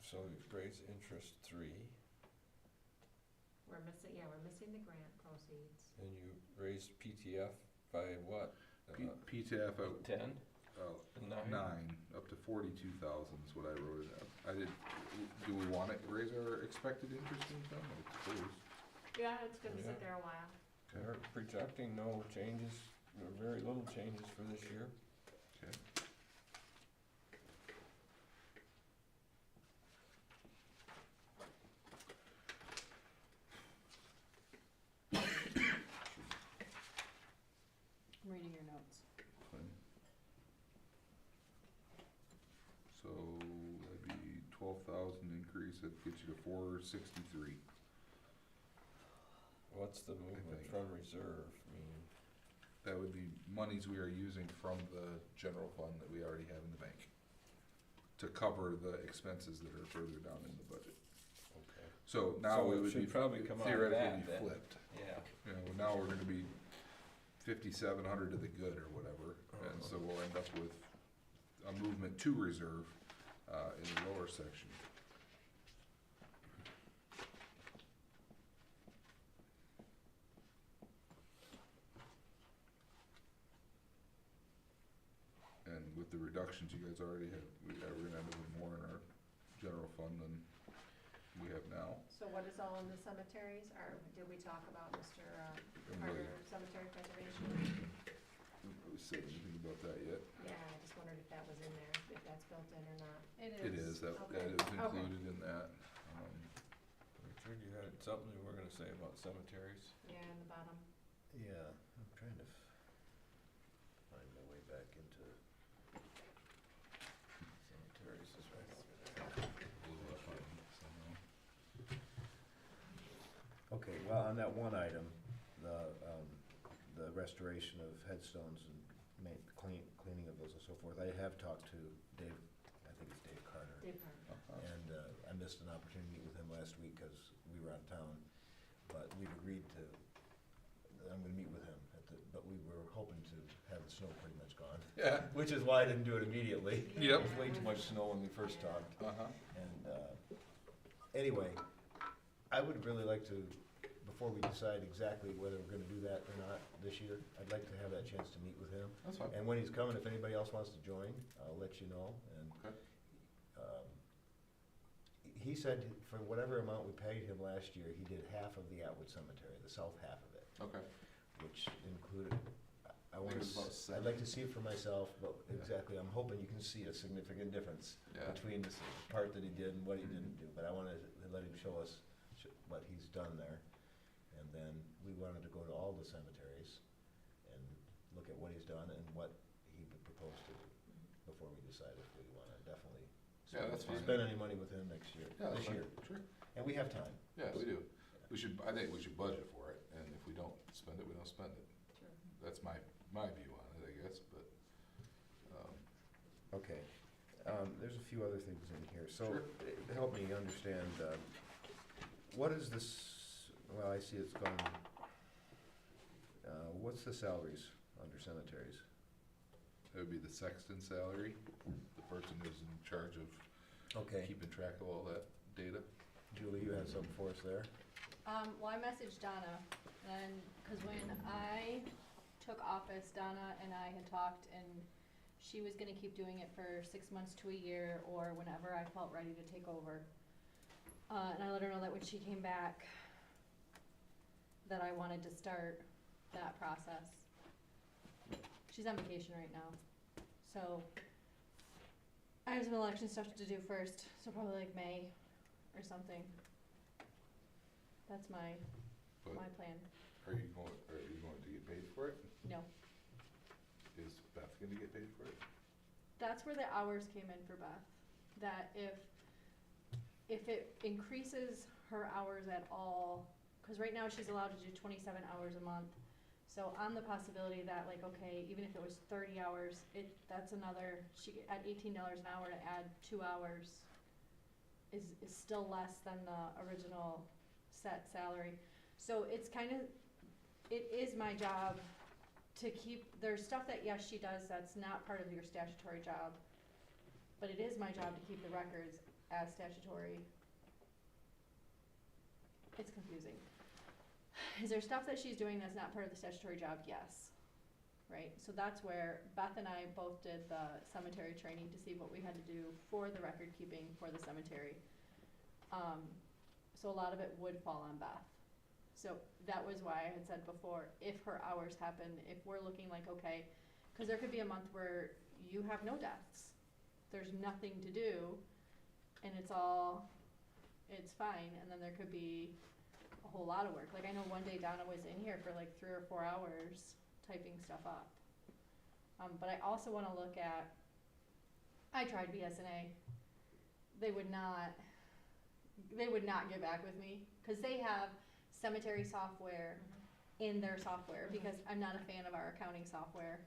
So you raise interest 3, We're missing the grant proceeds. and you raised PTF by what? PTAF at 10? 9? 9, up to 42,000 is what I wrote it at. Do we want to raise our expected interest income? I suppose. Yeah, it's gonna Yeah. sit there a while. They're projecting no changes, or very little changes for this year. Okay. I'm reading your notes. Fine. So that'd be 12,000 increase, that'd get you to 463. What's the movement think. from reserve mean? That would be monies we are using from the general fund that we already have in the bank to cover the expenses that are further down in the budget. Okay. So now So we it would should be probably come out of theoretically that then. flipped. Yeah. You know, now we're gonna be 5,700 to the good or whatever, and so we'll end up with a movement to reserve, in the lower section. And with the reductions you guys already have, we're gonna end up with more in our general fund than we have now. So what is all in the cemeteries, or did we talk about Mr. Really. Carter cemetery preservation? Haven't really said anything about that yet. Yeah, I just wondered if that was in there, if that's built in or not. It is, that Okay. is included in that. Richard, you had something you were gonna say about cemeteries? Yeah, in the bottom. Yeah, I'm trying to find my way back into Cemeteries is right over there. Blew up on it somehow. Okay, well, on that one item, the restoration of headstones and cleaning of those and so forth, I have talked to Dave, I think it's Dave Carter. Dave Carter. And I missed an opportunity to meet with him last week because we were out of town. But we've agreed to, I'm gonna meet with him but we were hoping to have the snow pretty much gone. Yeah. Which is why I didn't do it immediately. Yep. There was way too much snow when we first talked. Uh-huh. And, anyway, I would really like to, before we decide exactly whether we're gonna do that or not this year, I'd like to have that chance to meet with him. That's fine. And when he's coming, if anybody else wants to join, I'll let you know, and, Okay. he said for whatever amount we paid him last year, he did half of the Atwood Cemetery, the south half of it. Okay. which included, I want it was about to, I'd like to see it for myself, but Yeah. exactly, I'm hoping you can see a significant difference Yeah. between the part that he did and what he didn't do, but I wanted to let him show us what he's done there. And then we wanted to go to all the cemeteries and look at what he's done and what he would propose to do before we decide if we wanna definitely Yeah, that's fine. spend any money with him next year, Yeah, that's this fine. year. Sure. And we have time. Yeah, we do. I think we should budget for it, and if we don't spend it, we don't spend it. Sure. That's my view on it, I guess, but, Okay, there's a few other things in here, so Sure. help me understand, what is this, well, I see it's gone, what's the salaries under cemeteries? that would be the sexton salary, the person who's in charge of Okay, keeping track of all that data. Julie, you had something for us there? Well, I messaged Donna, and, cause when I took office, Donna and I had talked, and she was gonna keep doing it for 6 months to a year, or whenever I felt ready to take over. And I let her know that when she came back, that I wanted to start that process. She's on vacation right now, so I have some election stuff to do first, so probably like May or something. That's my But plan. are you going to get paid for it? No, Is Beth gonna get paid for it? that's where the hours came in for Beth. That if it increases her hours at all, cause right now she's allowed to do 27 hours a month. So on the possibility that like, okay, even if it was 30 hours, that's another, at $18 an hour to add 2 hours is still less than the original set salary. So it's kind of, it is my job to keep, there's stuff that, yes, she does that's not part of your statutory job, but it is my job to keep the records as statutory. It's confusing. Is there stuff that she's doing that's not part of the statutory job? Yes. Right, so that's where Beth and I both did the cemetery training to see what we had to do for the record keeping for the cemetery. So a lot of it would fall on Beth. So that was why I had said before, if her hours happen, if we're looking like, okay, cause there could be a month where you have no deaths, there's nothing to do, and it's fine, and then there could be a whole lot of work. Like I know one day Donna was in here for like 3 or 4 hours typing stuff up. But I also wanna look at, I tried BSNA, they would not get back with me, cause they have cemetery software in their software, because I'm not a fan of our accounting software.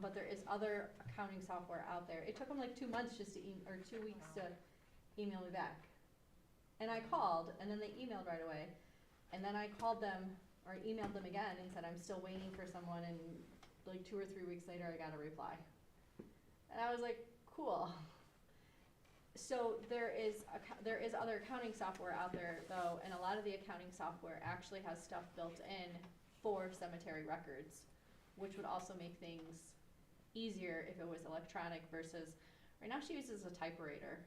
But there is other accounting software out there. It took them like 2 months just to, or 2 weeks to email me back. And I called, and then they emailed right away. And then I called them, or emailed them again and said, I'm still waiting for someone, and like 2 or 3 weeks later, I got a reply. And I was like, cool. So there is other accounting software out there though, and a lot of the accounting software actually has stuff built in for cemetery records, which would also make things easier if it was electronic versus, right now she uses a typewriter.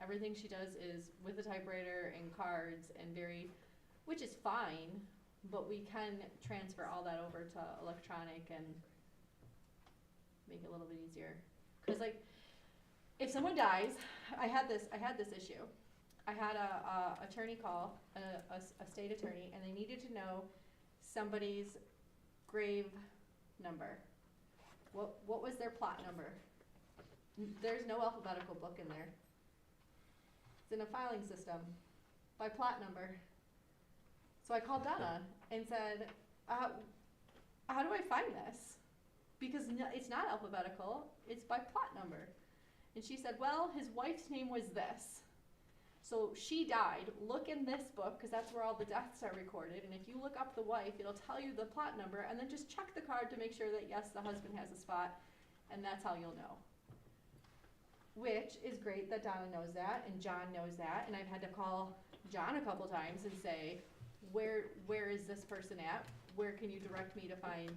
Everything she does is with a typewriter and cards and which is fine, but we can transfer all that over to electronic and make it a little bit easier. Cause like, if someone dies, I had this issue. I had a attorney call, a state attorney, and they needed to know somebody's grave number. What was their plot number? There's no alphabetical book in there. It's in a filing system by plot number. So I called Donna and said, how do I find this? Because it's not alphabetical, it's by plot number. And she said, well, his wife's name was this. So she died. Look in this book, because that's where all the deaths are recorded. And if you look up the wife, it'll tell you the plot number, and then just check the card to make sure that, yes, the husband has a spot, and that's how you'll know. Which is great that Donna knows that, and John knows that, and I've had to call John a couple times and say, where is this person at? Where can you direct me to find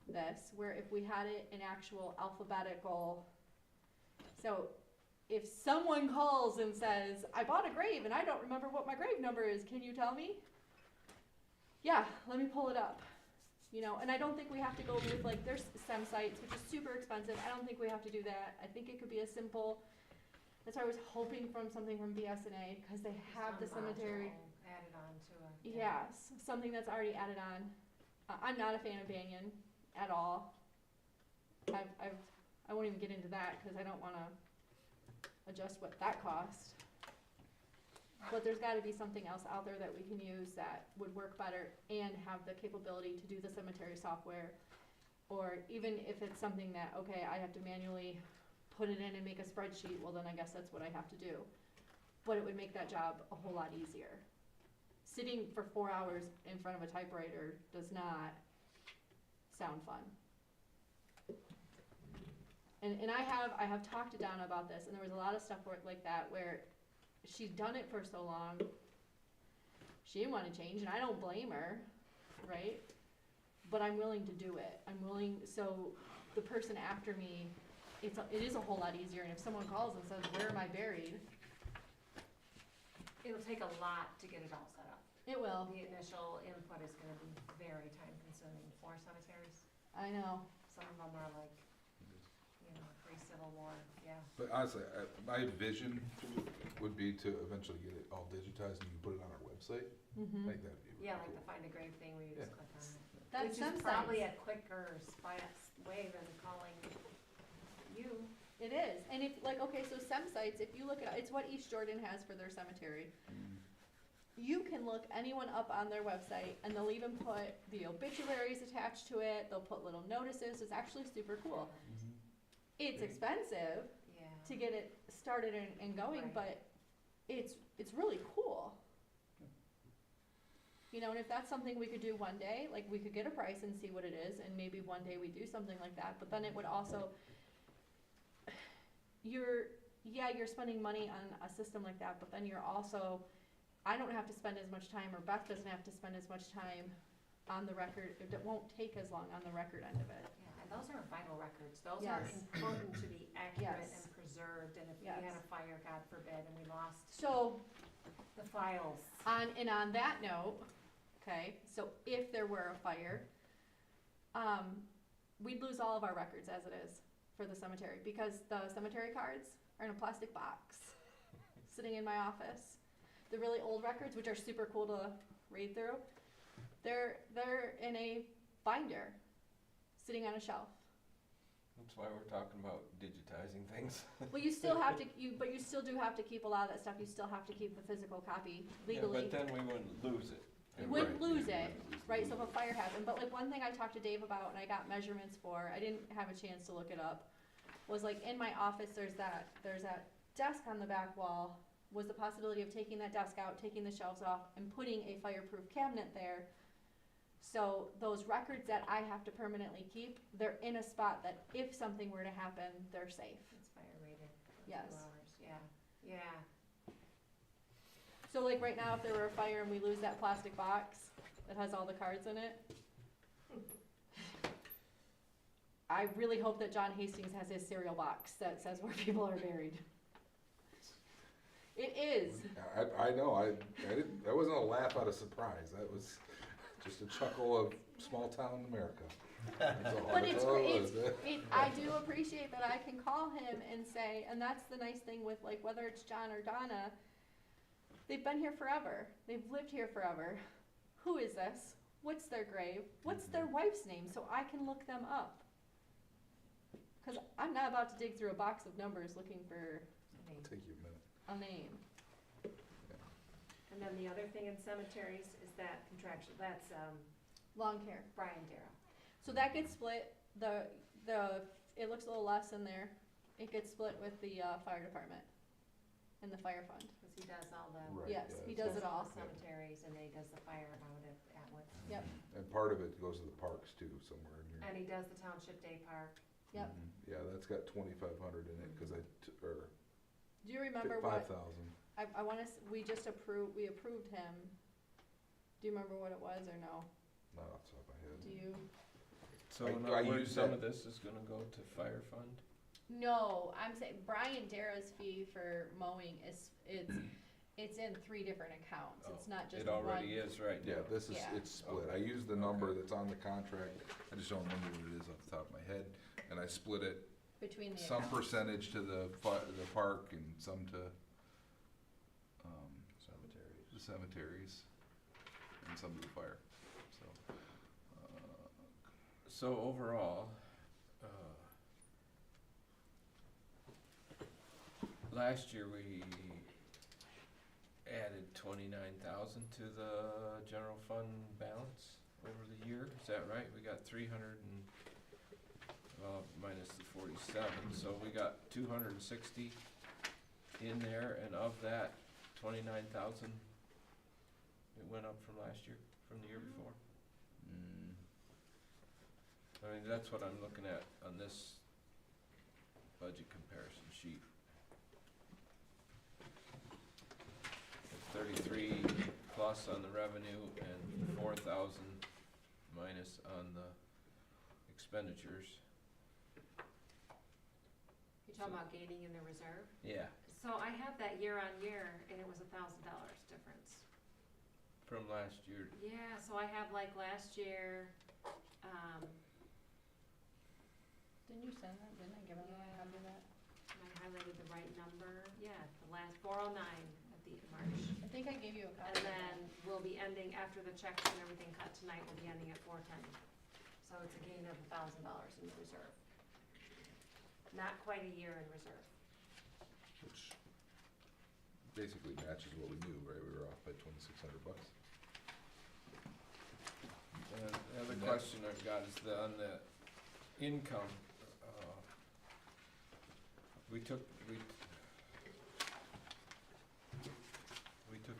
this? Where if we had it in actual alphabetical. So if someone calls and says, I bought a grave and I don't remember what my grave number is, can you tell me? Yeah, let me pull it up. You know, and I don't think we have to go with, like, there's STEM sites, which is super expensive, I don't think we have to do that, I think it could be a simple, that's why I was hoping from something from BSNA, cause they have the Some module cemetery. added on to it. Yes, something that's already added on. I'm not a fan of Banyan at all. I won't even get into that, cause I don't wanna adjust what that cost. But there's gotta be something else out there that we can use that would work better and have the capability to do the cemetery software. Or even if it's something that, okay, I have to manually put it in and make a spreadsheet, well then I guess that's what I have to do. But it would make that job a whole lot easier. Sitting for 4 hours in front of a typewriter does not sound fun. And I have talked to Donna about this, and there was a lot of stuff like that where she's done it for so long, she didn't wanna change, and I don't blame her, right? But I'm willing to do it, so the person after me, it is a whole lot easier, and if someone calls and says, where am I buried? It'll take a lot to get it all set up. It will, The initial input is gonna be very time consuming for cemeteries. I know, Some of them are like, pre-Civil War, yeah. But honestly, my vision would be to eventually get it all digitized and you can put it on our website. I think that'd be really Yeah, like cool. the find a grave thing where you just click on it. that's Which some is probably sites. a quicker way than calling you. It is, and if, like, okay, so STEM sites, if you look at, it's what East Jordan has for their cemetery. You can look anyone up on their website, and they'll even put the obituaries attached to it, they'll put little notices, it's actually super cool. It's expensive Yeah. to get it started and going, Right. but it's really cool. You know, and if that's something we could do one day, like, we could get a price and see what it is, and maybe one day we do something like that, but then it would also, you're spending money on a system like that, but then you're also, I don't have to spend as much time, or Beth doesn't have to spend as much time on the record, it won't take as long on the record end of it. Yeah, and those are vital records. Those are Yes. important to be accurate Yes. and preserved, and if we Yes. had a fire, God forbid, and we lost So, the files. on that note, okay, so if there were a fire, we'd lose all of our records as it is for the cemetery, because the cemetery cards are in a plastic box, sitting in my office. The really old records, which are super cool to read through, they're in a binder, sitting on a shelf. That's why we're talking about digitizing things. Well, you still have to, but you still do have to keep a lot of that stuff, you still have to keep the physical copy legally. Yeah, but then we wouldn't lose it. You Yeah, wouldn't right, lose yeah, it, you wouldn't lose right, it. so if a fire happened, but like one thing I talked to Dave about and I got measurements for, I didn't have a chance to look it up, was like in my office, there's that desk on the back wall, was the possibility of taking that desk out, taking the shelves off, and putting a fireproof cabinet there. So those records that I have to permanently keep, they're in a spot that if something were to happen, they're safe. It's fire rated for 2 Yes. hours, yeah. So like right now, if there were a fire and we lose that plastic box that has all the cards in it, I really hope that John Hastings has his cereal box that says where people are buried. It is. I know, I didn't, that wasn't a laugh out of surprise, that was just a chuckle of small town America. That's all- But that's it's all great, it was. I do appreciate that I can call him and say, and that's the nice thing with like whether it's John or Donna, they've been here forever, they've lived here forever. Who is this? What's their grave? What's their wife's name? So I can look them up. Cause I'm not about to dig through a box of numbers looking for It'll take you a minute. a name. And then the other thing in cemeteries is that contraction, that's, Lawn care. Brian Darrow. So that gets split, it looks a little less in there. It gets split with the, fire department and the fire fund. Cause he does all the. Right, Yes, yeah, he it's does it all. Cemeteries, and then he does the fire out at Atwood. Yep, And part of it goes to the parks too, somewhere in here. And he does the Township Day Park. yep. Yeah, that's got 2,500 in it, cause or Do you remember what, 5,000. I wanna, we approved him. Do you remember what it was or no? Not off the top of my head. Do you? So I- in I other words, use some that- of this is gonna go to fire fund? No, I'm saying Brian Darrow's fee for mowing it's in 3 different accounts, it's not just It one. already is right now. Yeah, this is, Yeah. it's split. I use the number that's on the contract, I just don't remember what it is off the top of my head, and I split it, Between the some accounts. percentage to the park and some to, Cemeteries. the cemeteries, and some to the fire, so. So overall, last year we added 29,000 to the general fund balance over the year, is that right? We got 300 and, minus the 47, so we got 260 in there, and of that, 29,000, it went up from last year, from the year before. Mm, I mean, that's what I'm looking at on this budget comparison sheet. It's 33 plus on the revenue and 4,000 minus on the expenditures. You're talking about gaining in the reserve? Yeah, So I have that year on year, and it was $1,000 difference. from last year. Yeah, so I have like last year, Didn't you send that, didn't I give him a copy of that? I highlighted the right number, yeah, the last 409 at the March. I think I gave you a And copy of that. then we'll be ending, after the checks and everything cut tonight, we'll be ending at 410. So it's a gain of $1,000 in the reserve. Not quite a year in reserve. which basically matches what we knew, right? We were off by $2,600. And the other And question I've got is on the income, we took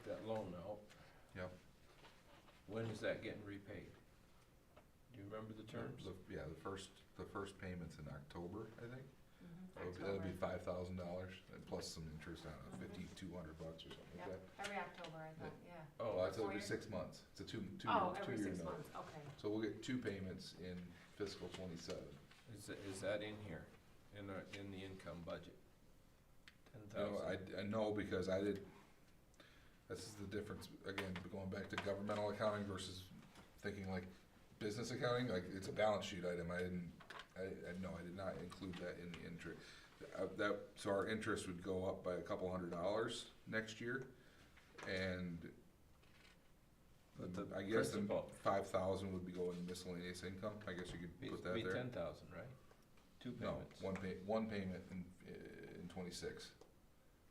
that loan out. Yep. When is that getting repaid? Do you remember the terms? Yeah, the first payment's in October, I think. Mm-hmm. That'll be $5,000 and plus some interest on it, $5,200 or something like Yep, that. every October, I thought, yeah. Oh, Well, it'll 4 be years? 6 months. It's a two Oh, year every 6 note. months, okay. So we'll get 2 payments in fiscal '27. Is that in here, in the income budget? You know, 10,000? I know because this is the difference, again, going back to governmental accounting versus thinking like business accounting, like it's a balance sheet item, I did not include that in the interest. So our interest would go up by a couple $100 next year, and But the I guess the principal 5,000 would be going to miscellaneous income, I guess you could put that be there. 10,000, right? 2 No, payments. one payment in '26.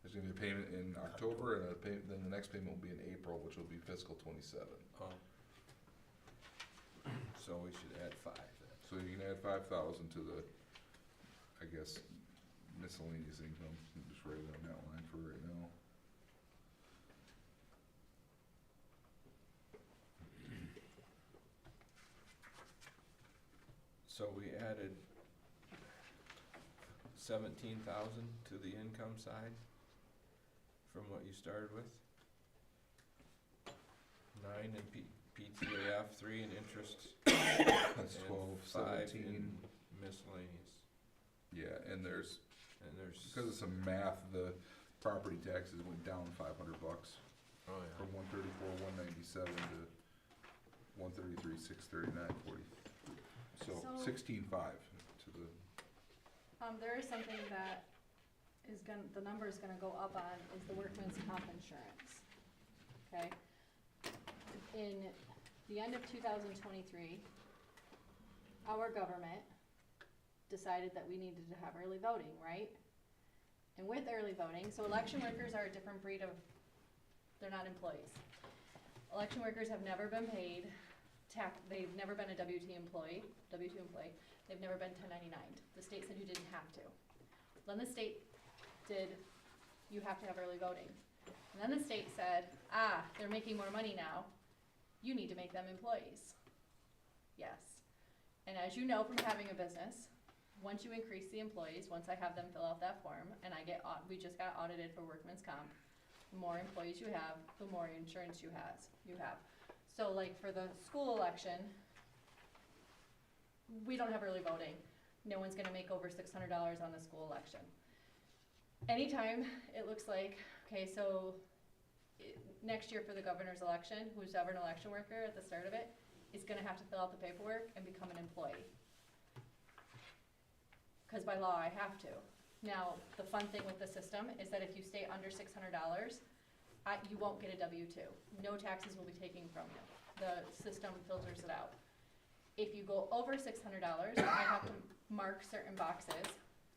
There's gonna be a payment in October and then the next payment will be in April, which will be fiscal '27. Oh. So we should add 5 then. So you can add 5,000 to the, I guess, miscellaneous income, I'm just write it on that line for right now. So we added 17,000 to the income side from what you started with? 9 in PTAF, 3 in interest, That's and 12, 5 17. in miscellaneous. Yeah, and there's, And there's, because of some math, the property taxes went down $500 oh yeah, from 134, 197 to 133, 639, 40. So So- 16.5 to the, There is something that is the number is gonna go up on, is the workman's comp insurance, okay? In the end of 2023, our government decided that we needed to have early voting, right? And with early voting, so election workers are a different breed of, they're not employees. Election workers have never been paid they've never been a W-2 employee, they've never been 1099. The state said you didn't have to. Then the state did, you have to have early voting. And then the state said, they're making more money now, you need to make them employees. Yes. And as you know from having a business, once you increase the employees, once I have them fill out that form, and we just got audited for workman's comp, the more employees you have, the more insurance you have. So like for the school election, we don't have early voting. No one's gonna make over $600 on the school election. Anytime it looks like, okay, so next year for the governor's election, who's ever an election worker at the start of it, is gonna have to fill out the paperwork and become an employee. Cause by law, I have to. Now, the fun thing with the system is that if you stay under $600, you won't get a W-2. No taxes will be taken from you. The system filters it out. If you go over $600, I have to mark certain boxes.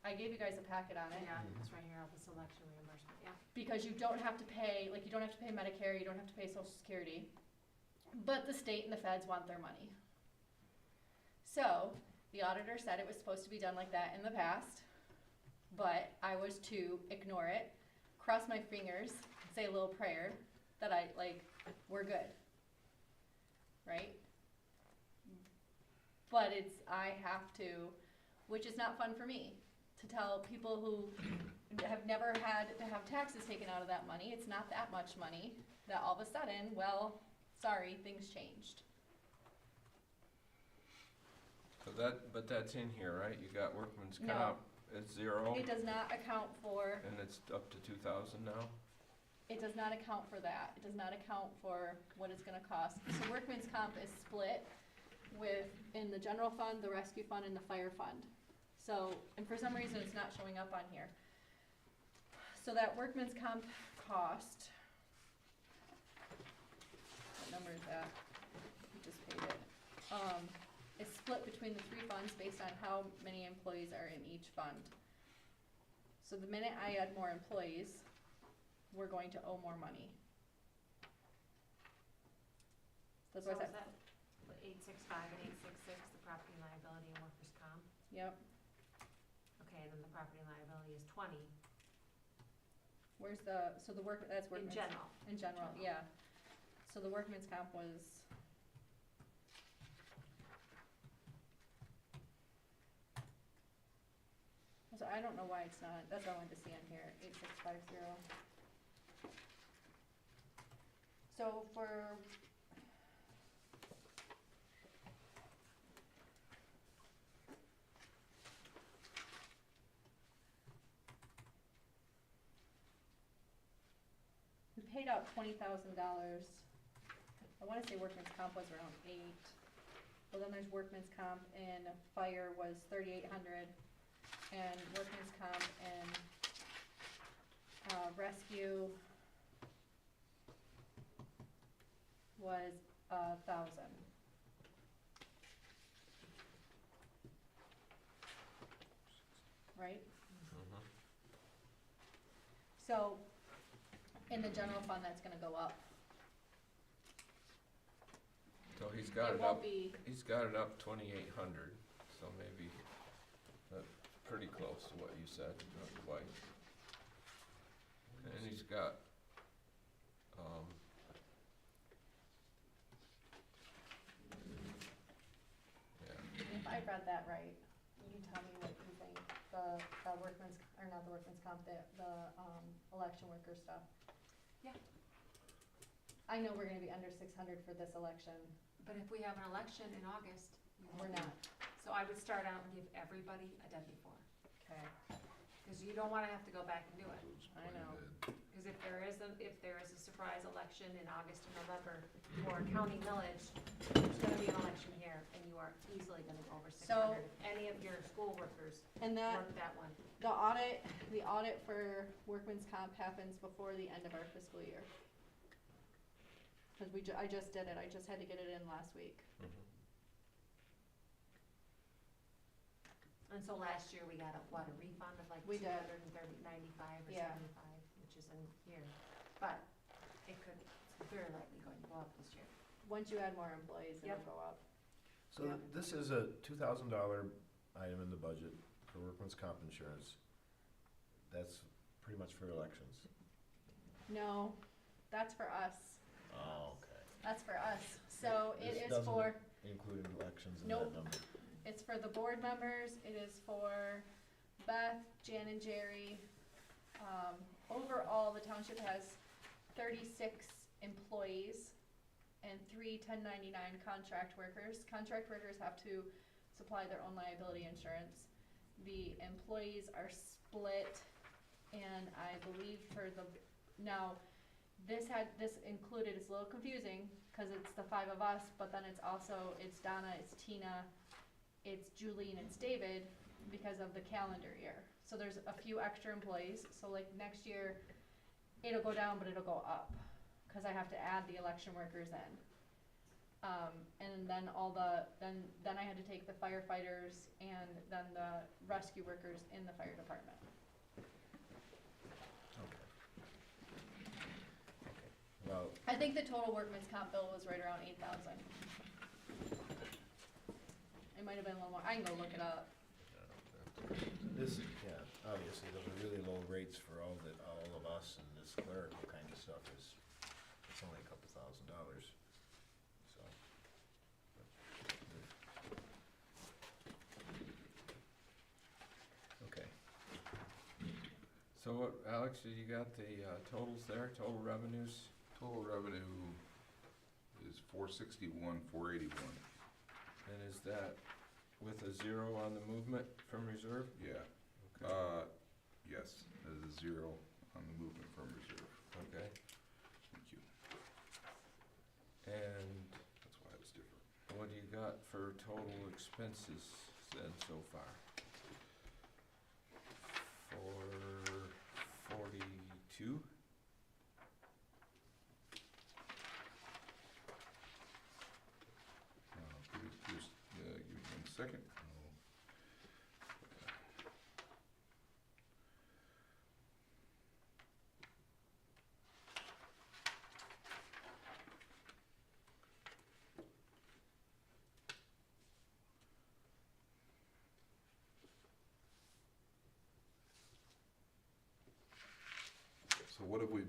I gave you guys a packet on it. Yeah, it's right here, the selection reimbursement, yeah. Because you don't have to pay, like, you don't have to pay Medicare, you don't have to pay Social Security, but the state and the feds want their money. So, the auditor said it was supposed to be done like that in the past, but I was to ignore it, cross my fingers, say a little prayer, that we're good, right? But I have to, which is not fun for me, to tell people who have never had to have taxes taken out of that money, it's not that much money, that all of a sudden, well, sorry, things changed. But that's in here, right? You got workman's No. comp, it's 0, It does not account for, and it's up to 2,000 now? it does not account for that, it does not account for what it's gonna cost. So workman's comp is split in the general fund, the rescue fund, and the fire fund. So, and for some reason, it's not showing up on here. So that workman's comp cost, what number is that? We just paid it. Is split between the 3 funds based on how many employees are in each fund. So the minute I add more employees, we're going to owe more money. That's So why I is said, that 865 and 866, the property liability and workers' comp? yep, Okay, and then the property liability is 20 that's in workman's. general. In general, yeah. So the workman's comp was. So I don't know why it's not, that's what I wanted to see on here, 8650. So for. We paid out $20,000. I wanna say workman's comp was around 8. Well, then there's workman's comp and fire was 3,800. And workman's comp and, rescue was 1,000. Right? So, in the general fund, that's gonna go up. So he's got It it won't up, be, he's got it up 2,800, so maybe that's pretty close to what you said, not quite. And he's got, yeah, if I read that right, you tell me what you think, the workman's, or not the workman's comp, the election worker stuff. Yeah. I know we're gonna be under 600 for this election, But if we have an election in August, we we're won't be. not, So I would start out and give everybody a W-4, okay, because you don't wanna have to go back and do it. I know. Because if there is a surprise election in August or November for a county millage, there's gonna be an election here, and you are easily gonna go over 600. If any of your school workers And work that one. the audit for workman's comp happens before the end of our fiscal year. Cause I just did it, I just had to get it in last week. And so last year, we got a refund of like We did. 295 or Yeah. 75, which is in here. But it could, it's very likely going to go up this year. Once you add more employees, it'll Yep. go up. So Yeah. this is a $2,000 item in the budget for workman's comp insurance. That's pretty much for elections. No, that's for us, Oh, okay. that's for us. So it This is doesn't for, include elections in Nope. that number. it's for the board members, it is for Beth, Jan and Jerry. Overall, the township has 36 employees and 3 1099 contract workers. Contract workers have to supply their own liability insurance. The employees are split, and I believe now, this included, it's a little confusing, cause it's the 5 of us, but then it's also, it's Donna, it's Tina, it's Julie, and it's David, because of the calendar year. So there's a few extra employees, so like next year, it'll go down, but it'll go up, cause I have to add the election workers in. And then then I had to take the firefighters and then the rescue workers in the fire department. Well, I think the total workman's comp bill was right around 8,000. It might have been a little more, I can go look it up. this, yeah, obviously, those are really low rates for all of us, and this clerical kind of stuff is, it's only a couple $1,000s, so. Okay, So what, Alex, you got the totals there, total revenues? Total revenue is 461, 481. And is that with a 0 on the movement from reserve? Yeah. Okay. Yes, there's a 0 on the movement from reserve. Okay, Thank you. and That's why it was different. what do you got for total expenses then so far? For 42? Give me 1 second. So what have we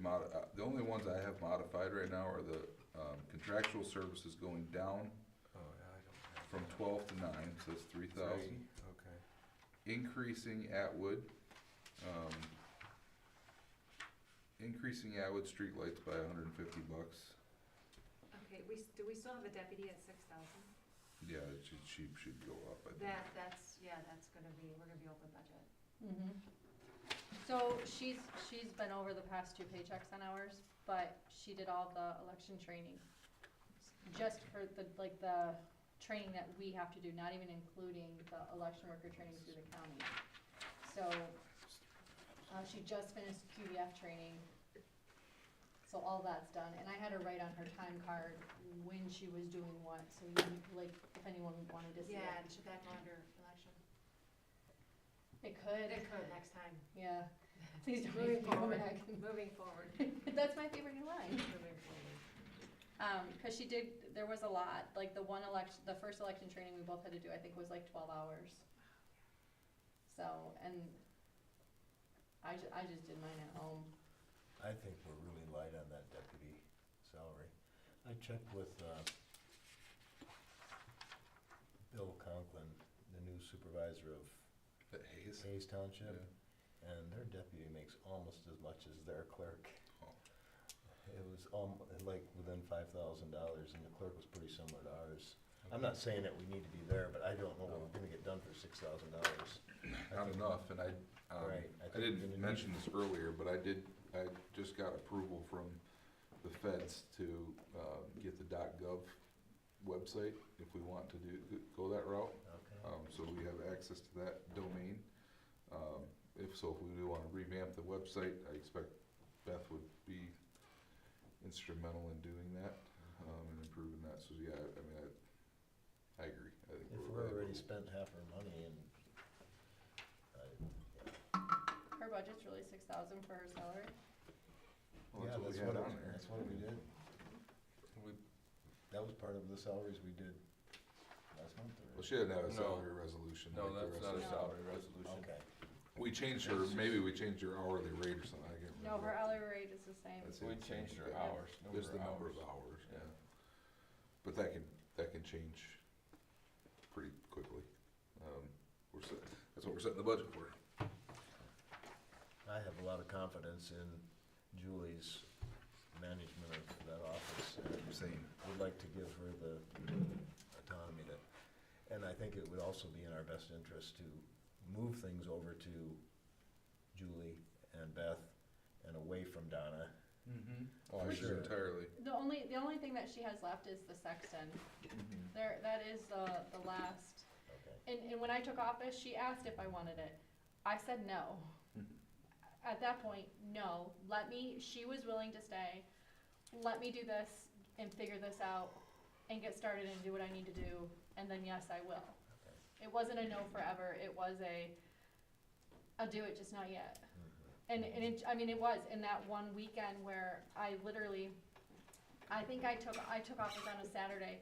the only ones I have modified right now are the contractual services going down Oh, yeah, I don't have from that. 12 to 9, so it's 3,000. Okay. Increasing Atwood, streetlights by $150. Okay, do we still have a deputy at 6,000? Yeah, she should go up, I think. That's we're gonna be open budget. So she's been over the past 2 paychecks on ours, but she did all the election training. Just for the training that we have to do, not even including the election worker training through the county. So, she just finished QBF training. So all that's done, and I had her write on her time card when she was doing what, so if anyone wanted to see Yeah, it. should that go under election? It could. It could next time. Yeah. Please don't Moving make me go forward. back. Moving forward. That's my favorite new line. Moving forward. Cause there was a lot, like the first election training we both had to do, I think was like 12 hours. So, and I just did mine at home. I think we're really light on that deputy salary. I checked with, Bill Conklin, the new supervisor of That Hayes? Hayes Township, Yeah. and their deputy makes almost as much as their clerk. Oh. It was like within $5,000, and the clerk was pretty similar to ours. I'm not saying that we need to be there, but I don't know what we're gonna get done for $6,000. Not enough, and Right, I I think we're didn't gonna mention this earlier, but I just got approval from the feds to, get the .gov website, if we want to go that route. Okay. So we have access to that domain. If we do wanna revamp the website, I expect Beth would be instrumental in doing that, and improving that, so yeah, I mean, I agree, I think If we're. we're already spent half our money and, Her budget's really 6,000 for her salary. Well, yeah, that's what we had on there. that's what we did. That was part of the salaries we did last month, or? Well, she didn't have a No. salary resolution. No, like the that's rest not of a us. salary resolution. Okay. We changed her, maybe we changed her hourly rate or something, I can't remember. No, her hourly rate is the same. That's We it. changed our Yeah. hours, Just the number hours. of hours, yeah. Yeah. But that can change pretty quickly. That's what we're setting the budget for. I have a lot of confidence in Julie's management of that office, and Same. would like to give her the autonomy and I think it would also be in our best interest to move things over to Julie and Beth and away from Donna Mm-hmm. Oh, I see, Sure. entirely. The only thing that she has left is the sexton. That is the last. Okay. And when I took office, she asked if I wanted it. I said no. At that point, no. She was willing to stay. Let me do this and figure this out and get started and do what I need to do. And then yes, I will. Okay. It wasn't a no forever. It was I'll do it, just not yet. And it was in that one weekend where I think I took office on a Saturday.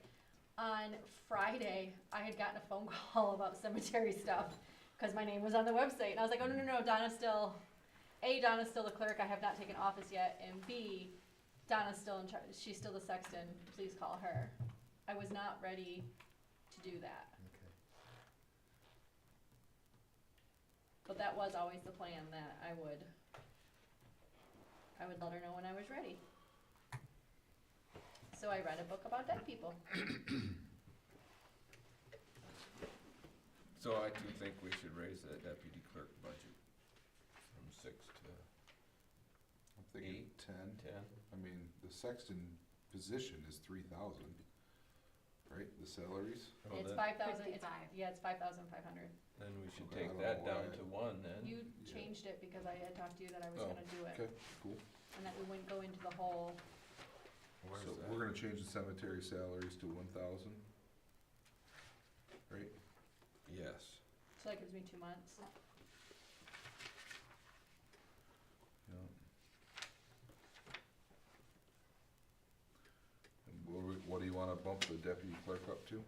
On Friday, I had gotten a phone call about cemetery stuff, cause my name was on the website, and I was like, oh, no, Donna's still the clerk, I have not taken office yet, and B, Donna's still in charge, she's still the sexton, please call her. I was not ready to do that, Okay. but that was always the plan, that I would let her know when I was ready. So I read a book about dead people. So I do think we should raise the deputy clerk budget from 6 to I'm thinking 10. 10. I mean, the sexton position is 3,000, right? The salaries? Well, It's then- 5,000, it's 55. 5,500. Then we should Okay, I take don't that know down why. to 1 then. You Yeah. changed it because I had talked to you that I was Oh, gonna do it, Okay, cool. and that we wouldn't go into the whole, Where's So that? we're gonna change the cemetery salaries to 1,000, right? Yes. so that gives me 2 months. Yeah. And what do you wanna bump the deputy clerk up to?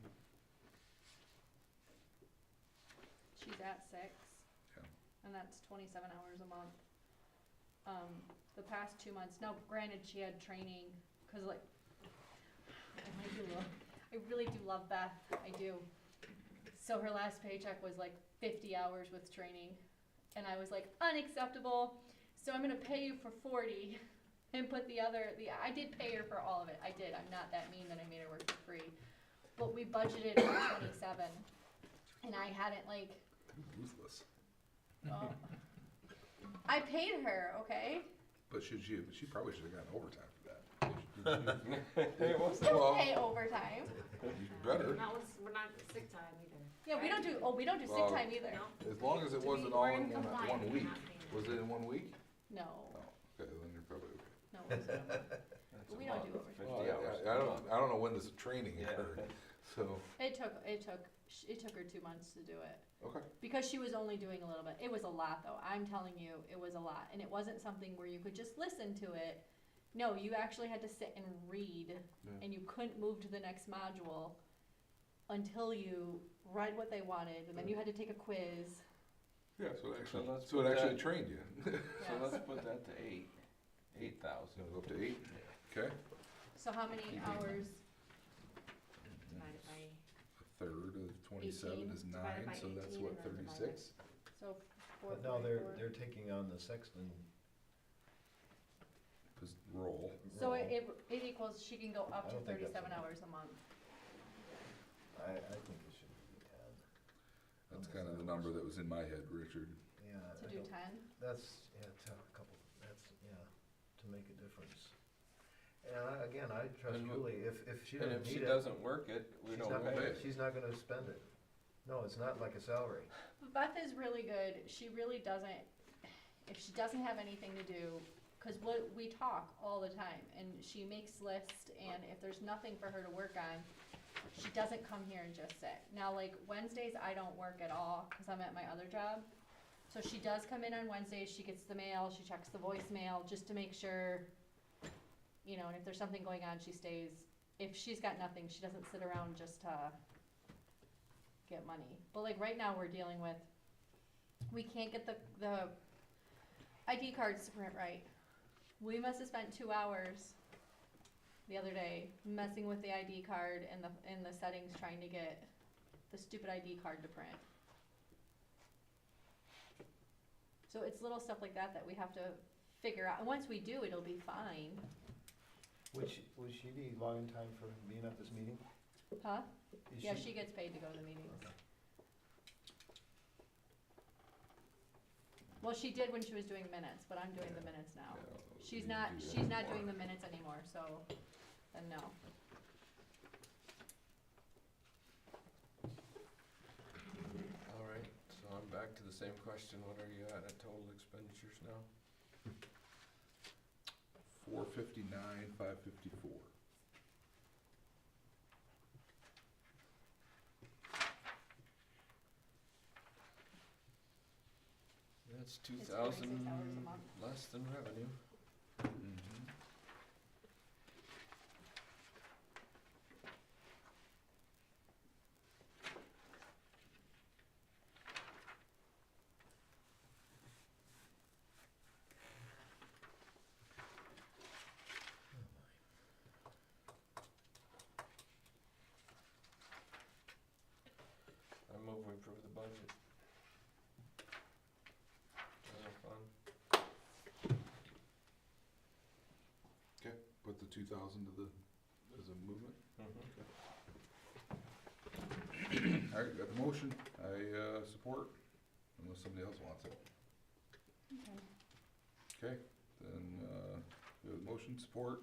She's at 6. Yeah. And that's 27 hours a month. The past 2 months, now granted, she had training, cause like, I really do love Beth, I do. So her last paycheck was like 50 hours with training, and I was like, unacceptable, so I'm gonna pay you for 40, and put I did pay her for all of it, I did, I'm not that mean that I made her work for free. But we budgeted for 27, and I hadn't like, Ruthless. well, I paid her, okay? But she probably should've gotten overtime for that. It was We don't Well- pay overtime. You better, We're not sick time either. Yeah, we don't do sick Well- time either. No, as long as it To wasn't be- all we're in in one compliance, week. we're not paying. Was it in 1 week? No, Oh, okay, then you're probably okay. no, it's not. That's We a don't month, do overtime. 50 Well, hours. I don't know when this training Yeah. occurred, so, It took her 2 months to do it. okay. Because she was only doing a little bit. It was a lot though, I'm telling you, it was a lot. And it wasn't something where you could just listen to it. No, you actually had to sit and read, Yeah. and you couldn't move to the next module until you read what they wanted, and then you had to take a quiz. Yeah, so let's so it put actually that- trained you. So Yes. let's put that to 8,000. Gonna go up to 8, okay? So how many hours? divided by, A third of 27 18 is divided 9, by so that's 18 what, and then divided 36? So But no, they're taking on the sexton. Roll. So role. it equals, she can go up I to don't think that's 37 enough. hours a month. I think it should be 10. That's kind of the number that was in my head, Richard. Yeah. To I do don't- 10? That's, yeah, to make a difference. And again, I trust And Julie, if she And doesn't if she need it, doesn't work it, we she's don't not pay gonna, it. she's not gonna spend it. No, it's not like a salary. Beth is really good. She really doesn't, if she doesn't have anything to do, because we talk all the time, and she makes lists, and if there's nothing for her to work on, she doesn't come here and just sit. Now, like Wednesdays, I don't work at all, because I'm at my other job. So she does come in on Wednesdays, she gets the mail, she checks the voicemail, just to make sure, you know, and if there's something going on, she stays. If she's got nothing, she doesn't sit around just to get money. But like right now, we're dealing with, we can't get the ID cards to print right. We must have spent 2 hours the other day messing with the ID card and the settings, trying to get the stupid ID card to print. So it's little stuff like that we have to figure out, and once we do, it'll be fine. Would she be login time for being at this meeting? Huh? Is Yeah, she gets paid to go to the meetings. Okay. Well, she did when she was doing minutes, but I'm doing the minutes now. She's not doing the minutes anymore, so, then no. All right, so I'm back to the same question. What are you at total expenditures now? 459, 554. That's It's 2,000 $46 a month. less than revenue. Mm-hmm. I move we approve the budget. General fund. Okay, put the 2,000 to the, as a movement. All right, got the motion. I support, unless somebody else wants it. Okay. Okay, then, we have a motion, support.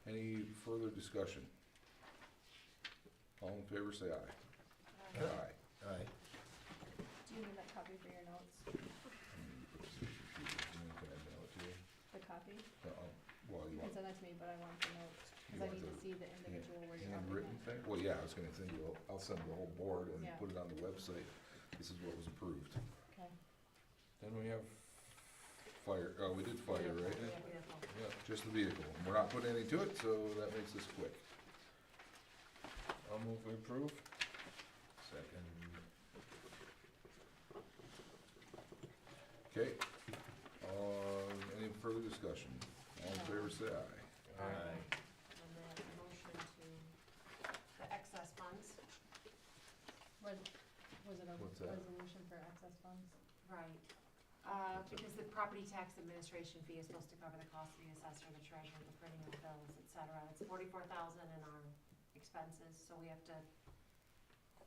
Any further discussion? All in favor, say aye. Aye. Aye. Do you need that copy for your notes? Can I mail it to you? The copy? Well, You you can want send that to me, but I want the notes, You cause I want need to the see the individual where you're handwritten at. thing? Well, yeah, I was gonna send you, I'll send the whole board and Yeah. put it on the website. This is what was approved. Okay. Then we have, Fire, we did fire, right? Vehicle. Yeah, just the vehicle. We're not putting anything to it, so that makes this quick. I'll move we approve. Second. Okay, any further discussion? All in favor, say aye. Aye. And then a motion to the excess funds. Was it a What's that? resolution for excess funds? Right. Because the property tax administration fee is supposed to cover the cost of the assessor, the treasurer, the printing of the bills, et cetera. It's 44,000 in our expenses, so we have to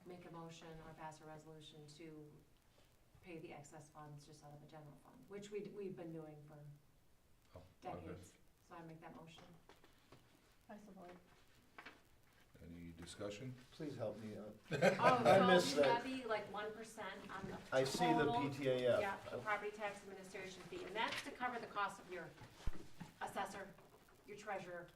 make a motion or pass a resolution to pay the excess funds just out of the general fund, which we've been doing for Oh, okay. decades. So I make that motion. I support. Any discussion? Please help me out. Oh, I so missed we that. levy like 1% on the I see the total- PTAF. Yeah, the property tax administration fee, and that's to cover the cost of your assessor, your treasurer,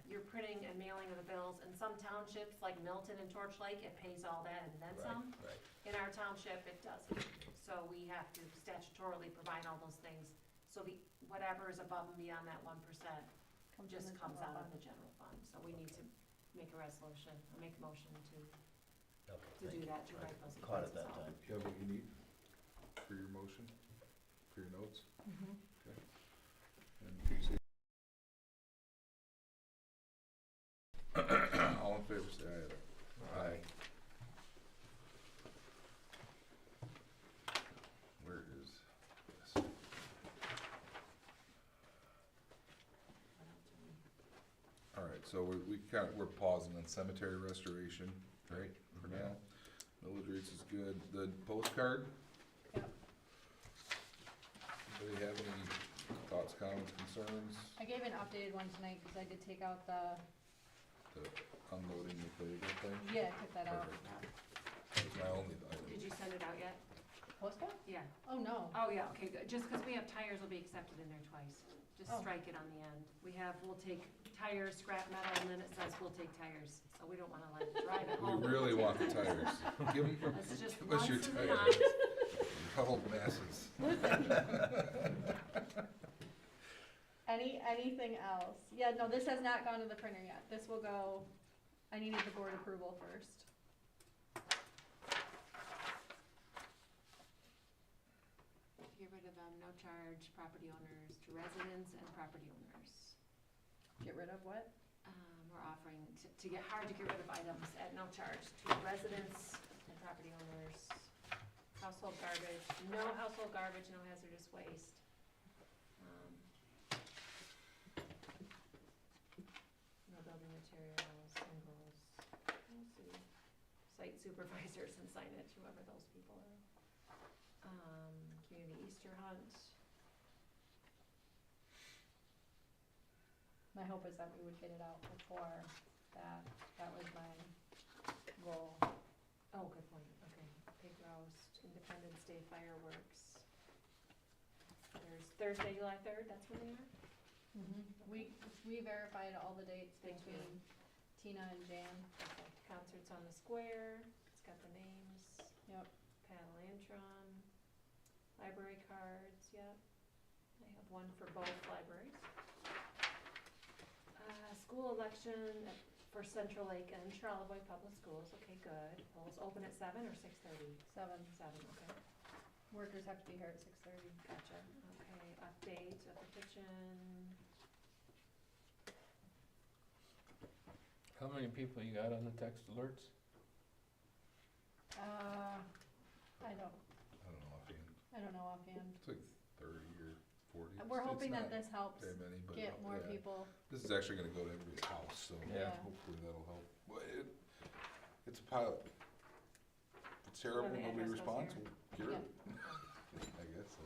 your printing and mailing of the bills. In some townships, like Milton and Torch Lake, it pays all that and then some. Right. In our township, it doesn't. So we have to statutorily provide all those things. So whatever is above and beyond that 1% just comes out of the general fund. So we need to make a resolution, or make a motion to do that, to write those Caught it expenses that off. time. You have what you need for your motion, for your notes? Mm-hmm. And you say all in favor, say aye. Aye. Where is this? What else do we- All right, so we're pausing on cemetery restoration, right, for now. Millage rates is good. The postcard? Yep. Anybody have any thoughts, comments, concerns? I gave an updated one tonight, cause I did take out the, The unloading the playground thing? yeah, I took that out. Perfect. That was my only item. Did you send it out yet? Postcard? Yeah. Oh, no. Oh, yeah, okay, good. Just because we have tires will be accepted in there twice. Just Oh. strike it on the end. We'll take tires, scrap metal, and then it says we'll take tires. So we don't want to let it drive it home. We really want the tires. Give them, That's just give us once your in the tires. night. Huddled masses. Anything else? Yeah, no, this has not gone to the printer yet. This will go, I needed the board approval first. Get rid of no charge property owners to residents and property owners. Get rid of what? We're offering to get hard to get rid of items at no charge to residents and property owners. Household garbage, no household garbage, no hazardous waste. No building materials, symbols, let's see, site supervisors and signage, whoever those people are. community Easter hunt. My hope is that we would get it out before that. That was my goal. Oh, good point, okay. Pig roast, Independence Day fireworks. There's Thursday, July 3rd, that's when they are? We verified all the dates Thank you. between Tina and Jan. Okay. Concerts on the square, it's got the names. Yep. Paddle-antron, library cards, yep. I have one for both libraries. School election for Central Lake and Charlevoix Public Schools, okay, good. Polls open at 7 or 6:30? 7. 7, okay, Workers have to be here at 6:30. gotcha. Okay, update of the kitchen. How many people you got on the text alerts? I don't I don't know offhand. offhand. It's like 30 or 40. We're It's hoping that not this helps Very many, but get more yeah. people. This is actually gonna go to everybody's house, so Yeah. hopefully that'll help. But it's a pilot. If it's terrible, the nobody address goes responds, we'll get rid of it. I guess so.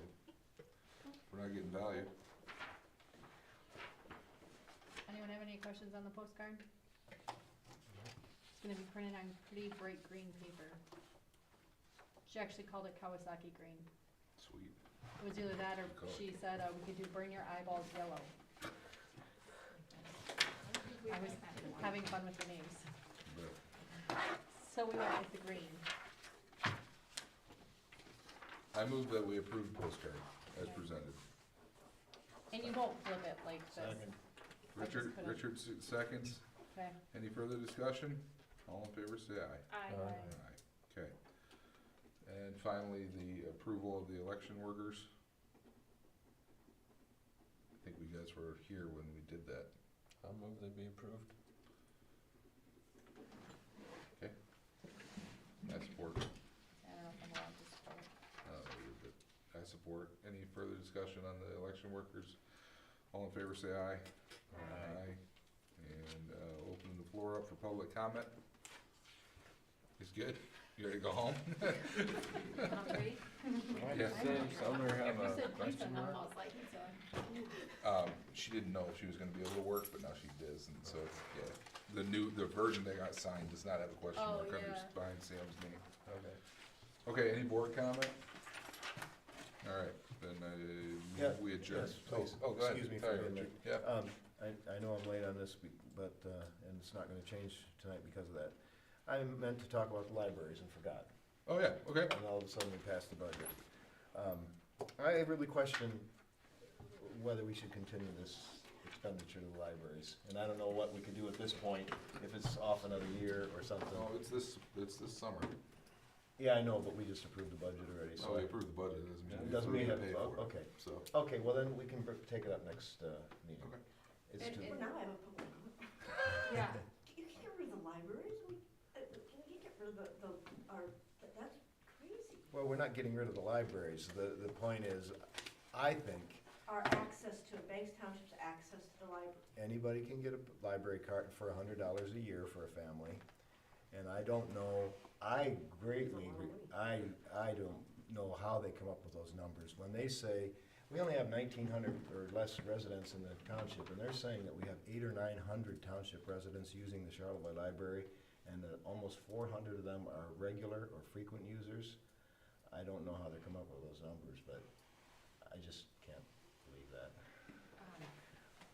We're not getting value. Anyone have any questions on the postcard? It's gonna be printed on pretty bright green paper. She actually called it Kawasaki green. Sweet. It was either that or Cool. she said, we could do burn your eyeballs yellow. I was having fun with the names. But So we went with the green. I move that we approve the postcard as presented. And you won't flip it like this. Second. I just couldn't. Richard seconds. Okay. Any further discussion? All in favor, say aye. Aye. Aye. Okay. And finally, the approval of the election workers. I think we guys were here when we did that. I'll move they be approved. Okay. I support. I don't know if I'm allowed to support. I support. Any further discussion on the election workers? All in favor, say aye. Aye. And open the floor up for public comment. He's good. You ready to go home? Hungry? Yeah. Some have If you a said pizza, question no. mark. Almost like it's She didn't know if she was gonna be able to work, but now she does, and so, yeah. The version that got signed does not have a question Oh, mark under yeah. behind Sam's name. Okay. Okay, any board comment? All right, then Yeah, we adjourn. yes, please. Oh, go ahead. Excuse me for Sorry, being Richard. Yeah. I know I'm late on this, but, and it's not gonna change tonight because of that. I meant to talk about the libraries and forgot, Oh, yeah, okay. and all of a sudden we passed the budget. I really question whether we should continue this expenditure to the libraries. And I don't know what we could do at this point, if it's off another year or something. No, it's this summer. Yeah, I know, but we just approved the budget already, So so. we approved the budget, It doesn't doesn't mean mean we that, pay for it. okay. So, Okay, well then we can take it up next, meeting. okay. It's And- too, and- Well, now I have a public comment. Yeah. You can't get rid of the libraries, we can't get rid of that's crazy. well, we're not getting rid of the libraries. The point is, I think Our access to, Banks Township's access to the library. anybody can get a library card for $100 a year for a family. And I don't know, I greatly, I don't know how they come up with those numbers. When they say, we only have 1,900 or less residents in the township, and they're saying that we have 800 or 900 township residents using the Charlevoix Library, and that almost 400 of them are regular or frequent users. I don't know how they come up with those numbers, but I just can't believe that.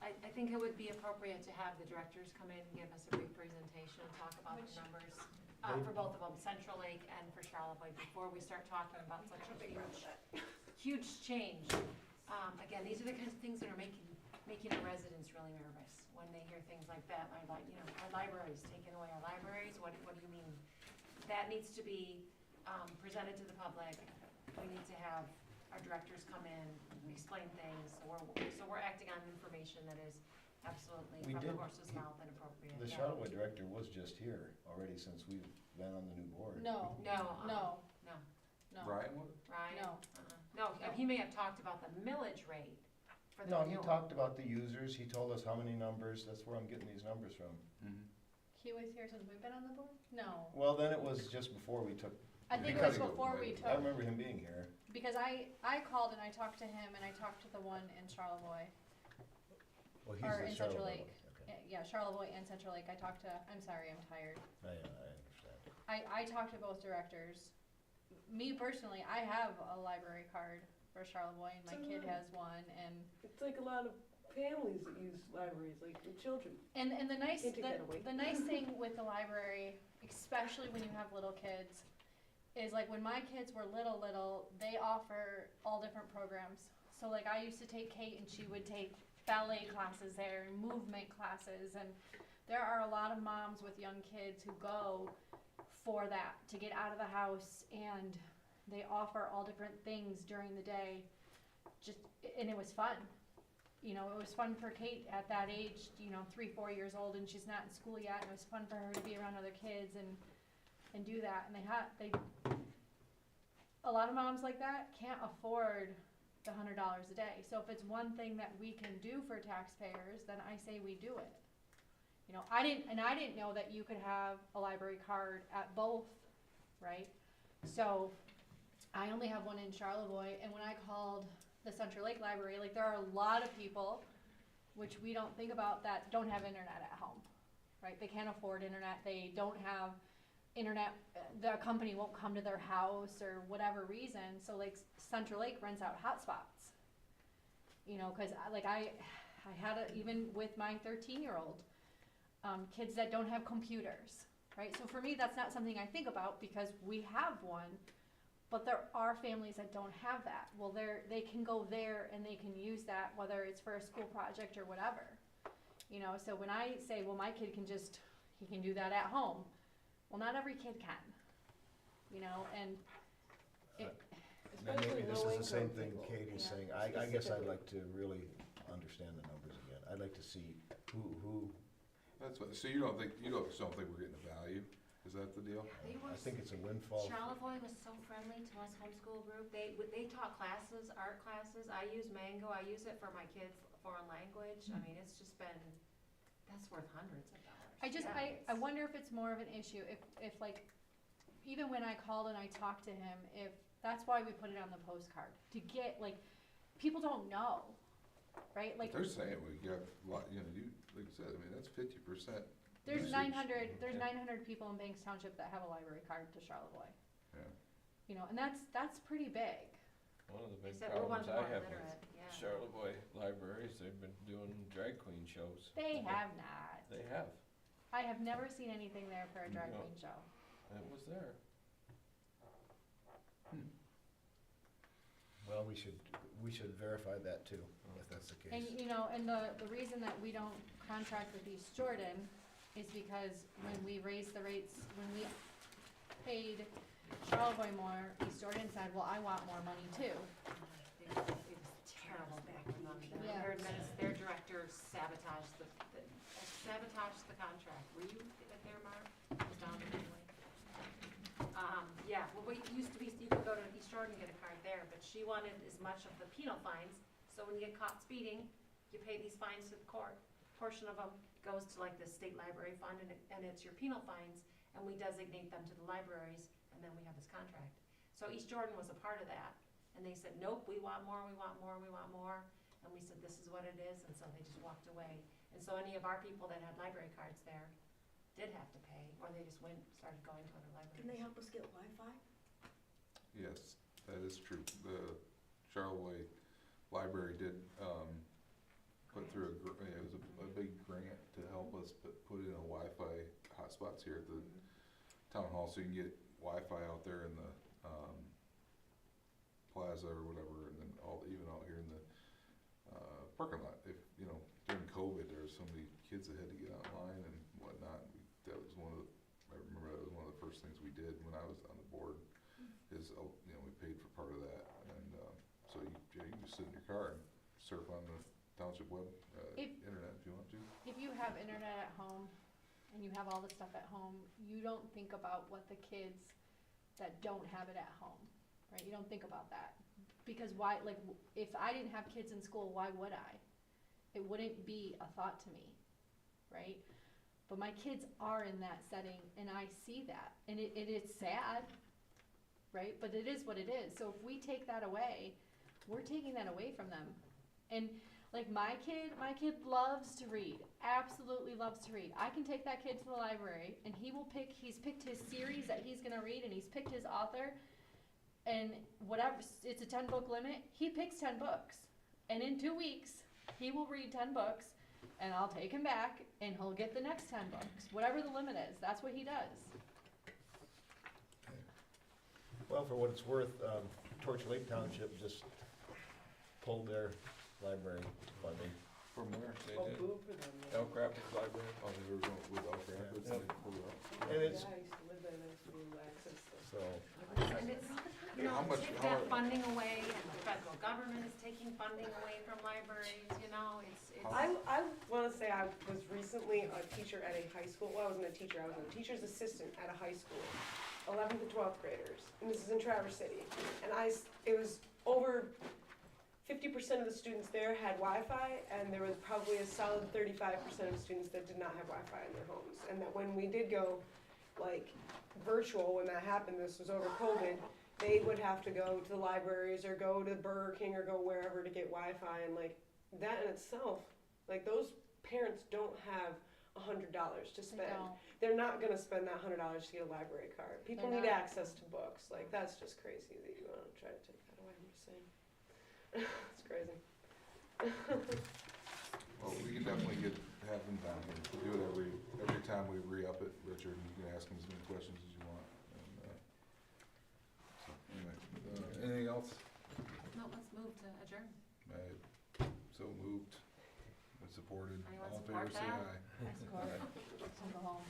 I think it would be appropriate to have the directors come in and give us a brief presentation and talk about the numbers for both of them, Central Lake and for Charlevoix, before we start talking about such a huge change. Again, these are the kinds of things that are making our residents really nervous when they hear things like that. Like, our libraries, taking away our libraries, what do you mean? That needs to be presented to the public. We need to have our directors come in, explain things, so we're acting on information that is absolutely We from the did. horse's mouth and appropriate. The Yeah. Charlevoix director was just here already since we've been on the new board. No, No. no, No, no. Ryan, what? Ryan? No. No, he may have talked about the millage rate for the No, he renewal. talked about the users, he told us how many numbers, that's where I'm getting these numbers from. He was here since we've been on the board? No. Well, then it was just before we took, I think it Because was he before we was- took, I remember him being here. because I called and I talked to him and I talked to the one in Charlevoix, Well, he's or the in Central Charlotte Lake. one. Okay. Yeah, Charlevoix and Central Lake. I talked to, I'm sorry, I'm tired. I understand. I talked to both directors. Me personally, I have a library card for Charlevoix and my So kid do I. has one and, It's like a lot of families that use libraries, like with children. and the nice, Can't take that away. the nice thing with the library, especially when you have little kids, is like when my kids were little, they offer all different programs. So like I used to take Kate and she would take ballet classes there and movement classes, and there are a lot of moms with young kids who go for that, to get out of the house, and they offer all different things during the day. And it was fun. You know, it was fun for Kate at that age, 3, 4 years old, and she's not in school yet, and it was fun for her to be around other kids and do that. And a lot of moms like that can't afford the $100 a day. So if it's one thing that we can do for taxpayers, then I say we do it. I didn't know that you could have a library card at both, right? So I only have one in Charlevoix, and when I called the Central Lake Library, like there are a lot of people, which we don't think about, that don't have internet at home, right? They can't afford internet, they don't have internet, the company won't come to their house or whatever reason, so like Central Lake rents out hotspots. Cause I had even with my 13-year-old, kids that don't have computers, right? So for me, that's not something I think about because we have one, but there are families that don't have that. Well, they can go there and they can use that, whether it's for a school project or whatever. So when I say, well, my kid he can do that at home. Well, not every kid can, and Now, maybe this is the same low-income thing people, Katie's yeah. saying. I guess I'd like to really understand the numbers again. I'd like to see who, That's what, so you don't think we're getting the value? Is that the deal? They were I think it's a windfall. Charlevoix was so friendly to us homeschool group. They taught classes, art classes. I use Mango. I use it for my kids' foreign language. I mean, it's just been, that's worth hundreds of dollars. I wonder if it's more of an issue, if like, even when I called and I talked to him, if, that's why we put it on the postcard, to get, like, people don't know, right? Like, They're saying we got a lot, like I said, I mean, that's 50%. there's usage. 900 Yeah. people in Banks Township that have a library card to Charlevoix. Yeah. And that's pretty big. One of the big Except we're one problems of the I more have illiterate, with yeah. Charlevoix libraries, they've been doing drag queen shows. They have not. They have. I have never seen anything there for a drag No. queen show. It was there. well, we should verify that too, if that's the And, case. and the reason that we don't contract with East Jordan is because when we raised the rates, when we paid Charlevoix more, East Jordan said, well, I want more money too. It was terrible back then. Yeah. Their director sabotaged the contract. Were you there, Mark? It was down there anyway. Yeah, well, we used to be, you could go to East Jordan and get a card there, but she wanted as much of the penal fines. So when you get caught speeding, you pay these fines to the court. Portion of them goes to like the state library fund, and it's your penal fines, and we designate them to the libraries, and then we have this contract. So East Jordan was a part of that, and they said, nope, we want more, we want more, we want more. And we said, this is what it is, and so they just walked away. And so any of our people that had library cards there did have to pay, or they just started going to other libraries. Can they help us get Wi-Fi? Yes, that is true. The Charlevoix Library did, put through it was a big grant to help us put in a Wi-Fi hotspots here at the town hall, so you can get Wi-Fi out there in the, plaza or whatever, and then even out here in the, parking lot. If, during COVID, there were so many kids that had to get online and whatnot. That was I remember that was one of the first things we did when I was on the board, is, we paid for part of that. And, so you can just sit in your car and surf on the township web, internet if you want to. If you have internet at home and you have all the stuff at home, you don't think about what the kids that don't have it at home, right? You don't think about that. Because why, like, if I didn't have kids in school, why would I? It wouldn't be a thought to me, right? But my kids are in that setting and I see that, and it's sad. right? But it is what it is. So if we take that away, we're taking that away from them. And like my kid loves to read, absolutely loves to read. I can take that kid to the library and he's picked his series that he's gonna read and he's picked his author, and whatever, it's a 10-book limit, he picks 10 books. And in 2 weeks, he will read 10 books and I'll take him back and he'll get the next 10 books. Whatever the limit is, that's what he does. Well, for what it's worth, Torch Lake Township just pulled their library funding. From where? They Oh, did? boo for them. Elk Rapids Library. Oh, they were going with Elk Rapids and they pulled it up. And it's, Yeah, I used to live there, and I used to be able to access the. so, And it's, you know, How much- take how that much- funding away, and the federal government is taking funding away from libraries, you know, it's. I wanna say I was recently a teacher at a high school, well, I wasn't a teacher, I was a teacher's assistant at a high school, 11th to 12th graders, and this is in Traverse City. And it was over 50% of the students there had Wi-Fi, and there was probably a solid 35% of students that did not have Wi-Fi in their homes. And that when we did go, like, virtual, when that happened, this was over COVID, they would have to go to the libraries or go to Burger King or go wherever to get Wi-Fi, and like, that in itself, like, those parents don't have $100 to They spend. don't. They're not gonna spend that $100 to get a library card. People They're need not. access to books, like, that's just crazy that you wanna try to take that away, I'm just saying. It's crazy. Well, we can definitely have them down here, do it every time we re-up it, Richard, and you can ask him as many questions as you want. And, so, anyway, anything else? No, let's move to adjourn. So moved, and supported, Anyone all in favor, support say that? aye. I score. So go home.